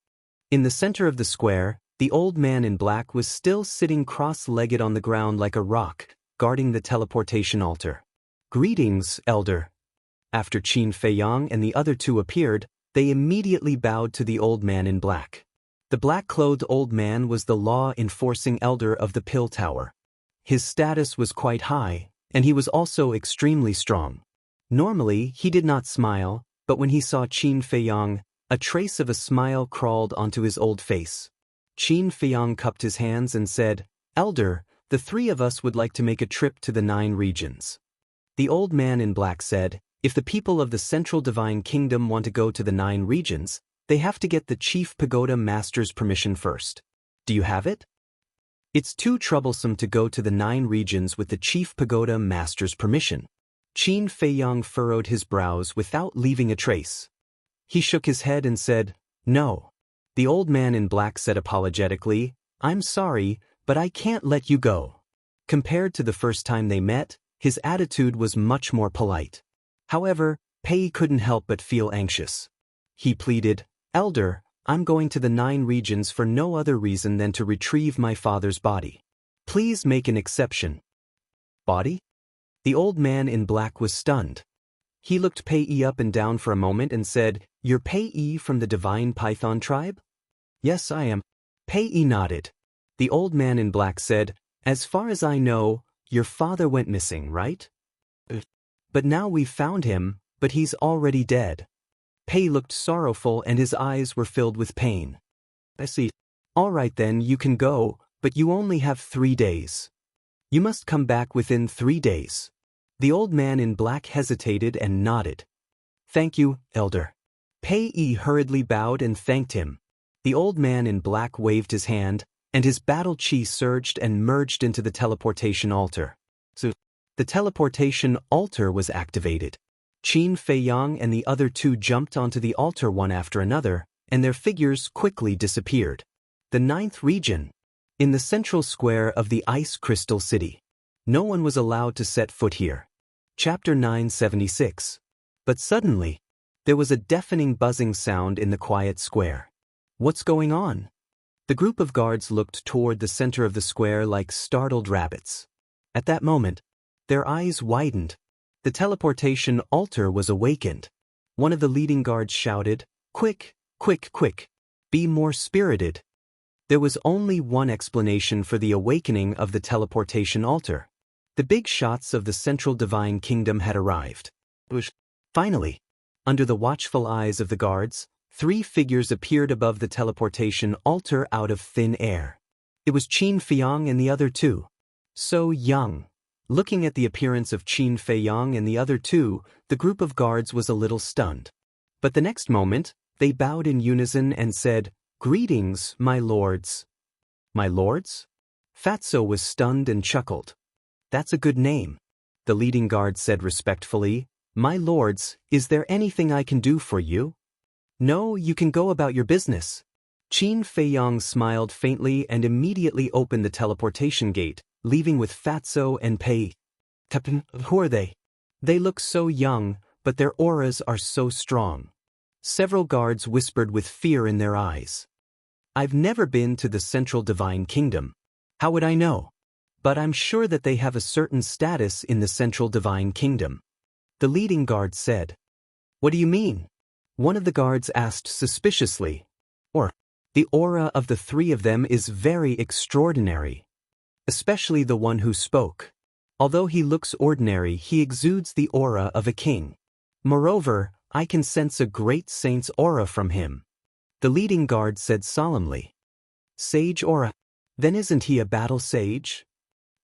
[SPEAKER 1] In the center of the square, the old man in black was still sitting cross-legged on the ground like a rock, guarding the teleportation altar. Greetings, Elder. After Qin Feiyang and the other two appeared, they immediately bowed to the old man in black. The black-clothed old man was the law-enforcing elder of the Pill Tower. His status was quite high, and he was also extremely strong. Normally, he did not smile, but when he saw Qin Feiyang, a trace of a smile crawled onto his old face. Qin Feiyang cupped his hands and said, Elder, the three of us would like to make a trip to the 9 regions. The old man in black said, if the people of the Central Divine Kingdom want to go to the 9 regions, they have to get the Chief Pagoda Master's permission first. Do you have it? It's too troublesome to go to the 9 regions with the chief pagoda master's permission. Qin Feiyang furrowed his brows without leaving a trace. He shook his head and said, "No." The old man in black said apologetically, "I'm sorry, but I can't let you go." Compared to the first time they met, his attitude was much more polite. However, Pei couldn't help but feel anxious. He pleaded, "Elder, I'm going to the 9 regions for no other reason than to retrieve my father's body. Please make an exception." Body? The old man in black was stunned. He looked Pei up and down for a moment and said, "You're Pei from the divine python tribe?" "Yes, I am." Pei nodded. The old man in black said, "As far as I know, your father went missing, right? But now we've found him, but he's already dead." Pei looked sorrowful and his eyes were filled with pain. "I see. All right then, you can go, but you only have 3 days. You must come back within 3 days." The old man in black hesitated and nodded. "Thank you, Elder." Pei hurriedly bowed and thanked him. The old man in black waved his hand, and his battle chi surged and merged into the teleportation altar. So, the teleportation altar was activated. Qin Feiyang and the other 2 jumped onto the altar one after another, and their figures quickly disappeared. The 9th region. In the central square of the Ice Crystal City. No one was allowed to set foot here. Chapter 976. But suddenly, there was a deafening buzzing sound in the quiet square. What's going on? The group of guards looked toward the center of the square like startled rabbits. At that moment, their eyes widened. The teleportation altar was awakened. One of the leading guards shouted, "Quick, quick, quick! Be more spirited!" There was only one explanation for the awakening of the teleportation altar. The big shots of the central divine kingdom had arrived. Finally, under the watchful eyes of the guards, 3 figures appeared above the teleportation altar out of thin air. It was Qin Feiyang and the other 2. So young. Looking at the appearance of Qin Feiyang and the other 2, the group of guards was a little stunned. But the next moment, they bowed in unison and said, "Greetings, my lords." "My lords?" Fatso was stunned and chuckled. "That's a good name." The leading guard said respectfully, "My lords, is there anything I can do for you?" "No, you can go about your business." Qin Feiyang smiled faintly and immediately opened the teleportation gate, leaving with Fatso and Pei. "Captain, who are they? They look so young, but their auras are so strong." Several guards whispered with fear in their eyes. "I've never been to the Central Divine Kingdom. How would I know? But I'm sure that they have a certain status in the Central Divine Kingdom." The leading guard said. "What do you mean?" One of the guards asked suspiciously. The aura of the 3 of them is very extraordinary. Especially the one who spoke. Although he looks ordinary, he exudes the aura of a king. Moreover, I can sense a great saint's aura from him." The leading guard said solemnly. "Sage aura? Then isn't he a battle sage?"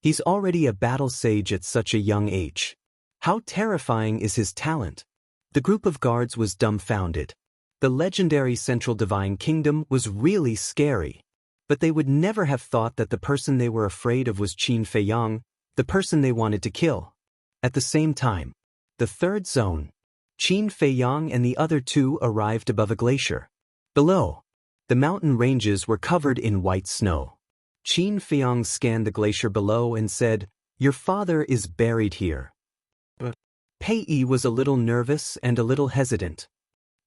[SPEAKER 1] "He's already a battle sage at such a young age. How terrifying is his talent?" The group of guards was dumbfounded. The legendary Central Divine Kingdom was really scary. But they would never have thought that the person they were afraid of was Qin Feiyang, the person they wanted to kill. At the same time, the 3rd zone. Qin Feiyang and the other 2 arrived above a glacier. Below, the mountain ranges were covered in white snow. Qin Feiyang scanned the glacier below and said, "Your father is buried here." But Pei was a little nervous and a little hesitant.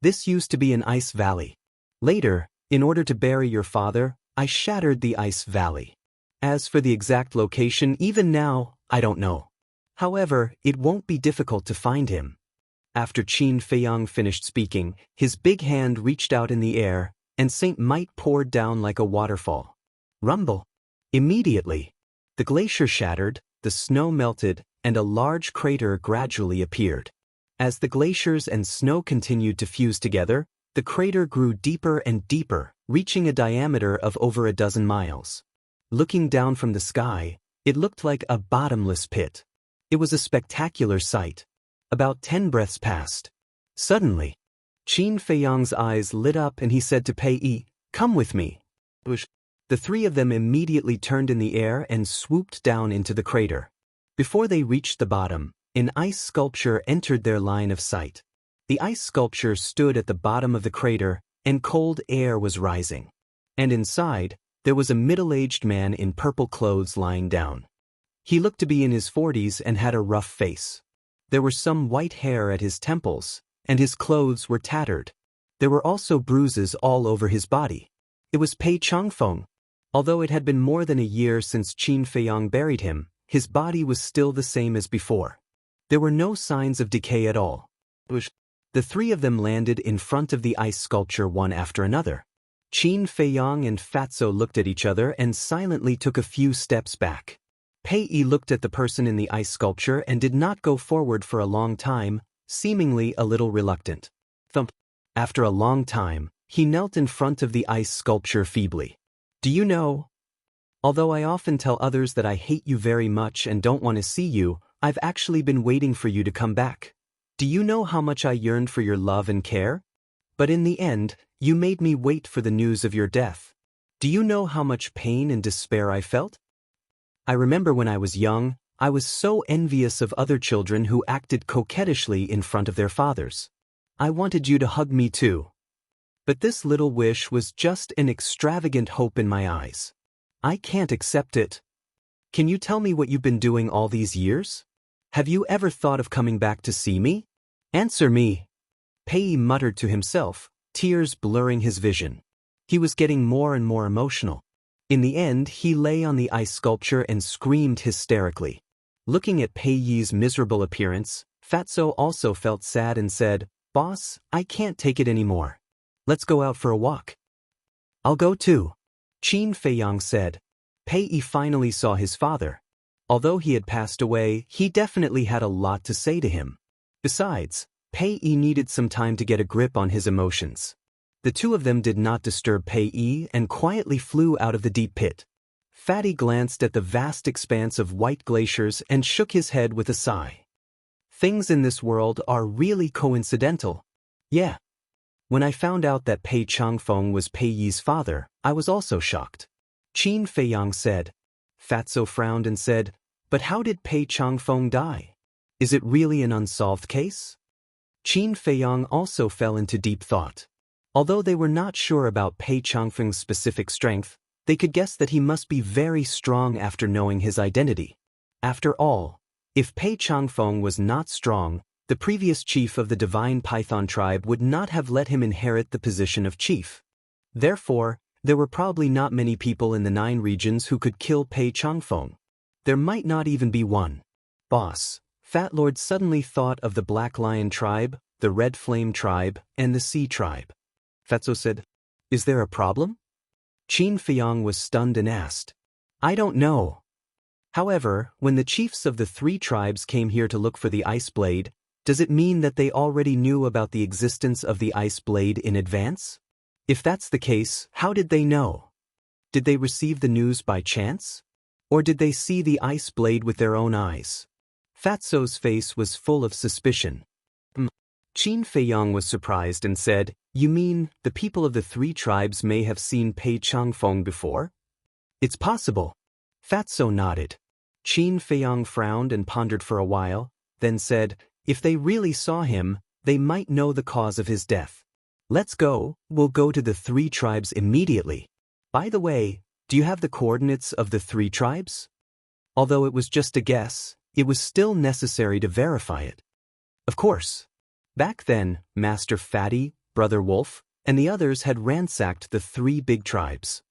[SPEAKER 1] "This used to be an ice valley. Later, in order to bury your father, I shattered the ice valley. As for the exact location, even now, I don't know. However, it won't be difficult to find him." After Qin Feiyang finished speaking, his big hand reached out in the air, and Saint Might poured down like a waterfall. Rumble. Immediately, the glacier shattered, the snow melted, and a large crater gradually appeared. As the glaciers and snow continued to fuse together, the crater grew deeper and deeper, reaching a diameter of over a dozen miles. Looking down from the sky, it looked like a bottomless pit. It was a spectacular sight. About 10 breaths passed. Suddenly, Qin Feiyang's eyes lit up and he said to Pei, "Come with me." The three of them immediately turned in the air and swooped down into the crater. Before they reached the bottom, an ice sculpture entered their line of sight. The ice sculpture stood at the bottom of the crater, and cold air was rising. And inside, there was a middle-aged man in purple clothes lying down. He looked to be in his 40s and had a rough face. There were some white hair at his temples, and his clothes were tattered. There were also bruises all over his body. It was Pei Changfeng. Although it had been more than a year since Qin Feiyang buried him, his body was still the same as before. There were no signs of decay at all. The three of them landed in front of the ice sculpture one after another. Qin Feiyang and Fatso looked at each other and silently took a few steps back. Pei Yi looked at the person in the ice sculpture and did not go forward for a long time, seemingly a little reluctant. Thump. After a long time, he knelt in front of the ice sculpture feebly. Do you know? Although I often tell others that I hate you very much and don't want to see you, I've actually been waiting for you to come back. Do you know how much I yearned for your love and care? But in the end, you made me wait for the news of your death. Do you know how much pain and despair I felt? I remember when I was young, I was so envious of other children who acted coquettishly in front of their fathers. I wanted you to hug me too. But this little wish was just an extravagant hope in my eyes. I can't accept it. Can you tell me what you've been doing all these years? Have you ever thought of coming back to see me? Answer me. Pei muttered to himself, tears blurring his vision. He was getting more and more emotional. In the end, he lay on the ice sculpture and screamed hysterically. Looking at Pei Yi's miserable appearance, Fatso also felt sad and said, "Boss, I can't take it anymore. Let's go out for a walk." "I'll go too," Qin Feiyang said. Pei Yi finally saw his father. Although he had passed away, he definitely had a lot to say to him. Besides, Pei Yi needed some time to get a grip on his emotions. The two of them did not disturb Pei Yi and quietly flew out of the deep pit. Fatty glanced at the vast expanse of white glaciers and shook his head with a sigh. Things in this world are really coincidental. Yeah. When I found out that Pei Changfeng was Pei Yi's father, I was also shocked. Qin Feiyang said. Fatso frowned and said, "But how did Pei Changfeng die? Is it really an unsolved case?" Qin Feiyang also fell into deep thought. Although they were not sure about Pei Changfeng's specific strength, they could guess that he must be very strong after knowing his identity. After all, if Pei Changfeng was not strong, the previous chief of the Divine Python tribe would not have let him inherit the position of chief. Therefore, there were probably not many people in the 9 regions who could kill Pei Changfeng. There might not even be one. Boss, Fat Lord suddenly thought of the Black Lion tribe, the Red Flame tribe, and the Sea tribe. Fatso said, "Is there a problem?" Qin Feiyang was stunned and asked, "I don't know." However, when the chiefs of the 3 tribes came here to look for the ice blade, does it mean that they already knew about the existence of the ice blade in advance? If that's the case, how did they know? Did they receive the news by chance? Or did they see the ice blade with their own eyes? Fatso's face was full of suspicion. Qin Feiyang was surprised and said, "You mean, the people of the 3 tribes may have seen Pei Changfeng before?" "It's possible." Fatso nodded. Qin Feiyang frowned and pondered for a while, then said, "If they really saw him, they might know the cause of his death. Let's go, we'll go to the 3 tribes immediately. By the way, do you have the coordinates of the 3 tribes?" Although it was just a guess, it was still necessary to verify it. Of course. Back then, Master Fatty, Brother Wolf, and the others had ransacked the 3 big tribes.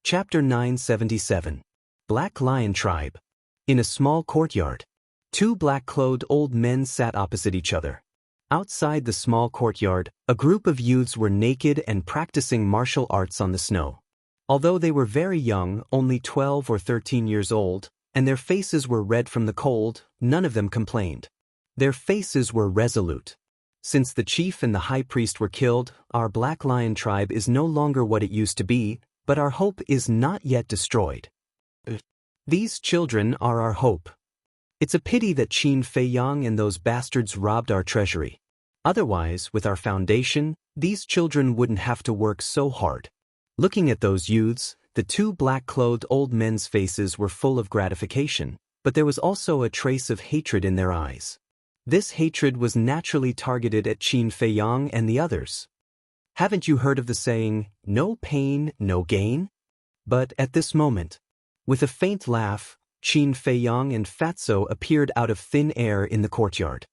[SPEAKER 1] Chapter 977. Black Lion Tribe. In a small courtyard, 2 black-clothed old men sat opposite each other. Outside the small courtyard, a group of youths were naked and practicing martial arts on the snow. Although they were very young, only 12 or 13 years old, and their faces were red from the cold, none of them complained. Their faces were resolute. Since the chief and the high priest were killed, our Black Lion tribe is no longer what it used to be, but our hope is not yet destroyed. These children are our hope. It's a pity that Qin Feiyang and those bastards robbed our treasury. Otherwise, with our foundation, these children wouldn't have to work so hard. Looking at those youths, The two black-clothed old men's faces were full of gratification, but there was also a trace of hatred in their eyes. This hatred was naturally targeted at Qin Feiyang and the others. Haven't you heard of the saying, no pain, no gain? But at this moment, with a faint laugh, Qin Feiyang and Fatso appeared out of thin air in the courtyard.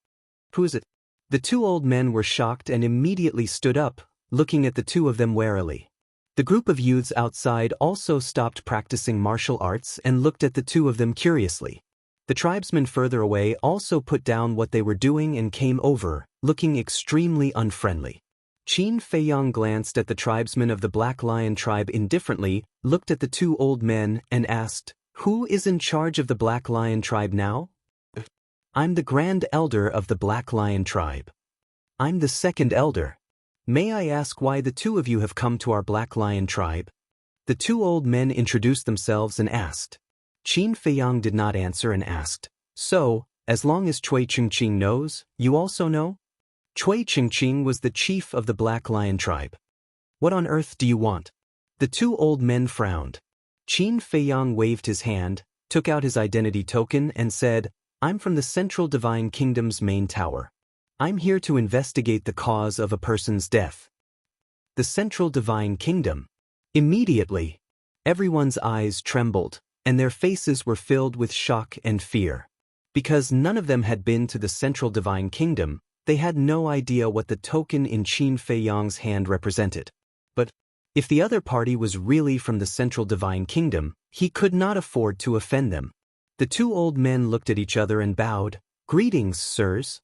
[SPEAKER 1] Who is it? The two old men were shocked and immediately stood up, looking at the two of them warily. The group of youths outside also stopped practicing martial arts and looked at the two of them curiously. The tribesmen further away also put down what they were doing and came over, looking extremely unfriendly. Qin Feiyang glanced at the tribesmen of the Black Lion tribe indifferently, looked at the two old men, and asked, "Who is in charge of the Black Lion tribe now?" "I'm the Grand Elder of the Black Lion tribe." "I'm the Second Elder. May I ask why the two of you have come to our Black Lion tribe?" The two old men introduced themselves and asked. Qin Feiyang did not answer and asked, "So, as long as Cui Chingqing knows, you also know?" Cui Chingqing was the chief of the Black Lion tribe. "What on earth do you want?" The two old men frowned. Qin Feiyang waved his hand, took out his identity token and said, "I'm from the Central Divine Kingdom's main tower. I'm here to investigate the cause of a person's death." The Central Divine Kingdom. Immediately, everyone's eyes trembled, and their faces were filled with shock and fear. Because none of them had been to the Central Divine Kingdom, they had no idea what the token in Qin Feiyang's hand represented. But if the other party was really from the Central Divine Kingdom, he could not afford to offend them. The two old men looked at each other and bowed. "Greetings, sirs."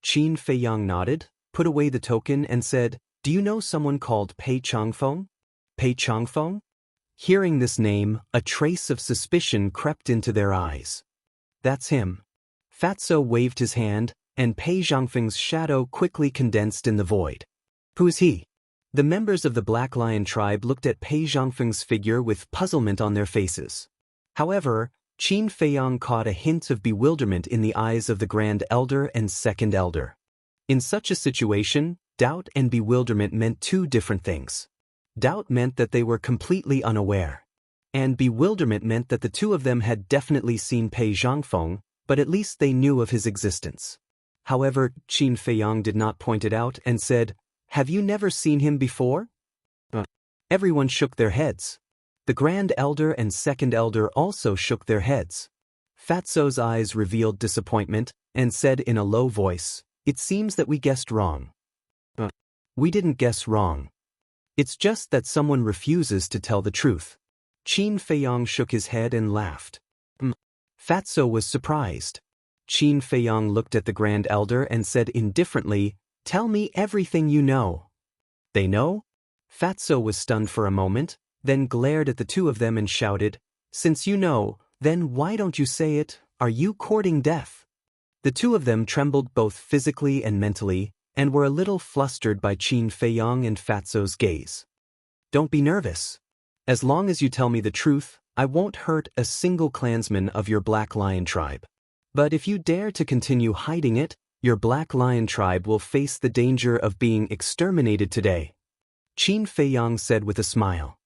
[SPEAKER 1] Qin Feiyang nodded, put away the token and said, "Do you know someone called Pei Changfeng?" Pei Changfeng? Hearing this name, a trace of suspicion crept into their eyes. "That's him." Fatso waved his hand, and Pei Zhangfeng's shadow quickly condensed in the void. "Who is he?" The members of the Black Lion tribe looked at Pei Zhangfeng's figure with puzzlement on their faces. However, Qin Feiyang caught a hint of bewilderment in the eyes of the Grand Elder and Second Elder. In such a situation, doubt and bewilderment meant two different things. Doubt meant that they were completely unaware. And bewilderment meant that the two of them had definitely seen Pei Zhangfeng, but at least they knew of his existence. However, Qin Feiyang did not point it out and said, "Have you never seen him before?" Everyone shook their heads. The Grand Elder and Second Elder also shook their heads. Fatso's eyes revealed disappointment and said in a low voice, "It seems that we guessed wrong." "We didn't guess wrong. It's just that someone refuses to tell the truth." Qin Feiyang shook his head and laughed. Fatso was surprised. Qin Feiyang looked at the Grand Elder and said indifferently, "Tell me everything you know." "They know?" Fatso was stunned for a moment, then glared at the two of them and shouted, "Since you know, then why don't you say it? Are you courting death?" The two of them trembled both physically and mentally, and were a little flustered by Qin Feiyang and Fatso's gaze. "Don't be nervous. As long as you tell me the truth, I won't hurt a single clansman of your Black Lion tribe. But if you dare to continue hiding it, your Black Lion tribe will face the danger of being exterminated today," Qin Feiyang said with a smile.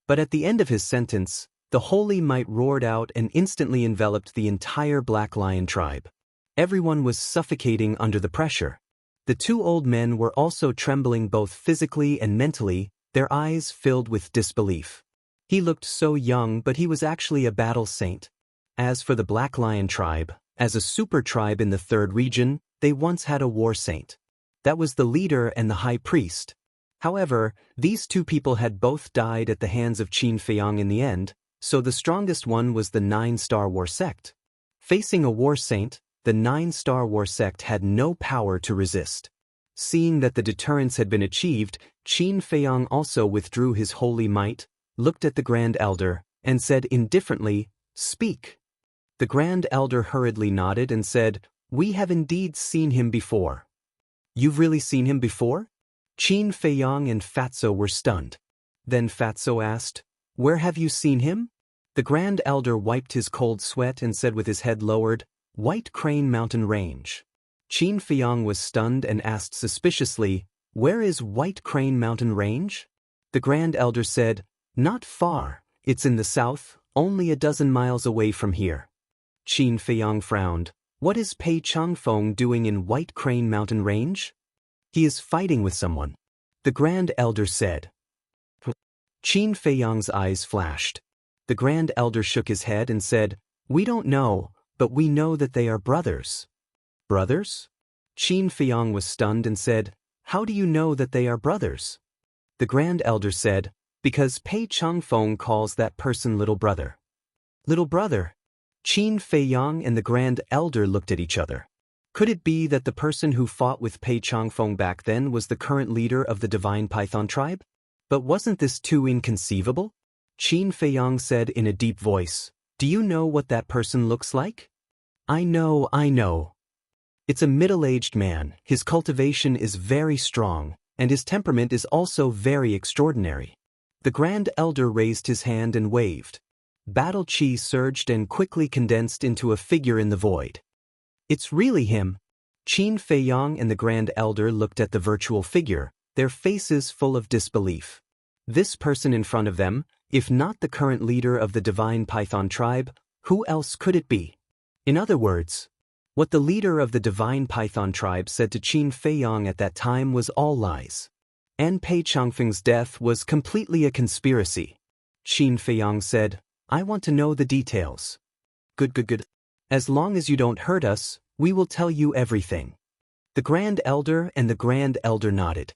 [SPEAKER 1] But at the end of his sentence, the holy might roared out and instantly enveloped the entire Black Lion tribe. Everyone was suffocating under the pressure. The two old men were also trembling both physically and mentally, their eyes filled with disbelief. He looked so young, but he was actually a battle saint. As for the Black Lion tribe, as a super tribe in the third region, they once had a war saint. That was the leader and the high priest. However, these two people had both died at the hands of Qin Feiyang in the end, so the strongest one was the 9-star war sect. Facing a war saint, the 9-star war sect had no power to resist. Seeing that the deterrence had been achieved, Qin Feiyang also withdrew his holy might, looked at the Grand Elder, and said indifferently, "Speak." The Grand Elder hurriedly nodded and said, "We have indeed seen him before." "You've really seen him before?" Qin Feiyang and Fatso were stunned. Then Fatso asked, "Where have you seen him?" The Grand Elder wiped his cold sweat and said with his head lowered, "White Crane Mountain Range." Qin Feiyang was stunned and asked suspiciously, "Where is White Crane Mountain Range?" The Grand Elder said, "Not far, It's in the south, only a dozen miles away from here. Qin Feiyang frowned. What is Pei Changfeng doing in White Crane Mountain Range? He is fighting with someone. The Grand Elder said. Qin Feiyang's eyes flashed. The Grand Elder shook his head and said, We don't know, but we know that they are brothers. Brothers? Qin Feiyang was stunned and said, How do you know that they are brothers? The Grand Elder said, Because Pei Changfeng calls that person little brother. Little brother? Qin Feiyang and the Grand Elder looked at each other. Could it be that the person who fought with Pei Changfeng back then was the current leader of the Divine Python tribe? But wasn't this too inconceivable? Qin Feiyang said in a deep voice, Do you know what that person looks like? I know. It's a middle-aged man, his cultivation is very strong, and his temperament is also very extraordinary. The Grand Elder raised his hand and waved. Battle chi surged and quickly condensed into a figure in the void. It's really him. Qin Feiyang and the Grand Elder looked at the virtual figure, their faces full of disbelief. This person in front of them, if not the current leader of the Divine Python tribe, who else could it be? In other words, what the leader of the Divine Python tribe said to Qin Feiyang at that time was all lies. And Pei Changfeng's death was completely a conspiracy. Qin Feiyang said, I want to know the details. Good. As long as you don't hurt us, we will tell you everything. The Grand Elder and the Grand Elder nodded.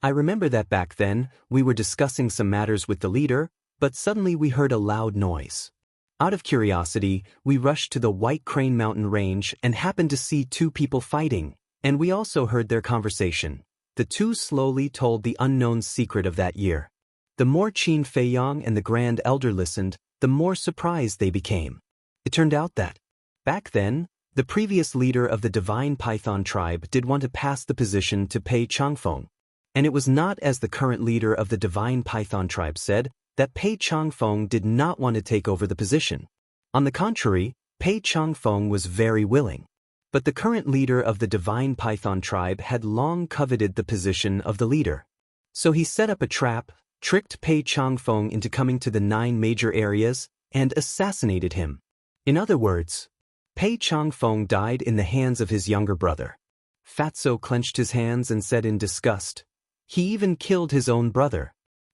[SPEAKER 1] I remember that back then, we were discussing some matters with the leader, but suddenly we heard a loud noise. Out of curiosity, we rushed to the White Crane Mountain Range and happened to see two people fighting, and we also heard their conversation. The two slowly told the unknown secret of that year. The more Qin Feiyang and the Grand Elder listened, the more surprised they became. It turned out that, back then, the previous leader of the Divine Python tribe did want to pass the position to Pei Changfeng. And it was not as the current leader of the Divine Python tribe said, that Pei Changfeng did not want to take over the position. On the contrary, Pei Changfeng was very willing. But the current leader of the Divine Python tribe had long coveted the position of the leader. So he set up a trap, tricked Pei Changfeng into coming to the 9 major areas, and assassinated him. In other words, Pei Changfeng died in the hands of his younger brother. Fatso clenched his hands and said in disgust, He even killed his own brother.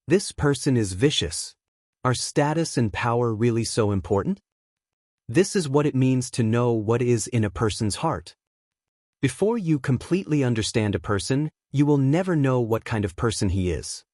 [SPEAKER 1] This person is vicious. Are status and power really so important? This is what it means to know what is in a person's heart. Before you completely understand a person, you will never know what kind of person he is.